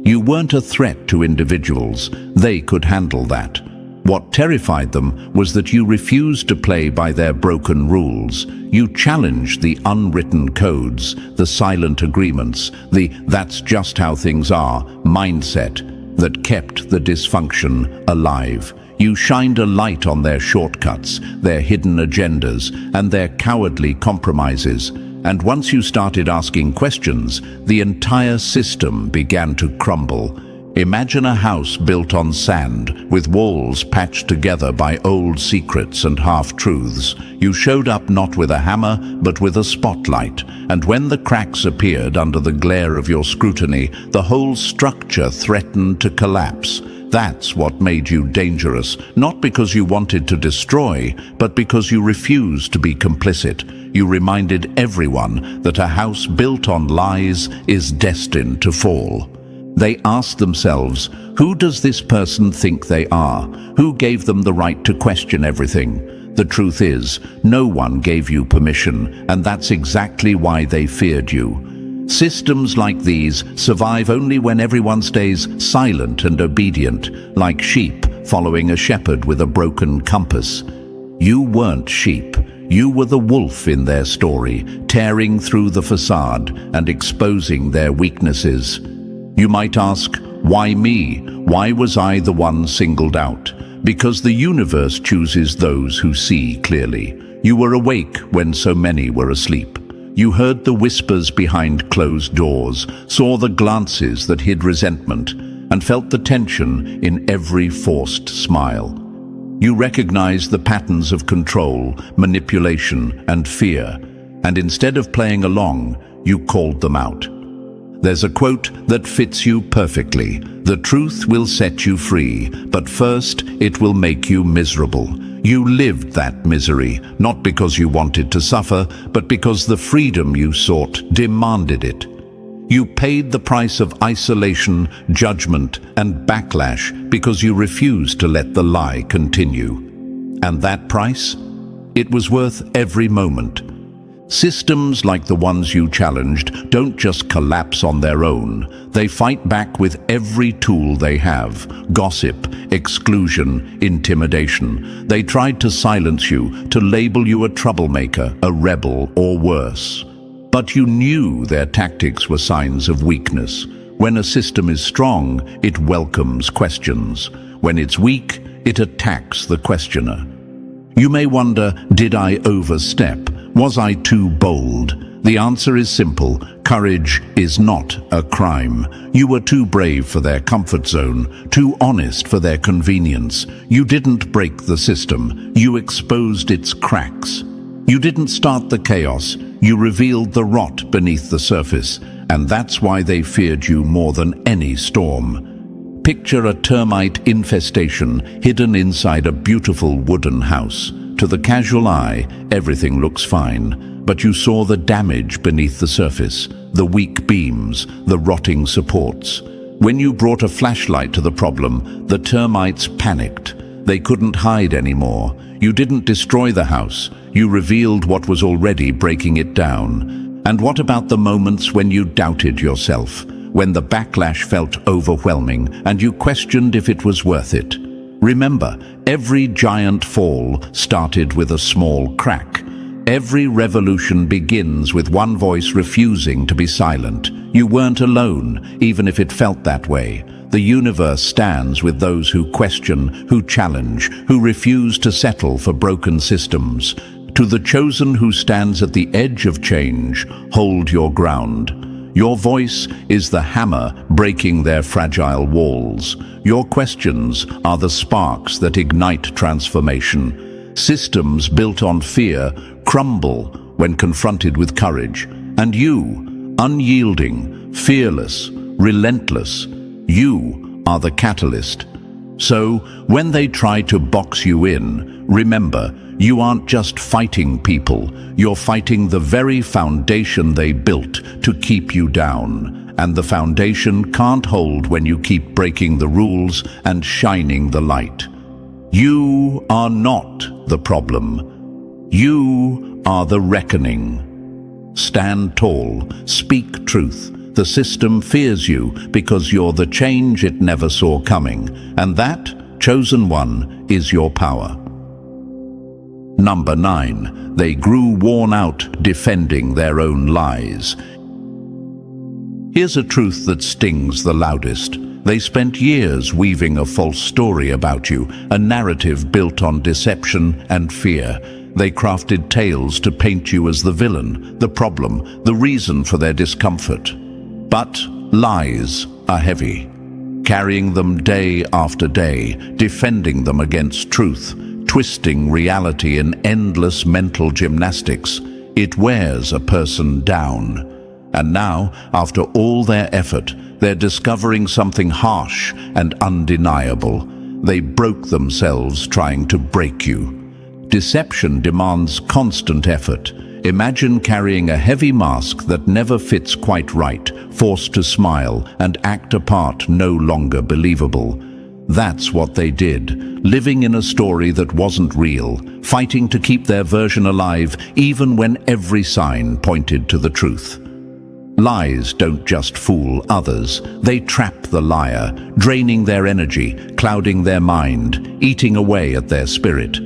You weren't a threat to individuals. They could handle that. What terrified them was that you refused to play by their broken rules. You challenged the unwritten codes, the silent agreements, the "that's just how things are" mindset that kept the dysfunction alive. You shined a light on their shortcuts, their hidden agendas, and their cowardly compromises. And once you started asking questions, the entire system began to crumble. Imagine a house built on sand, with walls patched together by old secrets and half-truths. You showed up not with a hammer, but with a spotlight, and when the cracks appeared under the glare of your scrutiny, the whole structure threatened to collapse. That's what made you dangerous, not because you wanted to destroy, but because you refused to be complicit. You reminded everyone that a house built on lies is destined to fall. They asked themselves, who does this person think they are? Who gave them the right to question everything? The truth is, no one gave you permission, and that's exactly why they feared you. Systems like these survive only when everyone stays silent and obedient, like sheep following a shepherd with a broken compass. You weren't sheep. You were the wolf in their story, tearing through the facade and exposing their weaknesses. You might ask, why me? Why was I the one singled out? Because the universe chooses those who see clearly. You were awake when so many were asleep. You heard the whispers behind closed doors, saw the glances that hid resentment, and felt the tension in every forced smile. You recognized the patterns of control, manipulation, and fear, and instead of playing along, you called them out. There's a quote that fits you perfectly. The truth will set you free, but first it will make you miserable. You lived that misery, not because you wanted to suffer, but because the freedom you sought demanded it. You paid the price of isolation, judgment, and backlash because you refused to let the lie continue. And that price? It was worth every moment. Systems like the ones you challenged don't just collapse on their own. They fight back with every tool they have: gossip, exclusion, intimidation. They tried to silence you, to label you a troublemaker, a rebel, or worse. But you knew their tactics were signs of weakness. When a system is strong, it welcomes questions. When it's weak, it attacks the questioner. You may wonder, did I overstep? Was I too bold? The answer is simple. Courage is not a crime. You were too brave for their comfort zone, too honest for their convenience. You didn't break the system. You exposed its cracks. You didn't start the chaos. You revealed the rot beneath the surface, and that's why they feared you more than any storm. Picture a termite infestation hidden inside a beautiful wooden house. To the casual eye, everything looks fine, but you saw the damage beneath the surface, the weak beams, the rotting supports. When you brought a flashlight to the problem, the termites panicked. They couldn't hide anymore. You didn't destroy the house. You revealed what was already breaking it down. And what about the moments when you doubted yourself, when the backlash felt overwhelming and you questioned if it was worth it? Remember, every giant fall started with a small crack. Every revolution begins with one voice refusing to be silent. You weren't alone, even if it felt that way. The universe stands with those who question, who challenge, who refuse to settle for broken systems. To the chosen who stands at the edge of change, hold your ground. Your voice is the hammer breaking their fragile walls. Your questions are the sparks that ignite transformation. Systems built on fear crumble when confronted with courage. And you, unyielding, fearless, relentless, you are the catalyst. So, when they try to box you in, remember, you aren't just fighting people, you're fighting the very foundation they built to keep you down. And the foundation can't hold when you keep breaking the rules and shining the light. You are not the problem. You are the reckoning. Stand tall, speak truth. The system fears you because you're the change it never saw coming. And that, chosen one, is your power. Number 9. They grew worn out defending their own lies. Here's a truth that stings the loudest. They spent years weaving a false story about you, a narrative built on deception and fear. They crafted tales to paint you as the villain, the problem, the reason for their discomfort. But lies are heavy. Carrying them day after day, defending them against truth, twisting reality in endless mental gymnastics, it wears a person down. And now, after all their effort, They're discovering something harsh and undeniable. They broke themselves trying to break you. Deception demands constant effort. Imagine carrying a heavy mask that never fits quite right, forced to smile and act a part no longer believable. That's what they did, living in a story that wasn't real, fighting to keep their version alive even when every sign pointed to the truth. Lies don't just fool others, they trap the liar, draining their energy, clouding their mind, eating away at their spirit.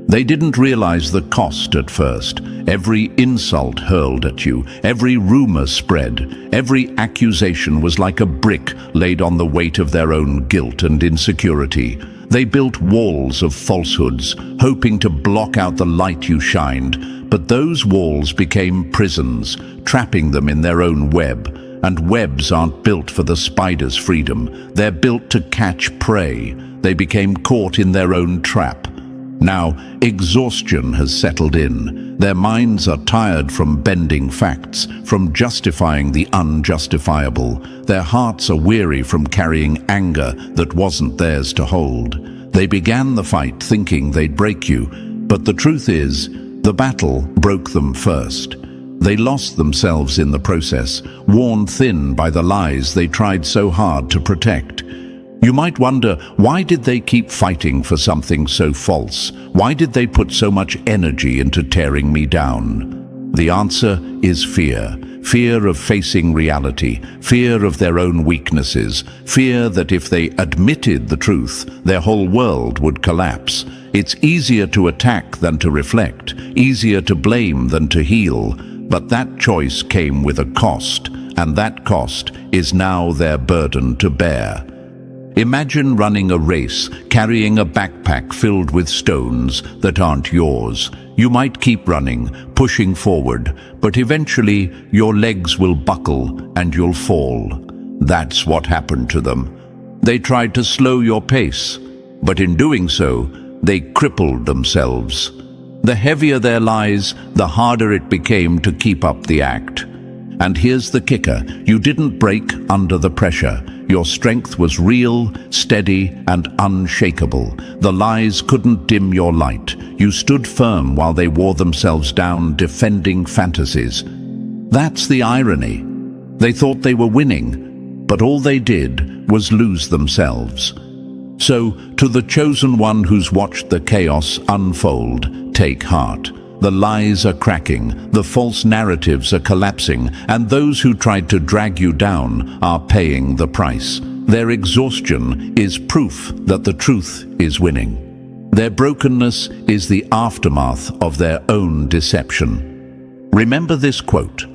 They didn't realize the cost at first. Every insult hurled at you, every rumor spread, every accusation was like a brick laid on the weight of their own guilt and insecurity. They built walls of falsehoods, hoping to block out the light you shined, but those walls became prisons, trapping them in their own web. And webs aren't built for the spider's freedom. They're built to catch prey. They became caught in their own trap. Now, exhaustion has settled in. Their minds are tired from bending facts, from justifying the unjustifiable. Their hearts are weary from carrying anger that wasn't theirs to hold. They began the fight thinking they'd break you, but the truth is, the battle broke them first. They lost themselves in the process, worn thin by the lies they tried so hard to protect. You might wonder, why did they keep fighting for something so false? Why did they put so much energy into tearing me down? The answer is fear. Fear of facing reality, fear of their own weaknesses, fear that if they admitted the truth, their whole world would collapse. It's easier to attack than to reflect, easier to blame than to heal. But that choice came with a cost, and that cost is now their burden to bear. Imagine running a race, carrying a backpack filled with stones that aren't yours. You might keep running, pushing forward, but eventually your legs will buckle and you'll fall. That's what happened to them. They tried to slow your pace, but in doing so, they crippled themselves. The heavier their lies, the harder it became to keep up the act. And here's the kicker, you didn't break under the pressure. Your strength was real, steady, and unshakable. The lies couldn't dim your light. You stood firm while they wore themselves down, defending fantasies. That's the irony. They thought they were winning, but all they did was lose themselves. So, to the chosen one who's watched the chaos unfold, take heart. The lies are cracking, the false narratives are collapsing, and those who tried to drag you down are paying the price. Their exhaustion is proof that the truth is winning. Their brokenness is the aftermath of their own deception. Remember this quote: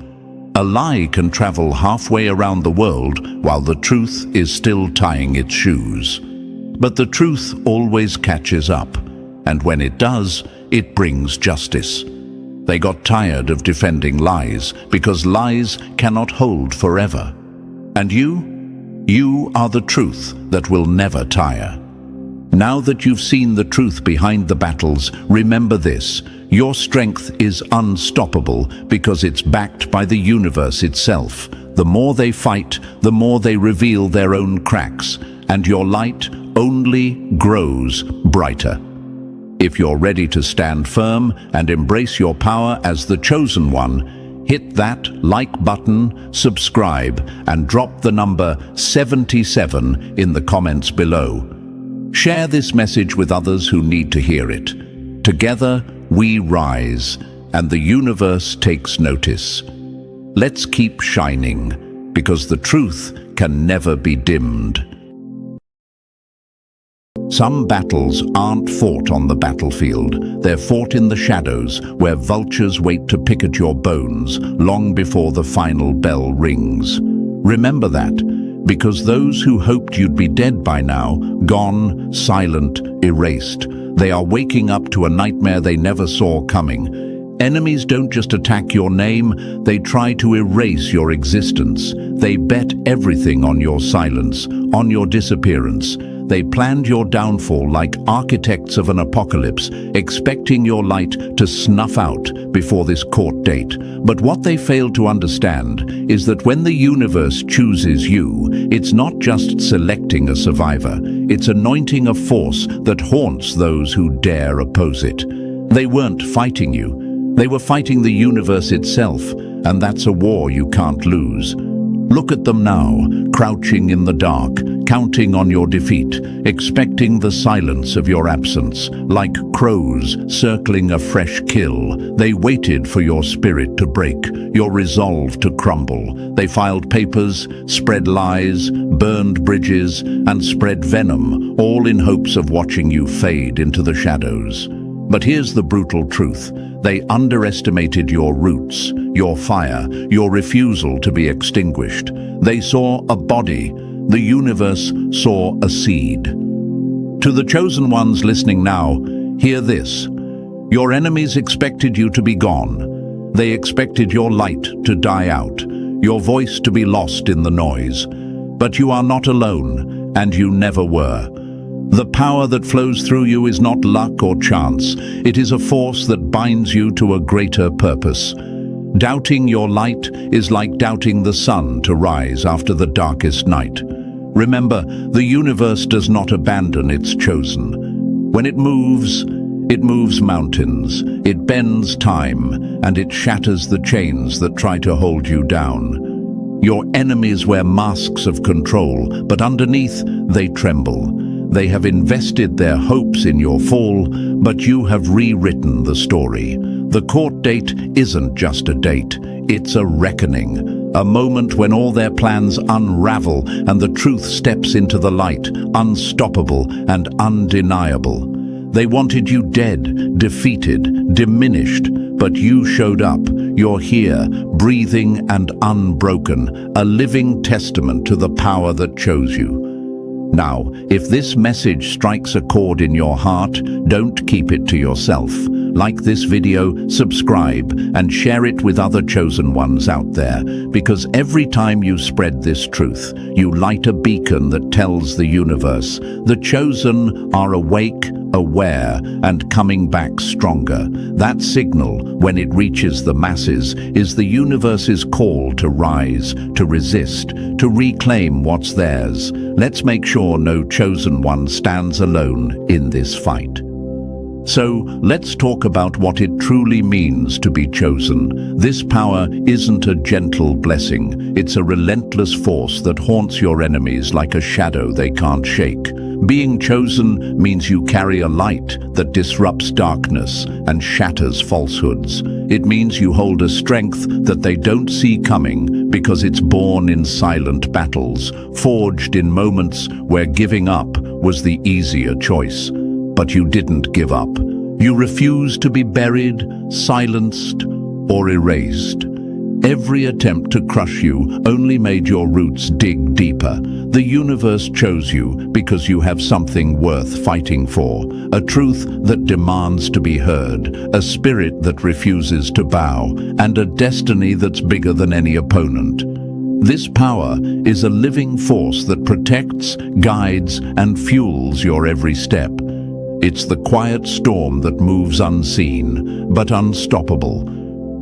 "A lie can travel halfway around the world while the truth is still tying its shoes. But the truth always catches up, and when it does, it brings justice." They got tired of defending lies because lies cannot hold forever. And you are the truth that will never tire. Now that you've seen the truth behind the battles, remember this: your strength is unstoppable because it's backed by the universe itself. The more they fight, the more they reveal their own cracks, and your light only grows brighter. If you're ready to stand firm and embrace your power as the chosen one, hit that like button, subscribe, and drop the number 77 in the comments below. Share this message with others who need to hear it. Together, we rise, and the universe takes notice. Let's keep shining, because the truth can never be dimmed. Some battles aren't fought on the battlefield. They're fought in the shadows, where vultures wait to pick at your bones long before the final bell rings. Remember that, because those who hoped you'd be dead by now, gone, silent, erased, they are waking up to a nightmare they never saw coming. Enemies don't just attack your name, they try to erase your existence. They bet everything on your silence, on your disappearance. They planned your downfall like architects of an apocalypse, expecting your light to snuff out before this court date. But what they failed to understand is that when the universe chooses you, it's not just selecting a survivor, it's anointing a force that haunts those who dare oppose it. They weren't fighting you, they were fighting the universe itself, and that's a war you can't lose. Look at them now, crouching in the dark, counting on your defeat, expecting the silence of your absence. Like crows circling a fresh kill, they waited for your spirit to break, your resolve to crumble. They filed papers, spread lies, burned bridges, and spread venom, all in hopes of watching you fade into the shadows. But here's the brutal truth. They underestimated your roots, your fire, your refusal to be extinguished. They saw a body. The universe saw a seed. To the chosen ones listening now, hear this. Your enemies expected you to be gone. They expected your light to die out, your voice to be lost in the noise. But you are not alone, and you never were. The power that flows through you is not luck or chance. It is a force that binds you to a greater purpose. Doubting your light is like doubting the sun to rise after the darkest night. Remember, the universe does not abandon its chosen. When it moves mountains, it bends time, and it shatters the chains that try to hold you down. Your enemies wear masks of control, but underneath they tremble. They have invested their hopes in your fall, but you have rewritten the story. The court date isn't just a date, it's a reckoning. A moment when all their plans unravel and the truth steps into the light, unstoppable and undeniable. They wanted you dead, defeated, diminished, but you showed up. You're here, breathing and unbroken, a living testament to the power that chose you. Now, if this message strikes a chord in your heart, don't keep it to yourself. Like this video, subscribe, and share it with other chosen ones out there, because every time you spread this truth, you light a beacon that tells the universe, the chosen are awake, aware, and coming back stronger. That signal, when it reaches the masses, is the universe's call to rise, to resist, to reclaim what's theirs. Let's make sure no chosen one stands alone in this fight. So, let's talk about what it truly means to be chosen. This power isn't a gentle blessing. It's a relentless force that haunts your enemies like a shadow they can't shake. Being chosen means you carry a light that disrupts darkness and shatters falsehoods. It means you hold a strength that they don't see coming because it's born in silent battles, forged in moments where giving up was the easier choice. But you didn't give up. You refused to be buried, silenced, or erased. Every attempt to crush you only made your roots dig deeper. The universe chose you because you have something worth fighting for, a truth that demands to be heard, a spirit that refuses to bow, and a destiny that's bigger than any opponent. This power is a living force that protects, guides, and fuels your every step. It's the quiet storm that moves unseen, but unstoppable.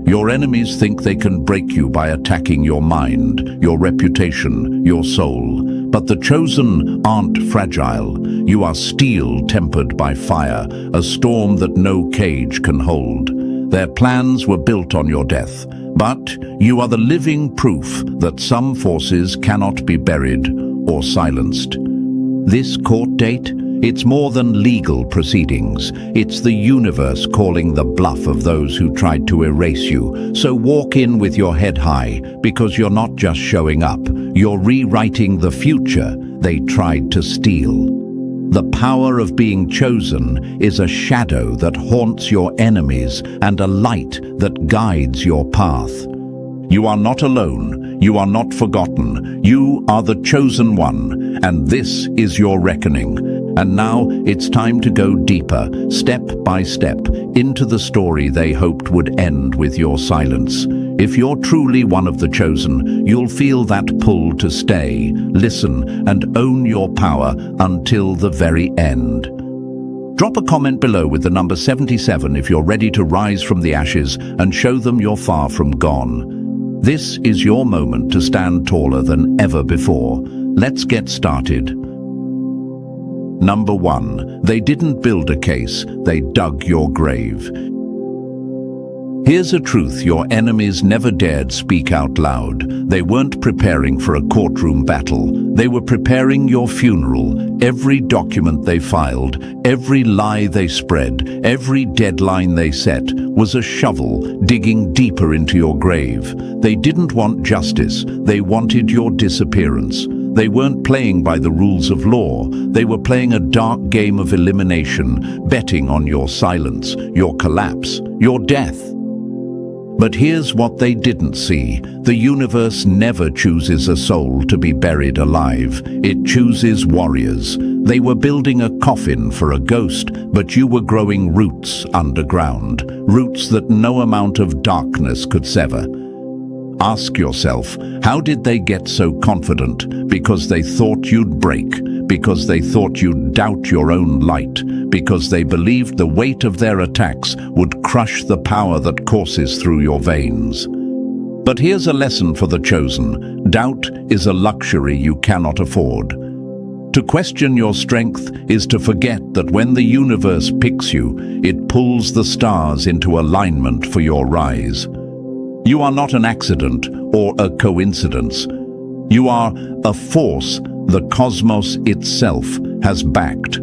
Your enemies think they can break you by attacking your mind, your reputation, your soul. But the chosen aren't fragile. You are steel tempered by fire, a storm that no cage can hold. Their plans were built on your death, but you are the living proof that some forces cannot be buried or silenced. This court date? It's more than legal proceedings. It's the universe calling the bluff of those who tried to erase you. So walk in with your head high, because you're not just showing up. You're rewriting the future they tried to steal. The power of being chosen is a shadow that haunts your enemies and a light that guides your path. You are not alone. You are not forgotten. You are the chosen one, and this is your reckoning. And now it's time to go deeper, step by step, into the story they hoped would end with your silence. If you're truly one of the chosen, you'll feel that pull to stay, listen, and own your power until the very end. Drop a comment below with the number 77 if you're ready to rise from the ashes and show them you're far from gone. This is your moment to stand taller than ever before. Let's get started. Number 1. They didn't build a case, they dug your grave. Here's a truth your enemies never dared speak out loud. They weren't preparing for a courtroom battle. They were preparing your funeral. Every document they filed, every lie they spread, every deadline they set was a shovel digging deeper into your grave. They didn't want justice. They wanted your disappearance. They weren't playing by the rules of law. They were playing a dark game of elimination, betting on your silence, your collapse, your death. But here's what they didn't see. The universe never chooses a soul to be buried alive. It chooses warriors. They were building a coffin for a ghost, but you were growing roots underground, roots that no amount of darkness could sever. Ask yourself, how did they get so confident? Because they thought you'd break, because they thought you'd doubt your own light, because they believed the weight of their attacks would crush the power that courses through your veins. But here's a lesson for the chosen. Doubt is a luxury you cannot afford. To question your strength is to forget that when the universe picks you, it pulls the stars into alignment for your rise. You are not an accident or a coincidence. You are a force the cosmos itself has backed.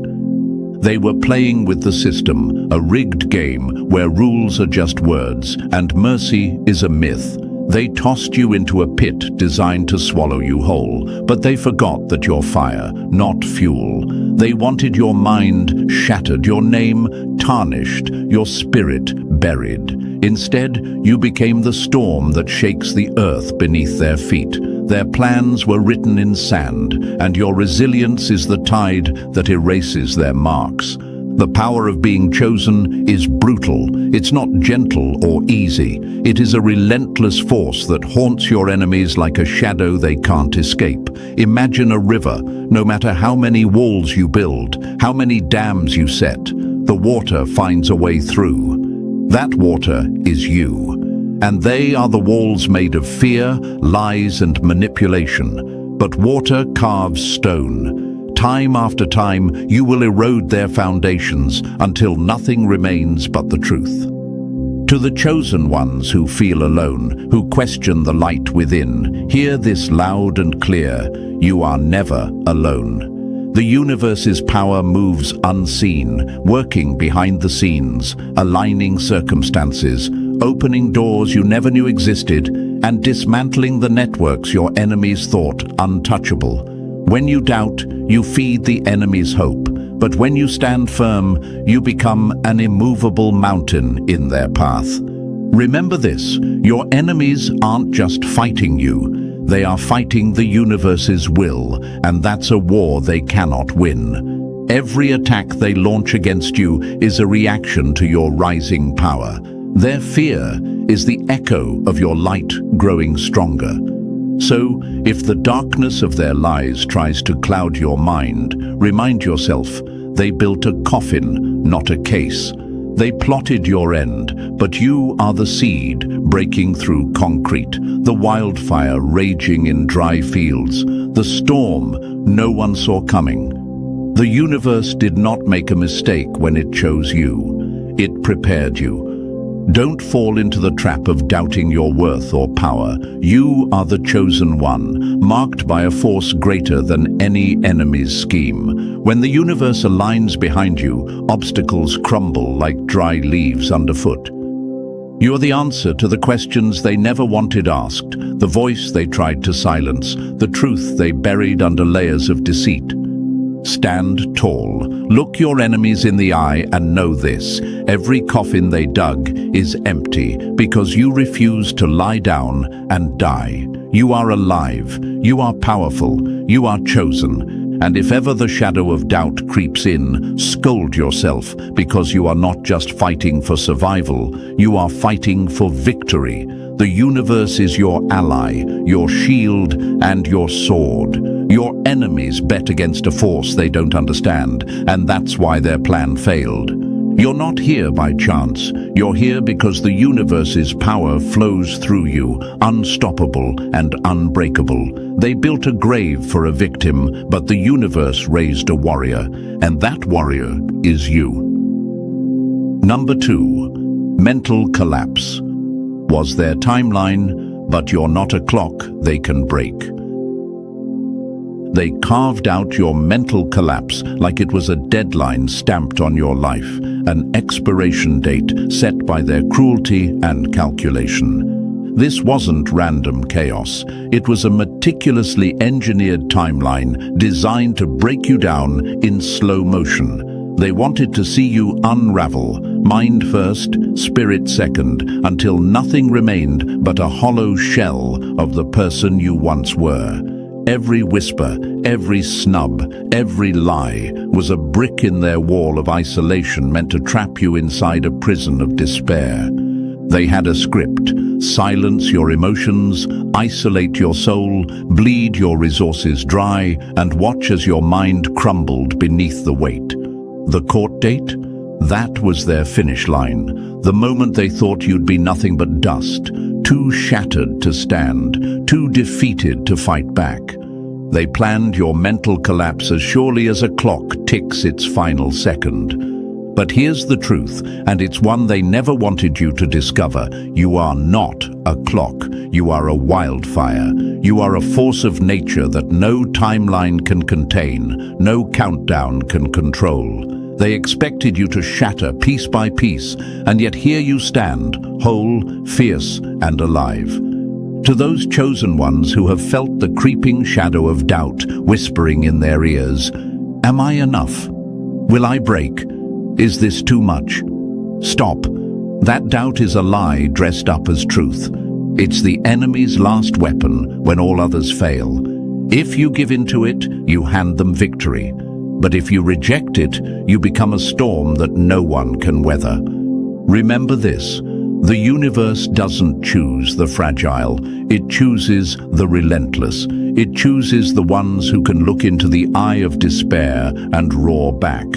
They were playing with the system, a rigged game where rules are just words and mercy is a myth. They tossed you into a pit designed to swallow you whole, but they forgot that you're fire, not fuel. They wanted your mind shattered, your name tarnished, your spirit buried. Instead, you became the storm that shakes the earth beneath their feet. Their plans were written in sand, and your resilience is the tide that erases their marks. The power of being chosen is brutal. It's not gentle or easy. It is a relentless force that haunts your enemies like a shadow they can't escape. Imagine a river. No matter how many walls you build, how many dams you set, the water finds a way through. That water is you. And they are the walls made of fear, lies, and manipulation. But water carves stone. Time after time, you will erode their foundations until nothing remains but the truth. To the chosen ones who feel alone, who question the light within, hear this loud and clear: you are never alone. The universe's power moves unseen, working behind the scenes, aligning circumstances, opening doors you never knew existed, and dismantling the networks your enemies thought untouchable. When you doubt, you feed the enemy's hope, but when you stand firm, you become an immovable mountain in their path. Remember this: your enemies aren't just fighting you. They are fighting the universe's will, and that's a war they cannot win. Every attack they launch against you is a reaction to your rising power. Their fear is the echo of your light growing stronger. So, if the darkness of their lies tries to cloud your mind, remind yourself they built a coffin, not a case. They plotted your end, but you are the seed breaking through concrete, the wildfire raging in dry fields, the storm no one saw coming. The universe did not make a mistake when it chose you. It prepared you. Don't fall into the trap of doubting your worth or power. You are the chosen one, marked by a force greater than any enemy's scheme. When the universe aligns behind you, obstacles crumble like dry leaves underfoot. You are the answer to the questions they never wanted asked, the voice they tried to silence, the truth they buried under layers of deceit. Stand tall. Look your enemies in the eye and know this: every coffin they dug is empty because you refuse to lie down and die. You are alive. You are powerful. You are chosen. And if ever the shadow of doubt creeps in, scold yourself, because you are not just fighting for survival, you are fighting for victory. The universe is your ally, your shield, and your sword. Your enemies bet against a force they don't understand, and that's why their plan failed. You're not here by chance. You're here because the universe's power flows through you, unstoppable and unbreakable. They built a grave for a victim, but the universe raised a warrior, and that warrior is you. Number 2. Mental collapse. Was their timeline, but you're not a clock they can break. They carved out your mental collapse like it was a deadline stamped on your life, an expiration date set by their cruelty and calculation. This wasn't random chaos. It was a meticulously engineered timeline designed to break you down in slow motion. They wanted to see you unravel, mind first, spirit second, until nothing remained but a hollow shell of the person you once were. Every whisper, every snub, every lie was a brick in their wall of isolation meant to trap you inside a prison of despair. They had a script: silence your emotions, isolate your soul, bleed your resources dry, and watch as your mind crumbled beneath the weight. The court date? That was their finish line. The moment they thought you'd be nothing but dust, too shattered to stand, too defeated to fight back. They planned your mental collapse as surely as a clock ticks its final second. But here's the truth, and it's one they never wanted you to discover. You are not a clock. You are a wildfire. You are a force of nature that no timeline can contain, no countdown can control. They expected you to shatter piece by piece, and yet here you stand, whole, fierce, and alive. To those chosen ones who have felt the creeping shadow of doubt whispering in their ears, am I enough? Will I break? Is this too much? Stop. That doubt is a lie dressed up as truth. It's the enemy's last weapon when all others fail. If you give in to it, you hand them victory. But if you reject it, you become a storm that no one can weather. Remember this: the universe doesn't choose the fragile, it chooses the relentless. It chooses the ones who can look into the eye of despair and roar back.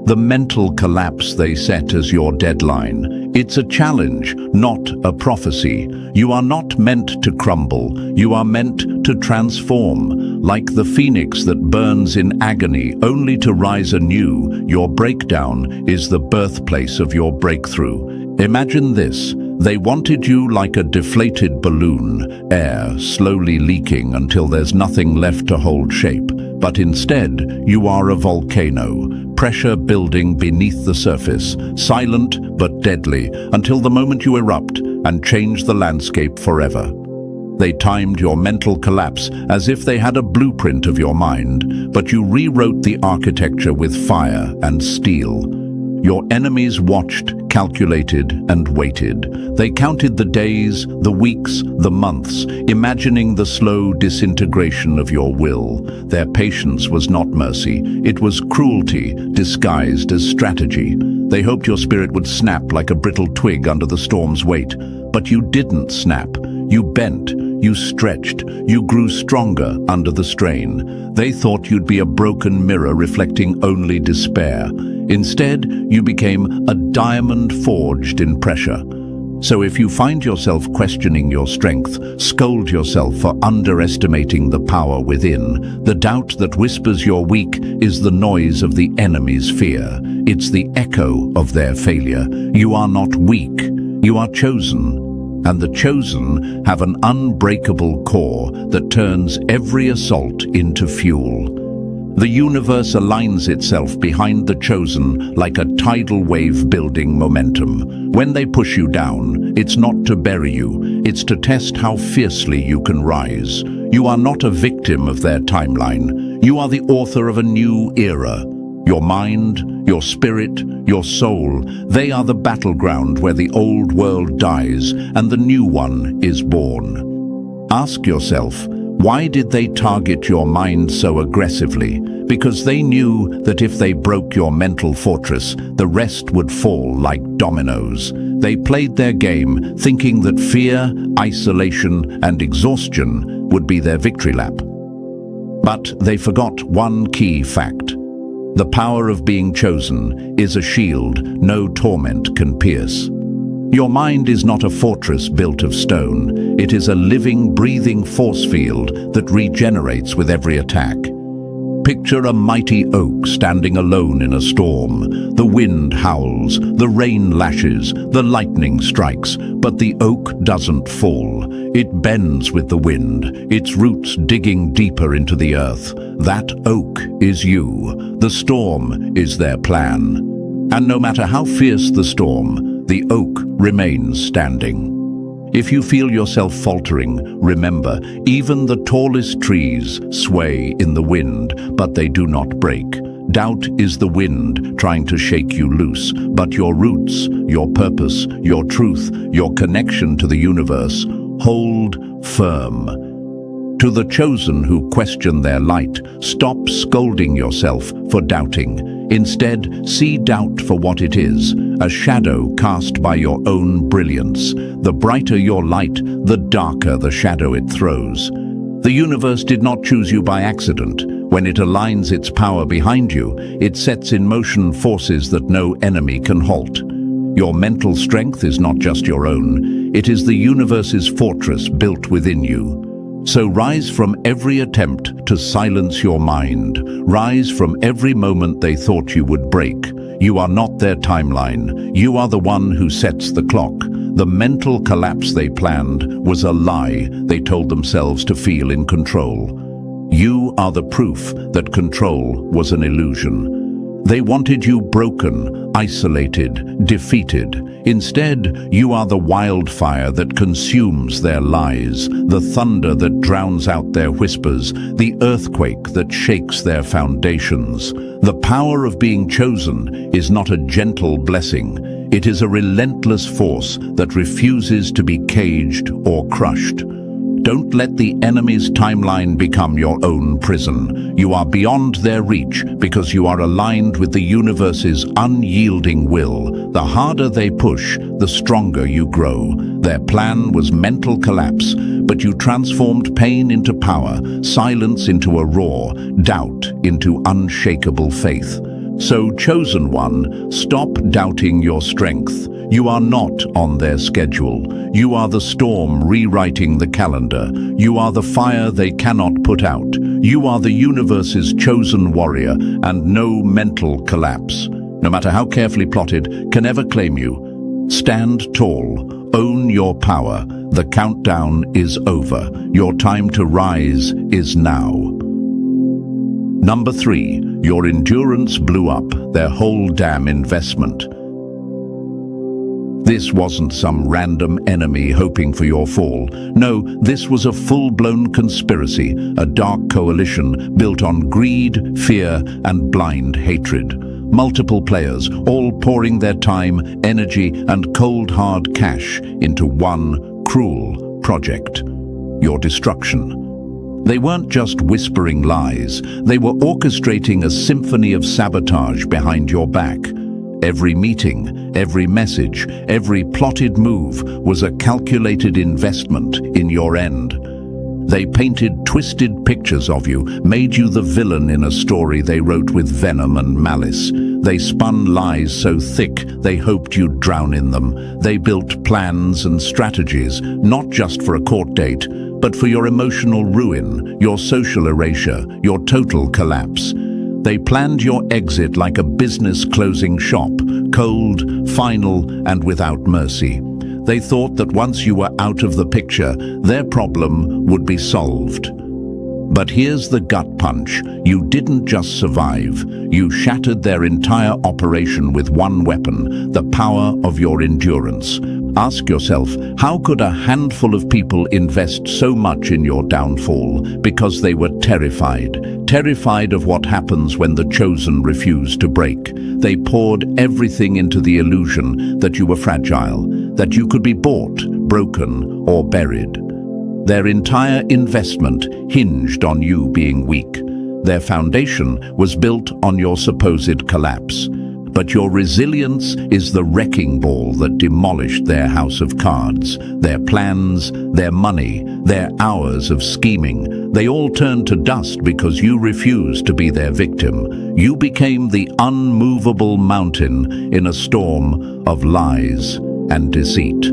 The mental collapse they set as your deadline. It's a challenge, not a prophecy. You are not meant to crumble. You are meant to transform. Like the phoenix that burns in agony only to rise anew, your breakdown is the birthplace of your breakthrough. Imagine this. They wanted you like a deflated balloon, air slowly leaking until there's nothing left to hold shape. But instead, you are a volcano, pressure building beneath the surface, silent but deadly, until the moment you erupt and change the landscape forever. They timed your mental collapse as if they had a blueprint of your mind, but you rewrote the architecture with fire and steel. Your enemies watched, calculated, and waited. They counted the days, the weeks, the months, imagining the slow disintegration of your will. Their patience was not mercy. It was cruelty disguised as strategy. They hoped your spirit would snap like a brittle twig under the storm's weight. But you didn't snap. You bent. You stretched. You grew stronger under the strain. They thought you'd be a broken mirror reflecting only despair. Instead, you became a diamond forged in pressure. So if you find yourself questioning your strength, scold yourself for underestimating the power within. The doubt that whispers you're weak is the noise of the enemy's fear. It's the echo of their failure. You are not weak. You are chosen. And the chosen have an unbreakable core that turns every assault into fuel. The universe aligns itself behind the chosen like a tidal wave building momentum. When they push you down, it's not to bury you, it's to test how fiercely you can rise. You are not a victim of their timeline. You are the author of a new era. Your mind, your spirit, your soul, they are the battleground where the old world dies and the new one is born. Ask yourself, why did they target your mind so aggressively? because they knew that if they broke your mental fortress, the rest would fall like dominoes. They played their game, thinking that fear, isolation, and exhaustion would be their victory lap. But they forgot one key fact. The power of being chosen is a shield no torment can pierce. Your mind is not a fortress built of stone. It is a living, breathing force field that regenerates with every attack. Picture a mighty oak standing alone in a storm. The wind howls, the rain lashes, the lightning strikes, but the oak doesn't fall. It bends with the wind, its roots digging deeper into the earth. That oak is you. The storm is their plan. And no matter how fierce the storm, the oak remains standing. If you feel yourself faltering, remember, even the tallest trees sway in the wind, but they do not break. Doubt is the wind trying to shake you loose, but your roots, your purpose, your truth, your connection to the universe hold firm. To the chosen who question their light, stop scolding yourself for doubting. Instead, see doubt for what it is, a shadow cast by your own brilliance. The brighter your light, the darker the shadow it throws. The universe did not choose you by accident. When it aligns its power behind you, it sets in motion forces that no enemy can halt. Your mental strength is not just your own, it is the universe's fortress built within you. So rise from every attempt to silence your mind. Rise from every moment they thought you would break. You are not their timeline. You are the one who sets the clock. The mental collapse they planned was a lie they told themselves to feel in control. You are the proof that control was an illusion. They wanted you broken, isolated, defeated. Instead, you are the wildfire that consumes their lies, the thunder that drowns out their whispers, the earthquake that shakes their foundations. The power of being chosen is not a gentle blessing. It is a relentless force that refuses to be caged or crushed. Don't let the enemy's timeline become your own prison. You are beyond their reach because you are aligned with the universe's unyielding will. The harder they push, the stronger you grow. Their plan was mental collapse, but you transformed pain into power, silence into a roar, doubt into unshakable faith. So, chosen one, stop doubting your strength. You are not on their schedule. You are the storm rewriting the calendar. You are the fire they cannot put out. You are the universe's chosen warrior, and no mental collapse, no matter how carefully plotted, can ever claim you. Stand tall. Own your power. The countdown is over. Your time to rise is now. Number 3. Your endurance blew up their whole damn investment. This wasn't some random enemy hoping for your fall. No, this was a full-blown conspiracy, a dark coalition built on greed, fear, and blind hatred. Multiple players, all pouring their time, energy, and cold hard cash into one cruel project: your destruction. They weren't just whispering lies, they were orchestrating a symphony of sabotage behind your back. Every meeting, every message, every plotted move was a calculated investment in your end. They painted twisted pictures of you, made you the villain in a story they wrote with venom and malice. They spun lies so thick they hoped you'd drown in them. They built plans and strategies, not just for a court date, but for your emotional ruin, your social erasure, your total collapse. They planned your exit like a business closing shop, cold, final, and without mercy. They thought that once you were out of the picture, their problem would be solved. But here's the gut punch. You didn't just survive. You shattered their entire operation with one weapon, the power of your endurance. Ask yourself, how could a handful of people invest so much in your downfall? Because they were terrified. Terrified of what happens when the chosen refuse to break. They poured everything into the illusion that you were fragile, that you could be bought, broken, or buried. Their entire investment hinged on you being weak. Their foundation was built on your supposed collapse. But your resilience is the wrecking ball that demolished their house of cards, their plans, their money, their hours of scheming. They all turned to dust because you refused to be their victim. You became the unmovable mountain in a storm of lies and deceit.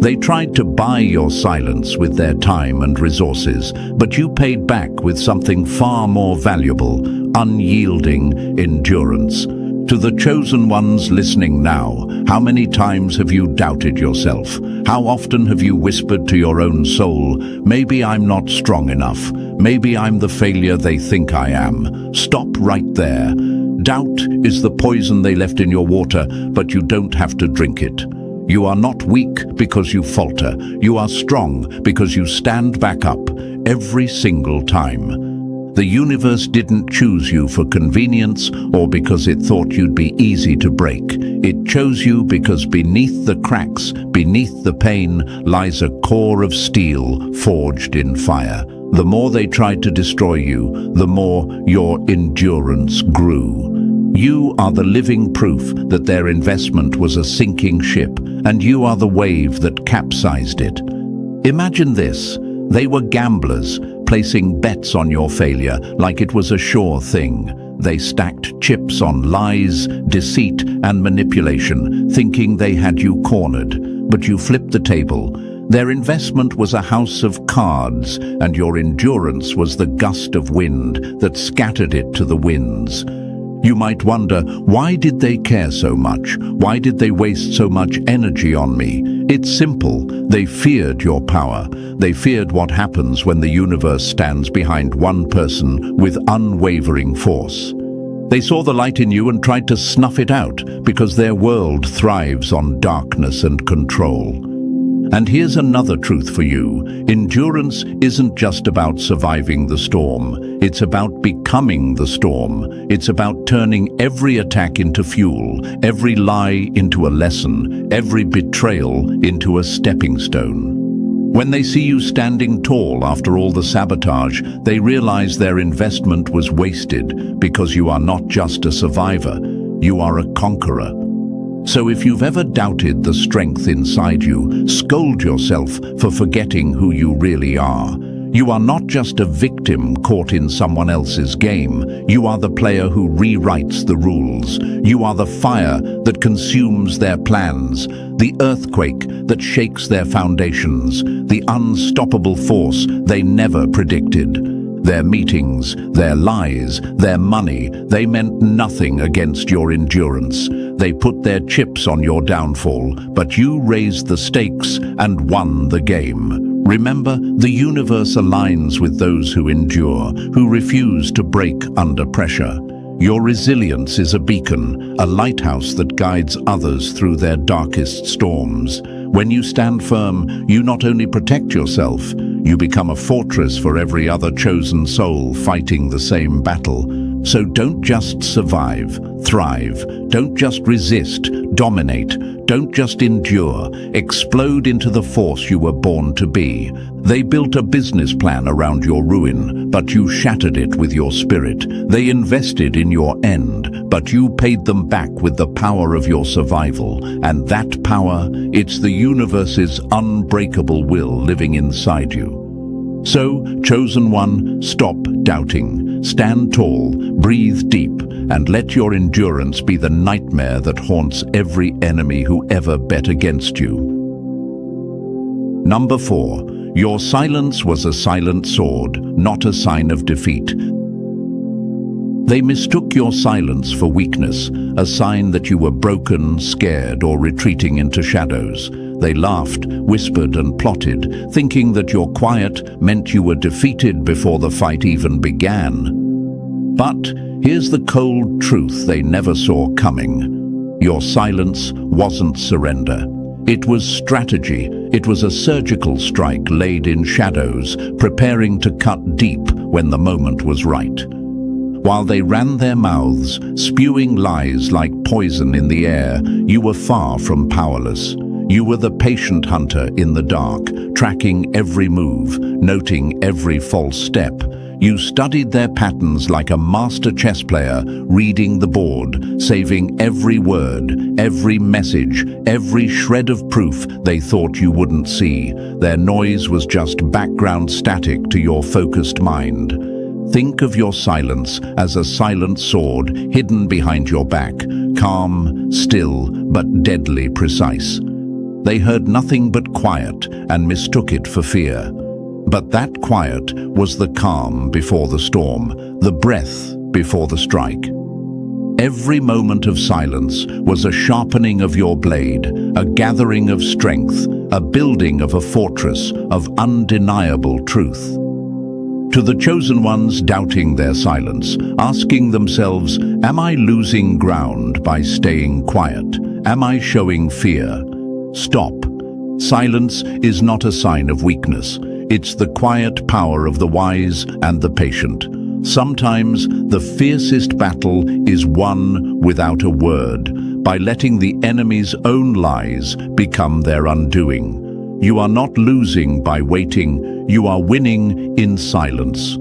They tried to buy your silence with their time and resources, but you paid back with something far more valuable: unyielding endurance. To the chosen ones listening now, how many times have you doubted yourself? How often have you whispered to your own soul, maybe I'm not strong enough, maybe I'm the failure they think I am? Stop right there. Doubt is the poison they left in your water, but you don't have to drink it. You are not weak because you falter. You are strong because you stand back up every single time. The universe didn't choose you for convenience or because it thought you'd be easy to break. It chose you because beneath the cracks, beneath the pain, lies a core of steel forged in fire. The more they tried to destroy you, the more your endurance grew. You are the living proof that their investment was a sinking ship, and you are the wave that capsized it. Imagine this. They were gamblers, placing bets on your failure like it was a sure thing. They stacked chips on lies, deceit, and manipulation, thinking they had you cornered. But you flipped the table. Their investment was a house of cards, and your endurance was the gust of wind that scattered it to the winds. You might wonder, why did they care so much? Why did they waste so much energy on me? It's simple. They feared your power. They feared what happens when the universe stands behind one person with unwavering force. They saw the light in you and tried to snuff it out because their world thrives on darkness and control. And here's another truth for you. Endurance isn't just about surviving the storm. It's about becoming the storm. It's about turning every attack into fuel, every lie into a lesson, every betrayal into a stepping stone. When they see you standing tall after all the sabotage, they realize their investment was wasted because you are not just a survivor, you are a conqueror. So if you've ever doubted the strength inside you, scold yourself for forgetting who you really are. You are not just a victim caught in someone else's game. You are the player who rewrites the rules. You are the fire that consumes their plans, the earthquake that shakes their foundations, the unstoppable force they never predicted. Their meetings, their lies, their money, they meant nothing against your endurance. They put their chips on your downfall, but you raised the stakes and won the game. Remember, the universe aligns with those who endure, who refuse to break under pressure. Your resilience is a beacon, a lighthouse that guides others through their darkest storms. When you stand firm, you not only protect yourself, you become a fortress for every other chosen soul fighting the same battle. So don't just survive, thrive. Don't just resist, dominate. Don't just endure, explode into the force you were born to be. They built a business plan around your ruin, but you shattered it with your spirit. They invested in your end, but you paid them back with the power of your survival. And that power, it's the universe's unbreakable will living inside you. So, chosen one, stop doubting. Stand tall, breathe deep, and let your endurance be the nightmare that haunts every enemy who ever bet against you. Number 4. Your silence was a silent sword, not a sign of defeat. They mistook your silence for weakness, a sign that you were broken, scared, or retreating into shadows. They laughed, whispered, and plotted, thinking that your quiet meant you were defeated before the fight even began. But here's the cold truth they never saw coming. Your silence wasn't surrender. It was strategy. It was a surgical strike laid in shadows, preparing to cut deep when the moment was right. While they ran their mouths, spewing lies like poison in the air, you were far from powerless. You were the patient hunter in the dark, tracking every move, noting every false step. You studied their patterns like a master chess player, reading the board, saving every word, every message, every shred of proof they thought you wouldn't see. Their noise was just background static to your focused mind. Think of your silence as a silent sword hidden behind your back, calm, still, but deadly precise. They heard nothing but quiet and mistook it for fear. But that quiet was the calm before the storm, the breath before the strike. Every moment of silence was a sharpening of your blade, a gathering of strength, a building of a fortress of undeniable truth. To the chosen ones doubting their silence, asking themselves, am I losing ground by staying quiet? Am I showing fear? Stop. Silence is not a sign of weakness. It's the quiet power of the wise and the patient. Sometimes the fiercest battle is won without a word, by letting the enemy's own lies become their undoing. You are not losing by waiting, you are winning in silence.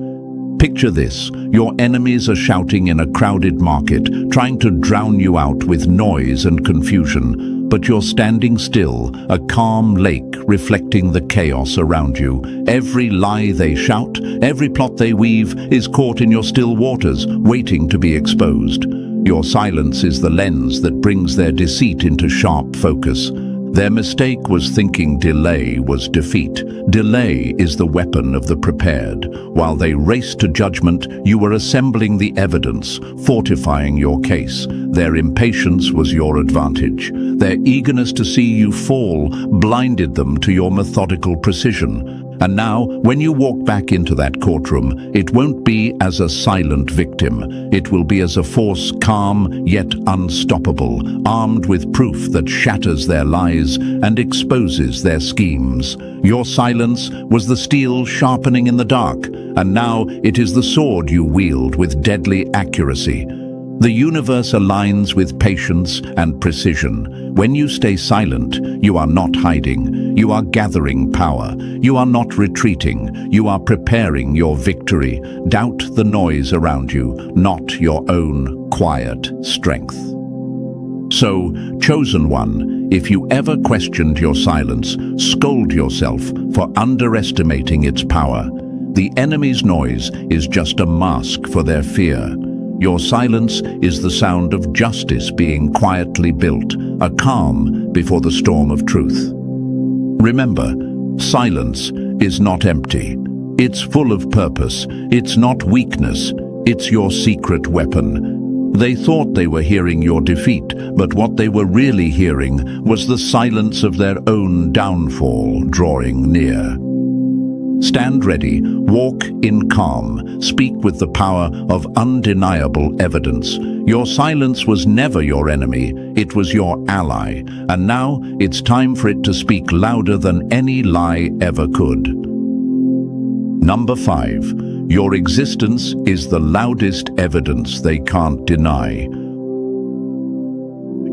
Picture this, your enemies are shouting in a crowded market, trying to drown you out with noise and confusion, but you're standing still, a calm lake reflecting the chaos around you. Every lie they shout, every plot they weave is caught in your still waters, waiting to be exposed. Your silence is the lens that brings their deceit into sharp focus. Their mistake was thinking delay was defeat. Delay is the weapon of the prepared. While they raced to judgment, you were assembling the evidence, fortifying your case. Their impatience was your advantage. Their eagerness to see you fall blinded them to your methodical precision. And now, when you walk back into that courtroom, it won't be as a silent victim. It will be as a force calm yet unstoppable, armed with proof that shatters their lies and exposes their schemes. Your silence was the steel sharpening in the dark, and now it is the sword you wield with deadly accuracy. The universe aligns with patience and precision. When you stay silent, you are not hiding. You are gathering power. You are not retreating. You are preparing your victory. Doubt the noise around you, not your own quiet strength. So, chosen one, if you ever questioned your silence, scold yourself for underestimating its power. The enemy's noise is just a mask for their fear. Your silence is the sound of justice being quietly built, a calm before the storm of truth. Remember, silence is not empty. It's full of purpose. It's not weakness. It's your secret weapon. They thought they were hearing your defeat, but what they were really hearing was the silence of their own downfall drawing near. Stand ready, walk in calm, speak with the power of undeniable evidence. Your silence was never your enemy, it was your ally, and now it's time for it to speak louder than any lie ever could. Number 5. Your existence is the loudest evidence they can't deny.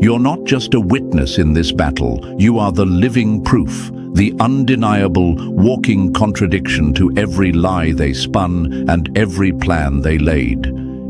You're not just a witness in this battle, you are the living proof. The undeniable, walking contradiction to every lie they spun and every plan they laid.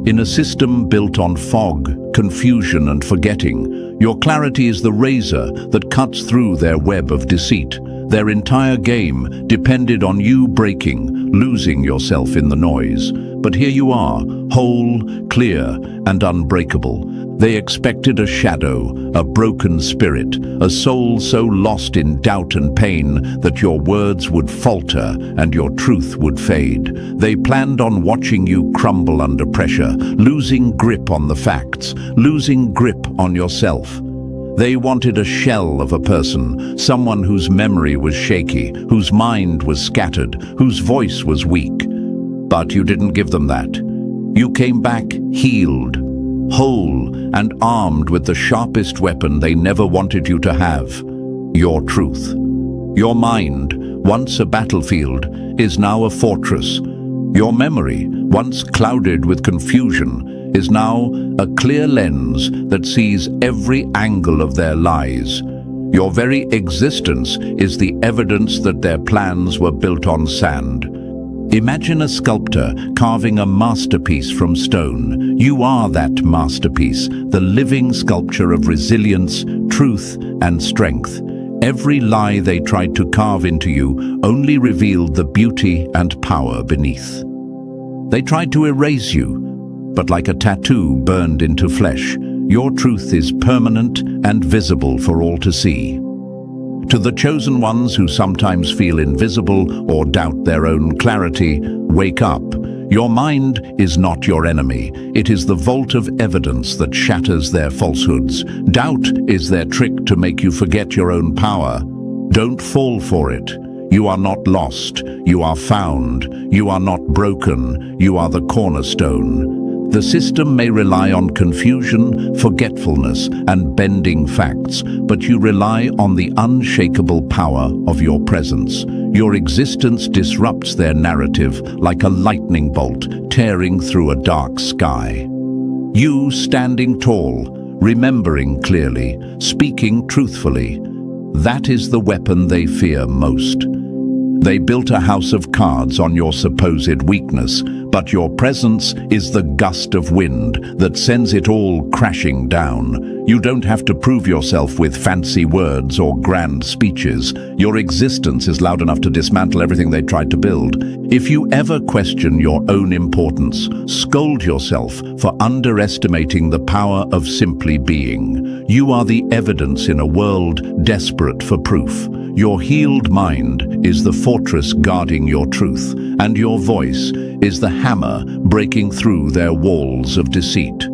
In a system built on fog, confusion and forgetting, your clarity is the razor that cuts through their web of deceit. Their entire game depended on you breaking, losing yourself in the noise. But here you are, whole, clear and unbreakable. They expected a shadow, a broken spirit, a soul so lost in doubt and pain that your words would falter and your truth would fade. They planned on watching you crumble under pressure, losing grip on the facts, losing grip on yourself. They wanted a shell of a person, someone whose memory was shaky, whose mind was scattered, whose voice was weak. But you didn't give them that. You came back healed, whole, and armed with the sharpest weapon they never wanted you to have, your truth. Your mind, once a battlefield, is now a fortress. Your memory, once clouded with confusion, is now a clear lens that sees every angle of their lies. Your very existence is the evidence that their plans were built on sand. Imagine a sculptor carving a masterpiece from stone. You are that masterpiece, the living sculpture of resilience, truth, and strength. Every lie they tried to carve into you only revealed the beauty and power beneath. They tried to erase you, but like a tattoo burned into flesh, your truth is permanent and visible for all to see. To the chosen ones who sometimes feel invisible or doubt their own clarity, wake up. Your mind is not your enemy. It is the vault of evidence that shatters their falsehoods. Doubt is their trick to make you forget your own power. Don't fall for it. You are not lost. You are found. You are not broken. You are the cornerstone. The system may rely on confusion, forgetfulness, and bending facts, but you rely on the unshakable power of your presence. Your existence disrupts their narrative like a lightning bolt tearing through a dark sky. You standing tall, remembering clearly, speaking truthfully. That is the weapon they fear most. They built a house of cards on your supposed weakness, but your presence is the gust of wind that sends it all crashing down. You don't have to prove yourself with fancy words or grand speeches. Your existence is loud enough to dismantle everything they tried to build. If you ever question your own importance, scold yourself for underestimating the power of simply being. You are the evidence in a world desperate for proof. Your healed mind is the fortress guarding your truth, and your voice is the hammer breaking through their walls of deceit.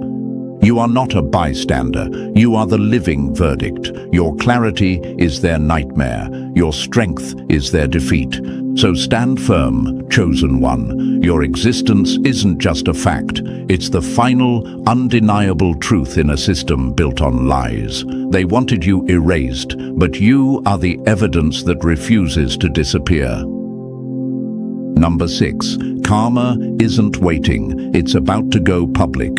You are not a bystander. You are the living verdict. Your clarity is their nightmare. Your strength is their defeat. So stand firm, chosen one. Your existence isn't just a fact. It's the final, undeniable truth in a system built on lies. They wanted you erased, but you are the evidence that refuses to disappear. Number 6. Karma isn't waiting. It's about to go public.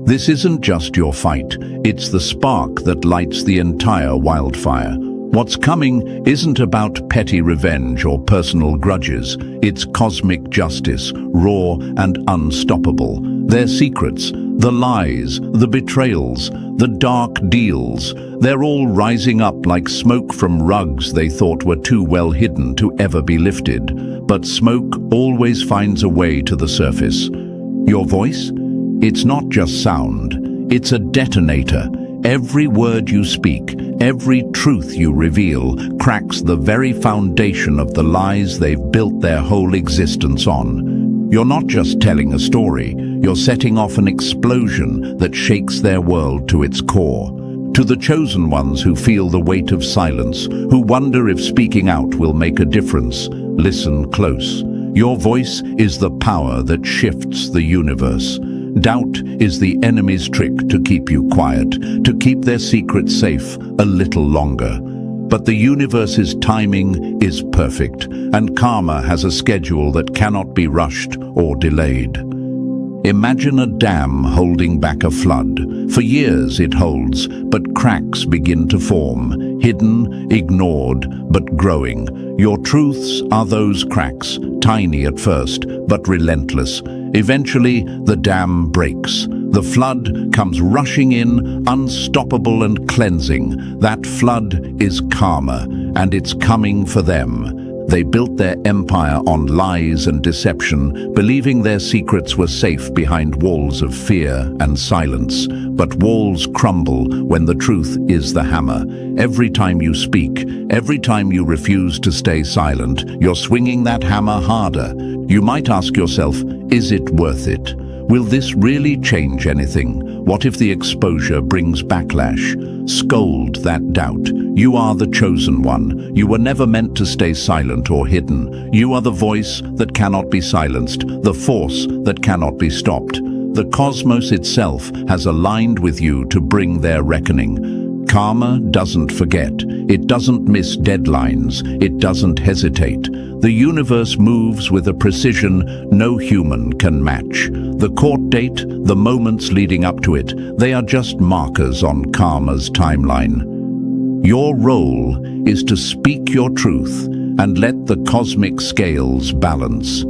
This isn't just your fight. It's the spark that lights the entire wildfire. What's coming isn't about petty revenge or personal grudges. It's cosmic justice, raw and unstoppable. Their secrets, the lies, the betrayals, the dark deals, they're all rising up like smoke from rugs they thought were too well hidden to ever be lifted. But smoke always finds a way to the surface. Your voice? It's not just sound. It's a detonator. Every word you speak, every truth you reveal, cracks the very foundation of the lies they've built their whole existence on. You're not just telling a story, you're setting off an explosion that shakes their world to its core. To the chosen ones who feel the weight of silence, who wonder if speaking out will make a difference, listen close. Your voice is the power that shifts the universe. Doubt is the enemy's trick to keep you quiet, to keep their secrets safe a little longer. But the universe's timing is perfect, and karma has a schedule that cannot be rushed or delayed. Imagine a dam holding back a flood. For years it holds, but cracks begin to form, hidden, ignored, but growing. Your truths are those cracks, tiny at first, but relentless. Eventually, the dam breaks. The flood comes rushing in, unstoppable and cleansing. That flood is karma, and it's coming for them. They built their empire on lies and deception, believing their secrets were safe behind walls of fear and silence. But walls crumble when the truth is the hammer. Every time you speak, every time you refuse to stay silent, you're swinging that hammer harder. You might ask yourself, is it worth it? Will this really change anything? What if the exposure brings backlash? Scold that doubt. You are the chosen one. You were never meant to stay silent or hidden. You are the voice that cannot be silenced, the force that cannot be stopped. The cosmos itself has aligned with you to bring their reckoning. Karma doesn't forget. It doesn't miss deadlines. It doesn't hesitate. The universe moves with a precision no human can match. The court date, the moments leading up to it, they are just markers on karma's timeline. Your role is to speak your truth and let the cosmic scales balance.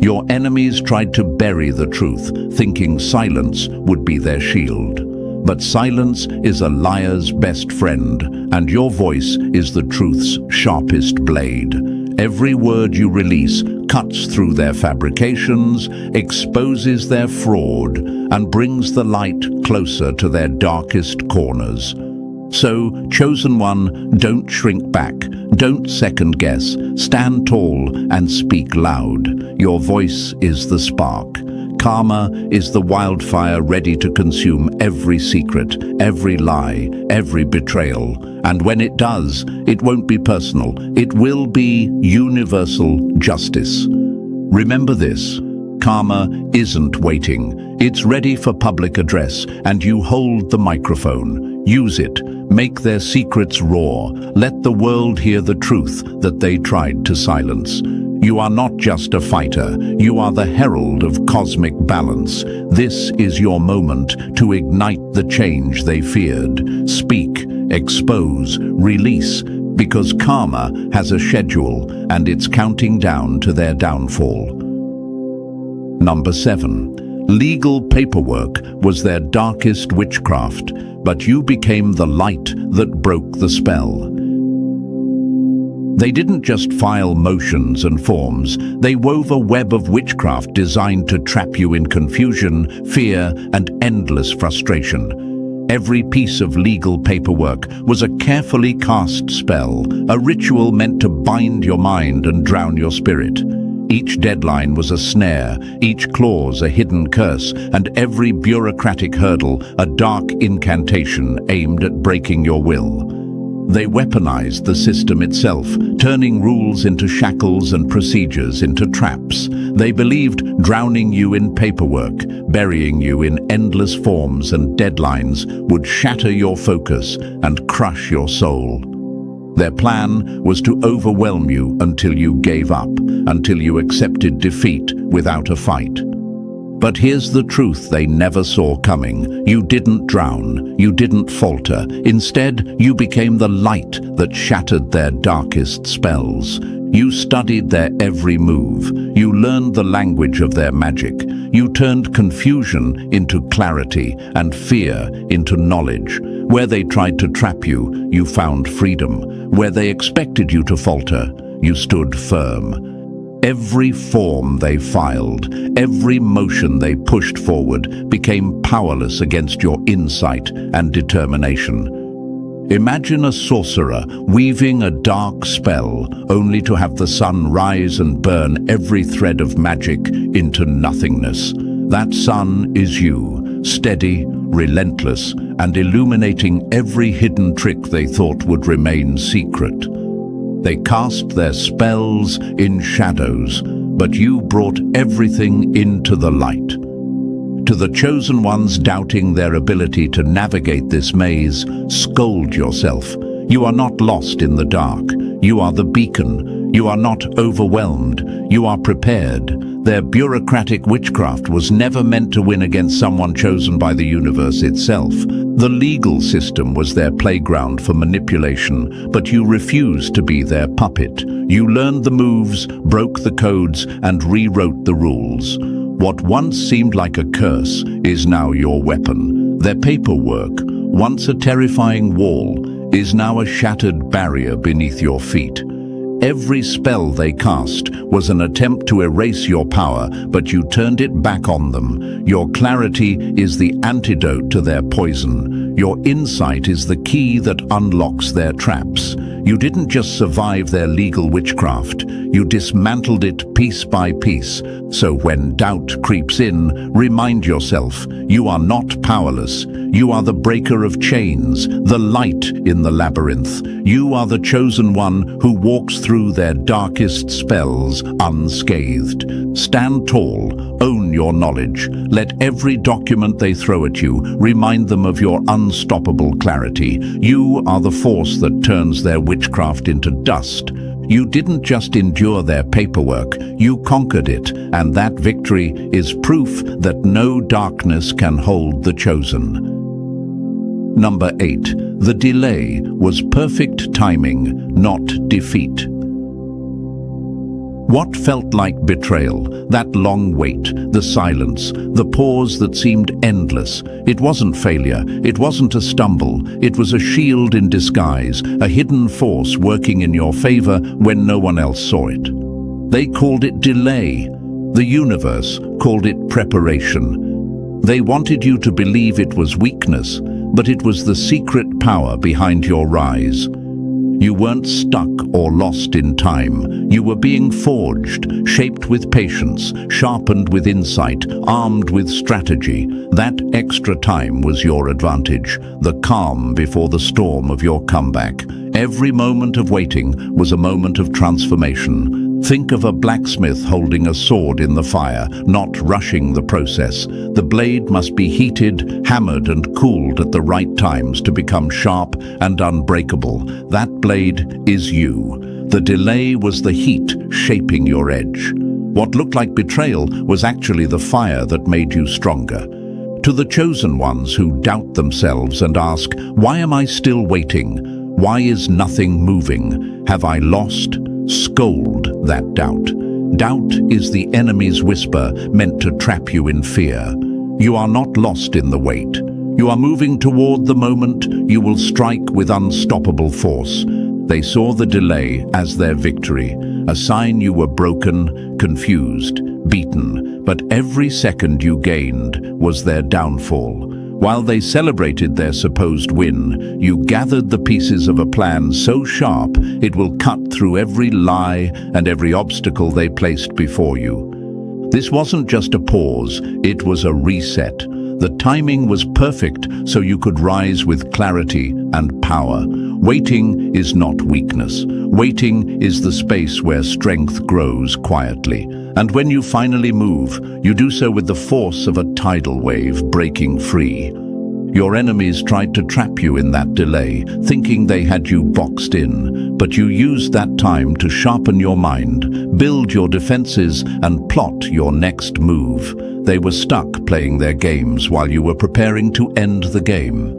Your enemies tried to bury the truth, thinking silence would be their shield. But silence is a liar's best friend, and your voice is the truth's sharpest blade. Every word you release cuts through their fabrications, exposes their fraud, and brings the light closer to their darkest corners. So, Chosen One, don't shrink back, don't second guess, stand tall and speak loud. Your voice is the spark. Karma is the wildfire ready to consume every secret, every lie, every betrayal. And when it does, it won't be personal. It will be universal justice. Remember this: karma isn't waiting. It's ready for public address, and you hold the microphone. Use it. Make their secrets roar. Let the world hear the truth that they tried to silence. You are not just a fighter, you are the herald of cosmic balance. This is your moment to ignite the change they feared. Speak, expose, release, because karma has a schedule and it's counting down to their downfall. Number 7. Legal paperwork was their darkest witchcraft, but you became the light that broke the spell. They didn't just file motions and forms, they wove a web of witchcraft designed to trap you in confusion, fear, and endless frustration. Every piece of legal paperwork was a carefully cast spell, a ritual meant to bind your mind and drown your spirit. Each deadline was a snare, each clause a hidden curse, and every bureaucratic hurdle a dark incantation aimed at breaking your will. They weaponized the system itself, turning rules into shackles and procedures into traps. They believed drowning you in paperwork, burying you in endless forms and deadlines would shatter your focus and crush your soul. Their plan was to overwhelm you until you gave up, until you accepted defeat without a fight. But here's the truth they never saw coming. You didn't drown, you didn't falter. Instead, you became the light that shattered their darkest spells. You studied their every move. You learned the language of their magic. You turned confusion into clarity and fear into knowledge. Where they tried to trap you, you found freedom. Where they expected you to falter, you stood firm. Every form they filed, every motion they pushed forward became powerless against your insight and determination. Imagine a sorcerer weaving a dark spell only to have the sun rise and burn every thread of magic into nothingness. That sun is you, steady, relentless, and illuminating every hidden trick they thought would remain secret. They cast their spells in shadows, but you brought everything into the light. To the chosen ones doubting their ability to navigate this maze, scold yourself. You are not lost in the dark. You are the beacon. You are not overwhelmed. You are prepared. Their bureaucratic witchcraft was never meant to win against someone chosen by the universe itself. The legal system was their playground for manipulation, but you refused to be their puppet. You learned the moves, broke the codes, and rewrote the rules. What once seemed like a curse is now your weapon. Their paperwork, once a terrifying wall, is now a shattered barrier beneath your feet. Every spell they cast was an attempt to erase your power, but you turned it back on them. Your clarity is the antidote to their poison. Your insight is the key that unlocks their traps. You didn't just survive their legal witchcraft, you dismantled it piece by piece. So when doubt creeps in, remind yourself, you are not powerless. You are the breaker of chains, the light in the labyrinth. You are the chosen one who walks through their darkest spells unscathed. Stand tall, own your knowledge. Let every document they throw at you remind them of your unstoppable clarity. You are the force that turns their witchcraft into dust. You didn't just endure their paperwork, you conquered it, and that victory is proof that no darkness can hold the chosen. Number 8. The delay was perfect timing, not defeat. What felt like betrayal? That long wait, the silence, the pause that seemed endless. It wasn't failure, it wasn't a stumble, it was a shield in disguise, a hidden force working in your favor when no one else saw it. They called it delay. The universe called it preparation. They wanted you to believe it was weakness, but it was the secret power behind your rise. You weren't stuck or lost in time. You were being forged, shaped with patience, sharpened with insight, armed with strategy. That extra time was your advantage, the calm before the storm of your comeback. Every moment of waiting was a moment of transformation. Think of a blacksmith holding a sword in the fire, not rushing the process. The blade must be heated, hammered and cooled at the right times to become sharp and unbreakable. That blade is you. The delay was the heat shaping your edge. What looked like betrayal was actually the fire that made you stronger. To the chosen ones who doubt themselves and ask, "Why am I still waiting? Why is nothing moving? Have I lost?" Scold that doubt. Doubt is the enemy's whisper meant to trap you in fear. You are not lost in the wait. You are moving toward the moment you will strike with unstoppable force. They saw the delay as their victory, a sign you were broken, confused, beaten, but every second you gained was their downfall. While they celebrated their supposed win, you gathered the pieces of a plan so sharp it will cut through every lie and every obstacle they placed before you. This wasn't just a pause, it was a reset. The timing was perfect so you could rise with clarity and power. Waiting is not weakness. Waiting is the space where strength grows quietly. And when you finally move, you do so with the force of a tidal wave breaking free. Your enemies tried to trap you in that delay, thinking they had you boxed in, but you used that time to sharpen your mind, build your defenses, and plot your next move. They were stuck playing their games while you were preparing to end the game.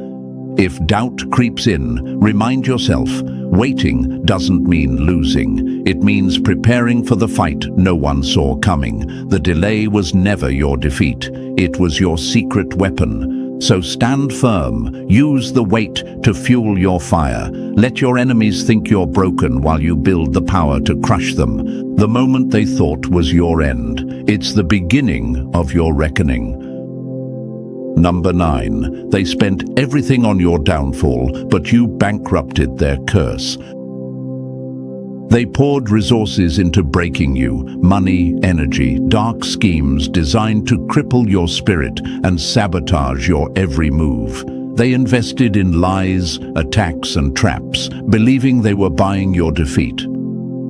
If doubt creeps in, remind yourself, waiting doesn't mean losing. It means preparing for the fight no one saw coming. The delay was never your defeat. It was your secret weapon. So stand firm, use the wait to fuel your fire. Let your enemies think you're broken while you build the power to crush them. The moment they thought was your end, it's the beginning of your reckoning. Number 9, they spent everything on your downfall, but you bankrupted their curse. They poured resources into breaking you, money, energy, dark schemes designed to cripple your spirit and sabotage your every move. They invested in lies, attacks and traps, believing they were buying your defeat.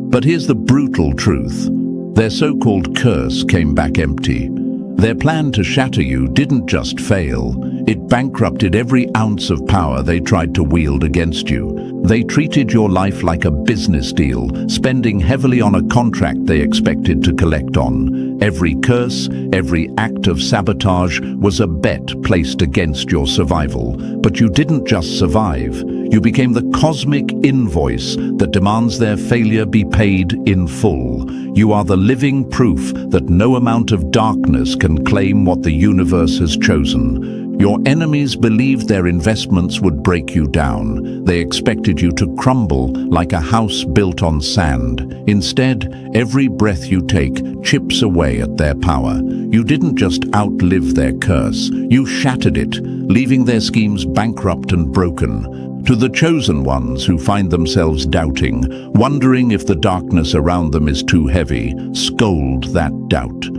But here's the brutal truth. Their so-called curse came back empty. Their plan to shatter you didn't just fail, it bankrupted every ounce of power they tried to wield against you. They treated your life like a business deal, spending heavily on a contract they expected to collect on. Every curse, every act of sabotage was a bet placed against your survival. But you didn't just survive, you became the cosmic invoice that demands their failure be paid in full. You are the living proof that no amount of darkness can claim what the universe has chosen. Your enemies believed their investments would break you down. They expected you to crumble like a house built on sand. Instead, every breath you take chips away at their power. You didn't just outlive their curse, you shattered it, leaving their schemes bankrupt and broken. To the chosen ones who find themselves doubting, wondering if the darkness around them is too heavy, scold that doubt.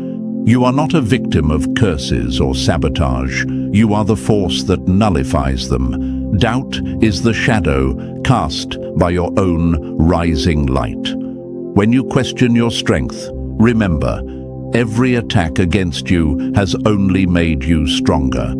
You are not a victim of curses or sabotage. You are the force that nullifies them. Doubt is the shadow cast by your own rising light. When you question your strength, remember, every attack against you has only made you stronger.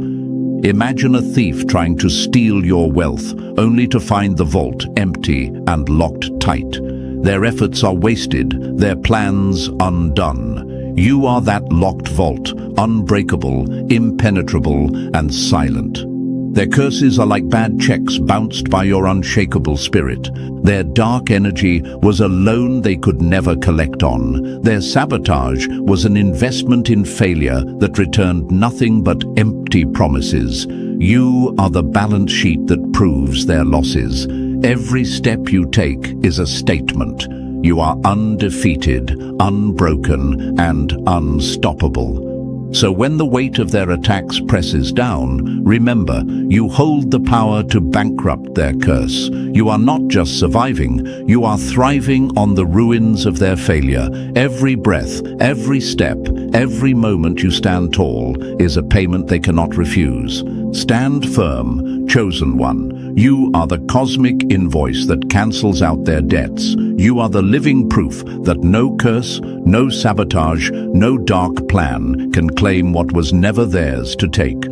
Imagine a thief trying to steal your wealth, only to find the vault empty and locked tight. Their efforts are wasted, their plans undone. You are that locked vault, unbreakable, impenetrable, and silent. Their curses are like bad checks bounced by your unshakable spirit. Their dark energy was a loan they could never collect on. Their sabotage was an investment in failure that returned nothing but empty promises. You are the balance sheet that proves their losses. Every step you take is a statement. You are undefeated, unbroken, and unstoppable. So when the weight of their attacks presses down, remember, you hold the power to bankrupt their curse. You are not just surviving, you are thriving on the ruins of their failure. Every breath, every step, every moment you stand tall is a payment they cannot refuse. Stand firm, chosen one. You are the cosmic invoice that cancels out their debts. You are the living proof that no curse, no sabotage, no dark plan can claim what was never theirs to take.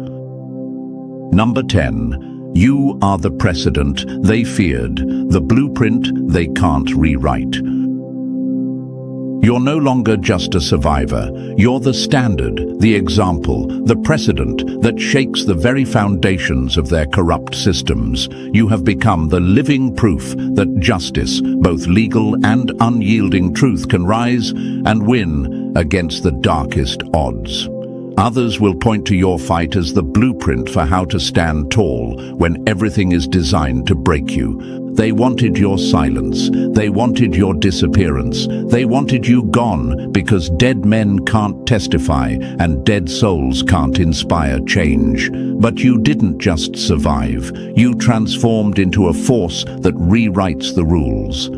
Number 10. You are the precedent they feared, the blueprint they can't rewrite. You're no longer just a survivor. You're the standard, the example, the precedent that shakes the very foundations of their corrupt systems. You have become the living proof that justice, both legal and unyielding truth, can rise and win against the darkest odds. Others will point to your fight as the blueprint for how to stand tall when everything is designed to break you. They wanted your silence. They wanted your disappearance. They wanted you gone because dead men can't testify and dead souls can't inspire change. But you didn't just survive. You transformed into a force that rewrites the rules.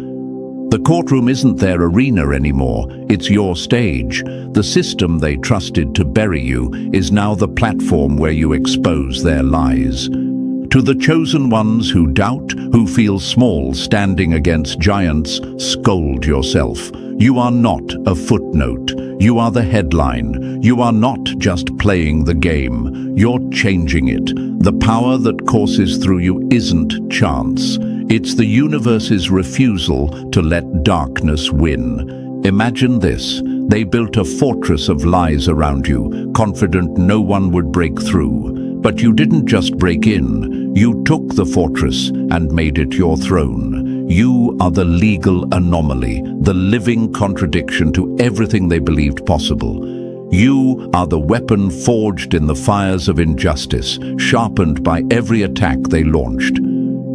The courtroom isn't their arena anymore, it's your stage. The system they trusted to bury you is now the platform where you expose their lies. To the chosen ones who doubt, who feel small standing against giants, scold yourself. You are not a footnote. You are the headline. You are not just playing the game. You're changing it. The power that courses through you isn't chance. It's the universe's refusal to let darkness win. Imagine this. They built a fortress of lies around you, confident no one would break through. But you didn't just break in. You took the fortress and made it your throne. You are the legal anomaly, the living contradiction to everything they believed possible. You are the weapon forged in the fires of injustice, sharpened by every attack they launched.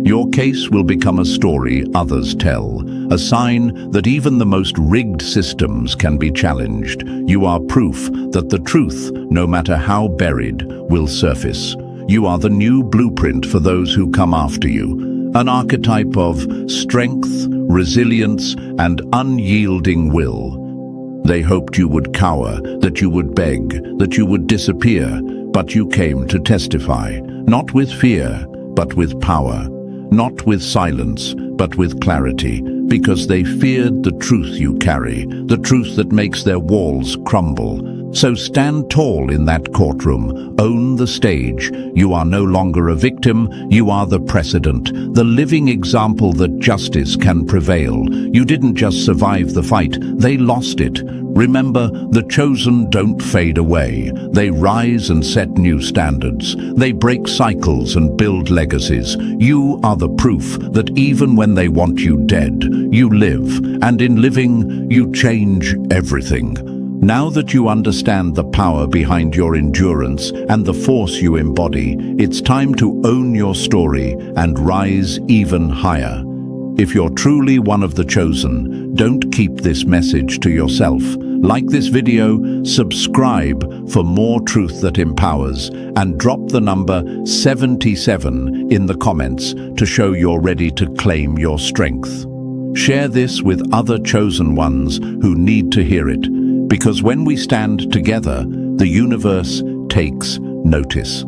Your case will become a story others tell, a sign that even the most rigged systems can be challenged. You are proof that the truth, no matter how buried, will surface. You are the new blueprint for those who come after you, an archetype of strength, resilience, and unyielding will. They hoped you would cower, that you would beg, that you would disappear, but you came to testify, not with fear, but with power. Not with silence, but with clarity, because they feared the truth you carry, the truth that makes their walls crumble. So stand tall in that courtroom, own the stage. You are no longer a victim, you are the precedent, the living example that justice can prevail. You didn't just survive the fight, they lost it. Remember, the chosen don't fade away. They rise and set new standards. They break cycles and build legacies. You are the proof that even when they want you dead, you live, and in living, you change everything. Now that you understand the power behind your endurance and the force you embody, it's time to own your story and rise even higher. If you're truly one of the chosen, don't keep this message to yourself. Like this video, subscribe for more truth that empowers, and drop the number 77 in the comments to show you're ready to claim your strength. Share this with other chosen ones who need to hear it, because when we stand together, the universe takes notice.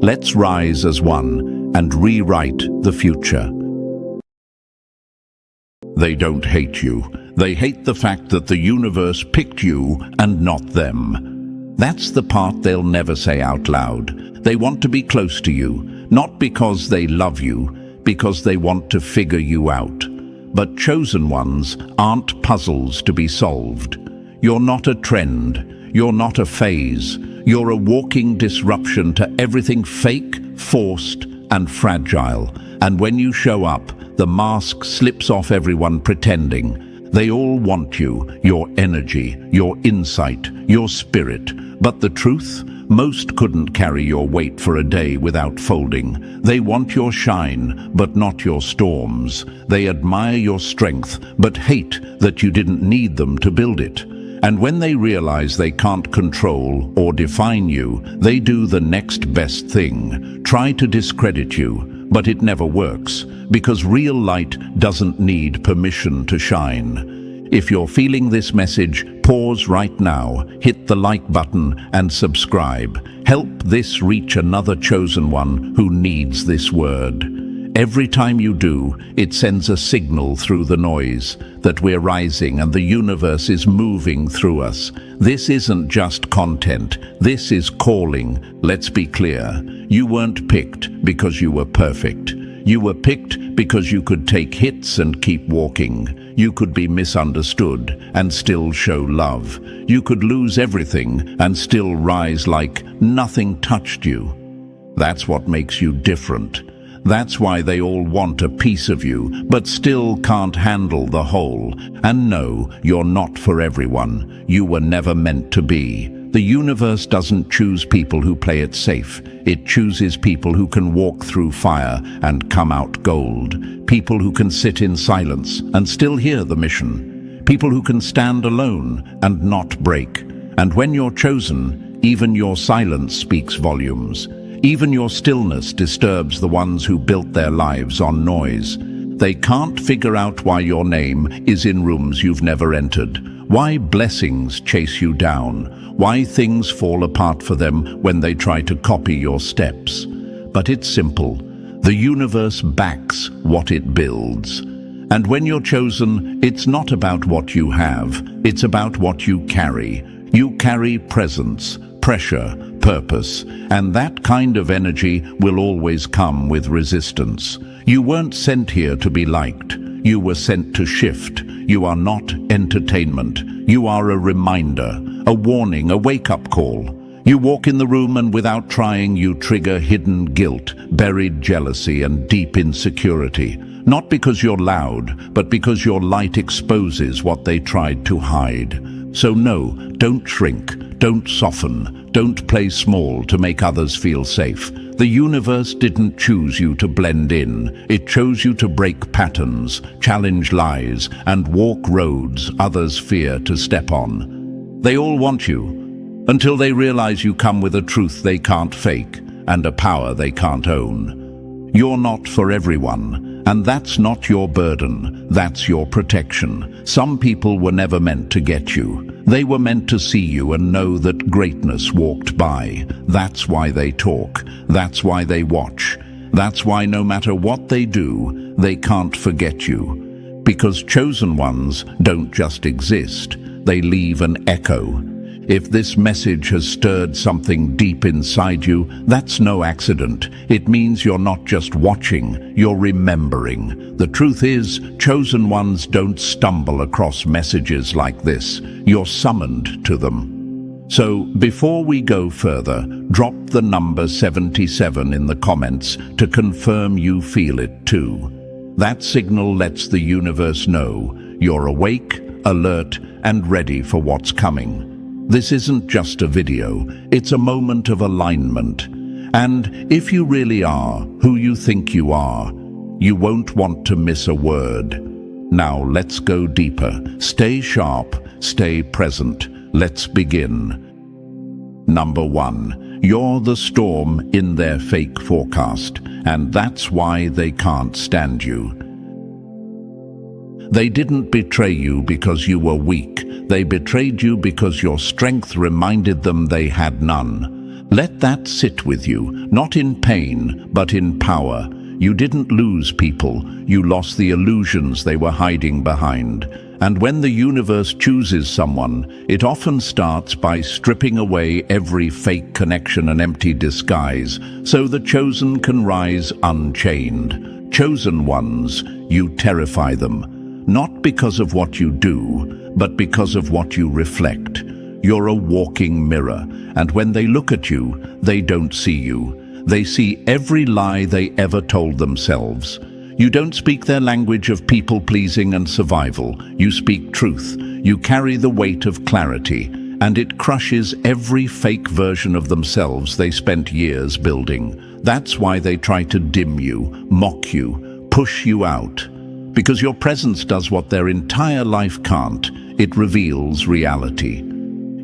Let's rise as one and rewrite the future. They don't hate you. They hate the fact that the universe picked you and not them. That's the part they'll never say out loud. They want to be close to you, not because they love you, because they want to figure you out. But chosen ones aren't puzzles to be solved. You're not a trend. You're not a phase. You're a walking disruption to everything fake, forced and fragile. And when you show up, the mask slips off everyone pretending. They all want you, your energy, your insight, your spirit. But the truth? Most couldn't carry your weight for a day without folding. They want your shine, but not your storms. They admire your strength, but hate that you didn't need them to build it. And when they realize they can't control or define you, they do the next best thing. Try to discredit you, but it never works, because real light doesn't need permission to shine. If you're feeling this message, pause right now, hit the like button and subscribe. Help this reach another chosen one who needs this word. Every time you do, it sends a signal through the noise that we're rising and the universe is moving through us. This isn't just content, this is calling. Let's be clear, you weren't picked because you were perfect. You were picked because you could take hits and keep walking. You could be misunderstood and still show love. You could lose everything and still rise like nothing touched you. That's what makes you different. That's why they all want a piece of you, but still can't handle the whole. And no, you're not for everyone. You were never meant to be. The universe doesn't choose people who play it safe. It chooses people who can walk through fire and come out gold. People who can sit in silence and still hear the mission. People who can stand alone and not break. And when you're chosen, even your silence speaks volumes. Even your stillness disturbs the ones who built their lives on noise. They can't figure out why your name is in rooms you've never entered, why blessings chase you down, why things fall apart for them when they try to copy your steps. But it's simple. The universe backs what it builds. And when you're chosen, it's not about what you have, it's about what you carry. You carry presence, pressure, purpose, and that kind of energy will always come with resistance. You weren't sent here to be liked. You were sent to shift. You are not entertainment. You are a reminder, a warning, a wake-up call. You walk in the room and without trying, you trigger hidden guilt, buried jealousy, and deep insecurity. Not because you're loud, but because your light exposes what they tried to hide. So no, don't shrink. Don't soften. Don't play small to make others feel safe. The universe didn't choose you to blend in. It chose you to break patterns, challenge lies, and walk roads others fear to step on. They all want you, until they realize you come with a truth they can't fake and a power they can't own. You're not for everyone, and that's not your burden, that's your protection. Some people were never meant to get you. They were meant to see you and know that greatness walked by. That's why they talk. That's why they watch. That's why no matter what they do, they can't forget you. Because chosen ones don't just exist. They leave an echo. If this message has stirred something deep inside you, that's no accident. It means you're not just watching, you're remembering. The truth is, chosen ones don't stumble across messages like this. You're summoned to them. So, before we go further, drop the number 77 in the comments to confirm you feel it too. That signal lets the universe know you're awake, alert, and ready for what's coming. This isn't just a video, it's a moment of alignment. And if you really are who you think you are, you won't want to miss a word. Now let's go deeper. Stay sharp, stay present. Let's begin. Number 1, you're the storm in their fake forecast, and that's why they can't stand you. They didn't betray you because you were weak. They betrayed you because your strength reminded them they had none. Let that sit with you, not in pain, but in power. You didn't lose people. You lost the illusions they were hiding behind. And when the universe chooses someone, it often starts by stripping away every fake connection and empty disguise, so the chosen can rise unchained. Chosen ones, you terrify them. Not because of what you do, but because of what you reflect. You're a walking mirror, and when they look at you, they don't see you. They see every lie they ever told themselves. You don't speak their language of people-pleasing and survival. You speak truth. You carry the weight of clarity, and it crushes every fake version of themselves they spent years building. That's why they try to dim you, mock you, push you out. Because your presence does what their entire life can't. It reveals reality.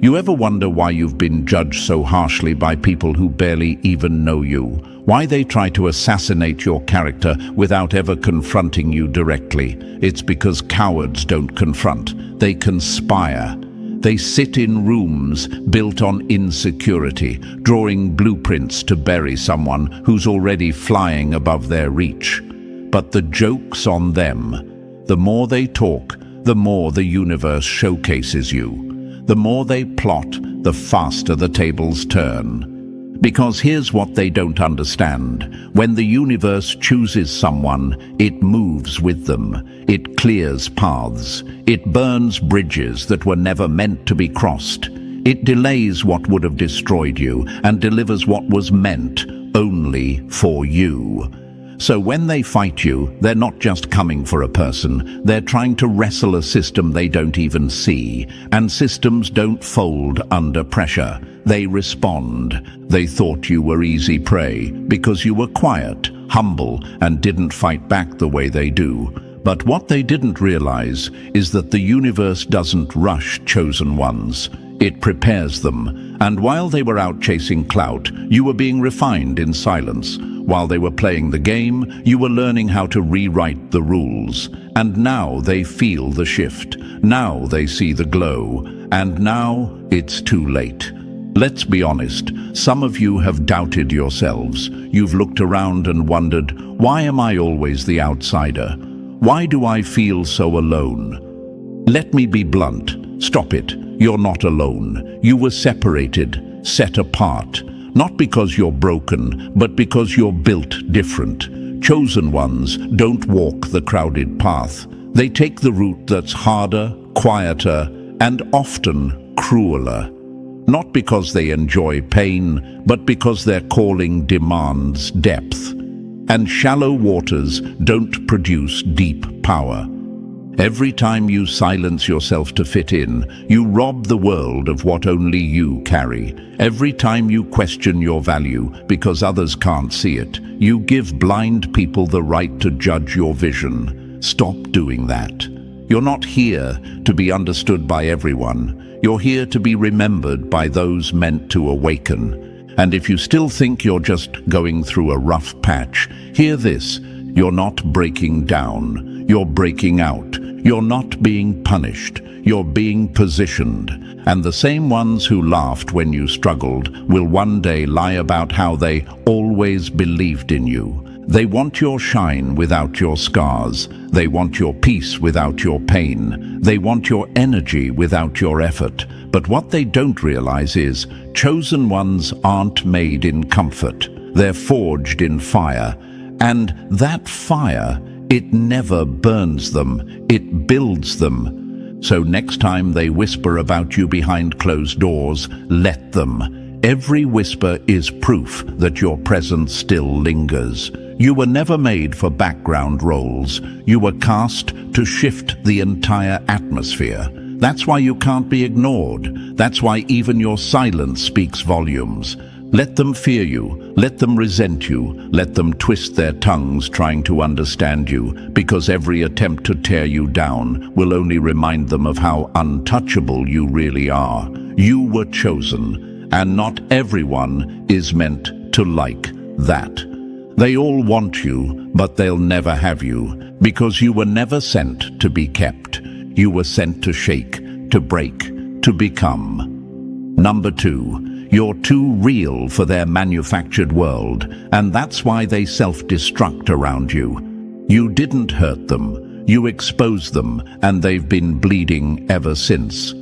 You ever wonder why you've been judged so harshly by people who barely even know you? Why they try to assassinate your character without ever confronting you directly? It's because cowards don't confront. They conspire. They sit in rooms built on insecurity, drawing blueprints to bury someone who's already flying above their reach. But the joke's on them. The more they talk, the more the universe showcases you. The more they plot, the faster the tables turn. Because here's what they don't understand. When the universe chooses someone, it moves with them. It clears paths. It burns bridges that were never meant to be crossed. It delays what would have destroyed you and delivers what was meant only for you. So when they fight you, they're not just coming for a person. They're trying to wrestle a system they don't even see. And systems don't fold under pressure. They respond. They thought you were easy prey because you were quiet, humble, and didn't fight back the way they do. But what they didn't realize is that the universe doesn't rush chosen ones. It prepares them. And while they were out chasing clout, you were being refined in silence. While they were playing the game, you were learning how to rewrite the rules. And now they feel the shift. Now they see the glow. And now it's too late. Let's be honest, some of you have doubted yourselves. You've looked around and wondered, why am I always the outsider? Why do I feel so alone? Let me be blunt. Stop it. You're not alone. You were separated, set apart. Not because you're broken, but because you're built different. Chosen ones don't walk the crowded path. They take the route that's harder, quieter, and often crueler. Not because they enjoy pain, but because their calling demands depth. And shallow waters don't produce deep power. Every time you silence yourself to fit in, you rob the world of what only you carry. Every time you question your value because others can't see it, you give blind people the right to judge your vision. Stop doing that. You're not here to be understood by everyone. You're here to be remembered by those meant to awaken. And if you still think you're just going through a rough patch, hear this. You're not breaking down. You're breaking out. You're not being punished. You're being positioned. And the same ones who laughed when you struggled will one day lie about how they always believed in you. They want your shine without your scars. They want your peace without your pain. They want your energy without your effort. But what they don't realize is, chosen ones aren't made in comfort. They're forged in fire. And that fire, it never burns them, it builds them. So next time they whisper about you behind closed doors, let them. Every whisper is proof that your presence still lingers. You were never made for background roles. You were cast to shift the entire atmosphere. That's why you can't be ignored. That's why even your silence speaks volumes. Let them fear you, let them resent you, let them twist their tongues trying to understand you, because every attempt to tear you down will only remind them of how untouchable you really are. You were chosen, and not everyone is meant to like that. They all want you, but they'll never have you, because you were never sent to be kept. You were sent to shake, to break, to become. Number 2. You're too real for their manufactured world, and that's why they self-destruct around you. You didn't hurt them, you exposed them, and they've been bleeding ever since.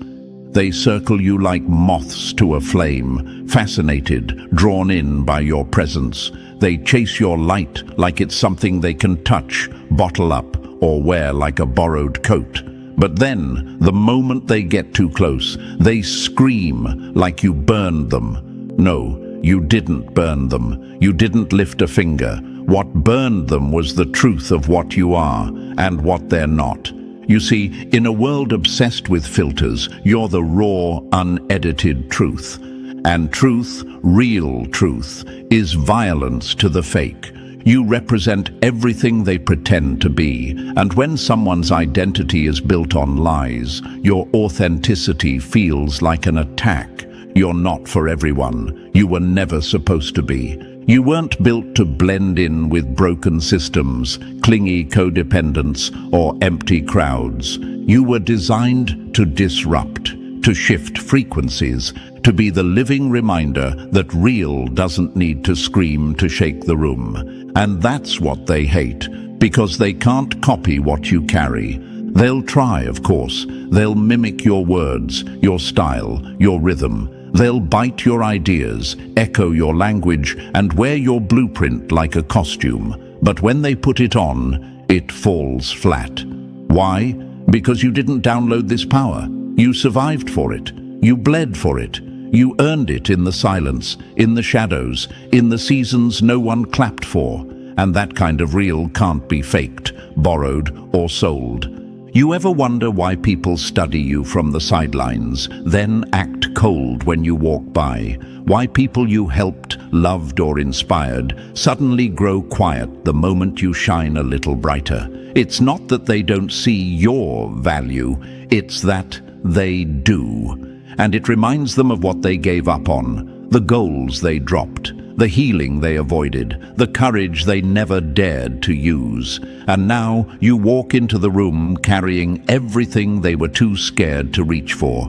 They circle you like moths to a flame, fascinated, drawn in by your presence. They chase your light like it's something they can touch, bottle up, or wear like a borrowed coat. But then, the moment they get too close, they scream like you burned them. No, You didn't burn them. You didn't lift a finger. What burned them was the truth of what you are and what they're not. You see, in a world obsessed with filters, you're the raw, unedited truth. And truth, real truth, is violence to the fake. You represent everything they pretend to be, and when someone's identity is built on lies, your authenticity feels like an attack. You're not for everyone. You were never supposed to be. You weren't built to blend in with broken systems, clingy codependents, or empty crowds. You were designed to disrupt, to shift frequencies, to be the living reminder that real doesn't need to scream to shake the room. And that's what they hate, because they can't copy what you carry. They'll try, of course. They'll mimic your words, your style, your rhythm. They'll bite your ideas, echo your language, and wear your blueprint like a costume. But when they put it on, it falls flat. Why? Because you didn't download this power. You survived for it. You bled for it. You earned it in the silence, in the shadows, in the seasons no one clapped for. And that kind of real can't be faked, borrowed, or sold. You ever wonder why people study you from the sidelines, then act cold when you walk by? Why people you helped, loved, or inspired suddenly grow quiet the moment you shine a little brighter? It's not that they don't see your value, it's that they do. And it reminds them of what they gave up on, the goals they dropped, the healing they avoided, the courage they never dared to use. And now you walk into the room carrying everything they were too scared to reach for.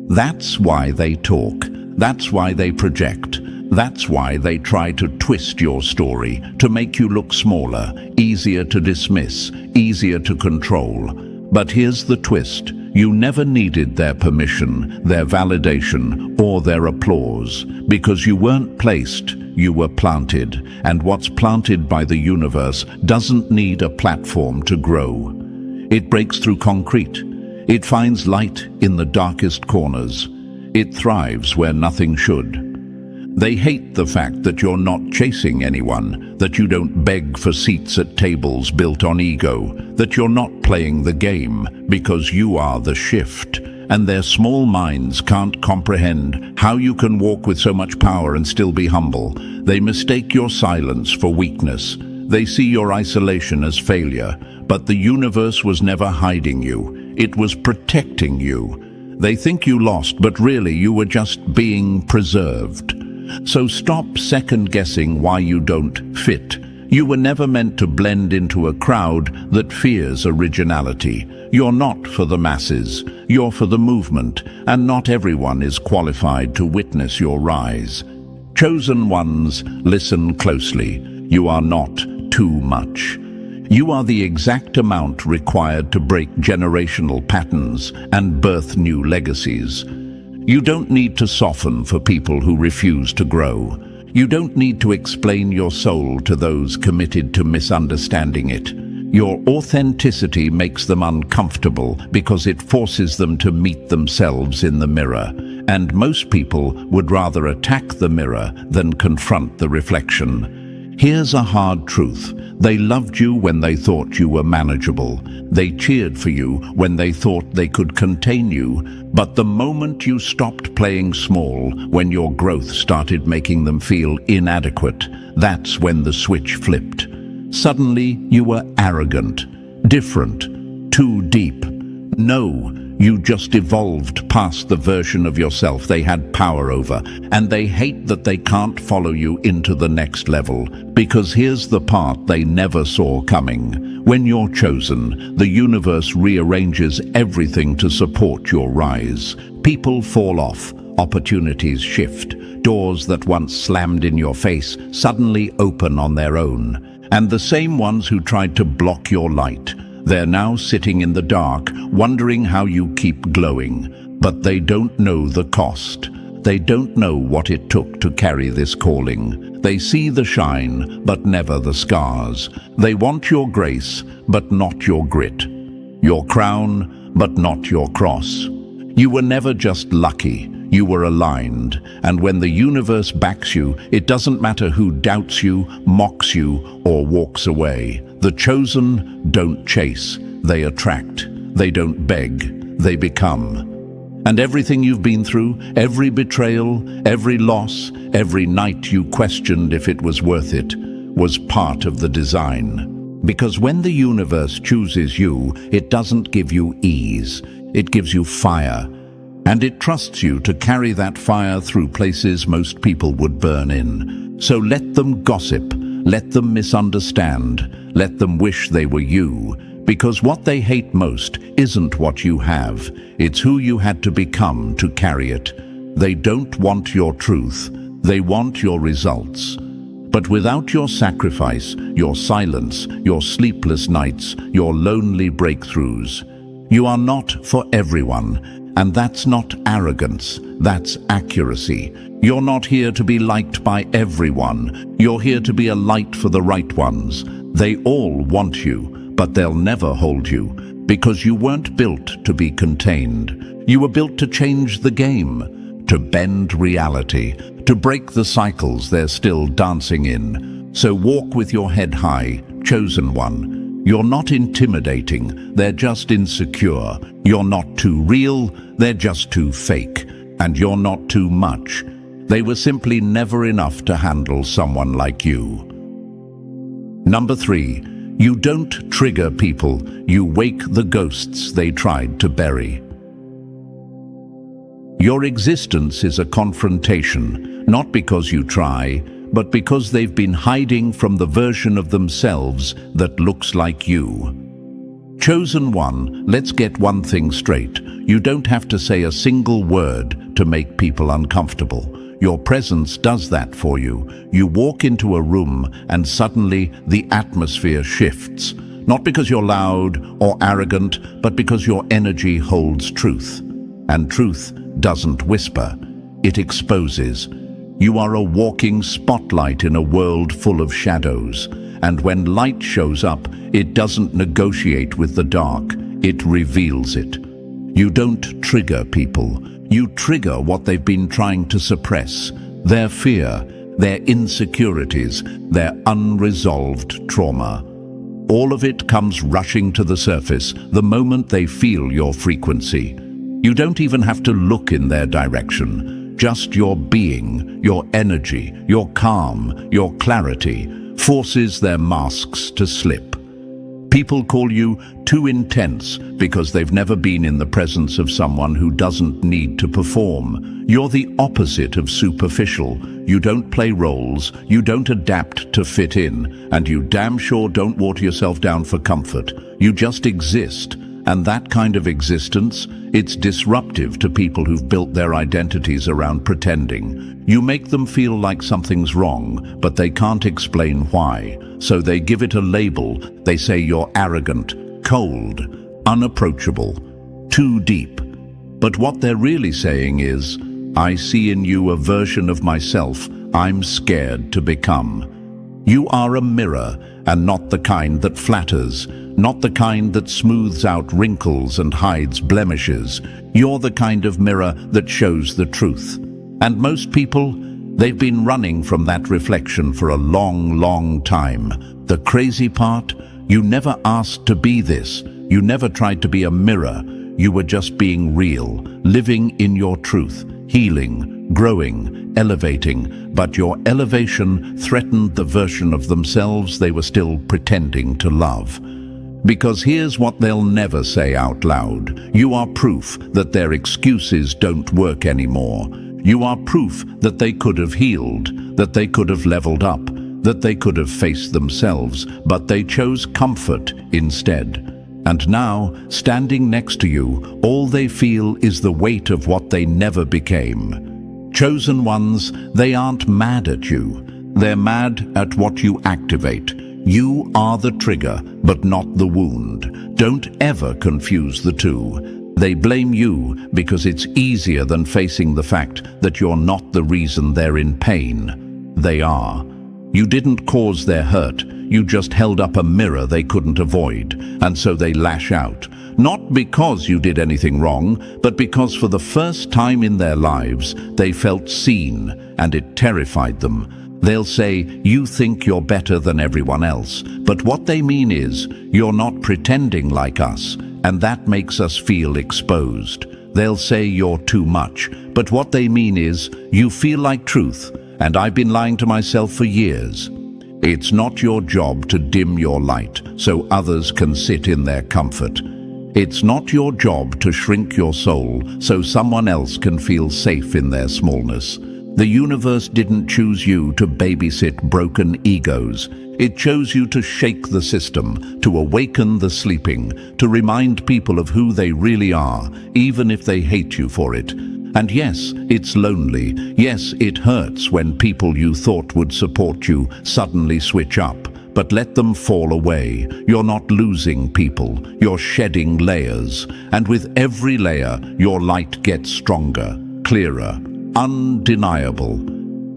That's why they talk. That's why they project. That's why they try to twist your story, to make you look smaller, easier to dismiss, easier to control. But here's the twist. You never needed their permission, their validation, or their applause, because you weren't placed, you were planted, and what's planted by the universe doesn't need a platform to grow. It breaks through concrete. It finds light in the darkest corners. It thrives where nothing should. They hate the fact that you're not chasing anyone, that you don't beg for seats at tables built on ego, that you're not playing the game, because you are the shift. And their small minds can't comprehend how you can walk with so much power and still be humble. They mistake your silence for weakness. They see your isolation as failure, but the universe was never hiding you. It was protecting you. They think you lost, but really you were just being preserved. So stop second-guessing why you don't fit. You were never meant to blend into a crowd that fears originality. You're not for the masses. You're for the movement, and not everyone is qualified to witness your rise. Chosen ones, listen closely. You are not too much. You are the exact amount required to break generational patterns and birth new legacies. You don't need to soften for people who refuse to grow. You don't need to explain your soul to those committed to misunderstanding it. Your authenticity makes them uncomfortable because it forces them to meet themselves in the mirror. And most people would rather attack the mirror than confront the reflection. Here's a hard truth. They loved you when they thought you were manageable. They cheered for you when they thought they could contain you. But the moment you stopped playing small, when your growth started making them feel inadequate, that's when the switch flipped. Suddenly, you were arrogant, different, too deep. No, you just evolved past the version of yourself they had power over, and they hate that they can't follow you into the next level, because here's the part they never saw coming. When you're chosen, the universe rearranges everything to support your rise. People fall off, opportunities shift, doors that once slammed in your face suddenly open on their own. And the same ones who tried to block your light, they're now sitting in the dark, wondering how you keep glowing. But they don't know the cost. They don't know what it took to carry this calling. They see the shine, but never the scars. They want your grace, but not your grit. Your crown, but not your cross. You were never just lucky. you were aligned. And when the universe backs you, it doesn't matter who doubts you, mocks you, or walks away. The chosen don't chase, they attract. They don't beg, they become. And everything you've been through, every betrayal, every loss, every night you questioned if it was worth it, was part of the design. Because when the universe chooses you, it doesn't give you ease, it gives you fire. And it trusts you to carry that fire through places most people would burn in. So let them gossip, let them misunderstand, let them wish they were you. Because what they hate most isn't what you have, it's who you had to become to carry it. They don't want your truth, they want your results. But without your sacrifice, your silence, your sleepless nights, your lonely breakthroughs, you are not for everyone. And that's not arrogance, that's accuracy. You're not here to be liked by everyone. You're here to be a light for the right ones. They all want you, but they'll never hold you, because you weren't built to be contained. You were built to change the game, to bend reality, to break the cycles they're still dancing in. So walk with your head high, chosen one. You're not intimidating, they're just insecure. You're not too real, they're just too fake. And you're not too much. They were simply never enough to handle someone like you. Number 3. You don't trigger people, you wake the ghosts they tried to bury. Your existence is a confrontation, not because you try, but because they've been hiding from the version of themselves that looks like you. Chosen one, let's get one thing straight. You don't have to say a single word to make people uncomfortable. Your presence does that for you. You walk into a room and suddenly the atmosphere shifts. Not because you're loud or arrogant, but because your energy holds truth. And truth doesn't whisper, it exposes. You are a walking spotlight in a world full of shadows. And when light shows up, it doesn't negotiate with the dark, it reveals it. You don't trigger people. You trigger what they've been trying to suppress, their fear, their insecurities, their unresolved trauma. All of it comes rushing to the surface the moment they feel your frequency. You don't even have to look in their direction. Just your being, your energy, your calm, your clarity forces their masks to slip. People call you too intense because they've never been in the presence of someone who doesn't need to perform. You're the opposite of superficial. You don't play roles, you don't adapt to fit in, and you damn sure don't water yourself down for comfort. You just exist, and that kind of existence, it's disruptive to people who've built their identities around pretending. You make them feel like something's wrong, but they can't explain why. So they give it a label. They say you're arrogant, cold, unapproachable, too deep. But what they're really saying is, I see in you a version of myself I'm scared to become. You are a mirror, and not the kind that flatters, not the kind that smooths out wrinkles and hides blemishes. You're the kind of mirror that shows the truth. And most people, they've been running from that reflection for a long, long time. The crazy part, you never asked to be this. You never tried to be a mirror. You were just being real, living in your truth, healing, growing, elevating. But your elevation threatened the version of themselves they were still pretending to love. Because here's what they'll never say out loud. You are proof that their excuses don't work anymore. You are proof that they could have healed, that they could have leveled up, that they could have faced themselves, but they chose comfort instead. And now, standing next to you, all they feel is the weight of what they never became. Chosen ones, they aren't mad at you. They're mad at what you activate. You are the trigger, but not the wound. Don't ever confuse the two. They blame you because it's easier than facing the fact that you're not the reason they're in pain. They are. You didn't cause their hurt. You just held up a mirror they couldn't avoid, and so they lash out. not because you did anything wrong, but because for the first time in their lives, they felt seen, and it terrified them. They'll say, "You think you're better than everyone else," but what they mean is, "You're not pretending like us," and that makes us feel exposed. They'll say you're too much, but what they mean is, "You feel like truth, and I've been lying to myself for years." It's not your job to dim your light so others can sit in their comfort. It's not your job to shrink your soul so someone else can feel safe in their smallness. The universe didn't choose you to babysit broken egos. It chose you to shake the system, to awaken the sleeping, to remind people of who they really are, even if they hate you for it. And yes, it's lonely. Yes, it hurts when people you thought would support you suddenly switch up. But let them fall away. You're not losing people. You're shedding layers. And with every layer, your light gets stronger, clearer, undeniable.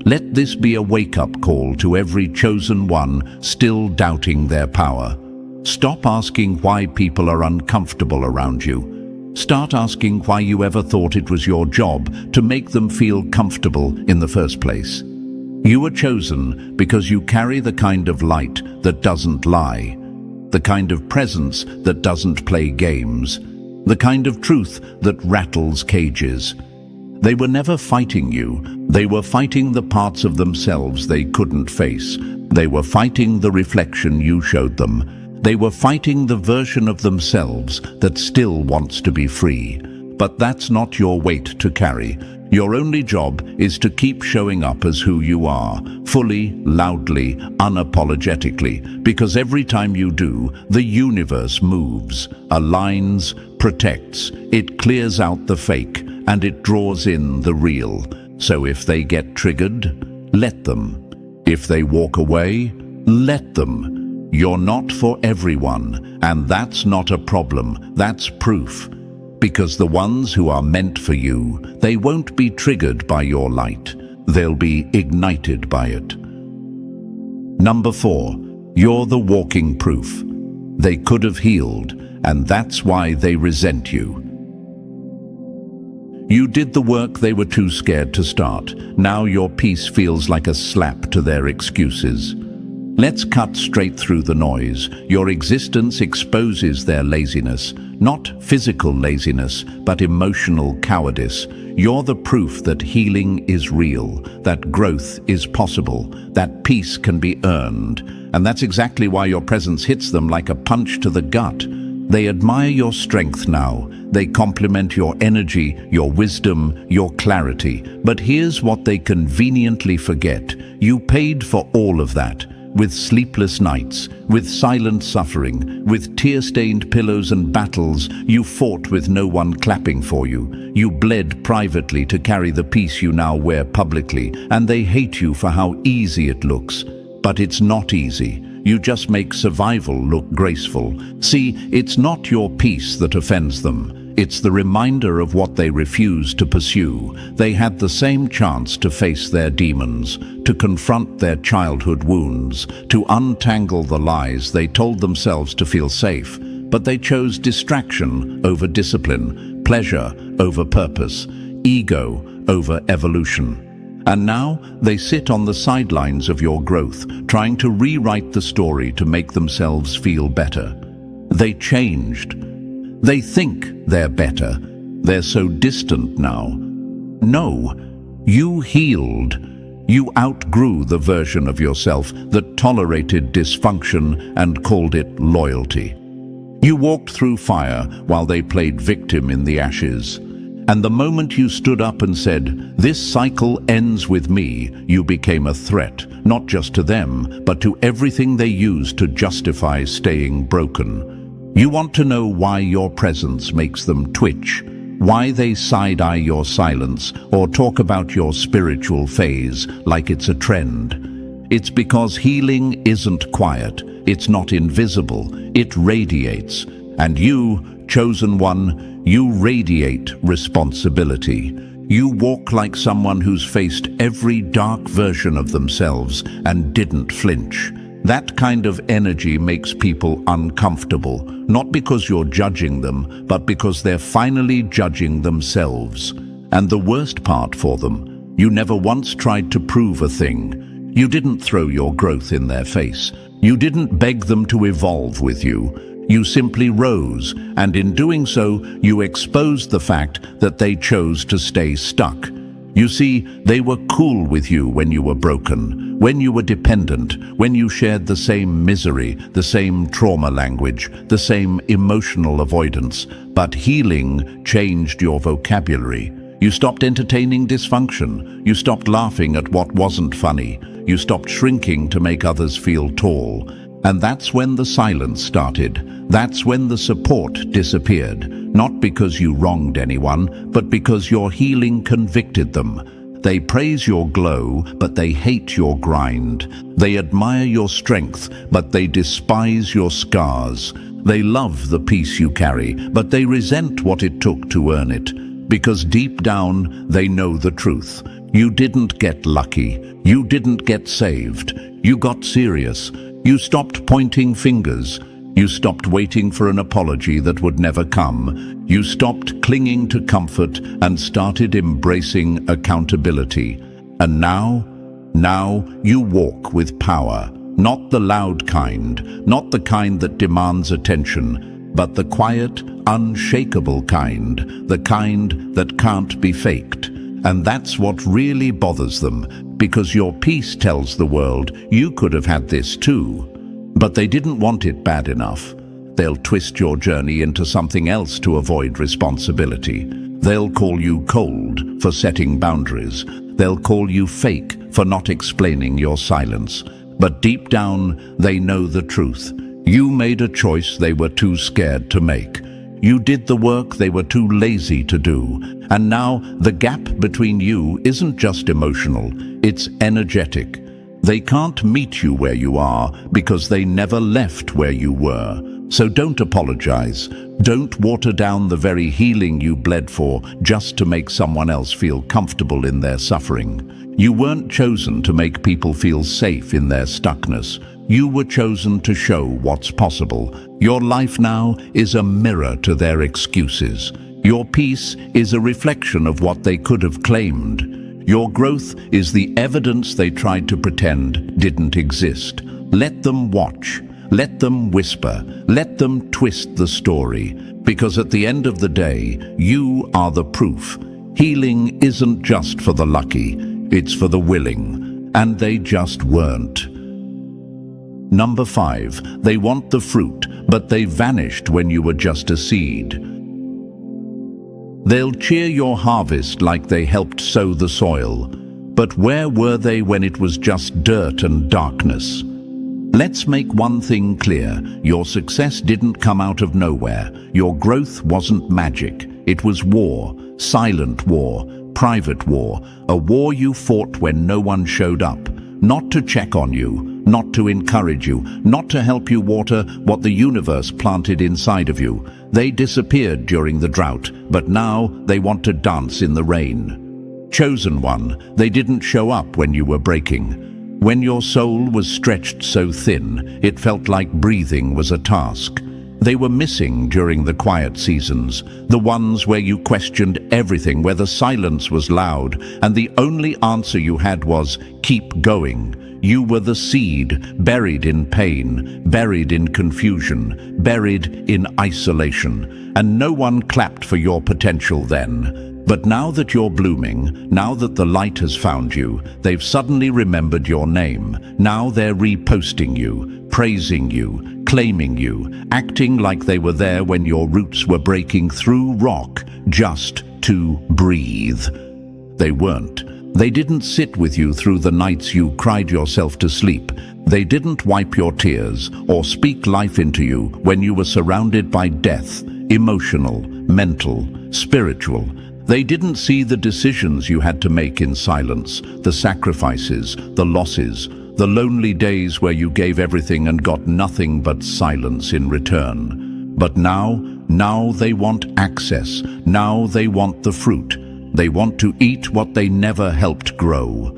Let this be a wake-up call to every chosen one still doubting their power. Stop asking why people are uncomfortable around you. Start asking why you ever thought it was your job to make them feel comfortable in the first place. You were chosen because you carry the kind of light that doesn't lie, the kind of presence that doesn't play games, the kind of truth that rattles cages. They were never fighting you. They were fighting the parts of themselves they couldn't face. They were fighting the reflection you showed them. They were fighting the version of themselves that still wants to be free. But that's not your weight to carry. Your only job is to keep showing up as who you are, fully, loudly, unapologetically, because every time you do, the universe moves, aligns, protects. It clears out the fake, and it draws in the real. So if they get triggered, let them. If they walk away, let them. You're not for everyone, and that's not a problem, that's proof. Because the ones who are meant for you, they won't be triggered by your light. They'll be ignited by it. Number 4, you're the walking proof. They could have healed, and that's why they resent you. You did the work they were too scared to start. Now your peace feels like a slap to their excuses. Let's cut straight through the noise. Your existence exposes their laziness, not physical laziness, but emotional cowardice. You're the proof that healing is real, that growth is possible, that peace can be earned. And that's exactly why your presence hits them like a punch to the gut. They admire your strength now. They compliment your energy, your wisdom, your clarity. But here's what they conveniently forget. You paid for all of that. With sleepless nights, with silent suffering, with tear-stained pillows and battles you fought with no one clapping for you. You bled privately to carry the peace you now wear publicly, and they hate you for how easy it looks. But it's not easy. You just make survival look graceful. See, it's not your peace that offends them. It's the reminder of what they refuse to pursue. They had the same chance to face their demons, to confront their childhood wounds, to untangle the lies they told themselves to feel safe. But they chose distraction over discipline, pleasure over purpose, ego over evolution. And now they sit on the sidelines of your growth, trying to rewrite the story to make themselves feel better. They changed. They think they're better. They're so distant now. No, you healed. You outgrew the version of yourself that tolerated dysfunction and called it loyalty. You walked through fire while they played victim in the ashes. And the moment you stood up and said, "This cycle ends with me," you became a threat, not just to them, but to everything they used to justify staying broken. You want to know why your presence makes them twitch, why they side-eye your silence or talk about your spiritual phase like it's a trend. It's because healing isn't quiet, it's not invisible, it radiates. And you, chosen one, you radiate responsibility. You walk like someone who's faced every dark version of themselves and didn't flinch. That kind of energy makes people uncomfortable, not because you're judging them, but because they're finally judging themselves. And the worst part for them, you never once tried to prove a thing. You didn't throw your growth in their face. You didn't beg them to evolve with you. You simply rose, and in doing so, you exposed the fact that they chose to stay stuck. You see, they were cool with you when you were broken, when you were dependent, when you shared the same misery, the same trauma language, the same emotional avoidance. But healing changed your vocabulary. You stopped entertaining dysfunction. You stopped laughing at what wasn't funny. You stopped shrinking to make others feel tall. And that's when the silence started. That's when the support disappeared. Not because you wronged anyone, but because your healing convicted them. They praise your glow, but they hate your grind. They admire your strength, but they despise your scars. They love the peace you carry, but they resent what it took to earn it. Because deep down, they know the truth. You didn't get lucky. You didn't get saved. You got serious. You stopped pointing fingers. You stopped waiting for an apology that would never come. You stopped clinging to comfort and started embracing accountability. And now you walk with power. Not the loud kind, not the kind that demands attention, but the quiet, unshakable kind, the kind that can't be faked. And that's what really bothers them, because your peace tells the world you could have had this too. But they didn't want it bad enough. They'll twist your journey into something else to avoid responsibility. They'll call you cold for setting boundaries. They'll call you fake for not explaining your silence. But deep down, they know the truth. You made a choice they were too scared to make. You did the work they were too lazy to do. And now the gap between you isn't just emotional, it's energetic. They can't meet you where you are because they never left where you were. So don't apologize. Don't water down the very healing you bled for just to make someone else feel comfortable in their suffering. You weren't chosen to make people feel safe in their stuckness. You were chosen to show what's possible. Your life now is a mirror to their excuses. Your peace is a reflection of what they could have claimed. Your growth is the evidence they tried to pretend didn't exist. Let them watch. Let them whisper. Let them twist the story. Because at the end of the day, you are the proof. Healing isn't just for the lucky, it's for the willing. And they just weren't. Number 5, they want the fruit, but they vanished when you were just a seed. They'll cheer your harvest like they helped sow the soil. But where were they when it was just dirt and darkness? Let's make one thing clear. Your success didn't come out of nowhere. Your growth wasn't magic. It was war, silent war, private war, a war you fought when no one showed up. Not to check on you, not to encourage you, not to help you water what the universe planted inside of you. They disappeared during the drought, but now they want to dance in the rain. Chosen one, they didn't show up when you were breaking. When your soul was stretched so thin, it felt like breathing was a task. They were missing during the quiet seasons, the ones where you questioned everything, where the silence was loud, and the only answer you had was, keep going. You were the seed, buried in pain, buried in confusion, buried in isolation, and no one clapped for your potential then. But now that you're blooming, now that the light has found you, they've suddenly remembered your name. Now they're reposting you, praising you, claiming you, acting like they were there when your roots were breaking through rock just to breathe. They weren't. They didn't sit with you through the nights you cried yourself to sleep. They didn't wipe your tears or speak life into you when you were surrounded by death, emotional, mental, spiritual. They didn't see the decisions you had to make in silence, the sacrifices, the losses, the lonely days where you gave everything and got nothing but silence in return. But now they want access. Now they want the fruit. They want to eat what they never helped grow.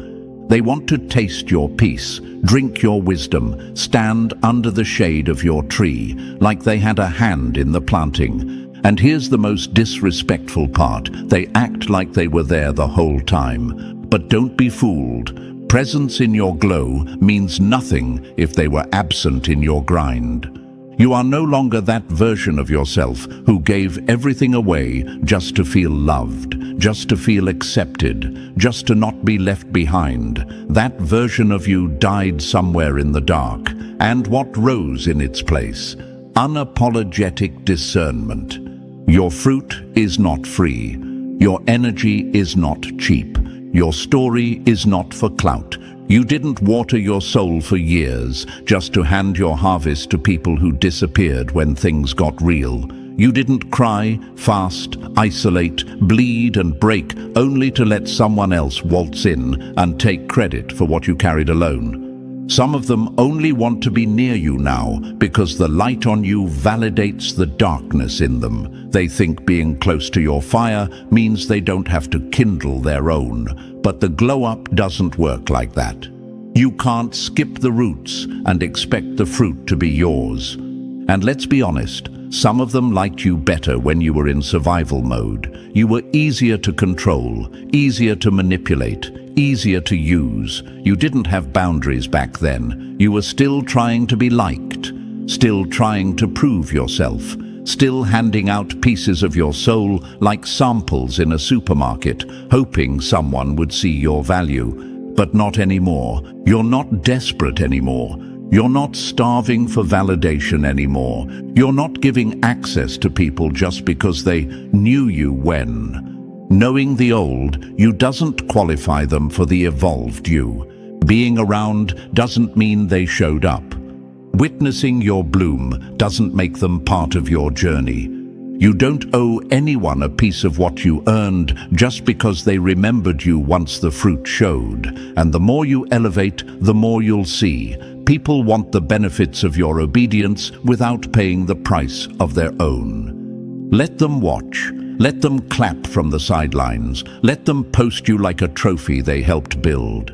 They want to taste your peace, drink your wisdom, stand under the shade of your tree, like they had a hand in the planting. And here's the most disrespectful part. They act like they were there the whole time. But don't be fooled. Presence in your glow means nothing if they were absent in your grind. You are no longer that version of yourself who gave everything away just to feel loved, just to feel accepted, just to not be left behind. That version of you died somewhere in the dark. And what rose in its place? Unapologetic discernment. Your fruit is not free. Your energy is not cheap. Your story is not for clout. You didn't water your soul for years just to hand your harvest to people who disappeared when things got real. You didn't cry, fast, isolate, bleed and break only to let someone else waltz in and take credit for what you carried alone. Some of them only want to be near you now because the light on you validates the darkness in them. They think being close to your fire means they don't have to kindle their own. But the glow-up doesn't work like that. You can't skip the roots and expect the fruit to be yours. And let's be honest, some of them liked you better when you were in survival mode. You were easier to control, easier to manipulate, easier to use. You didn't have boundaries back then. You were still trying to be liked, still trying to prove yourself, still handing out pieces of your soul like samples in a supermarket, hoping someone would see your value. But not anymore. You're not desperate anymore. You're not starving for validation anymore. You're not giving access to people just because they knew you when. Knowing the old you doesn't qualify them for the evolved you. Being around doesn't mean they showed up. Witnessing your bloom doesn't make them part of your journey. You don't owe anyone a piece of what you earned just because they remembered you once the fruit showed. And the more you elevate, the more you'll see. People want the benefits of your obedience without paying the price of their own. Let them watch. Let them clap from the sidelines. Let them post you like a trophy they helped build.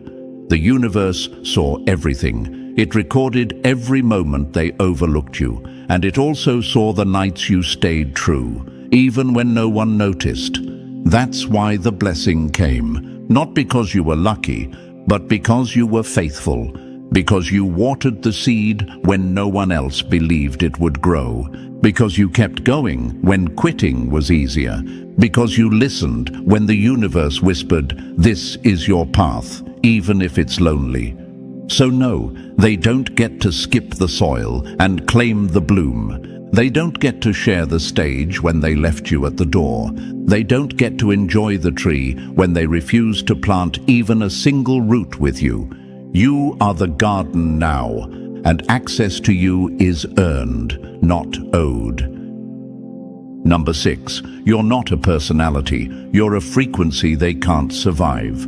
The universe saw everything. It recorded every moment they overlooked you, and it also saw the nights you stayed true, even when no one noticed. That's why the blessing came, not because you were lucky, but because you were faithful, because you watered the seed when no one else believed it would grow, because you kept going when quitting was easier, because you listened when the universe whispered, "This is your path," even if it's lonely. So no, they don't get to skip the soil and claim the bloom. They don't get to share the stage when they left you at the door. They don't get to enjoy the tree when they refuse to plant even a single root with you. You are the garden now, and access to you is earned, not owed. Number 6, you're not a personality. You're a frequency they can't survive.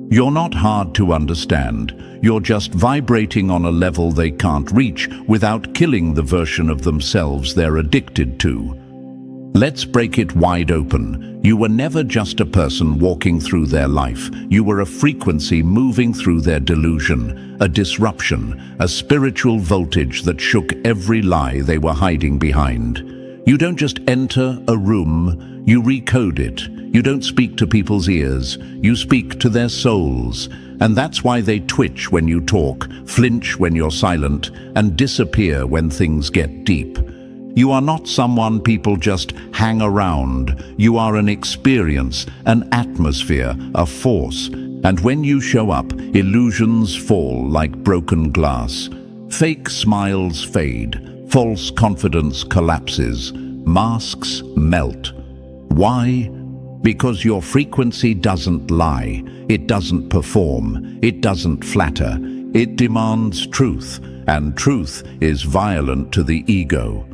You're not hard to understand. You're just vibrating on a level they can't reach without killing the version of themselves they're addicted to. Let's break it wide open. You were never just a person walking through their life. You were a frequency moving through their delusion, a disruption, a spiritual voltage that shook every lie they were hiding behind. You don't just enter a room, you recode it. You don't speak to people's ears, you speak to their souls. And that's why they twitch when you talk, flinch when you're silent, and disappear when things get deep. You are not someone people just hang around. You are an experience, an atmosphere, a force. And when you show up, illusions fall like broken glass. Fake smiles fade. False confidence collapses. Masks melt. Why? Because your frequency doesn't lie. It doesn't perform. It doesn't flatter. It demands truth, and truth is violent to the ego.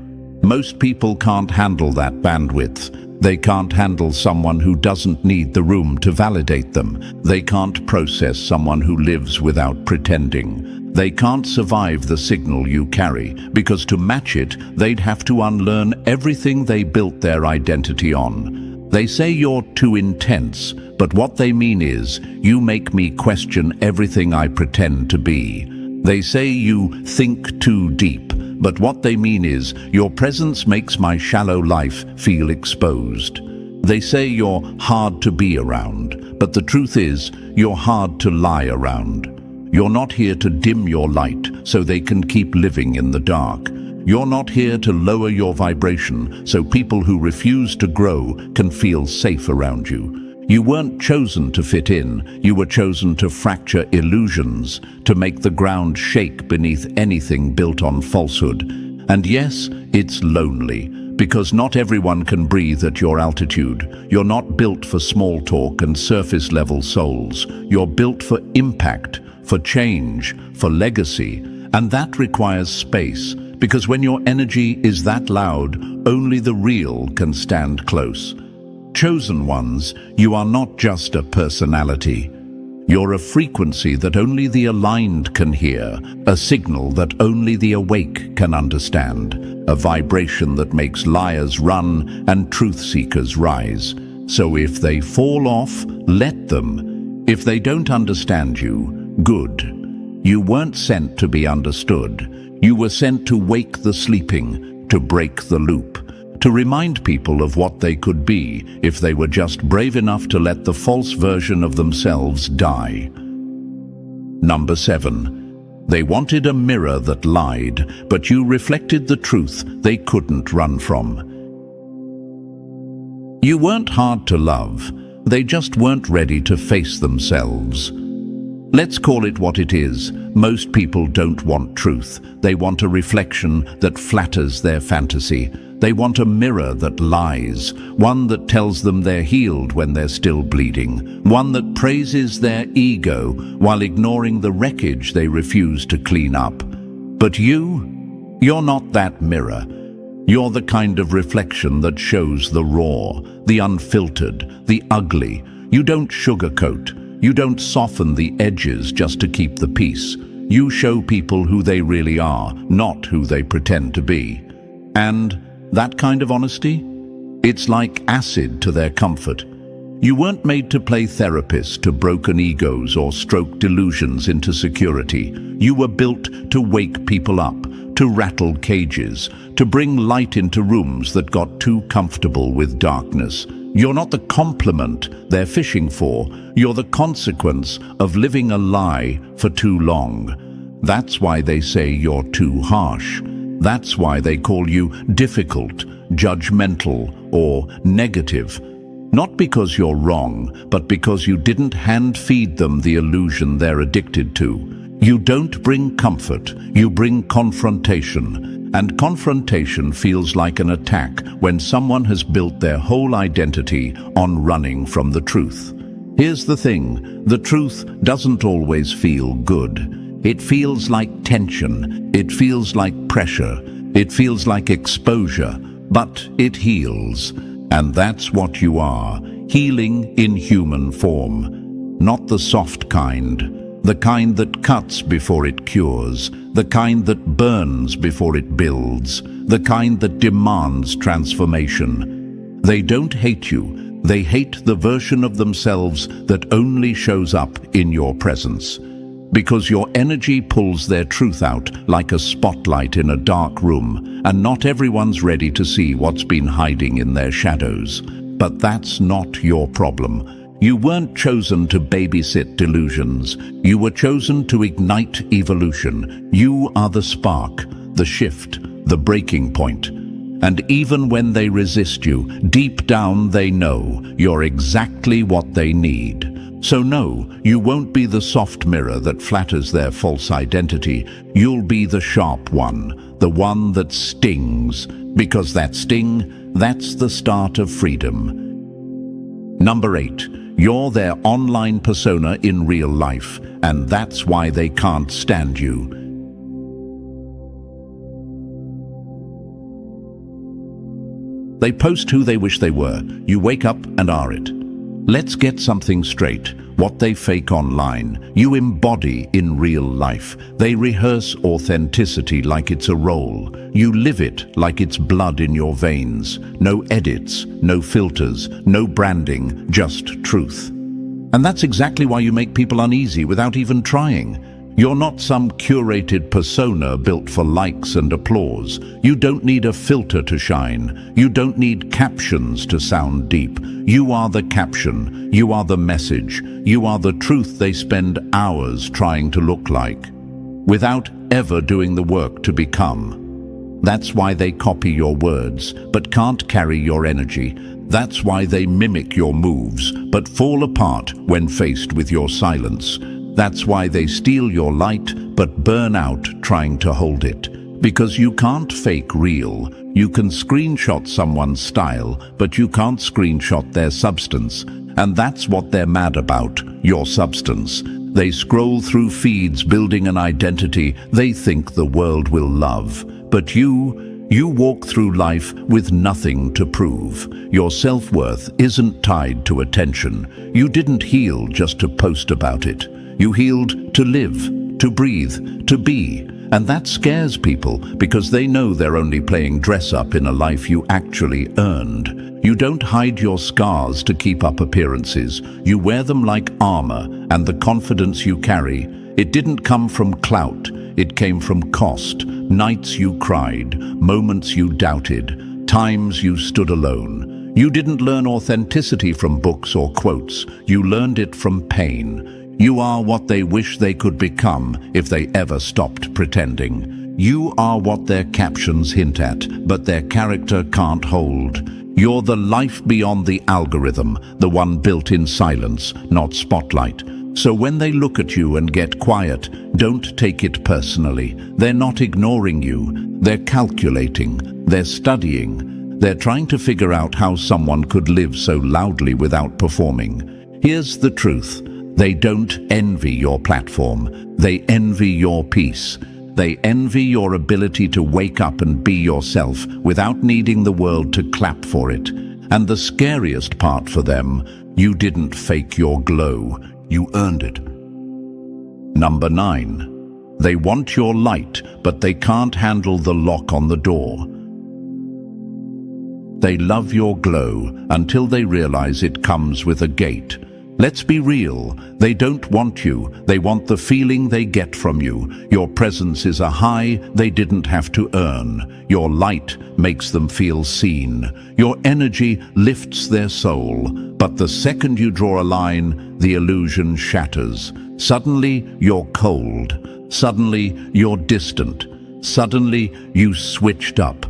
Most people can't handle that bandwidth. They can't handle someone who doesn't need the room to validate them. They can't process someone who lives without pretending. They can't survive the signal you carry, because to match it, they'd have to unlearn everything they built their identity on. They say you're too intense, but what they mean is, you make me question everything I pretend to be. They say you think too deep, but what they mean is, your presence makes my shallow life feel exposed. They say you're hard to be around, but the truth is, you're hard to lie around. You're not here to dim your light so they can keep living in the dark. You're not here to lower your vibration so people who refuse to grow can feel safe around you. You weren't chosen to fit in, you were chosen to fracture illusions, to make the ground shake beneath anything built on falsehood. And yes, it's lonely, because not everyone can breathe at your altitude. You're not built for small talk and surface-level souls. You're built for impact, for change, for legacy, and that requires space, because when your energy is that loud, only the real can stand close. Chosen ones, you are not just a personality. You're a frequency that only the aligned can hear, a signal that only the awake can understand, a vibration that makes liars run and truth-seekers rise. So if they fall off, let them. If they don't understand you, good. You weren't sent to be understood. You were sent to wake the sleeping, to break the loop, to remind people of what they could be if they were just brave enough to let the false version of themselves die. Number 7. They wanted a mirror that lied, but you reflected the truth they couldn't run from. You weren't hard to love, they just weren't ready to face themselves. Let's call it what it is. Most people don't want truth. They want a reflection that flatters their fantasy. They want a mirror that lies, one that tells them they're healed when they're still bleeding, one that praises their ego while ignoring the wreckage they refuse to clean up. But you're not that mirror. You're the kind of reflection that shows the raw, the unfiltered, the ugly. You don't sugarcoat. You don't soften the edges just to keep the peace. You show people who they really are, not who they pretend to be. And that kind of honesty? It's like acid to their comfort. You weren't made to play therapist to broken egos or stroke delusions into security. You were built to wake people up, to rattle cages, to bring light into rooms that got too comfortable with darkness. You're not the compliment they're fishing for. You're the consequence of living a lie for too long. That's why they say you're too harsh. That's why they call you difficult, judgmental, or negative. Not because you're wrong, but because you didn't hand-feed them the illusion they're addicted to. You don't bring comfort, you bring confrontation. And confrontation feels like an attack when someone has built their whole identity on running from the truth. Here's the thing, the truth doesn't always feel good. It feels like tension, it feels like pressure, it feels like exposure, but it heals. And that's what you are, healing in human form. Not the soft kind, the kind that cuts before it cures, the kind that burns before it builds, the kind that demands transformation. They don't hate you, they hate the version of themselves that only shows up in your presence. Because your energy pulls their truth out like a spotlight in a dark room, and not everyone's ready to see what's been hiding in their shadows. But that's not your problem. You weren't chosen to babysit delusions. You were chosen to ignite evolution. You are the spark, the shift, the breaking point. And even when they resist you, deep down they know you're exactly what they need. So no, you won't be the soft mirror that flatters their false identity. You'll be the sharp one, the one that stings. Because that sting, that's the start of freedom. Number 8. You're their online persona in real life, and that's why they can't stand you. They post who they wish they were. You wake up and are it. Let's get something straight. What they fake online, you embody in real life. They rehearse authenticity like it's a role. You live it like it's blood in your veins. No edits, no filters, no branding, just truth. And that's exactly why you make people uneasy without even trying. You're not some curated persona built for likes and applause. You don't need a filter to shine. You don't need captions to sound deep. You are the caption. You are the message. You are the truth they spend hours trying to look like, without ever doing the work to become. That's why they copy your words, but can't carry your energy. That's why they mimic your moves, but fall apart when faced with your silence. That's why they steal your light, but burn out trying to hold it. Because you can't fake real. You can screenshot someone's style, but you can't screenshot their substance. And that's what they're mad about, your substance. They scroll through feeds building an identity they think the world will love. But you walk through life with nothing to prove. Your self-worth isn't tied to attention. You didn't heal just to post about it. You healed to live, to breathe, to be. And that scares people because they know they're only playing dress-up in a life you actually earned. You don't hide your scars to keep up appearances. You wear them like armor, and the confidence you carry, it didn't come from clout. It came from cost. Nights you cried, moments you doubted, times you stood alone. You didn't learn authenticity from books or quotes. You learned it from pain. You are what they wish they could become if they ever stopped pretending. You are what their captions hint at, but their character can't hold. You're the life beyond the algorithm, the one built in silence, not spotlight. So when they look at you and get quiet, don't take it personally. They're not ignoring you. They're calculating. They're studying. They're trying to figure out how someone could live so loudly without performing. Here's the truth. They don't envy your platform. They envy your peace. They envy your ability to wake up and be yourself without needing the world to clap for it. And the scariest part for them, you didn't fake your glow. You earned it. Number 9. They want your light, but they can't handle the lock on the door. They love your glow until they realize it comes with a gate. Let's be real. They don't want you. They want the feeling they get from you. Your presence is a high they didn't have to earn. Your light makes them feel seen. Your energy lifts their soul. But the second you draw a line, the illusion shatters. Suddenly, you're cold. Suddenly, you're distant. Suddenly, you switched up.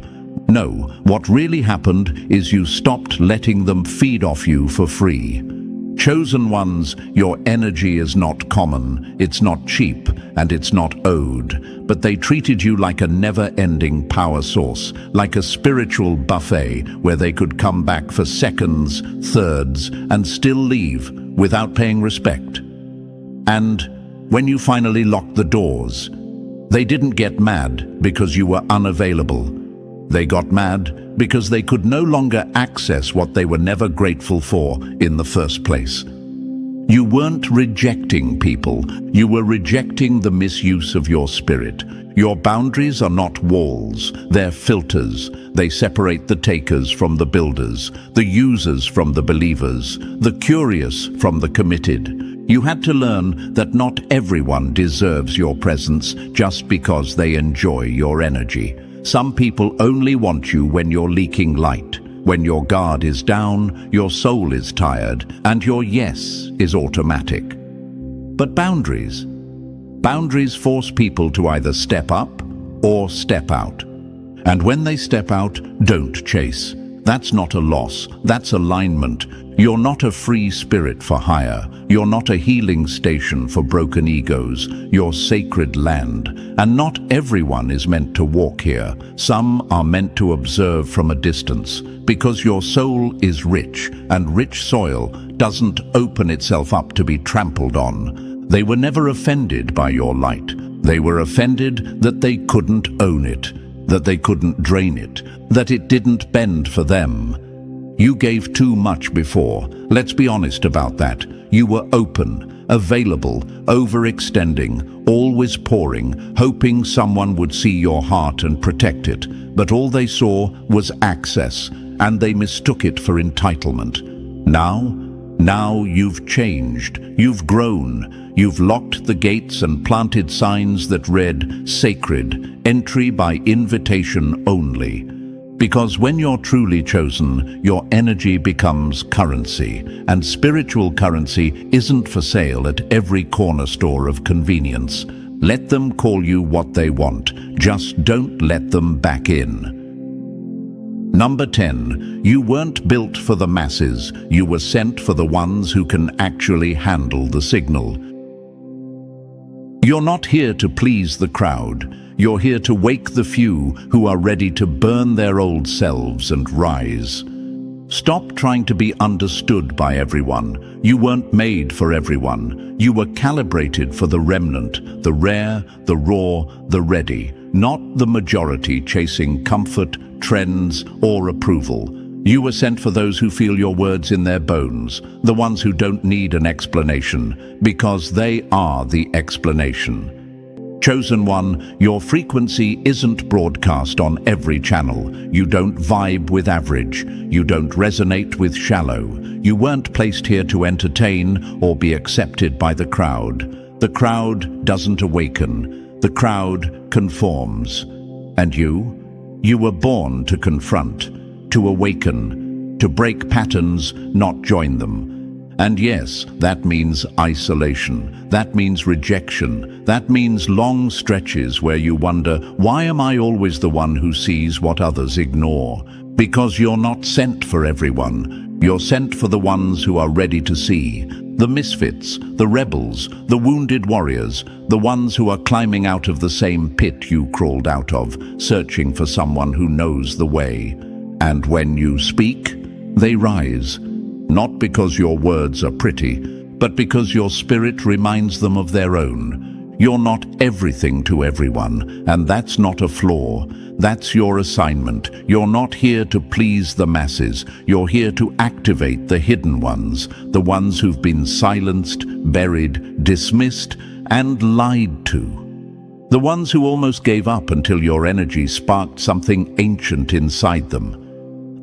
No, what really happened is you stopped letting them feed off you for free. Chosen ones, your energy is not common, it's not cheap, and it's not owed. But they treated you like a never-ending power source, like a spiritual buffet where they could come back for seconds, thirds, and still leave without paying respect. And when you finally locked the doors, they didn't get mad because you were unavailable. They got mad because they could no longer access what they were never grateful for in the first place. You weren't rejecting people, you were rejecting the misuse of your spirit. Your boundaries are not walls, they're filters. They separate the takers from the builders, the users from the believers, the curious from the committed. You had to learn that not everyone deserves your presence just because they enjoy your energy. Some people only want you when you're leaking light, when your guard is down, your soul is tired, and your yes is automatic. But boundaries force people to either step up or step out. And when they step out, don't chase. That's not a loss, that's alignment. You're not a free spirit for hire. You're not a healing station for broken egos. You're sacred land. And not everyone is meant to walk here. Some are meant to observe from a distance. Because your soul is rich, and rich soil doesn't open itself up to be trampled on. They were never offended by your light. They were offended that they couldn't own it, that they couldn't drain it, that it didn't bend for them. You gave too much before. Let's be honest about that. You were open, available, overextending, always pouring, hoping someone would see your heart and protect it. But all they saw was access, and they mistook it for entitlement. Now you've changed, you've grown, you've locked the gates and planted signs that read, "Sacred, entry by invitation only." Because when you're truly chosen, your energy becomes currency, and spiritual currency isn't for sale at every corner store of convenience. Let them call you what they want, just don't let them back in. Number 10, you weren't built for the masses, you were sent for the ones who can actually handle the signal. You're not here to please the crowd. You're here to wake the few who are ready to burn their old selves and rise. Stop trying to be understood by everyone. You weren't made for everyone. You were calibrated for the remnant, the rare, the raw, the ready, not the majority chasing comfort, trends, or approval. You were sent for those who feel your words in their bones, the ones who don't need an explanation, because they are the explanation. Chosen one, your frequency isn't broadcast on every channel. You don't vibe with average. You don't resonate with shallow. You weren't placed here to entertain or be accepted by the crowd. The crowd doesn't awaken. The crowd conforms. And you were born to confront, to awaken, to break patterns, not join them. And yes, that means isolation, that means rejection, that means long stretches where you wonder, why am I always the one who sees what others ignore? Because you're not sent for everyone. You're sent for the ones who are ready to see. The misfits, the rebels, the wounded warriors, the ones who are climbing out of the same pit you crawled out of, searching for someone who knows the way. And when you speak, they rise. Not because your words are pretty, but because your spirit reminds them of their own. You're not everything to everyone, and that's not a flaw. That's your assignment. You're not here to please the masses. You're here to activate the hidden ones, the ones who've been silenced, buried, dismissed, and lied to. The ones who almost gave up until your energy sparked something ancient inside them.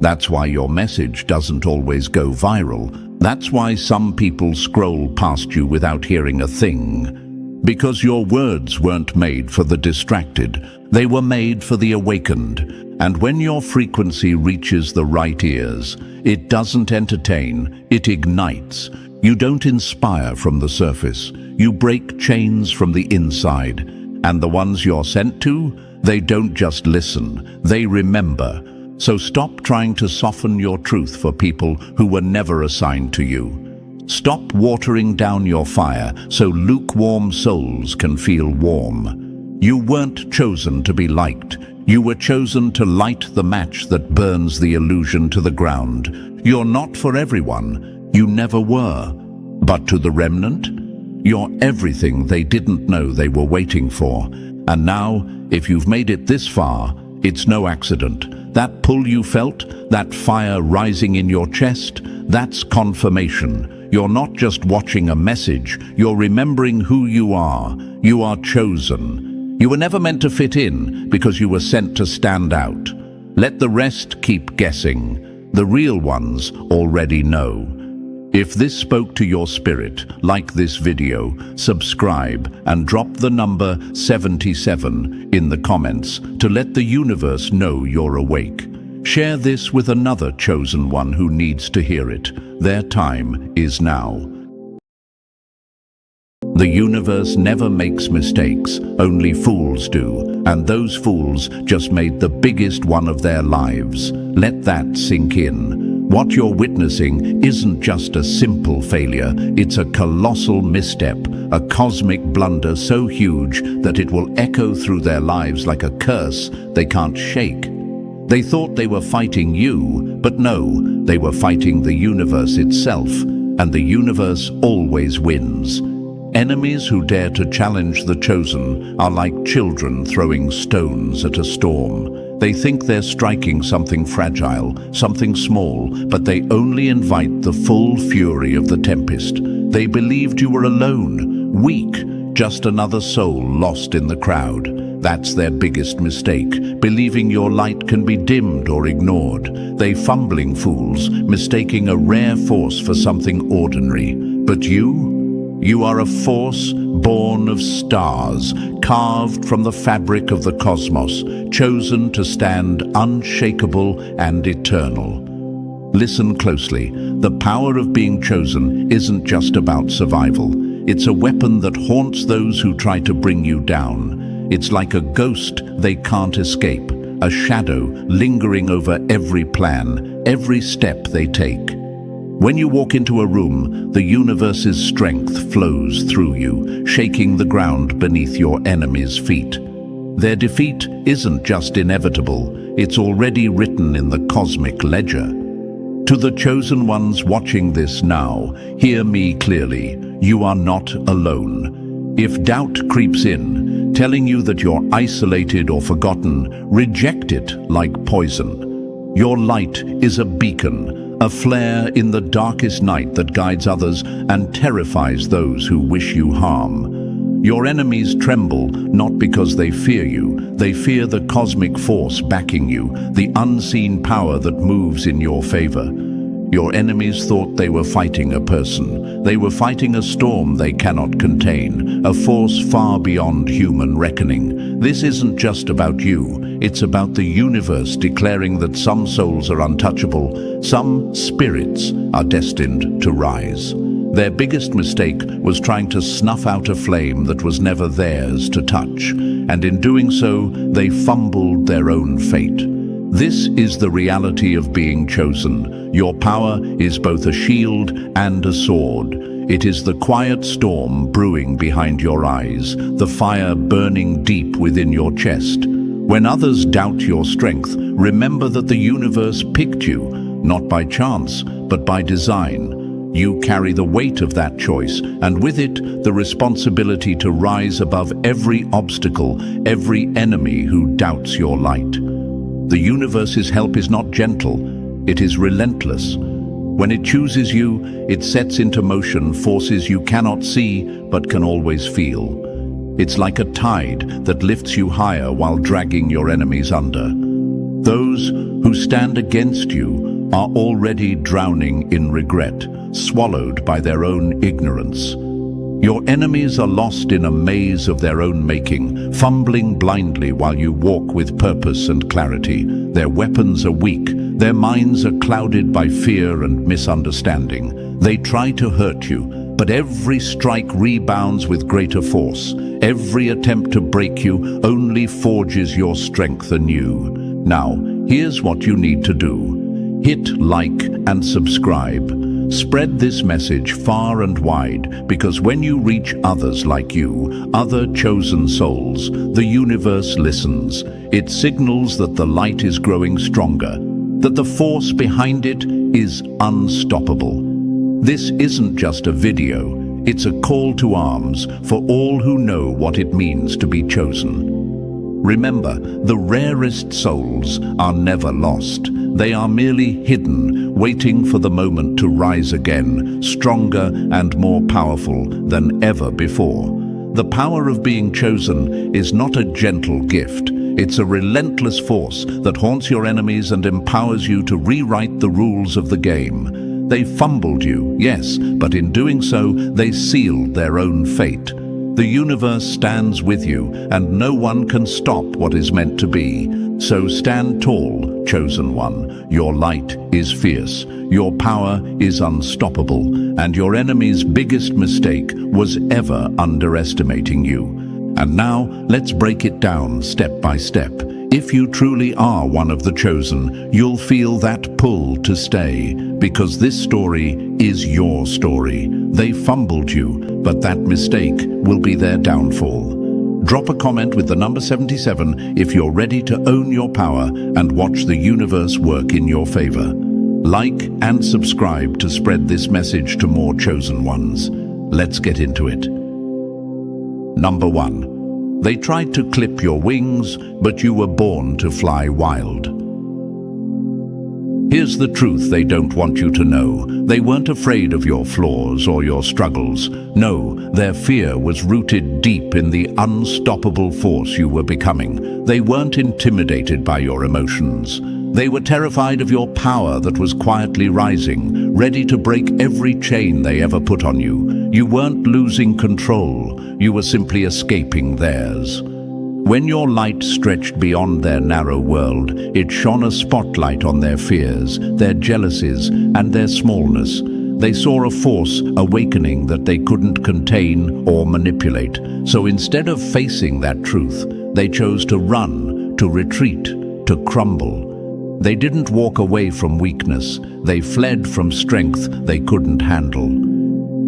That's why your message doesn't always go viral. That's why some people scroll past you without hearing a thing. Because your words weren't made for the distracted. They were made for the awakened. And when your frequency reaches the right ears, it doesn't entertain, it ignites. You don't inspire from the surface. You break chains from the inside. And the ones you're sent to, they don't just listen, they remember. So stop trying to soften your truth for people who were never assigned to you. Stop watering down your fire so lukewarm souls can feel warm. You weren't chosen to be liked. You were chosen to light the match that burns the illusion to the ground. You're not for everyone. You never were. But to the remnant, you're everything they didn't know they were waiting for. And now, if you've made it this far, it's no accident. That pull you felt, that fire rising in your chest, that's confirmation. You're not just watching a message, you're remembering who you are. You are chosen. You were never meant to fit in because you were sent to stand out. Let the rest keep guessing. The real ones already know. If this spoke to your spirit, like this video, subscribe and drop the number 77 in the comments to let the universe know you're awake. Share this with another chosen one who needs to hear it. Their time is now. The universe never makes mistakes, only fools do, and those fools just made the biggest one of their lives. Let that sink in. What you're witnessing isn't just a simple failure, it's a colossal misstep, a cosmic blunder so huge that it will echo through their lives like a curse they can't shake. They thought they were fighting you, but no, they were fighting the universe itself, and the universe always wins. Enemies who dare to challenge the chosen are like children throwing stones at a storm. They think they're striking something fragile, something small, but they only invite the full fury of the tempest. They believed you were alone, weak, just another soul lost in the crowd. That's their biggest mistake, believing your light can be dimmed or ignored. They fumbling fools, mistaking a rare force for something ordinary. But you are a force born of stars, carved from the fabric of the cosmos, chosen to stand unshakable and eternal. Listen closely. The power of being chosen isn't just about survival. It's a weapon that haunts those who try to bring you down. It's like a ghost they can't escape, a shadow lingering over every plan, every step they take. When you walk into a room, the universe's strength flows through you, shaking the ground beneath your enemy's feet. Their defeat isn't just inevitable, it's already written in the cosmic ledger. To the chosen ones watching this now, hear me clearly. You are not alone. If doubt creeps in, telling you that you're isolated or forgotten, reject it like poison. Your light is a beacon, a flare in the darkest night that guides others and terrifies those who wish you harm. Your enemies tremble not because they fear you, they fear the cosmic force backing you, the unseen power that moves in your favor. Your enemies thought they were fighting a person. They were fighting a storm they cannot contain, a force far beyond human reckoning. This isn't just about you. It's about the universe declaring that some souls are untouchable, some spirits are destined to rise. Their biggest mistake was trying to snuff out a flame that was never theirs to touch, and in doing so, they fumbled their own fate. This is the reality of being chosen. Your power is both a shield and a sword. It is the quiet storm brewing behind your eyes, the fire burning deep within your chest. When others doubt your strength, remember that the universe picked you, not by chance, but by design. You carry the weight of that choice, and with it, the responsibility to rise above every obstacle, every enemy who doubts your light. The universe's help is not gentle, it is relentless. When it chooses you, it sets into motion forces you cannot see but can always feel. It's like a tide that lifts you higher while dragging your enemies under. Those who stand against you are already drowning in regret, swallowed by their own ignorance. Your enemies are lost in a maze of their own making, fumbling blindly while you walk with purpose and clarity. Their weapons are weak, their minds are clouded by fear and misunderstanding. They try to hurt you, but every strike rebounds with greater force. Every attempt to break you only forges your strength anew. Now, here's what you need to do. Hit like and subscribe. Spread this message far and wide, because when you reach others like you, other chosen souls, the universe listens. It signals that the light is growing stronger, that the force behind it is unstoppable. This isn't just a video, it's a call to arms for all who know what it means to be chosen. Remember, the rarest souls are never lost. They are merely hidden, waiting for the moment to rise again, stronger and more powerful than ever before. The power of being chosen is not a gentle gift. It's a relentless force that haunts your enemies and empowers you to rewrite the rules of the game. They fumbled you, yes, but in doing so, they sealed their own fate. The universe stands with you, and no one can stop what is meant to be. So stand tall, chosen one. Your light is fierce, your power is unstoppable, and your enemy's biggest mistake was ever underestimating you. And now, let's break it down step by step. If you truly are one of the chosen, you'll feel that pull to stay, because this story is your story. They fumbled you, but that mistake will be their downfall. Drop a comment with the number 77 if you're ready to own your power and watch the universe work in your favor. Like and subscribe to spread this message to more chosen ones. Let's get into it. Number 1. They tried to clip your wings, but you were born to fly wild. Here's the truth they don't want you to know. They weren't afraid of your flaws or your struggles. No, their fear was rooted deep in the unstoppable force you were becoming. They weren't intimidated by your emotions. They were terrified of your power that was quietly rising, ready to break every chain they ever put on you. You weren't losing control. You were simply escaping theirs. When your light stretched beyond their narrow world, it shone a spotlight on their fears, their jealousies, and their smallness. They saw a force awakening that they couldn't contain or manipulate. So instead of facing that truth, they chose to run, to retreat, to crumble. They didn't walk away from weakness. They fled from strength they couldn't handle.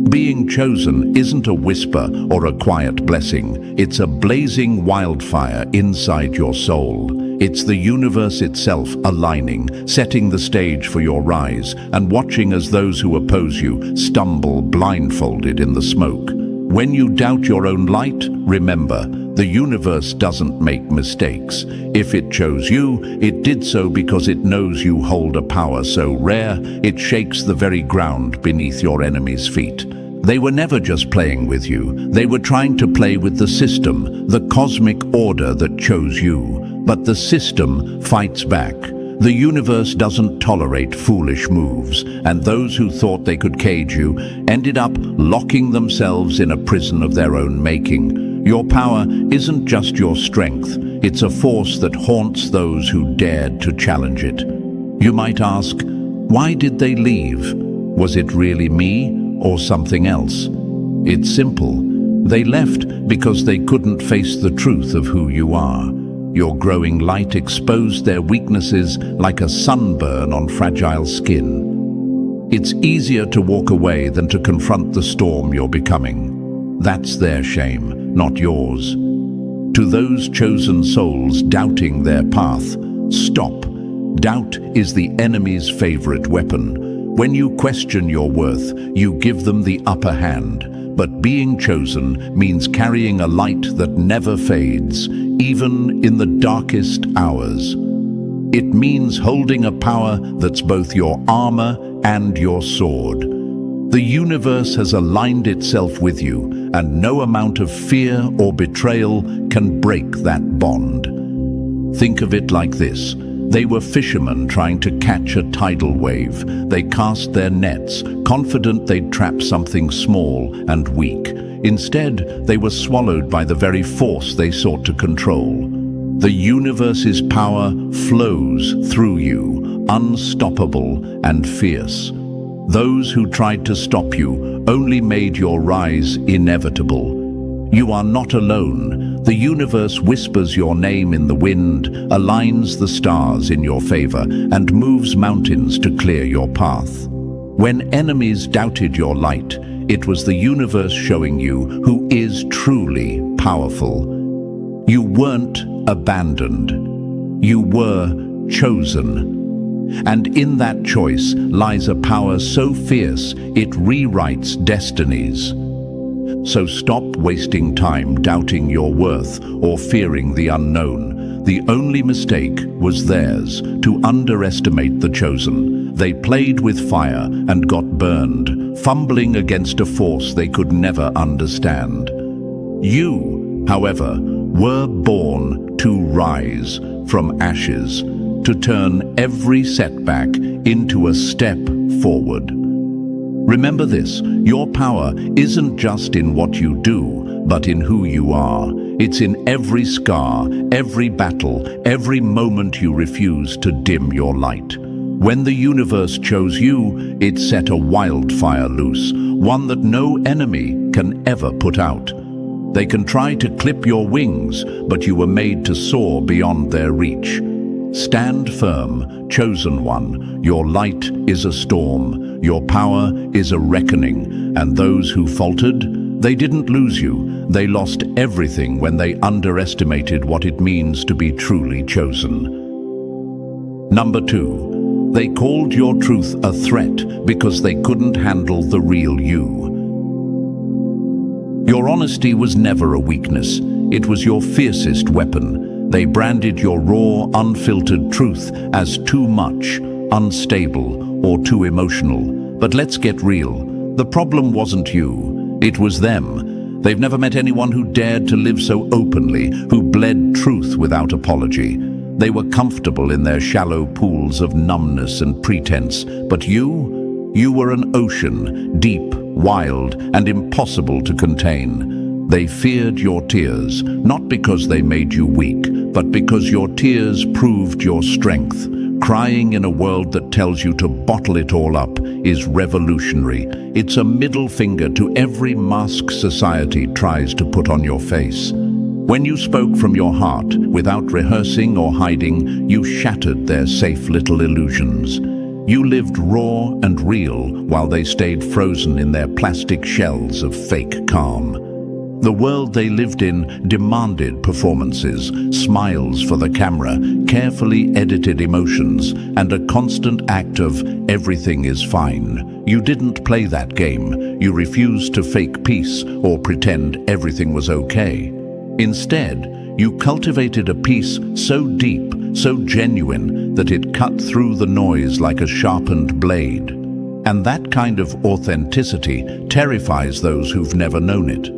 Being chosen isn't a whisper or a quiet blessing. It's a blazing wildfire inside your soul. It's the universe itself aligning, setting the stage for your rise, and watching as those who oppose you stumble blindfolded in the smoke. When you doubt your own light, remember, the universe doesn't make mistakes. If it chose you, it did so because it knows you hold a power so rare, it shakes the very ground beneath your enemy's feet. They were never just playing with you. They were trying to play with the system, the cosmic order that chose you. But the system fights back. The universe doesn't tolerate foolish moves, and those who thought they could cage you ended up locking themselves in a prison of their own making. Your power isn't just your strength. It's a force that haunts those who dared to challenge it. You might ask, why did they leave? Was it really me or something else? It's simple. They left because they couldn't face the truth of who you are. Your growing light exposed their weaknesses like a sunburn on fragile skin. It's easier to walk away than to confront the storm you're becoming. That's their shame, not yours. To those chosen souls doubting their path, stop. Doubt is the enemy's favorite weapon. When you question your worth, you give them the upper hand. But being chosen means carrying a light that never fades, even in the darkest hours. It means holding a power that's both your armor and your sword. The universe has aligned itself with you, and no amount of fear or betrayal can break that bond. Think of it like this. They were fishermen trying to catch a tidal wave. They cast their nets, confident they'd trap something small and weak. Instead, they were swallowed by the very force they sought to control. The universe's power flows through you, unstoppable and fierce. Those who tried to stop you only made your rise inevitable. You are not alone. The universe whispers your name in the wind, aligns the stars in your favor, and moves mountains to clear your path. When enemies doubted your light, it was the universe showing you who is truly powerful. You weren't abandoned. You were chosen. And in that choice lies a power so fierce it rewrites destinies. So stop wasting time doubting your worth or fearing the unknown. The only mistake was theirs, to underestimate the chosen. They played with fire and got burned, fumbling against a force they could never understand. You, however, were born to rise from ashes, to turn every setback into a step forward. Remember this, your power isn't just in what you do, but in who you are. It's in every scar, every battle, every moment you refuse to dim your light. When the universe chose you, it set a wildfire loose, one that no enemy can ever put out. They can try to clip your wings, but you were made to soar beyond their reach. Stand firm, chosen one. Your light is a storm. Your power is a reckoning. And those who faltered, they didn't lose you. They lost everything when they underestimated what it means to be truly chosen. Number 2, they called your truth a threat because they couldn't handle the real you. Your honesty was never a weakness. It was your fiercest weapon. They branded your raw, unfiltered truth as too much, unstable, or too emotional. But let's get real. The problem wasn't you, it was them. They've never met anyone who dared to live so openly, who bled truth without apology. They were comfortable in their shallow pools of numbness and pretense, but you were an ocean, deep, wild, and impossible to contain. They feared your tears, not because they made you weak, but because your tears proved your strength. Crying in a world that tells you to bottle it all up is revolutionary. It's a middle finger to every mask society tries to put on your face. When you spoke from your heart, without rehearsing or hiding, you shattered their safe little illusions. You lived raw and real while they stayed frozen in their plastic shells of fake calm. The world they lived in demanded performances, smiles for the camera, carefully edited emotions, and a constant act of everything is fine. You didn't play that game. You refused to fake peace or pretend everything was okay. Instead, you cultivated a peace so deep, so genuine, that it cut through the noise like a sharpened blade. And that kind of authenticity terrifies those who've never known it.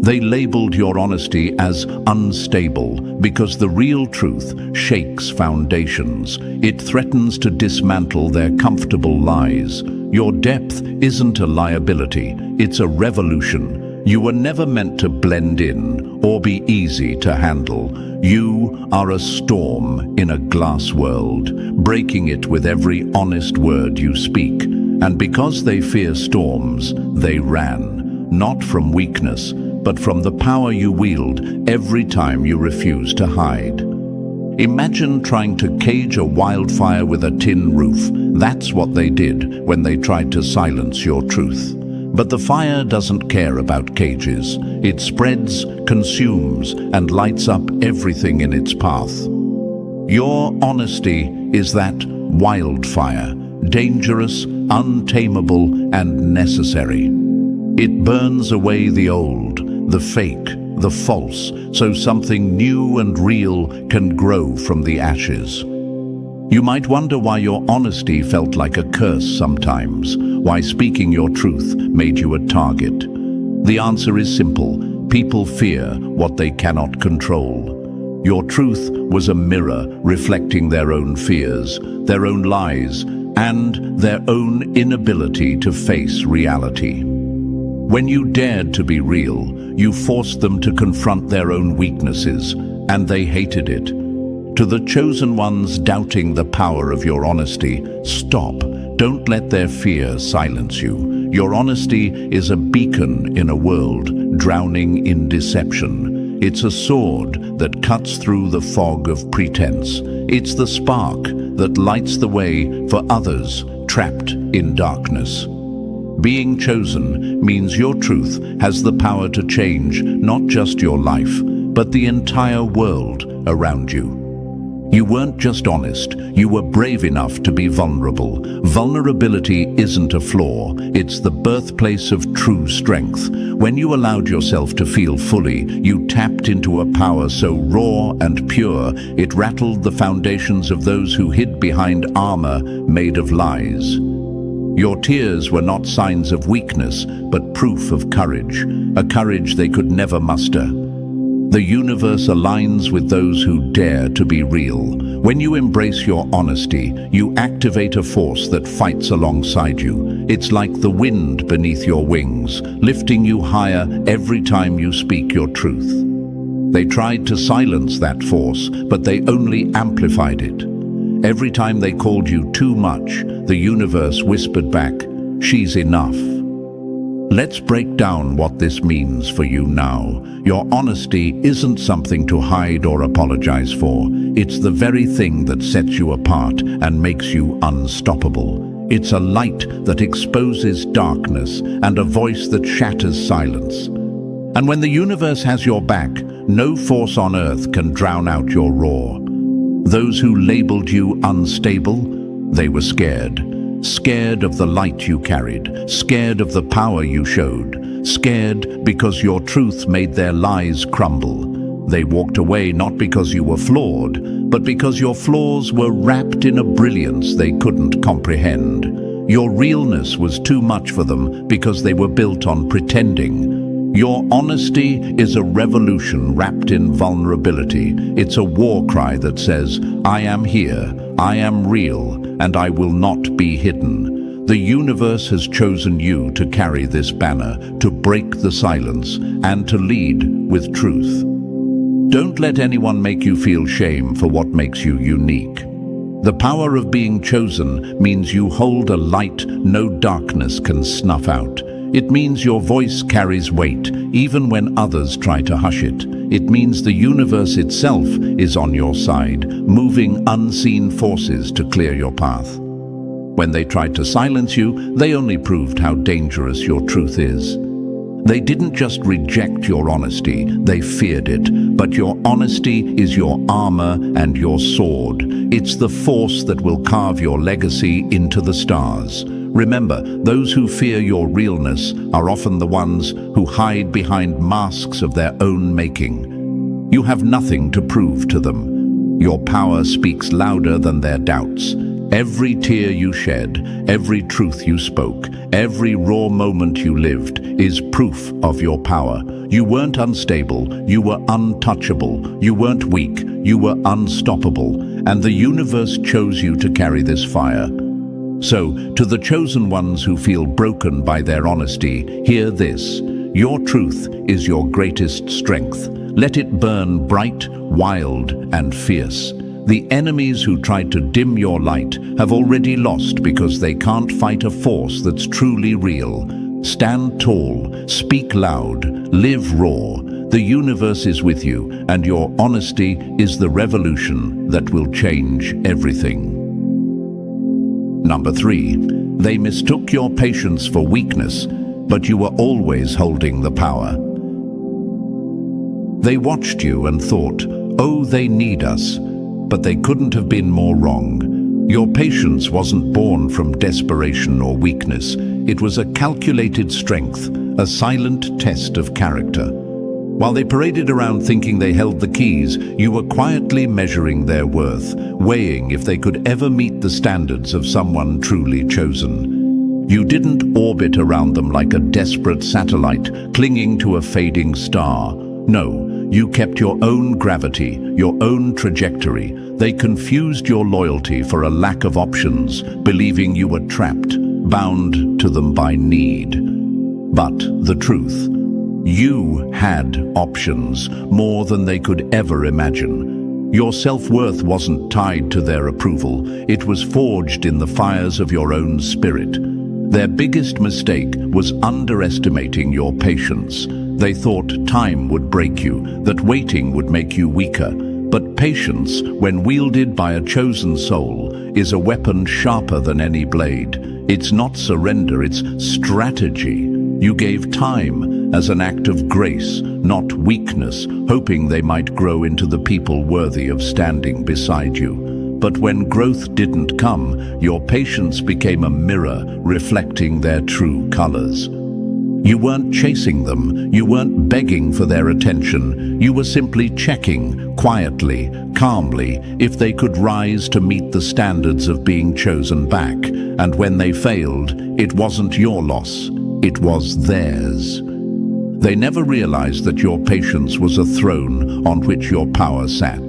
They labeled your honesty as unstable because the real truth shakes foundations. It threatens to dismantle their comfortable lies. Your depth isn't a liability, it's a revolution. You were never meant to blend in or be easy to handle. You are a storm in a glass world, breaking it with every honest word you speak. And because they fear storms, they ran, not from weakness, but from the power you wield every time you refuse to hide. Imagine trying to cage a wildfire with a tin roof. That's what they did when they tried to silence your truth. But the fire doesn't care about cages. It spreads, consumes, and lights up everything in its path. Your honesty is that wildfire, dangerous, untamable, and necessary. It burns away the old, the fake, the false, so something new and real can grow from the ashes. You might wonder why your honesty felt like a curse sometimes, why speaking your truth made you a target. The answer is simple. People fear what they cannot control. Your truth was a mirror reflecting their own fears, their own lies, and their own inability to face reality. When you dared to be real, you forced them to confront their own weaknesses, and they hated it. To the chosen ones doubting the power of your honesty, stop. Don't let their fear silence you. Your honesty is a beacon in a world drowning in deception. It's a sword that cuts through the fog of pretense. It's the spark that lights the way for others trapped in darkness. Being chosen means your truth has the power to change not just your life, but the entire world around you. You weren't just honest, you were brave enough to be vulnerable. Vulnerability isn't a flaw, it's the birthplace of true strength. When you allowed yourself to feel fully, you tapped into a power so raw and pure, it rattled the foundations of those who hid behind armor made of lies. Your tears were not signs of weakness, but proof of courage, a courage they could never muster. The universe aligns with those who dare to be real. When you embrace your honesty, you activate a force that fights alongside you. It's like the wind beneath your wings, lifting you higher every time you speak your truth. They tried to silence that force, but they only amplified it. Every time they called you too much, the universe whispered back, "She's enough." Let's break down what this means for you now. Your honesty isn't something to hide or apologize for. It's the very thing that sets you apart and makes you unstoppable. It's a light that exposes darkness and a voice that shatters silence. And when the universe has your back, no force on earth can drown out your roar. Those who labeled you unstable, they were scared. Scared of the light you carried, scared of the power you showed, scared because your truth made their lies crumble. They walked away not because you were flawed, but because your flaws were wrapped in a brilliance they couldn't comprehend. Your realness was too much for them because they were built on pretending. Your honesty is a revolution wrapped in vulnerability. It's a war cry that says, I am here, I am real, and I will not be hidden. The universe has chosen you to carry this banner, to break the silence, and to lead with truth. Don't let anyone make you feel shame for what makes you unique. The power of being chosen means you hold a light no darkness can snuff out. It means your voice carries weight, even when others try to hush it. It means the universe itself is on your side, moving unseen forces to clear your path. When they tried to silence you, they only proved how dangerous your truth is. They didn't just reject your honesty, they feared it. But your honesty is your armor and your sword. It's the force that will carve your legacy into the stars. Remember, those who fear your realness are often the ones who hide behind masks of their own making. You have nothing to prove to them. Your power speaks louder than their doubts. Every tear you shed, every truth you spoke, every raw moment you lived is proof of your power. You weren't unstable, you were untouchable. You weren't weak, you were unstoppable. And the universe chose you to carry this fire. So, to the chosen ones who feel broken by their honesty, hear this. Your truth is your greatest strength. Let it burn bright, wild, and fierce. The enemies who tried to dim your light have already lost because they can't fight a force that's truly real. Stand tall, speak loud, live raw. The universe is with you, and your honesty is the revolution that will change everything. Number 3, they mistook your patience for weakness, but you were always holding the power. They watched you and thought, oh, they need us. But they couldn't have been more wrong. Your patience wasn't born from desperation or weakness. It was a calculated strength, a silent test of character. While they paraded around thinking they held the keys, you were quietly measuring their worth, weighing if they could ever meet the standards of someone truly chosen. You didn't orbit around them like a desperate satellite clinging to a fading star. No. You kept your own gravity, your own trajectory. They confused your loyalty for a lack of options, believing you were trapped, bound to them by need. But the truth, you had options, more than they could ever imagine. Your self-worth wasn't tied to their approval. It was forged in the fires of your own spirit. Their biggest mistake was underestimating your patience. They thought time would break you, that waiting would make you weaker. But patience, when wielded by a chosen soul, is a weapon sharper than any blade. It's not surrender, it's strategy. You gave time as an act of grace, not weakness, hoping they might grow into the people worthy of standing beside you. But when growth didn't come, your patience became a mirror reflecting their true colors. You weren't chasing them, you weren't begging for their attention, you were simply checking, quietly, calmly, if they could rise to meet the standards of being chosen back. And when they failed, it wasn't your loss, it was theirs. They never realized that your patience was a throne on which your power sat.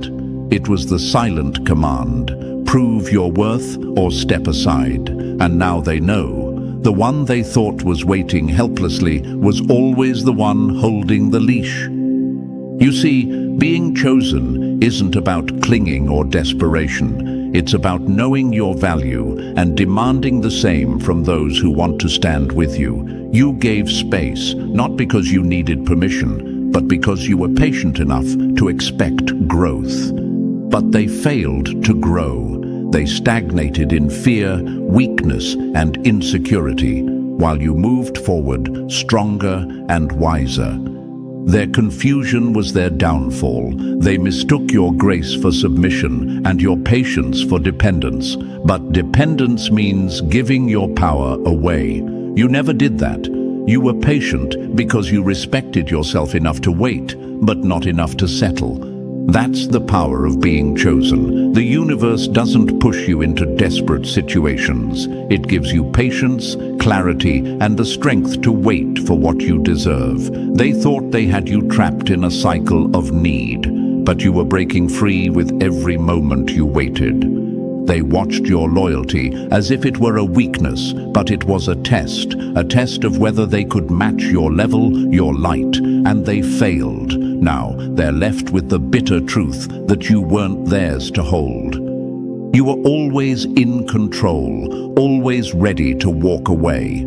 It was the silent command, prove your worth or step aside. And now they know. The one they thought was waiting helplessly was always the one holding the leash. You see, being chosen isn't about clinging or desperation. It's about knowing your value and demanding the same from those who want to stand with you. You gave space, not because you needed permission, but because you were patient enough to expect growth. But they failed to grow. They stagnated in fear, weakness, and insecurity, while you moved forward, stronger and wiser. Their confusion was their downfall. They mistook your grace for submission and your patience for dependence. But dependence means giving your power away. You never did that. You were patient because you respected yourself enough to wait, but not enough to settle. That's the power of being chosen. The universe doesn't push you into desperate situations. It gives you patience, clarity, and the strength to wait for what you deserve. They thought they had you trapped in a cycle of need, but you were breaking free with every moment you waited. They watched your loyalty as if it were a weakness, but it was a test of whether they could match your level, your light, and they failed. Now, they're left with the bitter truth that you weren't theirs to hold. You were always in control, always ready to walk away.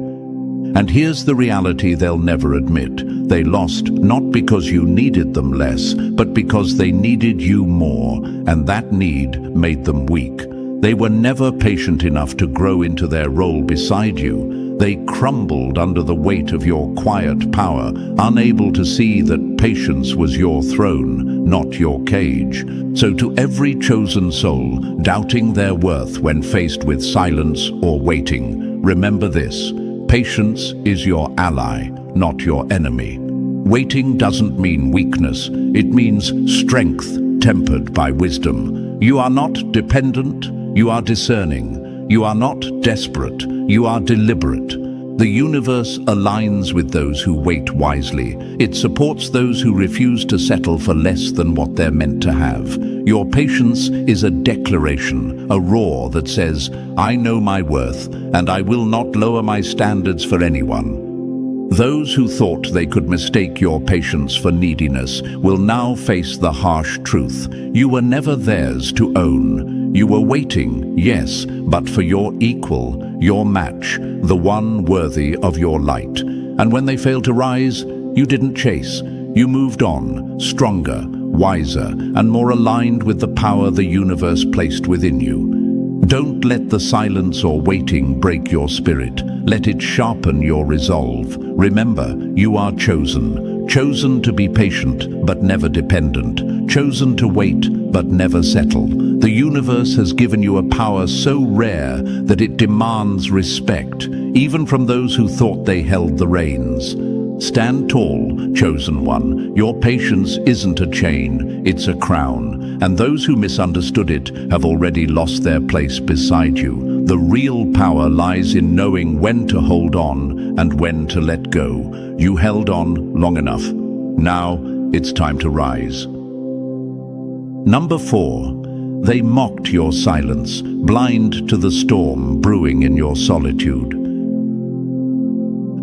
And here's the reality they'll never admit. They lost not because you needed them less, but because they needed you more, and that need made them weak. They were never patient enough to grow into their role beside you. They crumbled under the weight of your quiet power, unable to see that patience was your throne, not your cage. So to every chosen soul, doubting their worth when faced with silence or waiting, remember this: patience is your ally, not your enemy. Waiting doesn't mean weakness, it means strength tempered by wisdom. You are not dependent, you are discerning. You are not desperate, you are deliberate. The universe aligns with those who wait wisely. It supports those who refuse to settle for less than what they're meant to have. Your patience is a declaration, a roar that says, "I know my worth, and I will not lower my standards for anyone." Those who thought they could mistake your patience for neediness will now face the harsh truth. You were never theirs to own. You were waiting, yes, but for your equal, your match, the one worthy of your light. And when they failed to rise, you didn't chase. You moved on, stronger, wiser, and more aligned with the power the universe placed within you. Don't let the silence or waiting break your spirit. Let it sharpen your resolve. Remember, you are chosen. Chosen to be patient, but never dependent. Chosen to wait, but never settle. The universe has given you a power so rare that it demands respect, even from those who thought they held the reins. Stand tall, chosen one. Your patience isn't a chain, it's a crown. And those who misunderstood it have already lost their place beside you. The real power lies in knowing when to hold on and when to let go. You held on long enough. Now it's time to rise. Number 4. They mocked your silence, blind to the storm brewing in your solitude.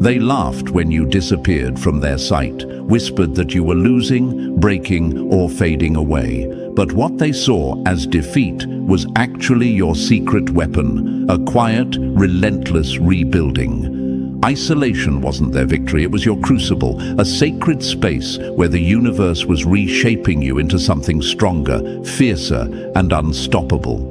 They laughed when you disappeared from their sight, whispered that you were losing, breaking, or fading away. But what they saw as defeat was actually your secret weapon, a quiet, relentless rebuilding. Isolation wasn't their victory, it was your crucible, a sacred space where the universe was reshaping you into something stronger, fiercer, and unstoppable.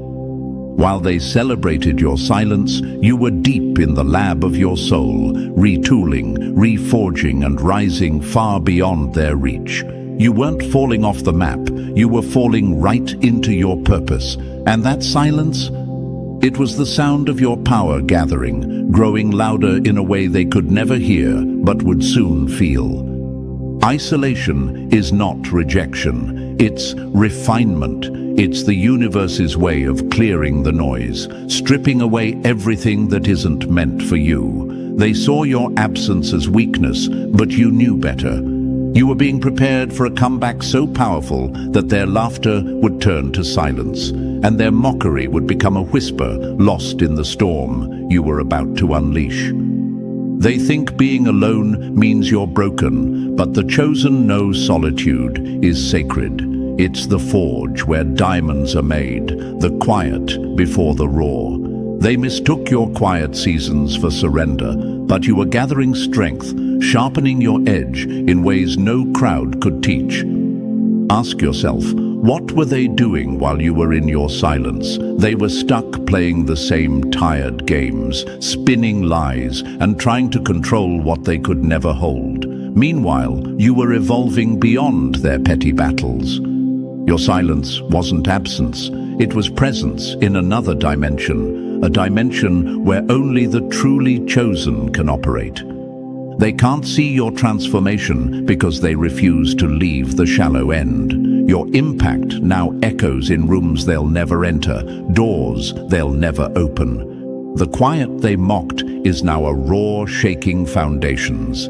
While they celebrated your silence, you were deep in the lab of your soul, retooling, reforging, and rising far beyond their reach. You weren't falling off the map, you were falling right into your purpose. And that silence? It was the sound of your power gathering, growing louder in a way they could never hear, but would soon feel. Isolation is not rejection, it's refinement. It's the universe's way of clearing the noise, stripping away everything that isn't meant for you. They saw your absence as weakness, but you knew better. You were being prepared for a comeback so powerful that their laughter would turn to silence, and their mockery would become a whisper lost in the storm you were about to unleash. They think being alone means you're broken, but the chosen know solitude is sacred. It's the forge where diamonds are made, the quiet before the roar. They mistook your quiet seasons for surrender, but you were gathering strength, sharpening your edge in ways no crowd could teach. Ask yourself, what were they doing while you were in your silence? They were stuck playing the same tired games, spinning lies, and trying to control what they could never hold. Meanwhile, you were evolving beyond their petty battles. Your silence wasn't absence, it was presence in another dimension, a dimension where only the truly chosen can operate. They can't see your transformation because they refuse to leave the shallow end. Your impact now echoes in rooms they'll never enter, doors they'll never open. The quiet they mocked is now a roar shaking foundations.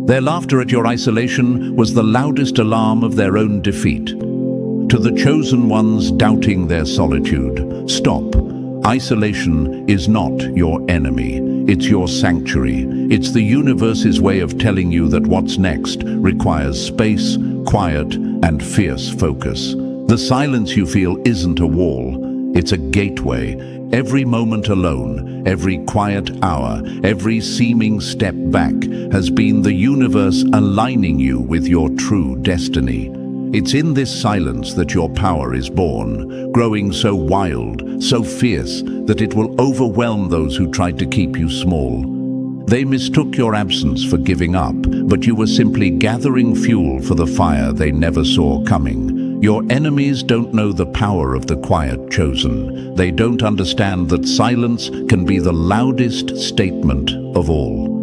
Their laughter at your isolation was the loudest alarm of their own defeat. To the chosen ones doubting their solitude, stop. Isolation is not your enemy. It's your sanctuary. It's the universe's way of telling you that what's next requires space, quiet, and fierce focus. The silence you feel isn't a wall. It's a gateway. Every moment alone, every quiet hour, every seeming step back has been the universe aligning you with your true destiny. It's in this silence that your power is born, growing so wild, so fierce, that it will overwhelm those who tried to keep you small. They mistook your absence for giving up, but you were simply gathering fuel for the fire they never saw coming. Your enemies don't know the power of the quiet chosen. They don't understand that silence can be the loudest statement of all.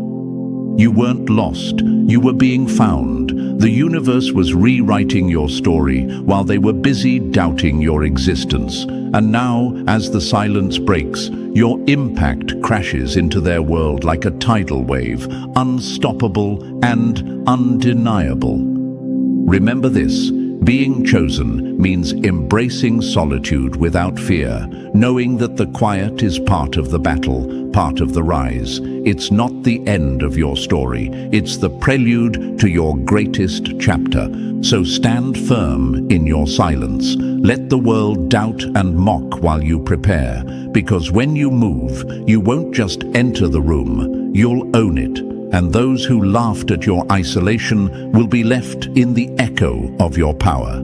You weren't lost, you were being found. The universe was rewriting your story while they were busy doubting your existence. And now, as the silence breaks, your impact crashes into their world like a tidal wave, unstoppable and undeniable. Remember this. Being chosen means embracing solitude without fear, knowing that the quiet is part of the battle, part of the rise. It's not the end of your story, it's the prelude to your greatest chapter. So stand firm in your silence. Let the world doubt and mock while you prepare, because when you move, you won't just enter the room, you'll own it. And those who laughed at your isolation will be left in the echo of your power.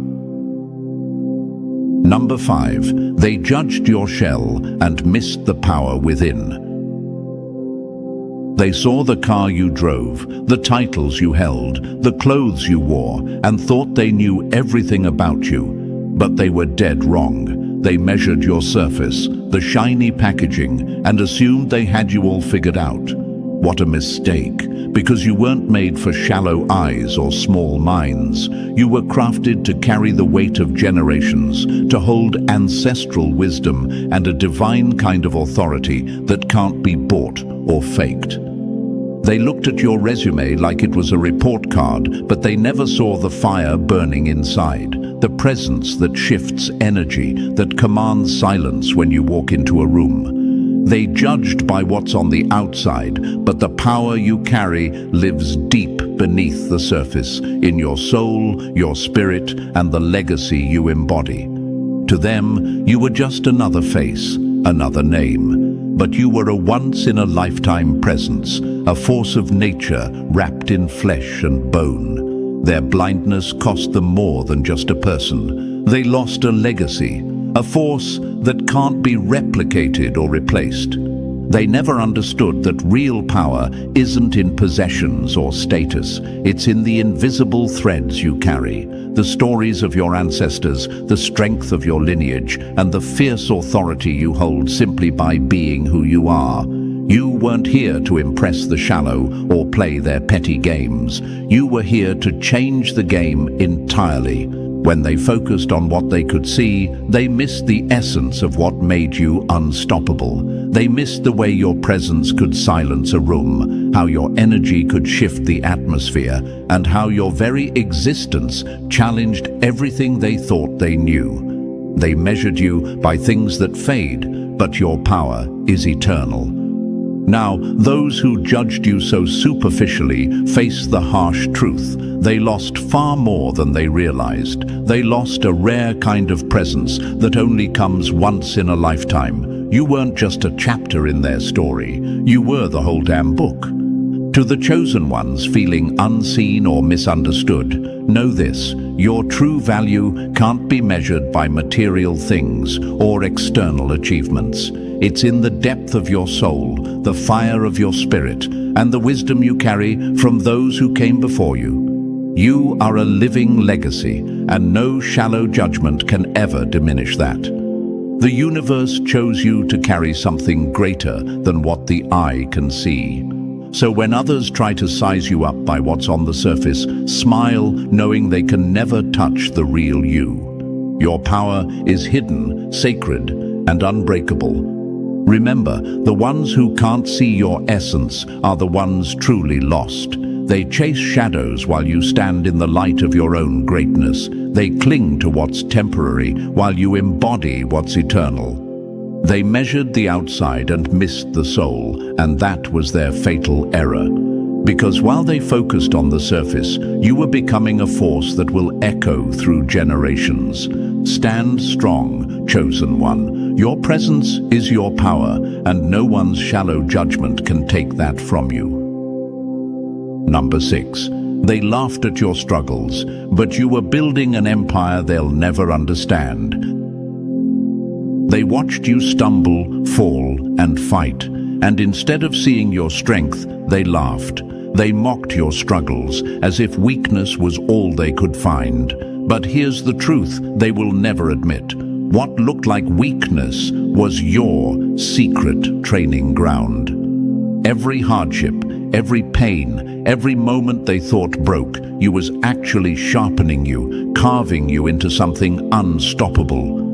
Number 5, they judged your shell and missed the power within. They saw the car you drove, the titles you held, the clothes you wore, and thought they knew everything about you. But they were dead wrong. They measured your surface, the shiny packaging, and assumed they had you all figured out. What a mistake, because you weren't made for shallow eyes or small minds. You were crafted to carry the weight of generations, to hold ancestral wisdom and a divine kind of authority that can't be bought or faked. They looked at your resume like it was a report card, but they never saw the fire burning inside, the presence that shifts energy, that commands silence when you walk into a room. They judged by what's on the outside, but the power you carry lives deep beneath the surface, in your soul, your spirit, and the legacy you embody. To them, you were just another face, another name. But you were a once-in-a-lifetime presence, a force of nature wrapped in flesh and bone. Their blindness cost them more than just a person. They lost a legacy, a force that can't be replicated or replaced. They never understood that real power isn't in possessions or status. It's in the invisible threads you carry, the stories of your ancestors, the strength of your lineage, and the fierce authority you hold simply by being who you are. You weren't here to impress the shallow or play their petty games. You were here to change the game entirely. When they focused on what they could see, they missed the essence of what made you unstoppable. They missed the way your presence could silence a room, how your energy could shift the atmosphere, and how your very existence challenged everything they thought they knew. They measured you by things that fade, but your power is eternal. Now, those who judged you so superficially face the harsh truth. They lost far more than they realized. They lost a rare kind of presence that only comes once in a lifetime. You weren't just a chapter in their story. You were the whole damn book. To the chosen ones feeling unseen or misunderstood, know this: your true value can't be measured by material things or external achievements. It's in the depth of your soul, the fire of your spirit, and the wisdom you carry from those who came before you. You are a living legacy, and no shallow judgment can ever diminish that. The universe chose you to carry something greater than what the eye can see. So when others try to size you up by what's on the surface, smile knowing they can never touch the real you. Your power is hidden, sacred, and unbreakable. Remember, the ones who can't see your essence are the ones truly lost. They chase shadows while you stand in the light of your own greatness. They cling to what's temporary while you embody what's eternal. They measured the outside and missed the soul, and that was their fatal error. Because while they focused on the surface, you were becoming a force that will echo through generations. Stand strong, chosen one. Your presence is your power, and no one's shallow judgment can take that from you. Number 6. They laughed at your struggles, but you were building an empire they'll never understand. They watched you stumble, fall, and fight, and instead of seeing your strength, they laughed. They mocked your struggles, as if weakness was all they could find. But here's the truth they will never admit. What looked like weakness was your secret training ground. Every hardship, every pain, every moment they thought broke, you was actually sharpening you, carving you into something unstoppable.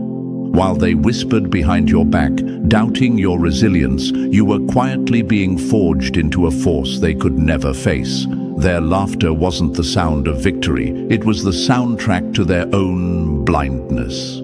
While they whispered behind your back, doubting your resilience, you were quietly being forged into a force they could never face. Their laughter wasn't the sound of victory, it was the soundtrack to their own blindness.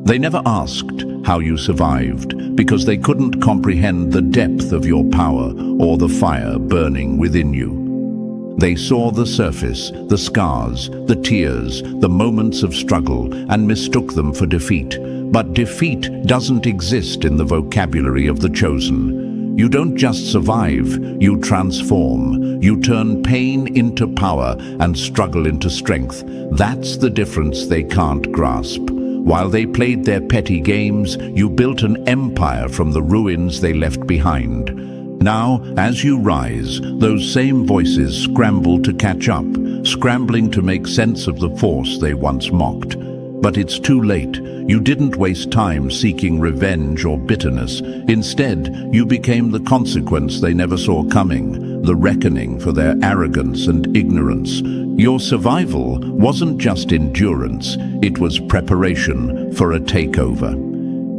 They never asked how you survived, because they couldn't comprehend the depth of your power or the fire burning within you. They saw the surface, the scars, the tears, the moments of struggle, and mistook them for defeat. But defeat doesn't exist in the vocabulary of the chosen. You don't just survive, you transform. You turn pain into power and struggle into strength. That's the difference they can't grasp. While they played their petty games, you built an empire from the ruins they left behind. Now, as you rise, those same voices scramble to catch up, scrambling to make sense of the force they once mocked. But it's too late. You didn't waste time seeking revenge or bitterness. Instead, you became the consequence they never saw coming, the reckoning for their arrogance and ignorance. Your survival wasn't just endurance, it was preparation for a takeover.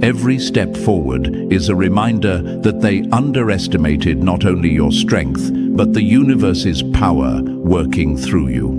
Every step forward is a reminder that they underestimated not only your strength, but the universe's power working through you.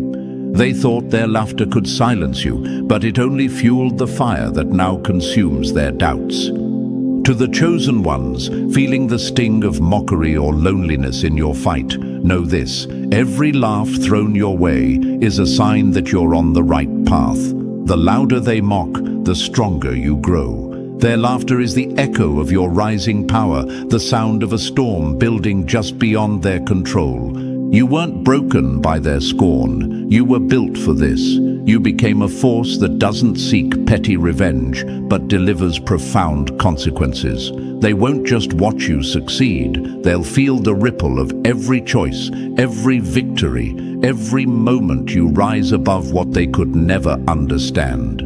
They thought their laughter could silence you, but it only fueled the fire that now consumes their doubts. To the chosen ones, feeling the sting of mockery or loneliness in your fight, know this: every laugh thrown your way is a sign that you're on the right path. The louder they mock, the stronger you grow. Their laughter is the echo of your rising power, the sound of a storm building just beyond their control. You weren't broken by their scorn. You were built for this. You became a force that doesn't seek petty revenge, but delivers profound consequences. They won't just watch you succeed. They'll feel the ripple of every choice, every victory, every moment you rise above what they could never understand.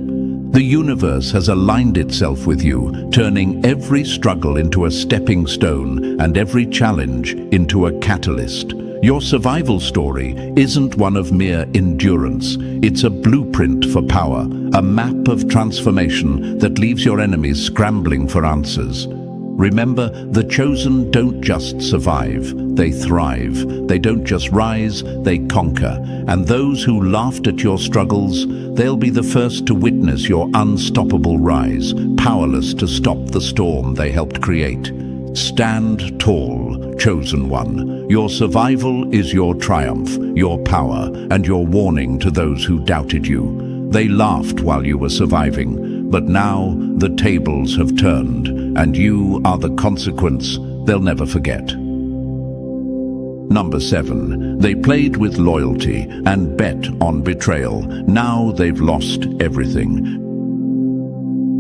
The universe has aligned itself with you, turning every struggle into a stepping stone and every challenge into a catalyst. Your survival story isn't one of mere endurance. It's a blueprint for power, a map of transformation that leaves your enemies scrambling for answers. Remember, the chosen don't just survive, they thrive. They don't just rise, they conquer. And those who laughed at your struggles, they'll be the first to witness your unstoppable rise, powerless to stop the storm they helped create. Stand tall, chosen one. Your survival is your triumph, your power, and your warning to those who doubted you. They laughed while you were surviving, but now the tables have turned, and you are the consequence they'll never forget. Number 7. They played with loyalty and bet on betrayal. Now they've lost everything.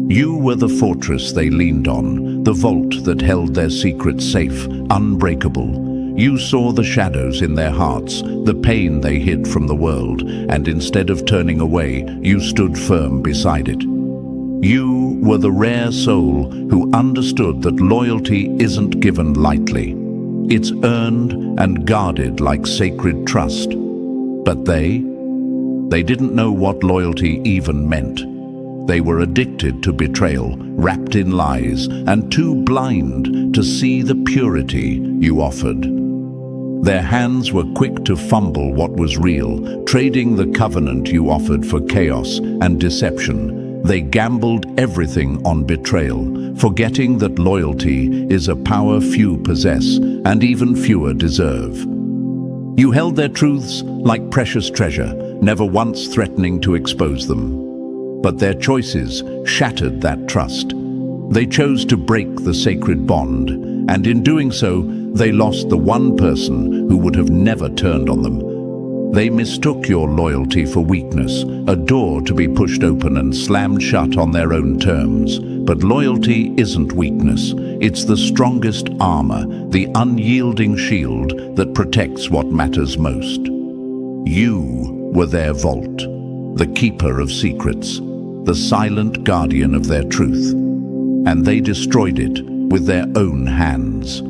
You were the fortress they leaned on, the vault that held their secrets safe, unbreakable. You saw the shadows in their hearts, the pain they hid from the world, and instead of turning away, you stood firm beside it. You were the rare soul who understood that loyalty isn't given lightly. It's earned and guarded like sacred trust. But they didn't know what loyalty even meant. They were addicted to betrayal, wrapped in lies, and too blind to see the purity you offered. Their hands were quick to fumble what was real, trading the covenant you offered for chaos and deception. They gambled everything on betrayal, forgetting that loyalty is a power few possess and even fewer deserve. You held their truths like precious treasure, never once threatening to expose them. But their choices shattered that trust. They chose to break the sacred bond, and in doing so, they lost the one person who would have never turned on them. They mistook your loyalty for weakness, a door to be pushed open and slammed shut on their own terms. But loyalty isn't weakness. It's the strongest armor, the unyielding shield that protects what matters most. You were their vault, the keeper of secrets, the silent guardian of their truth, and they destroyed it with their own hands.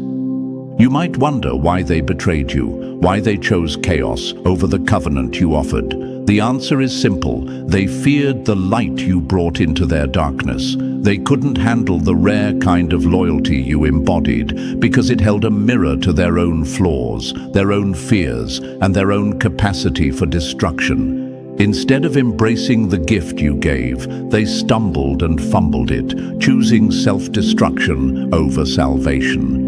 You might wonder why they betrayed you, why they chose chaos over the covenant you offered. The answer is simple. They feared the light you brought into their darkness. They couldn't handle the rare kind of loyalty you embodied because it held a mirror to their own flaws, their own fears, and their own capacity for destruction. Instead of embracing the gift you gave, they stumbled and fumbled it, choosing self-destruction over salvation.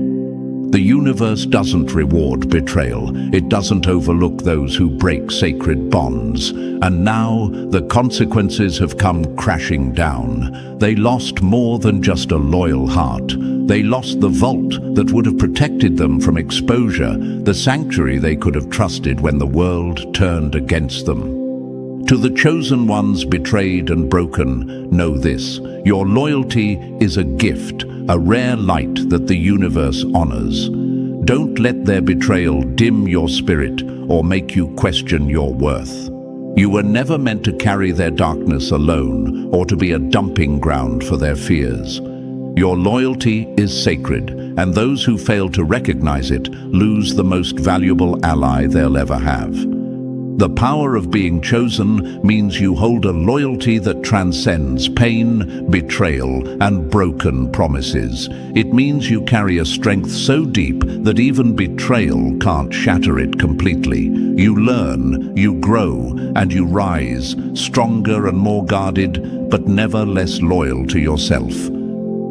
The universe doesn't reward betrayal. It doesn't overlook those who break sacred bonds. And now the consequences have come crashing down. They lost more than just a loyal heart. They lost the vault that would have protected them from exposure, the sanctuary they could have trusted when the world turned against them. To the chosen ones betrayed and broken, know this: your loyalty is a gift, a rare light that the universe honors. Don't let their betrayal dim your spirit or make you question your worth. You were never meant to carry their darkness alone or to be a dumping ground for their fears. Your loyalty is sacred, and those who fail to recognize it lose the most valuable ally they'll ever have. The power of being chosen means you hold a loyalty that transcends pain, betrayal, and broken promises. It means you carry a strength so deep that even betrayal can't shatter it completely. You learn, you grow, and you rise, stronger and more guarded, but never less loyal to yourself.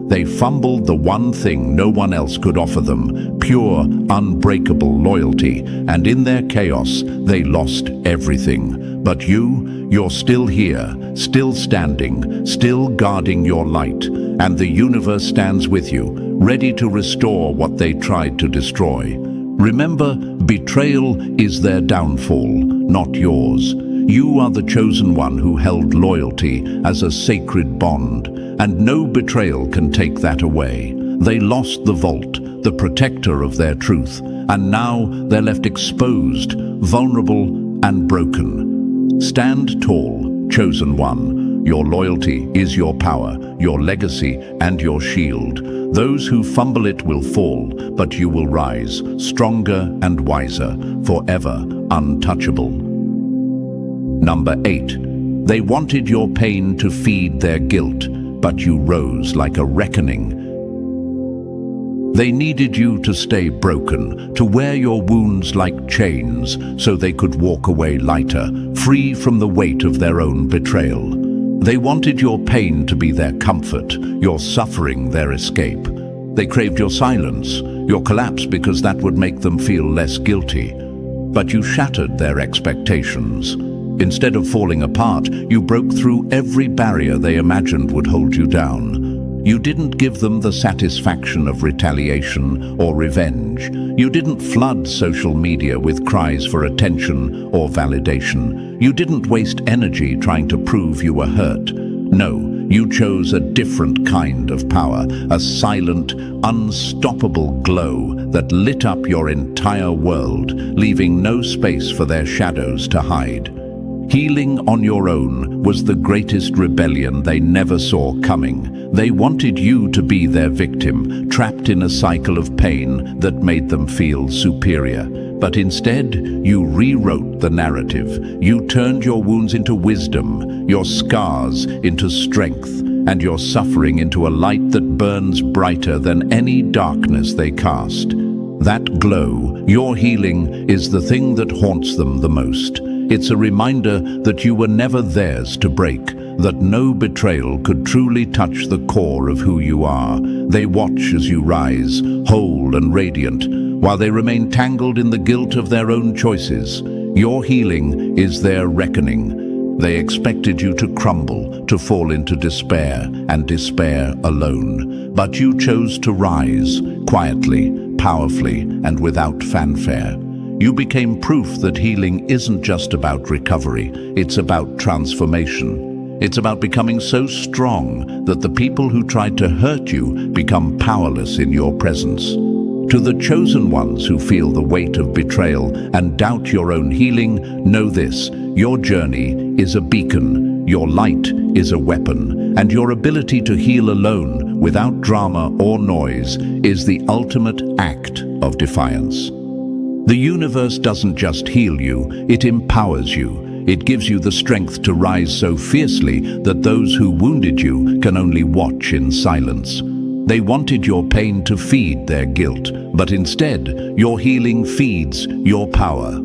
They fumbled the one thing no one else could offer them, pure, unbreakable loyalty, and in their chaos, they lost everything. But you're still here, still standing, still guarding your light, and the universe stands with you, ready to restore what they tried to destroy. Remember, betrayal is their downfall, not yours. You are the chosen one who held loyalty as a sacred bond, and no betrayal can take that away. They lost the vault, the protector of their truth, and now they're left exposed, vulnerable, and broken. Stand tall, chosen one. Your loyalty is your power, your legacy, and your shield. Those who fumble it will fall, but you will rise, stronger and wiser, forever untouchable. Number 8. They wanted your pain to feed their guilt, but you rose like a reckoning. They needed you to stay broken, to wear your wounds like chains, so they could walk away lighter, free from the weight of their own betrayal. They wanted your pain to be their comfort, your suffering their escape. They craved your silence, your collapse, because that would make them feel less guilty. But you shattered their expectations. Instead of falling apart, you broke through every barrier they imagined would hold you down. You didn't give them the satisfaction of retaliation or revenge. You didn't flood social media with cries for attention or validation. You didn't waste energy trying to prove you were hurt. No, you chose a different kind of power, a silent, unstoppable glow that lit up your entire world, leaving no space for their shadows to hide. Healing on your own was the greatest rebellion they never saw coming. They wanted you to be their victim, trapped in a cycle of pain that made them feel superior. But instead, you rewrote the narrative. You turned your wounds into wisdom, your scars into strength, and your suffering into a light that burns brighter than any darkness they cast. That glow, your healing, is the thing that haunts them the most. It's a reminder that you were never theirs to break, that no betrayal could truly touch the core of who you are. They watch as you rise, whole and radiant, while they remain tangled in the guilt of their own choices. Your healing is their reckoning. They expected you to crumble, to fall into despair, and despair alone. But you chose to rise, quietly, powerfully, and without fanfare. You became proof that healing isn't just about recovery, it's about transformation. It's about becoming so strong that the people who tried to hurt you become powerless in your presence. To the chosen ones who feel the weight of betrayal and doubt your own healing, know this: your journey is a beacon, your light is a weapon, and your ability to heal alone, without drama or noise, is the ultimate act of defiance. The universe doesn't just heal you, it empowers you. It gives you the strength to rise so fiercely that those who wounded you can only watch in silence. They wanted your pain to feed their guilt, but instead, your healing feeds your power.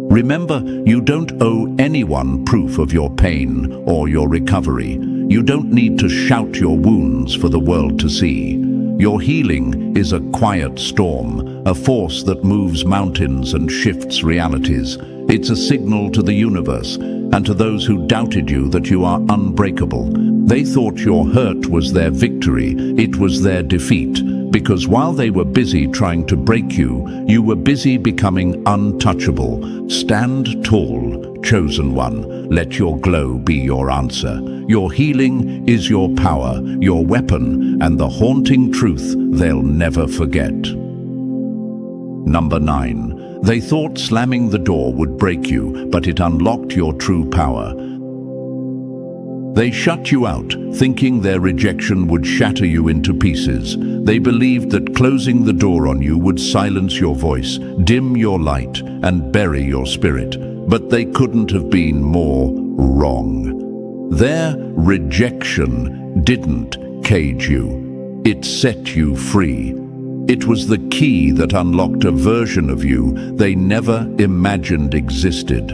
Remember, you don't owe anyone proof of your pain or your recovery. You don't need to shout your wounds for the world to see. Your healing is a quiet storm, a force that moves mountains and shifts realities. It's a signal to the universe and to those who doubted you that you are unbreakable. They thought your hurt was their victory, it was their defeat, because while they were busy trying to break you, you were busy becoming untouchable. Stand tall, chosen one. Let your glow be your answer. Your healing is your power, your weapon, and the haunting truth they'll never forget. Number 9. They thought slamming the door would break you, but it unlocked your true power. They shut you out, thinking their rejection would shatter you into pieces. They believed that closing the door on you would silence your voice, dim your light, and bury your spirit. But they couldn't have been more wrong. Their rejection didn't cage you. It set you free. It was the key that unlocked a version of you they never imagined existed.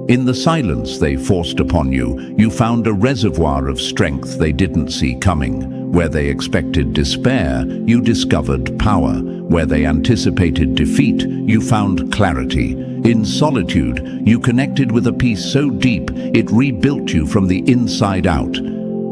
In the silence they forced upon you, you found a reservoir of strength they didn't see coming. Where they expected despair, you discovered power. Where they anticipated defeat, you found clarity. In solitude, you connected with a peace so deep it rebuilt you from the inside out.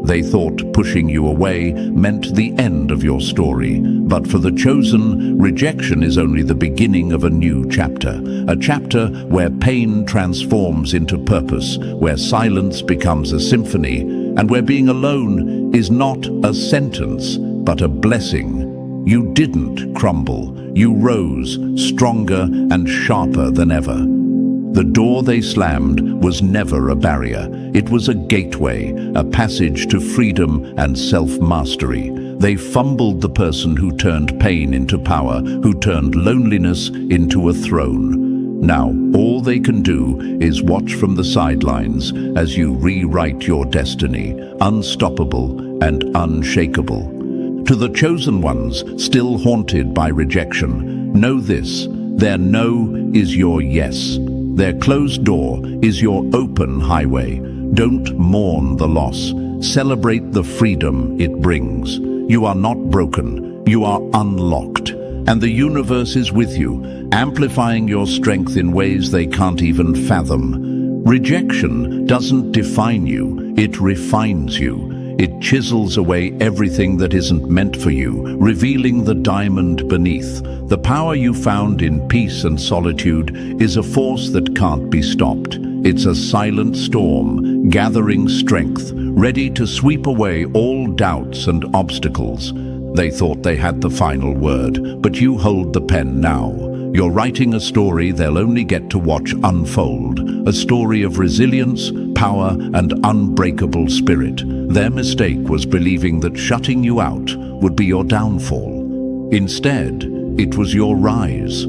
They thought pushing you away meant the end of your story. But for the chosen, rejection is only the beginning of a new chapter. A chapter where pain transforms into purpose, where silence becomes a symphony, and where being alone is not a sentence, but a blessing. You didn't crumble. You rose, stronger and sharper than ever. The door they slammed was never a barrier. It was a gateway, a passage to freedom and self-mastery. They fumbled the person who turned pain into power, who turned loneliness into a throne. Now, all they can do is watch from the sidelines as you rewrite your destiny, unstoppable and unshakable. To the chosen ones, still haunted by rejection, know this: their no is your yes. Their closed door is your open highway. Don't mourn the loss. Celebrate the freedom it brings. You are not broken. You are unlocked. And the universe is with you, amplifying your strength in ways they can't even fathom. Rejection doesn't define you. It refines you. It chisels away everything that isn't meant for you, revealing the diamond beneath. The power you found in peace and solitude is a force that can't be stopped. It's a silent storm, gathering strength, ready to sweep away all doubts and obstacles. They thought they had the final word, but you hold the pen now. You're writing a story they'll only get to watch unfold, a story of resilience, power, and unbreakable spirit. Their mistake was believing that shutting you out would be your downfall. Instead, it was your rise.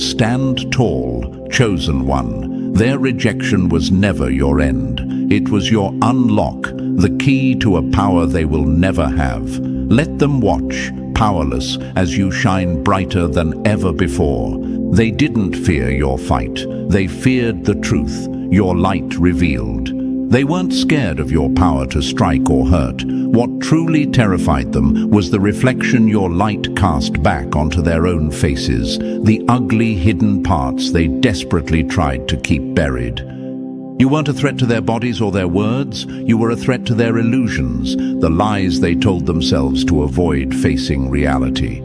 Stand tall, chosen one. Their rejection was never your end. It was your unlock, the key to a power they will never have. Let them watch, powerless, as you shine brighter than ever before. They didn't fear your fight. They feared the truth, your light revealed. They weren't scared of your power to strike or hurt. What truly terrified them was the reflection your light cast back onto their own faces, the ugly hidden parts they desperately tried to keep buried. You weren't a threat to their bodies or their words. You were a threat to their illusions, the lies they told themselves to avoid facing reality.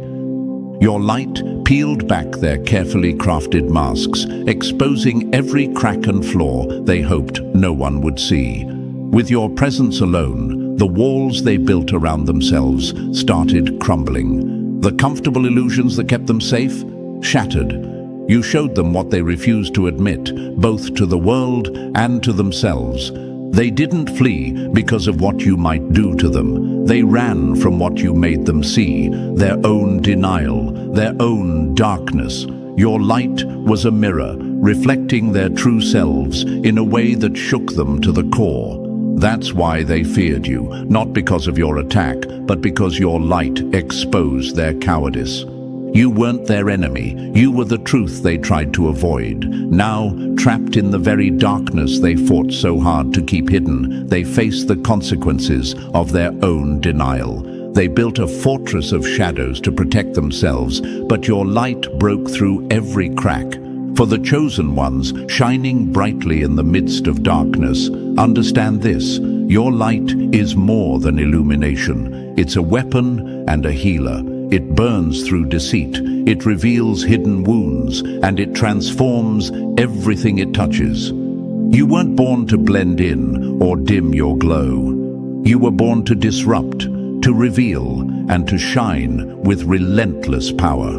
Your light peeled back their carefully crafted masks, exposing every crack and flaw they hoped no one would see. With your presence alone, the walls they built around themselves started crumbling. The comfortable illusions that kept them safe shattered. You showed them what they refused to admit, both to the world and to themselves. They didn't flee because of what you might do to them. They ran from what you made them see, their own denial, their own darkness. Your light was a mirror, reflecting their true selves in a way that shook them to the core. That's why they feared you, not because of your attack, but because your light exposed their cowardice. You weren't their enemy. You were the truth they tried to avoid. Now, trapped in the very darkness they fought so hard to keep hidden, they face the consequences of their own denial. They built a fortress of shadows to protect themselves, but your light broke through every crack. For the chosen ones, shining brightly in the midst of darkness, understand this: your light is more than illumination. It's a weapon and a healer. It burns through deceit, it reveals hidden wounds, and it transforms everything it touches. You weren't born to blend in or dim your glow. You were born to disrupt, to reveal, and to shine with relentless power.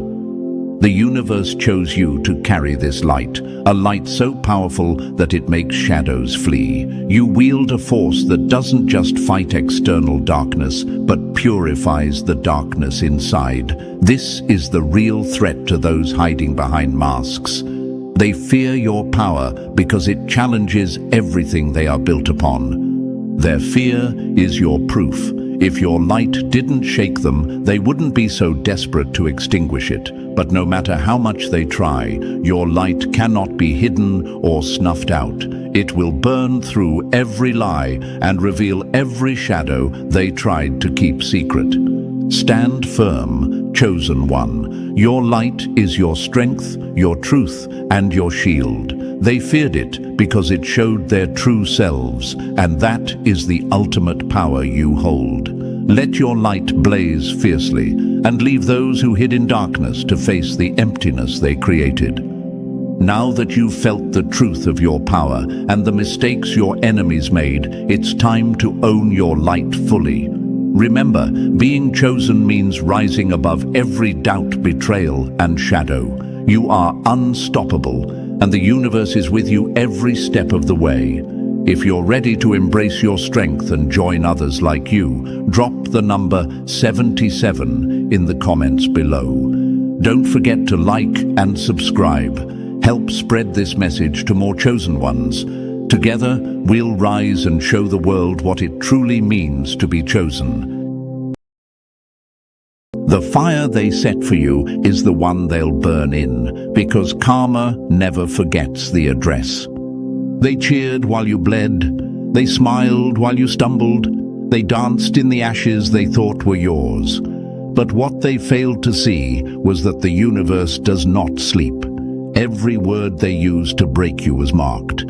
The universe chose you to carry this light, a light so powerful that it makes shadows flee. You wield a force that doesn't just fight external darkness, but purifies the darkness inside. This is the real threat to those hiding behind masks. They fear your power because it challenges everything they are built upon. Their fear is your proof. If your light didn't shake them, they wouldn't be so desperate to extinguish it. But no matter how much they try, your light cannot be hidden or snuffed out. It will burn through every lie and reveal every shadow they tried to keep secret. Stand firm, chosen one. Your light is your strength, your truth, and your shield. They feared it because it showed their true selves, and that is the ultimate power you hold. Let your light blaze fiercely, and leave those who hid in darkness to face the emptiness they created. Now that you've felt the truth of your power and the mistakes your enemies made, it's time to own your light fully. Remember, being chosen means rising above every doubt, betrayal, and shadow. You are unstoppable, and the universe is with you every step of the way. If you're ready to embrace your strength and join others like you, drop the number 77 in the comments below. Don't forget to like and subscribe. Help spread this message to more chosen ones. Together, we'll rise and show the world what it truly means to be chosen. The fire they set for you is the one they'll burn in, because karma never forgets the address. They cheered while you bled. They smiled while you stumbled. They danced in the ashes they thought were yours. But what they failed to see was that the universe does not sleep. Every word they used to break you was marked.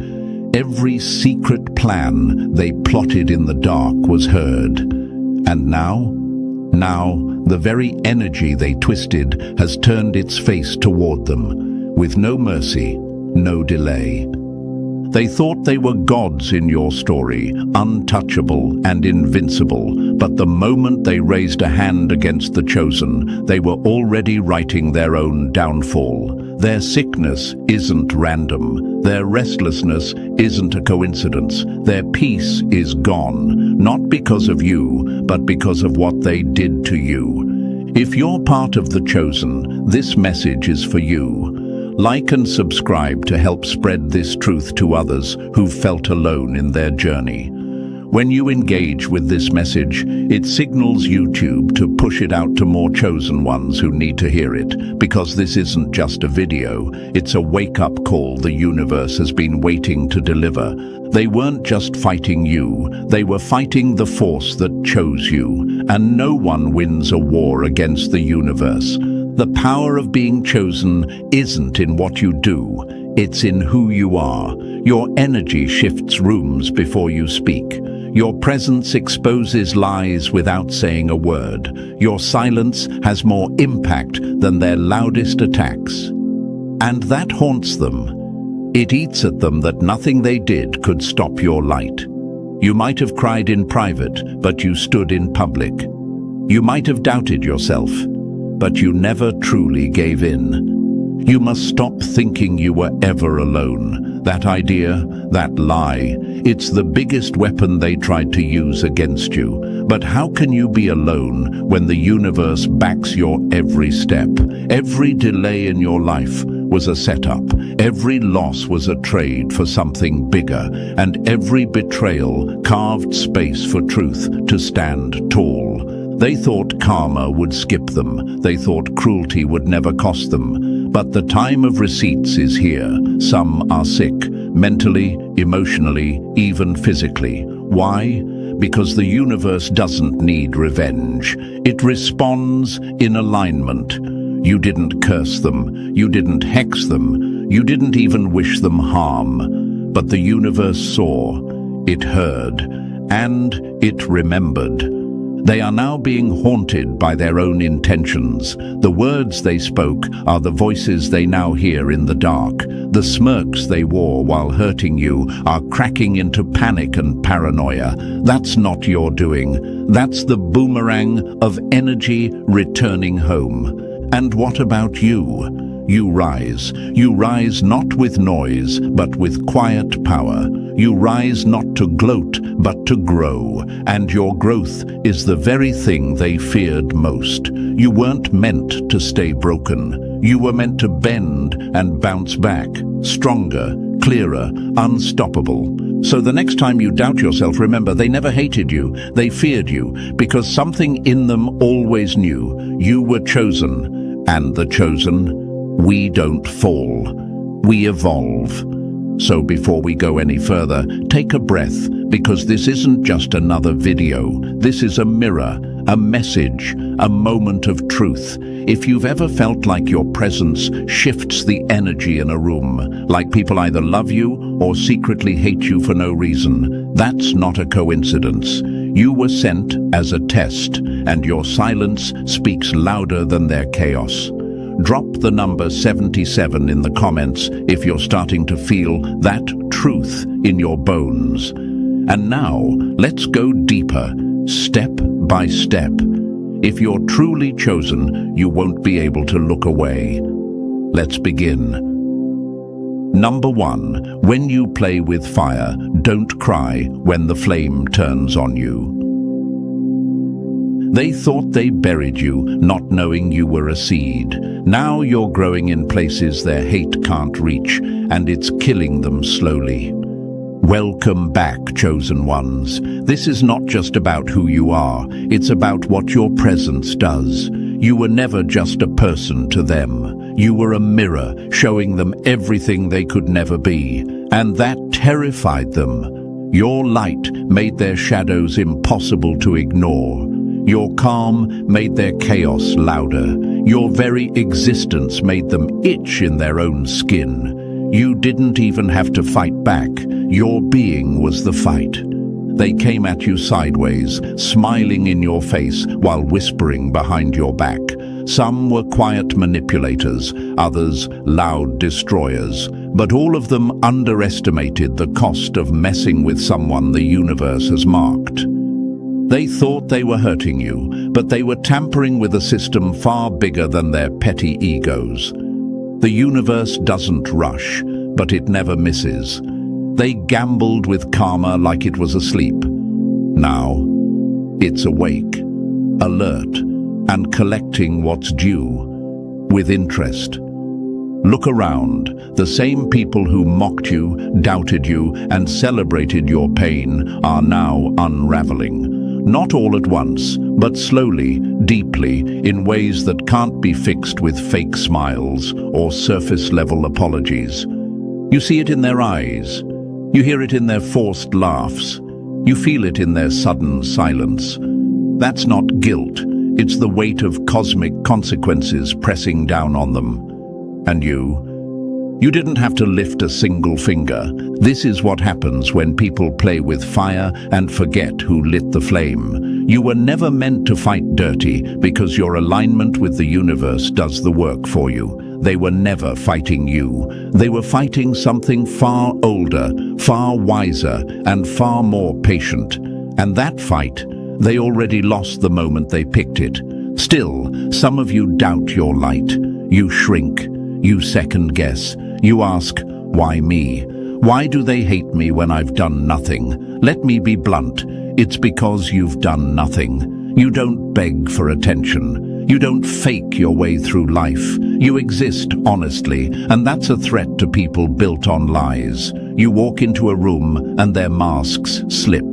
Every secret plan they plotted in the dark was heard. And now, the very energy they twisted has turned its face toward them, with no mercy, no delay. They thought they were gods in your story, untouchable and invincible, but the moment they raised a hand against the chosen, they were already writing their own downfall. Their sickness isn't random. Their restlessness isn't a coincidence. Their peace is gone, not because of you, but because of what they did to you. If you're part of the chosen, this message is for you. Like and subscribe to help spread this truth to others who've felt alone in their journey. When you engage with this message, it signals YouTube to push it out to more chosen ones who need to hear it, because this isn't just a video, it's a wake-up call the universe has been waiting to deliver. They weren't just fighting you, they were fighting the force that chose you, and no one wins a war against the universe. The power of being chosen isn't in what you do, it's in who you are. Your energy shifts rooms before you speak. Your presence exposes lies without saying a word. Your silence has more impact than their loudest attacks. And that haunts them. It eats at them that nothing they did could stop your light. You might have cried in private, but you stood in public. You might have doubted yourself, but you never truly gave in. You must stop thinking you were ever alone. That idea, that lie, it's the biggest weapon they tried to use against you. But how can you be alone when the universe backs your every step? Every delay in your life was a setup. Every loss was a trade for something bigger. And every betrayal carved space for truth to stand tall. They thought karma would skip them. They thought cruelty would never cost them. But the time of receipts is here. Some are sick, mentally, emotionally, even physically. Why? Because the universe doesn't need revenge. It responds in alignment. You didn't curse them. You didn't hex them. You didn't even wish them harm. But the universe saw, it heard, and it remembered. They are now being haunted by their own intentions. The words they spoke are the voices they now hear in the dark. The smirks they wore while hurting you are cracking into panic and paranoia. That's not your doing. That's the boomerang of energy returning home. And what about you? You rise. You rise not with noise, but with quiet power. You rise not to gloat, but to grow. And your growth is the very thing they feared most. You weren't meant to stay broken. You were meant to bend and bounce back. Stronger, clearer, unstoppable. So the next time you doubt yourself, remember, they never hated you. They feared you, because something in them always knew. You were chosen. And the chosen, we don't fall, we evolve. So before we go any further, take a breath, because this isn't just another video. This is a mirror, a message, a moment of truth. If you've ever felt like your presence shifts the energy in a room, like people either love you or secretly hate you for no reason, that's not a coincidence. You were sent as a test, and your silence speaks louder than their chaos. Drop the number 77 in the comments if you're starting to feel that truth in your bones. And now, let's go deeper, step by step. If you're truly chosen, you won't be able to look away. Let's begin. Number 1, when you play with fire, don't cry when the flame turns on you. They thought they buried you, not knowing you were a seed. Now you're growing in places their hate can't reach, and it's killing them slowly. Welcome back, chosen ones. This is not just about who you are, it's about what your presence does. You were never just a person to them. You were a mirror, showing them everything they could never be, and that terrified them. Your light made their shadows impossible to ignore. Your calm made their chaos louder. Your very existence made them itch in their own skin. You didn't even have to fight back. Your being was the fight. They came at you sideways, smiling in your face while whispering behind your back. Some were quiet manipulators, others loud destroyers. but all of them underestimated the cost of messing with someone the universe has marked. They thought they were hurting you, but they were tampering with a system far bigger than their petty egos. The universe doesn't rush, but it never misses. They gambled with karma like it was asleep. Now, it's awake, alert, and collecting what's due, with interest. Look around. The same people who mocked you, doubted you, and celebrated your pain are now unraveling. Not all at once, but slowly, deeply, in ways that can't be fixed with fake smiles or surface-level apologies. You see it in their eyes. You hear it in their forced laughs. You feel it in their sudden silence. That's not guilt. It's the weight of cosmic consequences pressing down on them. And you didn't have to lift a single finger. This is what happens when people play with fire and forget who lit the flame. You were never meant to fight dirty because your alignment with the universe does the work for you. They were never fighting you. They were fighting something far older, far wiser, and far more patient. And that fight, they already lost the moment they picked it. Still, some of you doubt your light. You shrink. You second guess. You ask, why me? Why do they hate me when I've done nothing? Let me be blunt. It's because you've done nothing. You don't beg for attention. You don't fake your way through life. You exist honestly, and that's a threat to people built on lies. You walk into a room and their masks slip.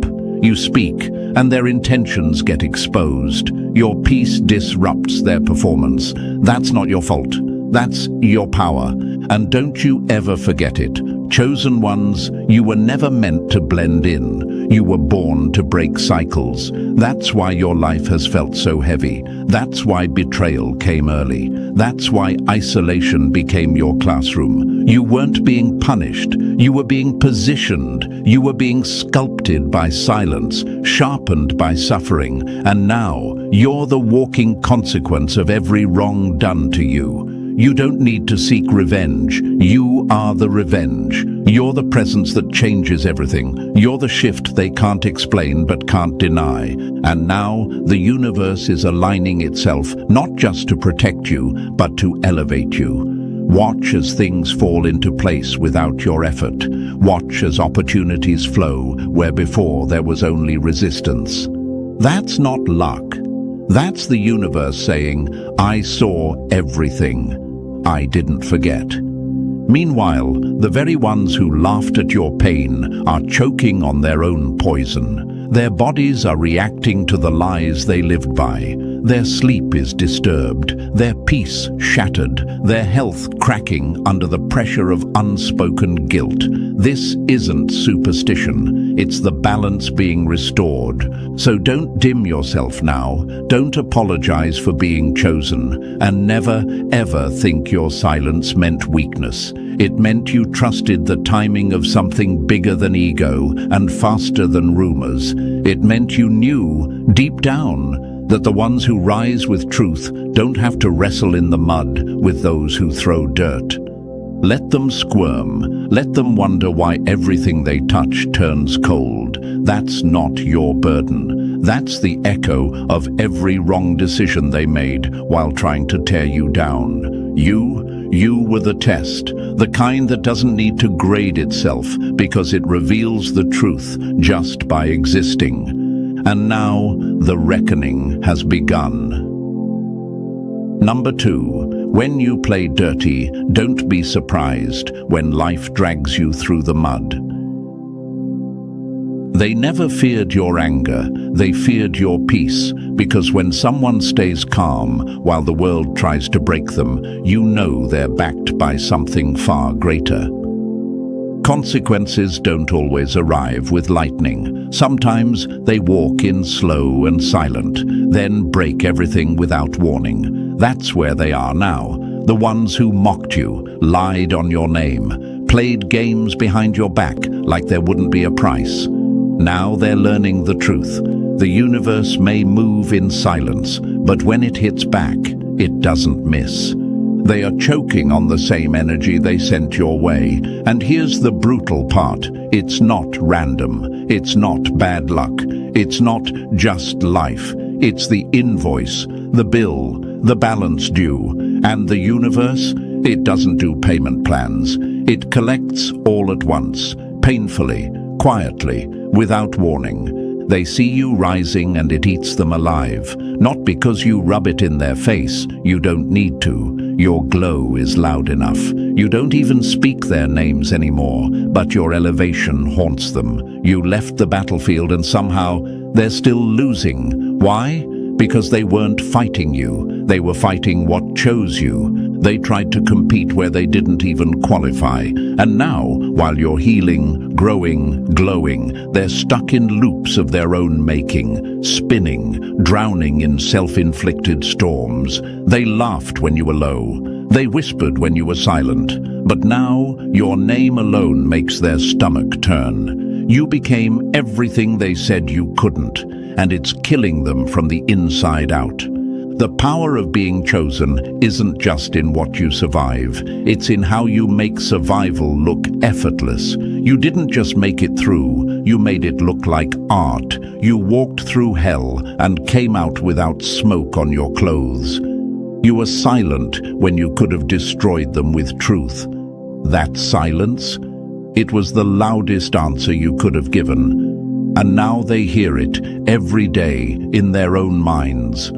You speak, and their intentions get exposed. Your peace disrupts their performance. That's not your fault. That's your power. And don't you ever forget it. Chosen ones, you were never meant to blend in. You were born to break cycles. That's why your life has felt so heavy. That's why betrayal came early. That's why isolation became your classroom. You weren't being punished. You were being positioned. You were being sculpted by silence, sharpened by suffering. And now, you're the walking consequence of every wrong done to you. You don't need to seek revenge. You are the revenge. You're the presence that changes everything. You're the shift they can't explain but can't deny. And now the universe is aligning itself, not just to protect you, but to elevate you. Watch as things fall into place without your effort. Watch as opportunities flow where before there was only resistance. That's not luck. That's the universe saying, I saw everything. I didn't forget. Meanwhile, the very ones who laughed at your pain are choking on their own poison. Their bodies are reacting to the lies they lived by. Their sleep is disturbed, their peace shattered, their health cracking under the pressure of unspoken guilt. This isn't superstition, it's the balance being restored. So don't dim yourself now, don't apologize for being chosen, and never, ever think your silence meant weakness. It meant you trusted the timing of something bigger than ego and faster than rumors. It meant you knew, deep down, that the ones who rise with truth don't have to wrestle in the mud with those who throw dirt. Let them squirm. Let them wonder why everything they touch turns cold. That's not your burden. That's the echo of every wrong decision they made while trying to tear you down. You were the test, the kind that doesn't need to grade itself because it reveals the truth just by existing. And now, the reckoning has begun. Number 2, when you play dirty, don't be surprised when life drags you through the mud. They never feared your anger, they feared your peace, because when someone stays calm while the world tries to break them, you know they're backed by something far greater. Consequences don't always arrive with lightning. Sometimes they walk in slow and silent, then break everything without warning. That's where they are now. The ones who mocked you, lied on your name, played games behind your back like there wouldn't be a price. Now they're learning the truth. The universe may move in silence, but when it hits back, it doesn't miss. They are choking on the same energy they sent your way. And here's the brutal part. It's not random. It's not bad luck. It's not just life. It's the invoice, the bill, the balance due. And the universe? It doesn't do payment plans. It collects all at once, painfully, quietly, without warning. They see you rising and it eats them alive. Not because you rub it in their face. You don't need to. Your glow is loud enough. You don't even speak their names anymore, but your elevation haunts them. You left the battlefield and somehow they're still losing. Why? Because they weren't fighting you. They were fighting what chose you. They tried to compete where they didn't even qualify. And now, while you're healing, growing, glowing, they're stuck in loops of their own making, spinning, drowning in self-inflicted storms. They laughed when you were low. They whispered when you were silent. But now, your name alone makes their stomach turn. You became everything they said you couldn't, and it's killing them from the inside out. The power of being chosen isn't just in what you survive, it's in how you make survival look effortless. You didn't just make it through, you made it look like art. You walked through hell and came out without smoke on your clothes. You were silent when you could have destroyed them with truth. That silence? It was the loudest answer you could have given. And now they hear it every day in their own minds.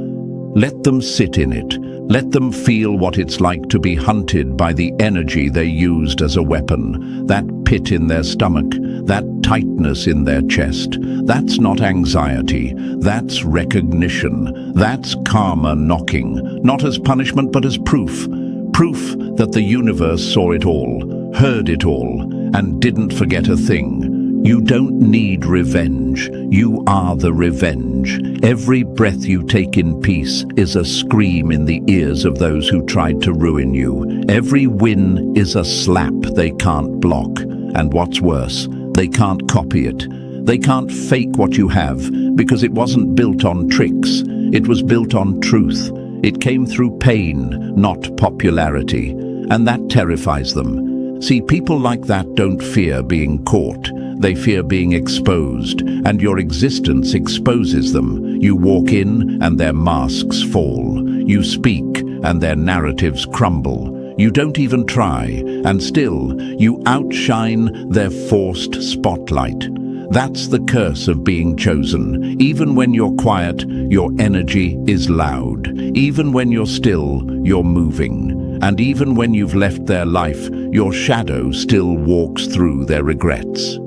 Let them sit in it. Let them feel what it's like to be hunted by the energy they used as a weapon. That pit in their stomach, that tightness in their chest. That's not anxiety. That's recognition. That's karma knocking. Not as punishment, but as proof. Proof that the universe saw it all, heard it all, and didn't forget a thing. You don't need revenge. You are the revenge. Every breath you take in peace is a scream in the ears of those who tried to ruin you. Every win is a slap they can't block. And what's worse, they can't copy it. They can't fake what you have, because it wasn't built on tricks. It was built on truth. It came through pain, not popularity. And that terrifies them. See, people like that don't fear being caught. They fear being exposed, and your existence exposes them. You walk in, and their masks fall. You speak, and their narratives crumble. You don't even try, and still, you outshine their forced spotlight. That's the curse of being chosen. Even when you're quiet, your energy is loud. Even when you're still, you're moving. And even when you've left their life, your shadow still walks through their regrets.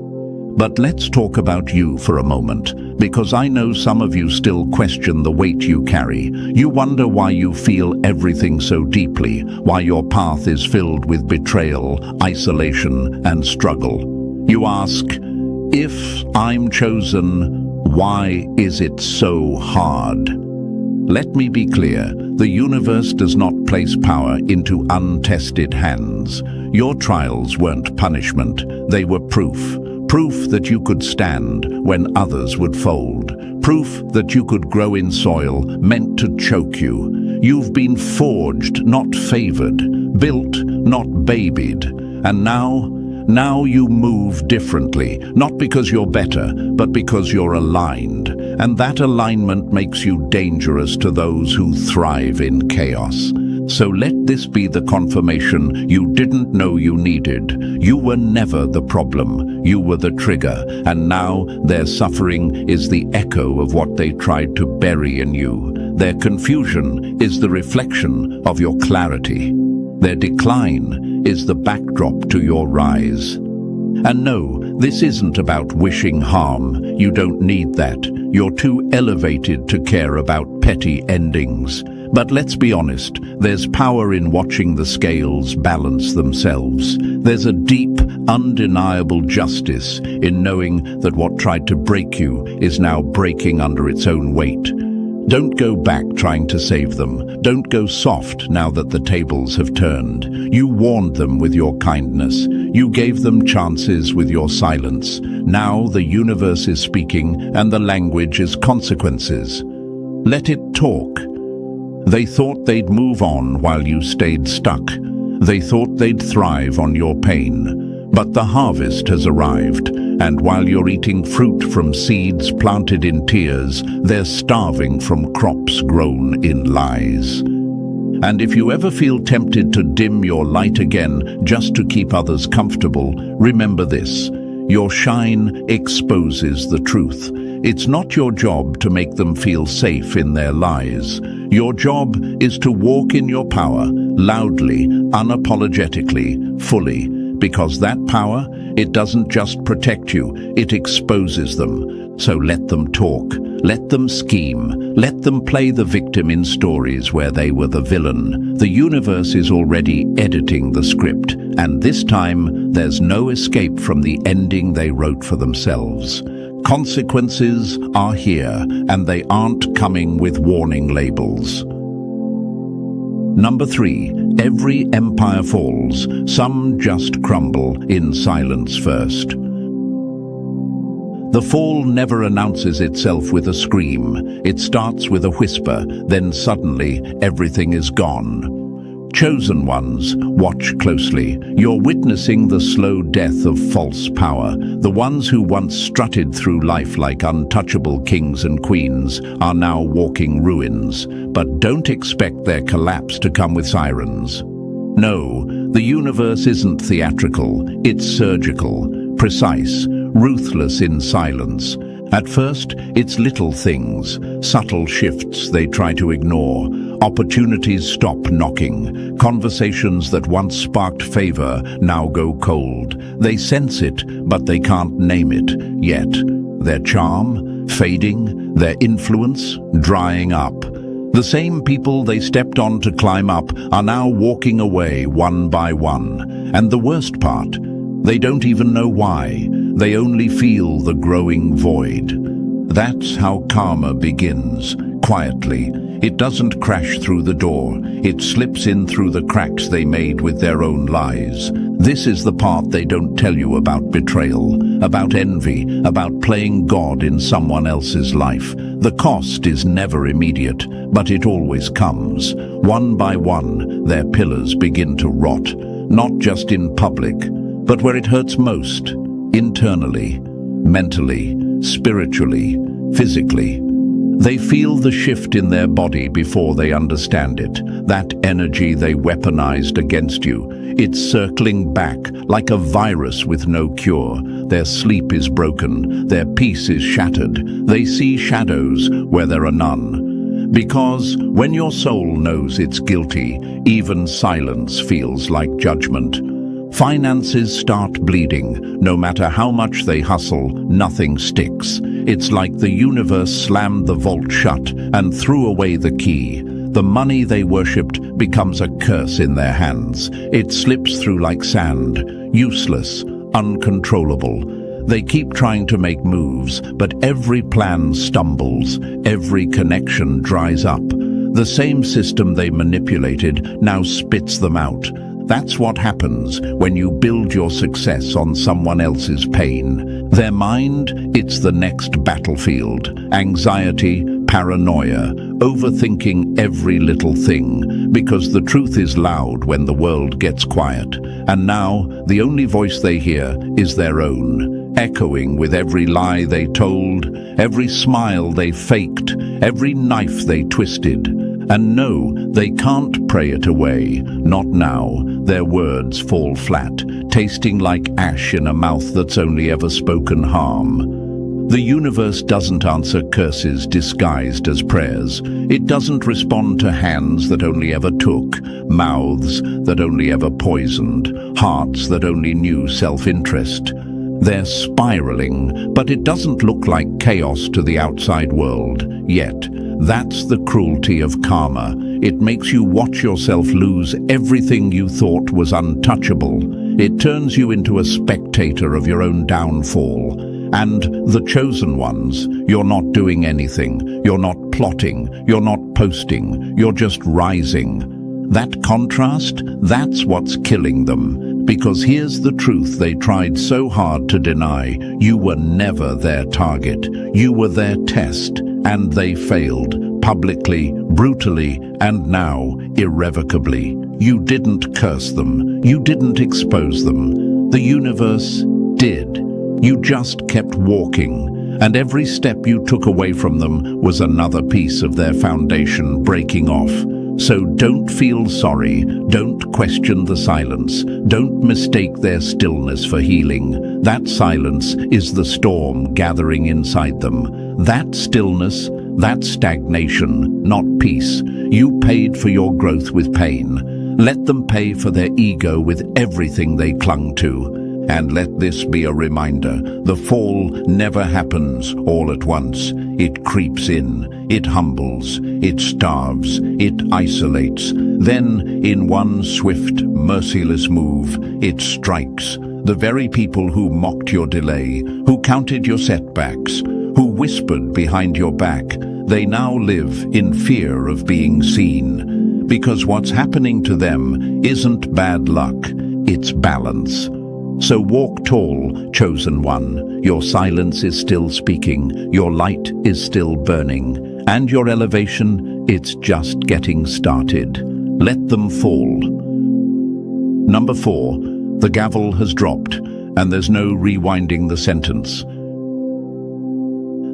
But let's talk about you for a moment, because I know some of you still question the weight you carry. You wonder why you feel everything so deeply, why your path is filled with betrayal, isolation, and struggle. You ask, if I'm chosen, why is it so hard? Let me be clear, the universe does not place power into untested hands. Your trials weren't punishment, they were proof. Proof that you could stand when others would fold. Proof that you could grow in soil meant to choke you. You've been forged, not favored, built, not babied. And now you move differently, not because you're better, but because you're aligned. And that alignment makes you dangerous to those who thrive in chaos. So let this be the confirmation you didn't know you needed. You were never the problem. You were the trigger. And now their suffering is the echo of what they tried to bury in you. Their confusion is the reflection of your clarity. Their decline is the backdrop to your rise. And no, this isn't about wishing harm. You don't need that. You're too elevated to care about petty endings. But let's be honest, there's power in watching the scales balance themselves. There's a deep, undeniable justice in knowing that what tried to break you is now breaking under its own weight. Don't go back trying to save them. Don't go soft now that the tables have turned. You warned them with your kindness. You gave them chances with your silence. Now the universe is speaking, and the language is consequences. Let it talk. They thought they'd move on while you stayed stuck. They thought they'd thrive on your pain. But the harvest has arrived, and while you're eating fruit from seeds planted in tears, they're starving from crops grown in lies. And if you ever feel tempted to dim your light again just to keep others comfortable, remember this: your shine exposes the truth. It's not your job to make them feel safe in their lies. Your job is to walk in your power, loudly, unapologetically, fully, because that power, it doesn't just protect you, it exposes them. So let them talk, let them scheme, let them play the victim in stories where they were the villain. The universe is already editing the script, and this time there's no escape from the ending they wrote for themselves. Consequences are here, and they aren't coming with warning labels. Number 3, every empire falls. Some just crumble in silence first. The fall never announces itself with a scream. It starts with a whisper, then suddenly everything is gone. Chosen ones, watch closely. You're witnessing the slow death of false power. The ones who once strutted through life like untouchable kings and queens are now walking ruins. But don't expect their collapse to come with sirens. No, the universe isn't theatrical, it's surgical, precise, ruthless in silence. At first, it's little things, subtle shifts they try to ignore. Opportunities stop knocking. Conversations that once sparked favor now go cold. They sense it, but they can't name it yet. Their charm fading, their influence drying up. The same people they stepped on to climb up are now walking away one by one. And the worst part, they don't even know why. They only feel the growing void. That's how karma begins, quietly. It doesn't crash through the door. It slips in through the cracks they made with their own lies. This is the part they don't tell you about betrayal, about envy, about playing God in someone else's life. The cost is never immediate, but it always comes. One by one, their pillars begin to rot, not just in public, but where it hurts most, internally, mentally, spiritually, physically. They feel the shift in their body before they understand it. That energy they weaponized against you, it's circling back like a virus with no cure. Their sleep is broken, their peace is shattered. They see shadows where there are none. Because when your soul knows it's guilty, even silence feels like judgment. Finances start bleeding. No matter how much they hustle, nothing sticks. It's like the universe slammed the vault shut and threw away the key. The money they worshipped becomes a curse in their hands. It slips through like sand, useless, uncontrollable. They keep trying to make moves, but every plan stumbles, every connection dries up. The same system they manipulated now spits them out. That's what happens when you build your success on someone else's pain. Their mind, it's the next battlefield. Anxiety, paranoia, overthinking every little thing, because the truth is loud when the world gets quiet. And now, the only voice they hear is their own, echoing with every lie they told, every smile they faked, every knife they twisted. And no, they can't pray it away, not now. Their words fall flat, tasting like ash in a mouth that's only ever spoken harm. The universe doesn't answer curses disguised as prayers. It doesn't respond to hands that only ever took, mouths that only ever poisoned, hearts that only knew self-interest. They're spiraling, but it doesn't look like chaos to the outside world, yet. That's the cruelty of karma. It makes you watch yourself lose everything you thought was untouchable. It turns you into a spectator of your own downfall. And the chosen ones, you're not doing anything. You're not plotting. You're not posting. You're just rising. That contrast, that's what's killing them. Because here's the truth they tried so hard to deny. You were never their target. You were their test. And they failed, publicly, brutally, and now irrevocably. You didn't curse them. You didn't expose them. The universe did. You just kept walking, and every step you took away from them was another piece of their foundation breaking off. So don't feel sorry, don't question the silence, don't mistake their stillness for healing. That silence is the storm gathering inside them. That stillness, that stagnation, not peace. You paid for your growth with pain. Let them pay for their ego with everything they clung to. And let this be a reminder, the fall never happens all at once. It creeps in, it humbles, it starves, it isolates. Then, in one swift, merciless move, it strikes. The very people who mocked your delay, who counted your setbacks, who whispered behind your back, they now live in fear of being seen. Because what's happening to them isn't bad luck, it's balance. So walk tall, chosen one. Your silence is still speaking, your light is still burning, and your elevation, it's just getting started. Let them fall. Number 4, the gavel has dropped, and there's no rewinding the sentence.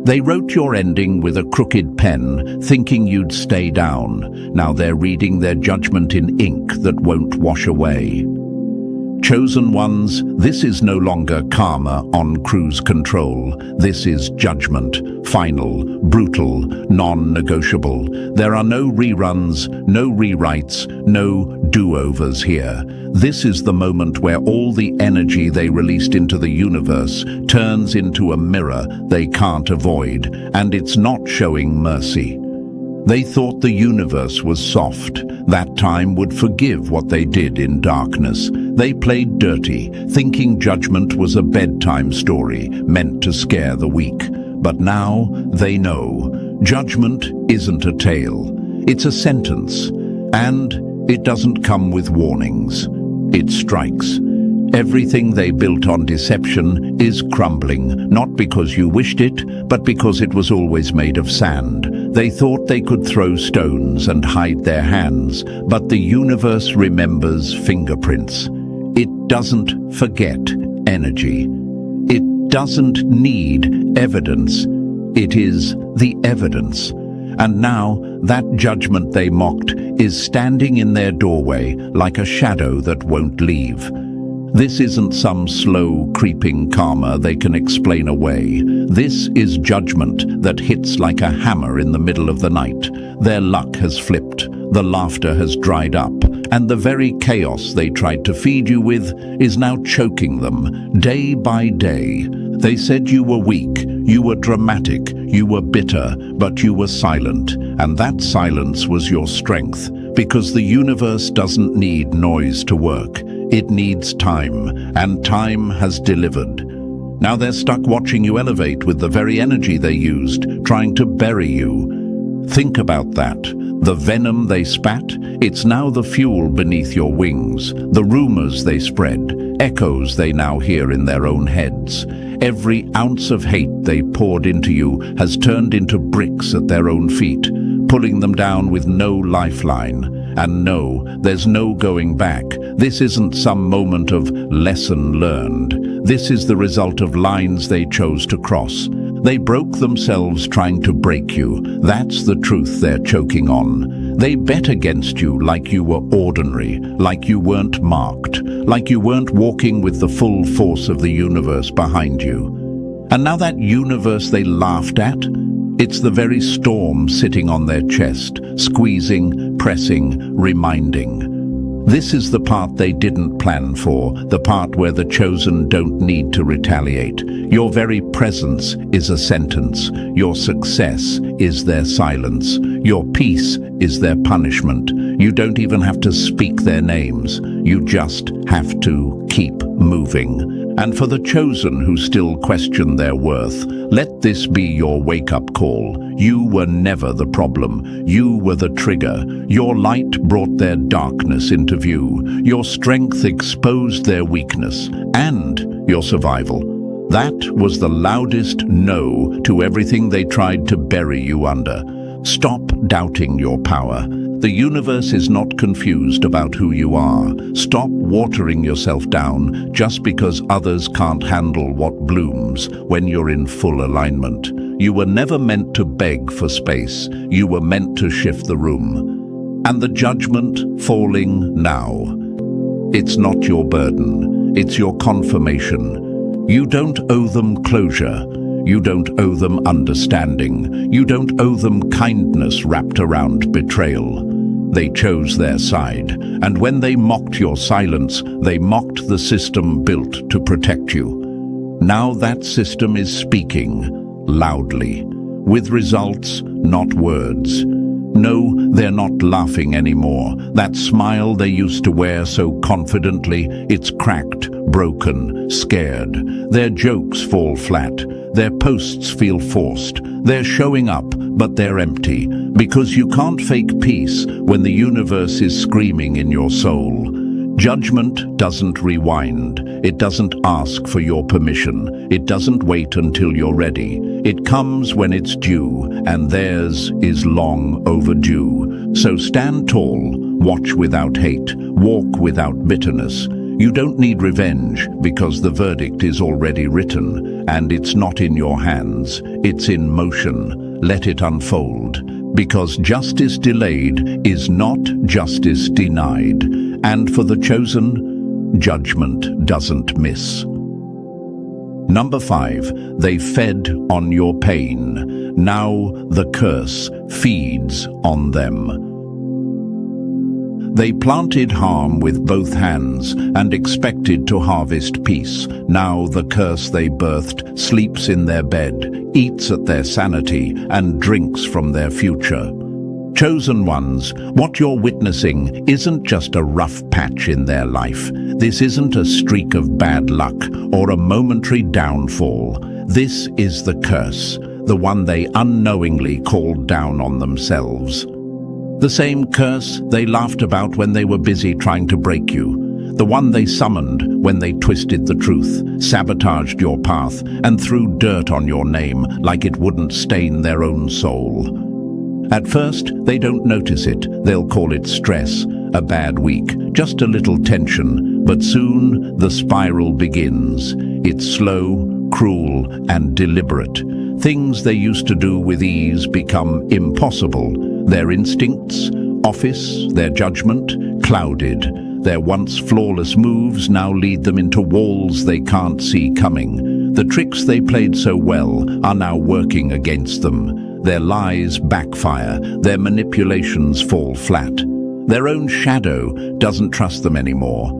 They wrote your ending with a crooked pen, thinking you'd stay down. Now they're reading their judgment in ink that won't wash away. Chosen ones, this is no longer karma on cruise control. This is judgment, final, brutal, non-negotiable. There are no reruns, no rewrites, no do-overs here. This is the moment where all the energy they released into the universe turns into a mirror they can't avoid, and it's not showing mercy. They thought the universe was soft. That time would forgive what they did in darkness. They played dirty, thinking judgment was a bedtime story meant to scare the weak. But now they know. Judgment isn't a tale. It's a sentence. And it doesn't come with warnings. It strikes. Everything they built on deception is crumbling, not because you wished it, but because it was always made of sand. They thought they could throw stones and hide their hands, but the universe remembers fingerprints. It doesn't forget energy. It doesn't need evidence. It is the evidence. And now, that judgment they mocked is standing in their doorway like a shadow that won't leave. This isn't some slow, creeping karma they can explain away. This is judgment that hits like a hammer in the middle of the night. Their luck has flipped, the laughter has dried up, and the very chaos they tried to feed you with is now choking them, day by day. They said you were weak, you were dramatic, you were bitter, but you were silent, and that silence was your strength, because the universe doesn't need noise to work. It needs time, and time has delivered. Now they're stuck watching you elevate with the very energy they used, trying to bury you. Think about that. The venom they spat, it's now the fuel beneath your wings. The rumors they spread, echoes they now hear in their own heads. Every ounce of hate they poured into you has turned into bricks at their own feet, pulling them down with no lifeline. And no, there's no going back. This isn't some moment of lesson learned. This is the result of lines they chose to cross. They broke themselves trying to break you. That's the truth they're choking on. They bet against you like you were ordinary, like you weren't marked, like you weren't walking with the full force of the universe behind you. And now that universe they laughed at, it's the very storm sitting on their chest, squeezing, pressing, reminding. This is the part they didn't plan for, the part where the chosen don't need to retaliate. Your very presence is a sentence. Your success is their silence. Your peace is their punishment. You don't even have to speak their names. You just have to keep moving. And for the chosen who still question their worth, let this be your wake-up call. You were never the problem. You were the trigger. Your light brought their darkness into view. Your strength exposed their weakness and your survival. That was the loudest no to everything they tried to bury you under. Stop doubting your power. The universe is not confused about who you are. Stop watering yourself down just because others can't handle what blooms when you're in full alignment. You were never meant to beg for space. You were meant to shift the room. And the judgment falling now. It's not your burden. It's your confirmation. You don't owe them closure. You don't owe them understanding. You don't owe them kindness wrapped around betrayal. They chose their side, and when they mocked your silence, they mocked the system built to protect you. Now that system is speaking, loudly, with results, not words. No, they're not laughing anymore. That smile they used to wear so confidently, it's cracked, broken, scared. Their jokes fall flat. Their posts feel forced. They're showing up, but they're empty. Because you can't fake peace when the universe is screaming in your soul. Judgment doesn't rewind. It doesn't ask for your permission. It doesn't wait until you're ready. It comes when it's due, and theirs is long overdue. So stand tall, watch without hate, walk without bitterness. You don't need revenge because the verdict is already written, and it's not in your hands. It's in motion. Let it unfold. Because justice delayed is not justice denied. And for the chosen, judgment doesn't miss. Number 5, they fed on your pain. Now the curse feeds on them. They planted harm with both hands and expected to harvest peace. Now the curse they birthed sleeps in their bed, eats at their sanity, and drinks from their future. Chosen ones, what you're witnessing isn't just a rough patch in their life. This isn't a streak of bad luck or a momentary downfall. This is the curse, the one they unknowingly called down on themselves. The same curse they laughed about when they were busy trying to break you. The one they summoned when they twisted the truth, sabotaged your path, and threw dirt on your name like it wouldn't stain their own soul. At first, they don't notice it. They'll call it stress, a bad week, just a little tension. But soon, the spiral begins. It's slow, cruel, and deliberate. Things they used to do with ease become impossible. Their instincts, office, their judgment, clouded. Their once flawless moves now lead them into walls they can't see coming. The tricks they played so well are now working against them. Their lies backfire, their manipulations fall flat. Their own shadow doesn't trust them anymore.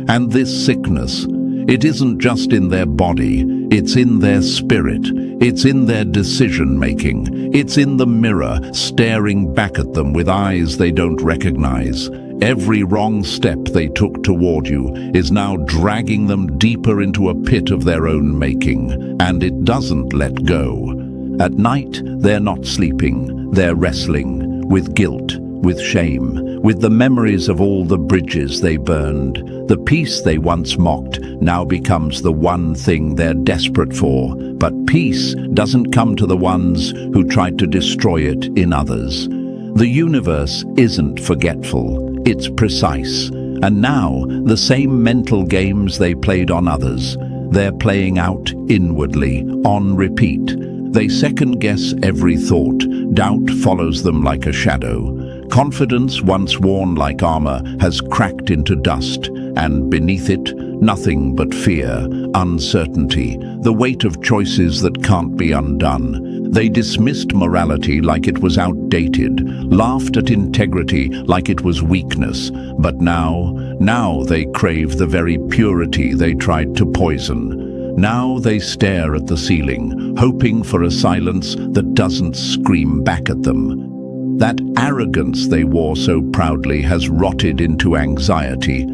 And this sickness, it isn't just in their body, it's in their spirit, it's in their decision-making, it's in the mirror staring back at them with eyes they don't recognize. Every wrong step they took toward you is now dragging them deeper into a pit of their own making, and it doesn't let go. At night, they're not sleeping, they're wrestling with guilt, with shame, with the memories of all the bridges they burned. The peace they once mocked now becomes the one thing they're desperate for. But peace doesn't come to the ones who tried to destroy it in others. The universe isn't forgetful, it's precise. And now, the same mental games they played on others, they're playing out inwardly, on repeat. They second-guess every thought. Doubt follows them like a shadow. Confidence, once worn like armor, has cracked into dust, and beneath it, nothing but fear, uncertainty, the weight of choices that can't be undone. They dismissed morality like it was outdated, laughed at integrity like it was weakness. But now they crave the very purity they tried to poison. Now they stare at the ceiling, hoping for a silence that doesn't scream back at them. That arrogance they wore so proudly has rotted into anxiety.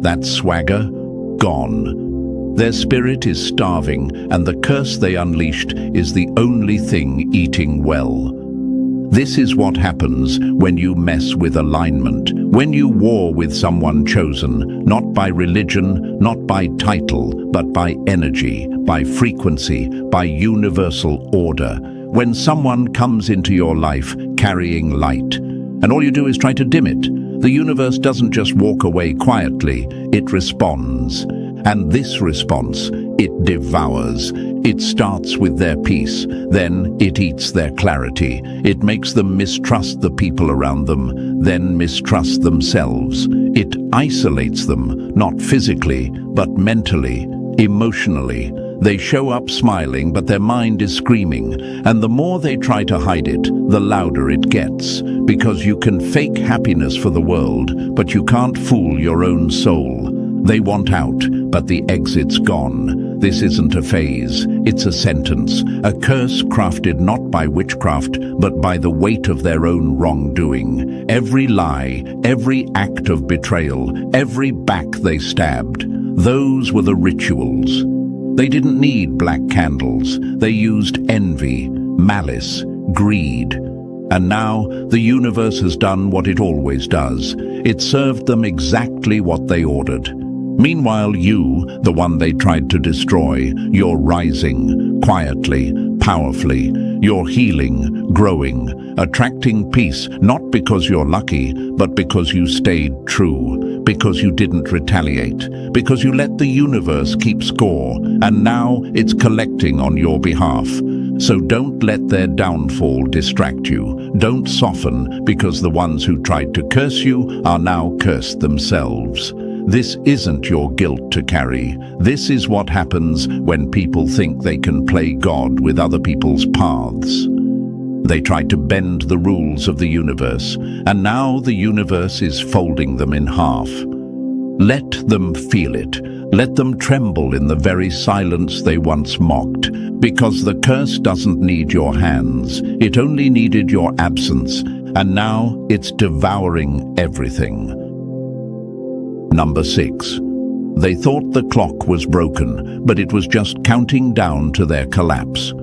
That swagger, gone. Their spirit is starving, and the curse they unleashed is the only thing eating well. This is what happens when you mess with alignment, when you war with someone chosen, not by religion, not by title, but by energy, by frequency, by universal order. when someone comes into your life carrying light, and all you do is try to dim it, the universe doesn't just walk away quietly, it responds. And this response, it devours. It starts with their peace, then it eats their clarity. It makes them mistrust the people around them, then mistrust themselves. It isolates them, not physically, but mentally, emotionally. They show up smiling, but their mind is screaming, and the more they try to hide it, the louder it gets. Because you can fake happiness for the world, but you can't fool your own soul. They want out, but the exit's gone. This isn't a phase, it's a sentence, a curse crafted not by witchcraft, but by the weight of their own wrongdoing. Every lie, every act of betrayal, every back they stabbed, those were the rituals. They didn't need black candles. They used envy, malice, greed. And now the universe has done what it always does. It served them exactly what they ordered. Meanwhile, you, the one they tried to destroy, you're rising, quietly, powerfully. You're healing, growing, attracting peace, not because you're lucky, but because you stayed true, because you didn't retaliate, because you let the universe keep score, and now it's collecting on your behalf. So don't let their downfall distract you. Don't soften, because the ones who tried to curse you are now cursed themselves. This isn't your guilt to carry. This is what happens when people think they can play God with other people's paths. They tried to bend the rules of the universe, and now the universe is folding them in half. Let them feel it. Let them tremble in the very silence they once mocked, because the curse doesn't need your hands. It only needed your absence, and now it's devouring everything. Number 6. They thought the clock was broken, but it was just counting down to their collapse.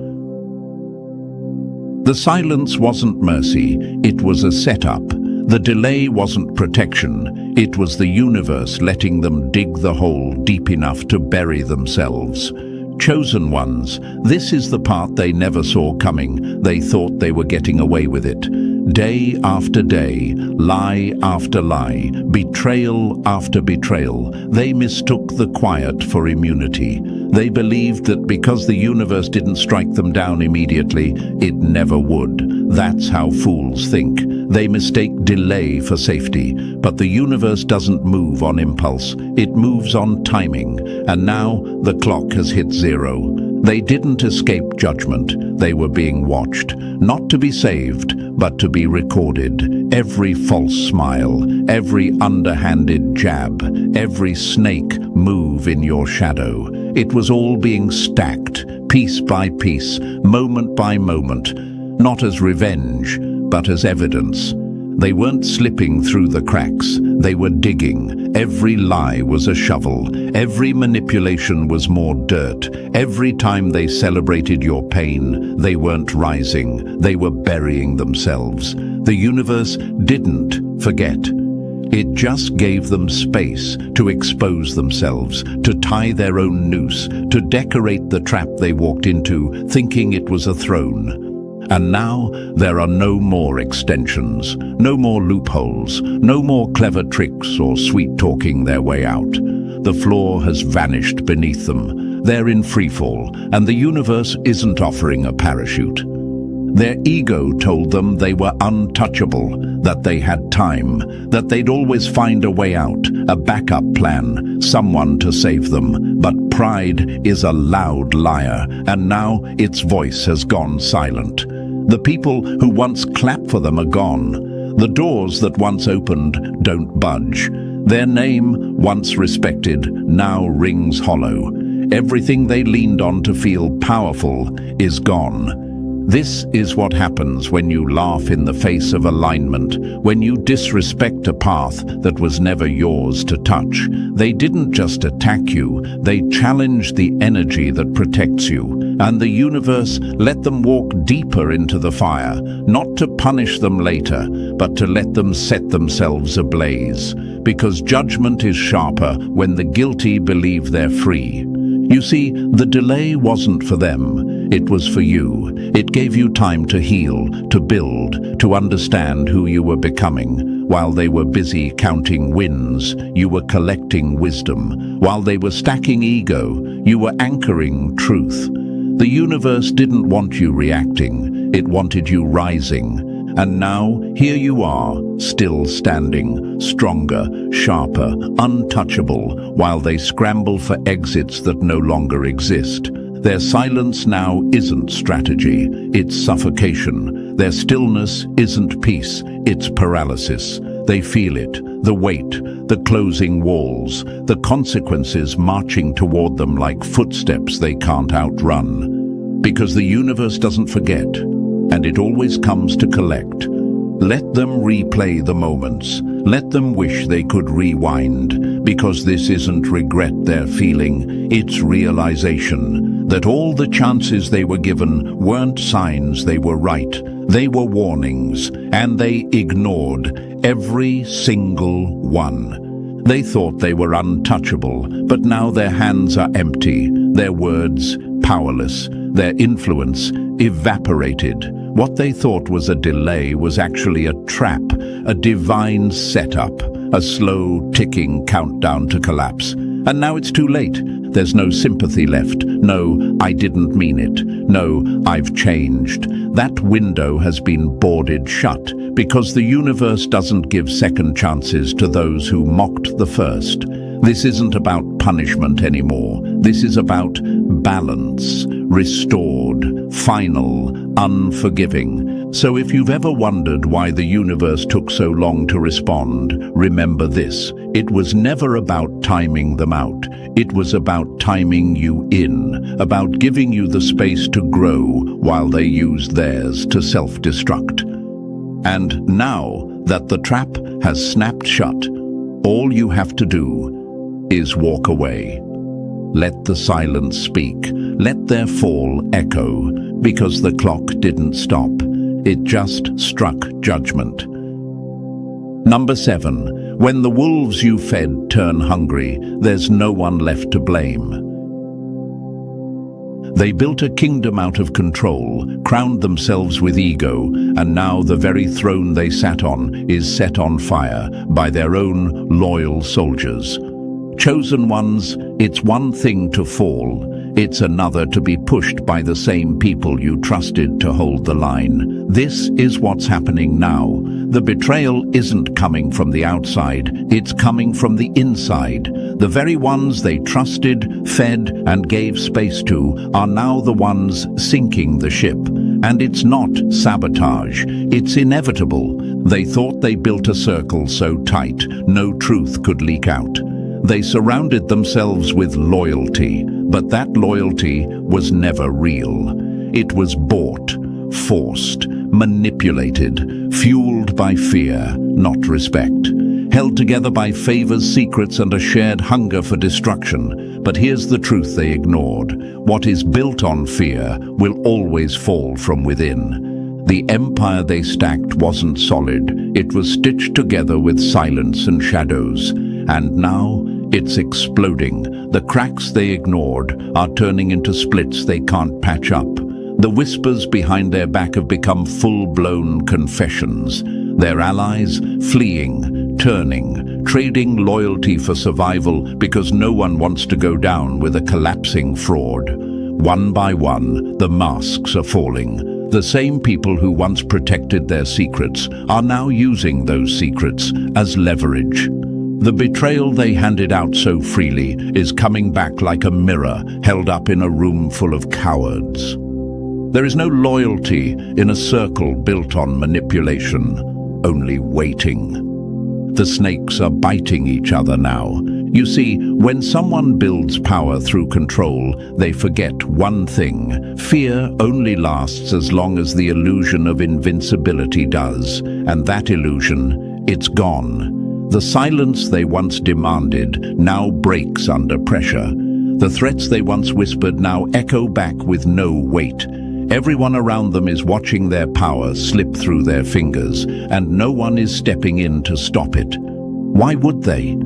The silence wasn't mercy, it was a setup. The delay wasn't protection, it was the universe letting them dig the hole deep enough to bury themselves. Chosen ones, this is the part they never saw coming. They thought they were getting away with it. Day after day, lie after lie, betrayal after betrayal. They mistook the quiet for immunity. They believed that because the universe didn't strike them down immediately, it never would. That's how fools think. They mistake delay for safety, but the universe doesn't move on impulse. It moves on timing, and now the clock has hit 0. They didn't escape judgment. They were being watched, not to be saved, but to be recorded. Every false smile, every underhanded jab, every snake move in your shadow. It was all being stacked, piece by piece, moment by moment, not as revenge, but as evidence. They weren't slipping through the cracks, they were digging. Every lie was a shovel, every manipulation was more dirt. Every time they celebrated your pain, they weren't rising, they were burying themselves. The universe didn't forget. It just gave them space to expose themselves, to tie their own noose, to decorate the trap they walked into, thinking it was a throne. And now there are no more extensions, no more loopholes, no more clever tricks or sweet-talking their way out. The floor has vanished beneath them. They're in freefall, and the universe isn't offering a parachute. Their ego told them they were untouchable, that they had time, that they'd always find a way out, a backup plan, someone to save them. But pride is a loud liar, and now its voice has gone silent. The people who once clapped for them are gone. The doors that once opened don't budge. Their name, once respected, now rings hollow. Everything they leaned on to feel powerful is gone. This is what happens when you laugh in the face of alignment, when you disrespect a path that was never yours to touch. They didn't just attack you, they challenged the energy that protects you. And the universe let them walk deeper into the fire, not to punish them later, but to let them set themselves ablaze. Because judgment is sharper when the guilty believe they're free. You see, the delay wasn't for them. It was for you. It gave you time to heal, to build, to understand who you were becoming. While they were busy counting wins, you were collecting wisdom. While they were stacking ego, you were anchoring truth. The universe didn't want you reacting, it wanted you rising. And now, here you are, still standing, stronger, sharper, untouchable, while they scramble for exits that no longer exist. Their silence now isn't strategy, it's suffocation. Their stillness isn't peace, it's paralysis. They feel it, the weight, the closing walls, the consequences marching toward them like footsteps they can't outrun. Because the universe doesn't forget, and it always comes to collect. Let them replay the moments. Let them wish they could rewind, because this isn't regret they're feeling, it's realization that all the chances they were given weren't signs they were right. They were warnings, and they ignored every single one. They thought they were untouchable, but now their hands are empty, their words powerless, their influence evaporated. What they thought was a delay was actually a trap, a divine setup, a slow ticking countdown to collapse. And now it's too late. There's no sympathy left. No, I didn't mean it. No, I've changed. That window has been boarded shut because the universe doesn't give second chances to those who mocked the first. This isn't about punishment anymore. This is about balance, restored, final, unforgiving. So if you've ever wondered why the universe took so long to respond, remember this. It was never about timing them out. It was about timing you in, about giving you the space to grow while they used theirs to self-destruct. And now that the trap has snapped shut, all you have to do is walk away. Let the silence speak. Let their fall echo, because the clock didn't stop. It just struck judgment. Number 7. When the wolves you fed turn hungry, there's no one left to blame. They built a kingdom out of control, crowned themselves with ego, and now the very throne they sat on is set on fire by their own loyal soldiers. Chosen ones, it's one thing to fall, it's another to be pushed by the same people you trusted to hold the line. This is what's happening now. The betrayal isn't coming from the outside, it's coming from the inside. The very ones they trusted, fed, and gave space to are now the ones sinking the ship. And it's not sabotage, it's inevitable. They thought they built a circle so tight, no truth could leak out. They surrounded themselves with loyalty, but that loyalty was never real. It was bought, forced, manipulated, fueled by fear, not respect, held together by favors, secrets, and a shared hunger for destruction. But here's the truth they ignored. What is built on fear will always fall from within. The empire they stacked wasn't solid. It was stitched together with silence and shadows. And now, it's exploding. The cracks they ignored are turning into splits they can't patch up. The whispers behind their back have become full-blown confessions. Their allies fleeing, turning, trading loyalty for survival because no one wants to go down with a collapsing fraud. One by one, the masks are falling. The same people who once protected their secrets are now using those secrets as leverage. The betrayal they handed out so freely is coming back like a mirror held up in a room full of cowards. There is no loyalty in a circle built on manipulation, only waiting. The snakes are biting each other now. You see, when someone builds power through control, they forget one thing. Fear only lasts as long as the illusion of invincibility does, and that illusion, it's gone. The silence they once demanded now breaks under pressure. The threats they once whispered now echo back with no weight. Everyone around them is watching their power slip through their fingers, and no one is stepping in to stop it. Why would they?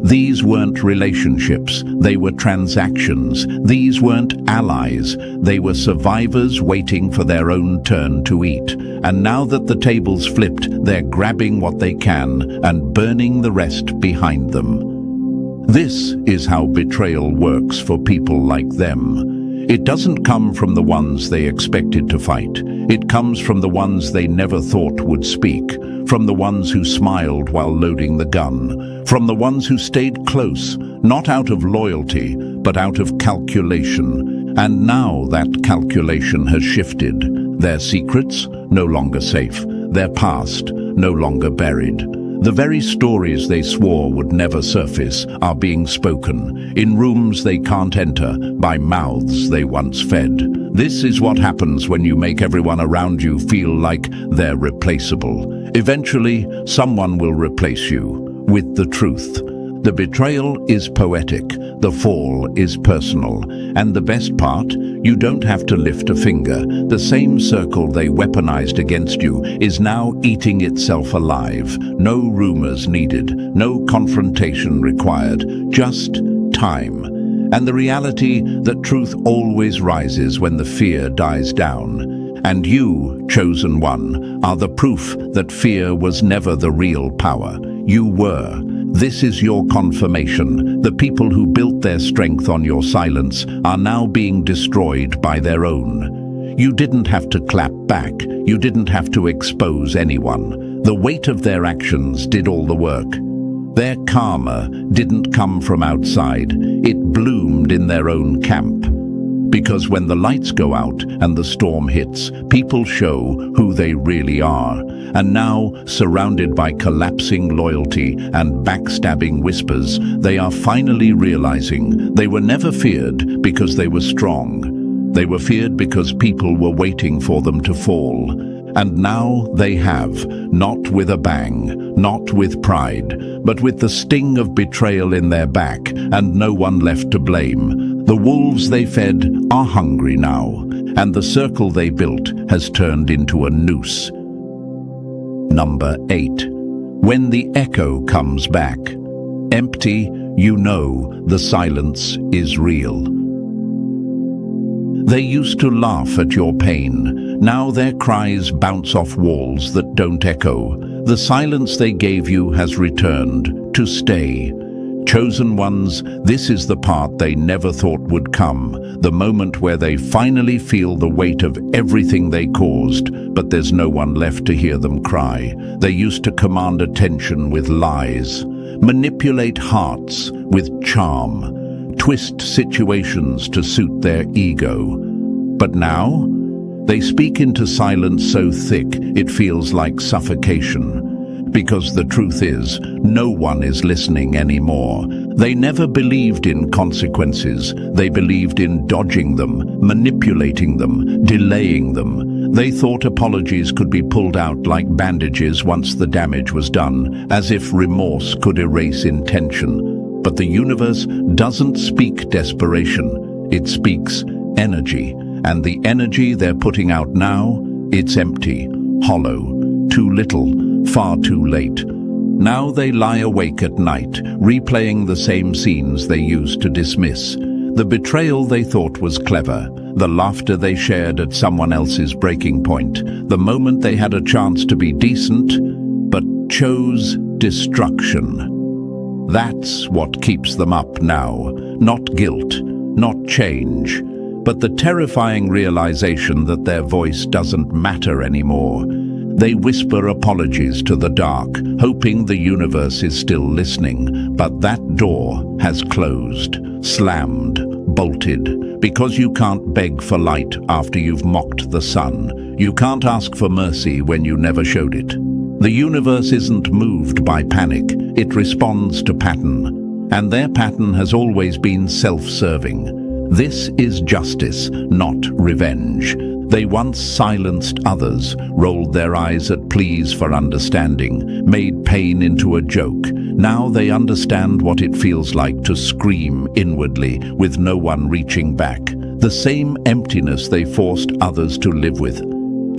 These weren't relationships, they were transactions. These weren't allies, they were survivors waiting for their own turn to eat. And now that the tables flipped, they're grabbing what they can and burning the rest behind them. This is how betrayal works for people like them. It doesn't come from the ones they expected to fight. It comes from the ones they never thought would speak, from the ones who smiled while loading the gun, from the ones who stayed close, not out of loyalty, but out of calculation. And now that calculation has shifted. Their secrets, no longer safe. Their past, no longer buried. The very stories they swore would never surface are being spoken, in rooms they can't enter, by mouths they once fed. This is what happens when you make everyone around you feel like they're replaceable. Eventually, someone will replace you with the truth. The betrayal is poetic, the fall is personal, and the best part, you don't have to lift a finger. The same circle they weaponized against you is now eating itself alive. No rumors needed, no confrontation required, just time. And the reality that truth always rises when the fear dies down. And you, chosen one, are the proof that fear was never the real power. You were. This is your confirmation. The people who built their strength on your silence are now being destroyed by their own. You didn't have to clap back. You didn't have to expose anyone. The weight of their actions did all the work. Their karma didn't come from outside. It bloomed in their own camp. Because when the lights go out and the storm hits, people show who they really are. And now, surrounded by collapsing loyalty and backstabbing whispers, they are finally realizing they were never feared because they were strong. They were feared because people were waiting for them to fall. And now they have, not with a bang, not with pride, but with the sting of betrayal in their back and no one left to blame. The wolves they fed are hungry now, and the circle they built has turned into a noose. Number 8. When the echo comes back. Empty, you know the silence is real. They used to laugh at your pain. Now their cries bounce off walls that don't echo. The silence they gave you has returned to stay. Chosen ones, this is the part they never thought would come, the moment where they finally feel the weight of everything they caused, but there's no one left to hear them cry. They used to command attention with lies, manipulate hearts with charm, twist situations to suit their ego. But now, they speak into silence so thick it feels like suffocation. Because the truth is, no one is listening anymore. They never believed in consequences. They believed in dodging them, manipulating them, delaying them. They thought apologies could be pulled out like bandages once the damage was done, as if remorse could erase intention. But the universe doesn't speak desperation. It speaks energy. And the energy they're putting out now, it's empty, hollow, too little, far too late. Now they lie awake at night, replaying the same scenes they used to dismiss. The betrayal they thought was clever, the laughter they shared at someone else's breaking point, the moment they had a chance to be decent, but chose destruction. That's what keeps them up now. Not guilt, not change, but the terrifying realization that their voice doesn't matter anymore. They whisper apologies to the dark, hoping the universe is still listening, but that door has closed, slammed, bolted, because you can't beg for light after you've mocked the sun. You can't ask for mercy when you never showed it. The universe isn't moved by panic, it responds to pattern, and their pattern has always been self-serving. This is justice, not revenge. They once silenced others, rolled their eyes at pleas for understanding, made pain into a joke. Now they understand what it feels like to scream inwardly with no one reaching back. The same emptiness they forced others to live with.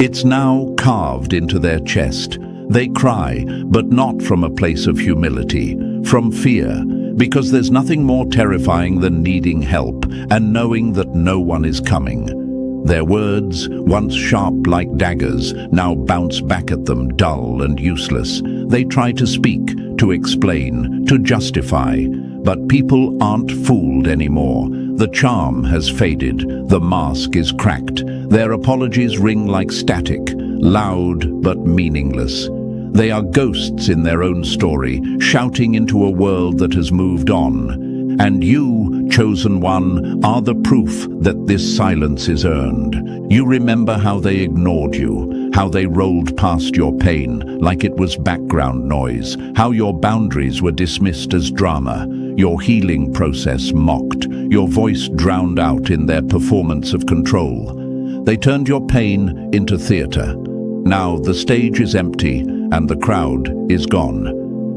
It's now carved into their chest. They cry, but not from a place of humility, from fear, Because there's nothing more terrifying than needing help and knowing that no one is coming. Their words, once sharp like daggers, now bounce back at them dull and useless. They try to speak, to explain, to justify. But people aren't fooled anymore. The charm has faded. The mask is cracked. Their apologies ring like static, loud but meaningless. They are ghosts in their own story, shouting into a world that has moved on. And you, chosen one, are the proof that this silence is earned. You remember how they ignored you, how they rolled past your pain like it was background noise, how your boundaries were dismissed as drama, your healing process mocked, your voice drowned out in their performance of control. They turned your pain into theater. Now the stage is empty and the crowd is gone.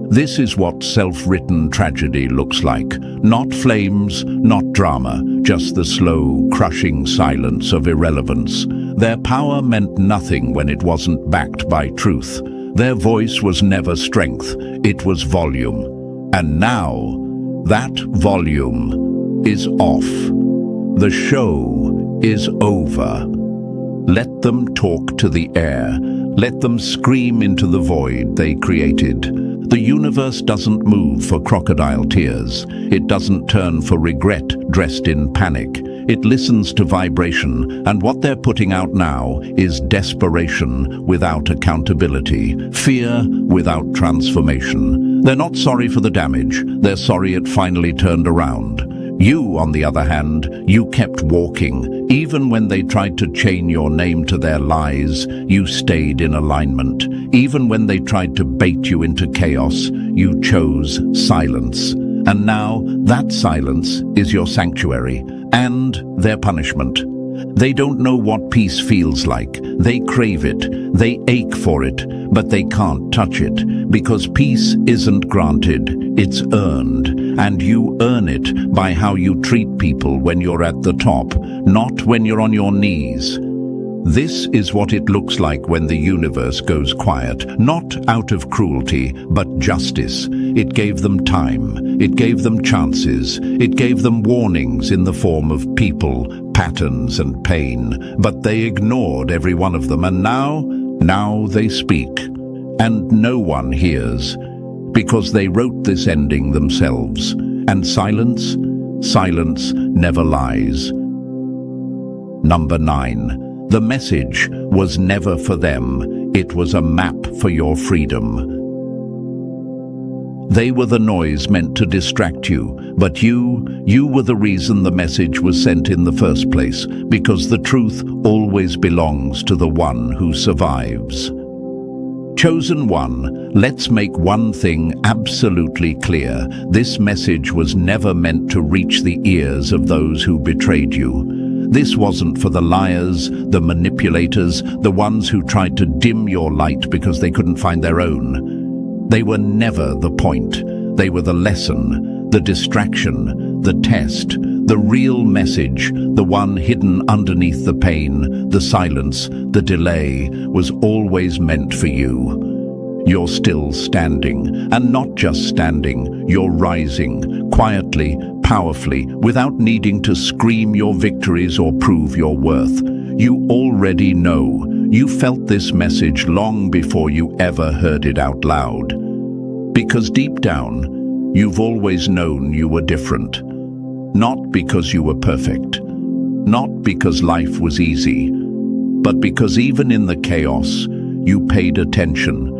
This is what self-written tragedy looks like. Not flames, not drama, just the slow, crushing silence of irrelevance. Their power meant nothing when it wasn't backed by truth. Their voice was never strength, it was volume. And now, that volume is off. The show is over. Let them talk to the air. Let them scream into the void they created. The universe doesn't move for crocodile tears. It doesn't turn for regret dressed in panic. It listens to vibration, and what they're putting out now is desperation without accountability, fear without transformation. They're not sorry for the damage. They're sorry it finally turned around. You, on the other hand, you kept walking. Even when they tried to chain your name to their lies, you stayed in alignment. Even when they tried to bait you into chaos, you chose silence. And now, that silence is your sanctuary and their punishment. They don't know what peace feels like. They crave it. They ache for it, but they can't touch it because peace isn't granted, it's earned. And you earn it by how you treat people when you're at the top, not when you're on your knees. This is what it looks like when the universe goes quiet, not out of cruelty, but justice. It gave them time, it gave them chances, it gave them warnings in the form of people, patterns and pain, but they ignored every one of them, and now they speak. And no one hears, because they wrote this ending themselves. And silence never lies. Number 9. The message was never for them. It was a map for your freedom. They were the noise meant to distract you, but you were the reason the message was sent in the first place, because the truth always belongs to the one who survives. Chosen one, let's make one thing absolutely clear. This message was never meant to reach the ears of those who betrayed you. This wasn't for the liars, the manipulators, the ones who tried to dim your light because they couldn't find their own. They were never the point. They were the lesson, the distraction, the test, the real message, the one hidden underneath the pain, the silence, the delay, was always meant for you. You're still standing, and not just standing, you're rising, quietly, powerfully, without needing to scream your victories or prove your worth. You already know. You felt this message long before you ever heard it out loud. Because deep down, you've always known you were different. Not because you were perfect, not because life was easy, but because even in the chaos, you paid attention.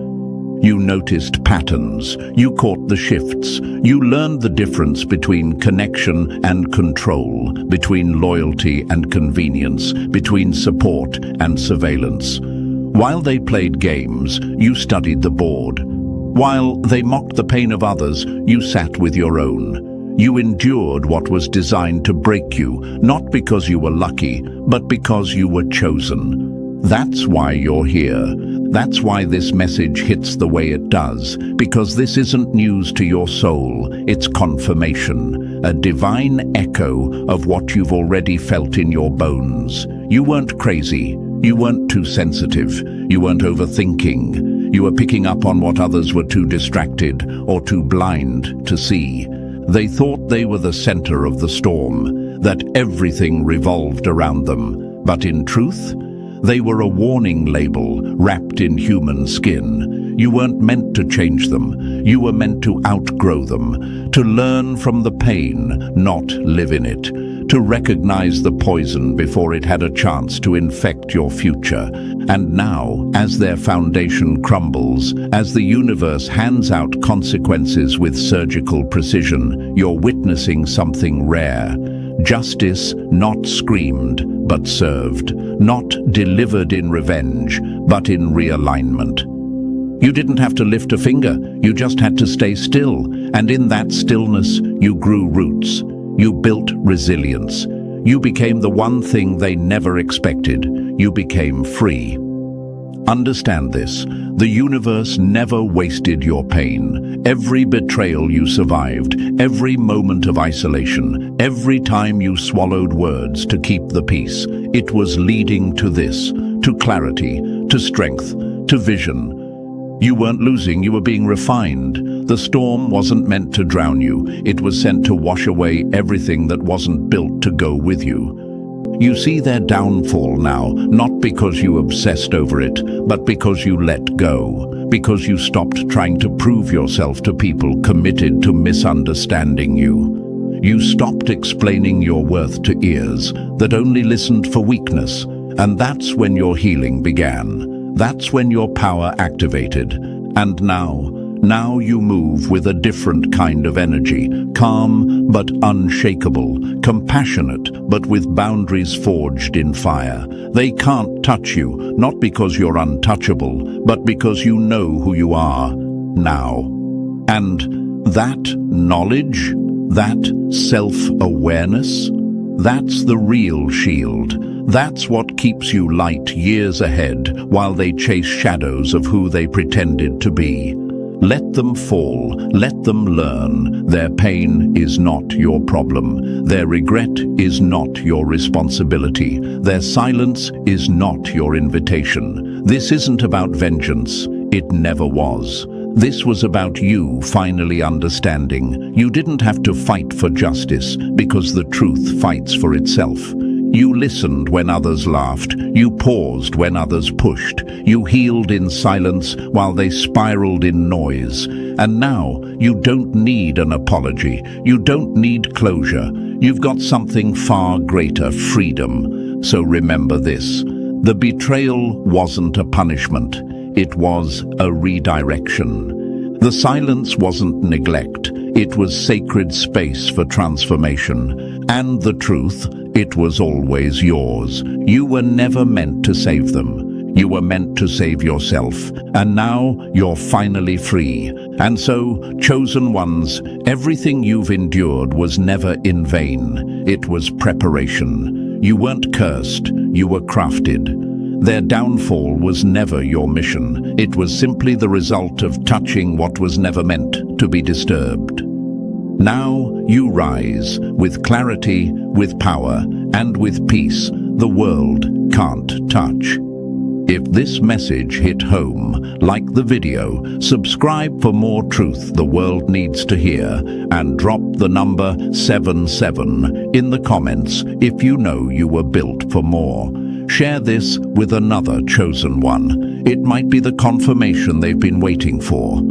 You noticed patterns, you caught the shifts, you learned the difference between connection and control, between loyalty and convenience, between support and surveillance. While they played games, you studied the board. While they mocked the pain of others, you sat with your own. You endured what was designed to break you, not because you were lucky, but because you were chosen. That's why you're here. That's why this message hits the way it does, because this isn't news to your soul, it's confirmation, a divine echo of what you've already felt in your bones. You weren't crazy, you weren't too sensitive, you weren't overthinking. You were picking up on what others were too distracted or too blind to see. They thought they were the center of the storm, that everything revolved around them. But in truth, they were a warning label wrapped in human skin. You weren't meant to change them. You were meant to outgrow them, to learn from the pain, not live in it, to recognize the poison before it had a chance to infect your future. And now, as their foundation crumbles, as the universe hands out consequences with surgical precision, you're witnessing something rare. Justice not screamed, but served. Not delivered in revenge, but in realignment. You didn't have to lift a finger, you just had to stay still. And in that stillness, you grew roots. You built resilience. You became the one thing they never expected. You became free. Understand this. The universe never wasted your pain. Every betrayal you survived, every moment of isolation, every time you swallowed words to keep the peace, it was leading to this, to clarity, to strength, to vision. You weren't losing, you were being refined. The storm wasn't meant to drown you. It was sent to wash away everything that wasn't built to go with you. You see their downfall now, not because you obsessed over it, but because you let go, because you stopped trying to prove yourself to people committed to misunderstanding you. You stopped explaining your worth to ears that only listened for weakness, and that's when your healing began. That's when your power activated. And now you move with a different kind of energy, calm but unshakable, compassionate but with boundaries forged in fire. They can't touch you, not because you're untouchable, but because you know who you are now. And that knowledge, that self-awareness, that's the real shield. That's what keeps you light years ahead while they chase shadows of who they pretended to be. Let them fall, let them learn. Their pain is not your problem. Their regret is not your responsibility. Their silence is not your invitation. This isn't about vengeance. It never was. This was about you finally understanding. You didn't have to fight for justice because the truth fights for itself. You listened when others laughed. You paused when others pushed. You healed in silence while they spiraled in noise. And now, you don't need an apology. You don't need closure. You've got something far greater, freedom. So remember this. The betrayal wasn't a punishment. It was a redirection. The silence wasn't neglect. It was sacred space for transformation. And the truth, it was always yours. You were never meant to save them. You were meant to save yourself. And now you're finally free. And so, chosen ones, everything you've endured was never in vain. It was preparation. You weren't cursed. You were crafted. Their downfall was never your mission. It was simply the result of touching what was never meant to be disturbed. Now you rise with clarity, with power, and with peace the world can't touch. If this message hit home, like the video, subscribe for more truth the world needs to hear, and drop the number 77 in the comments if you know you were built for more. Share this with another chosen one. It might be the confirmation they've been waiting for.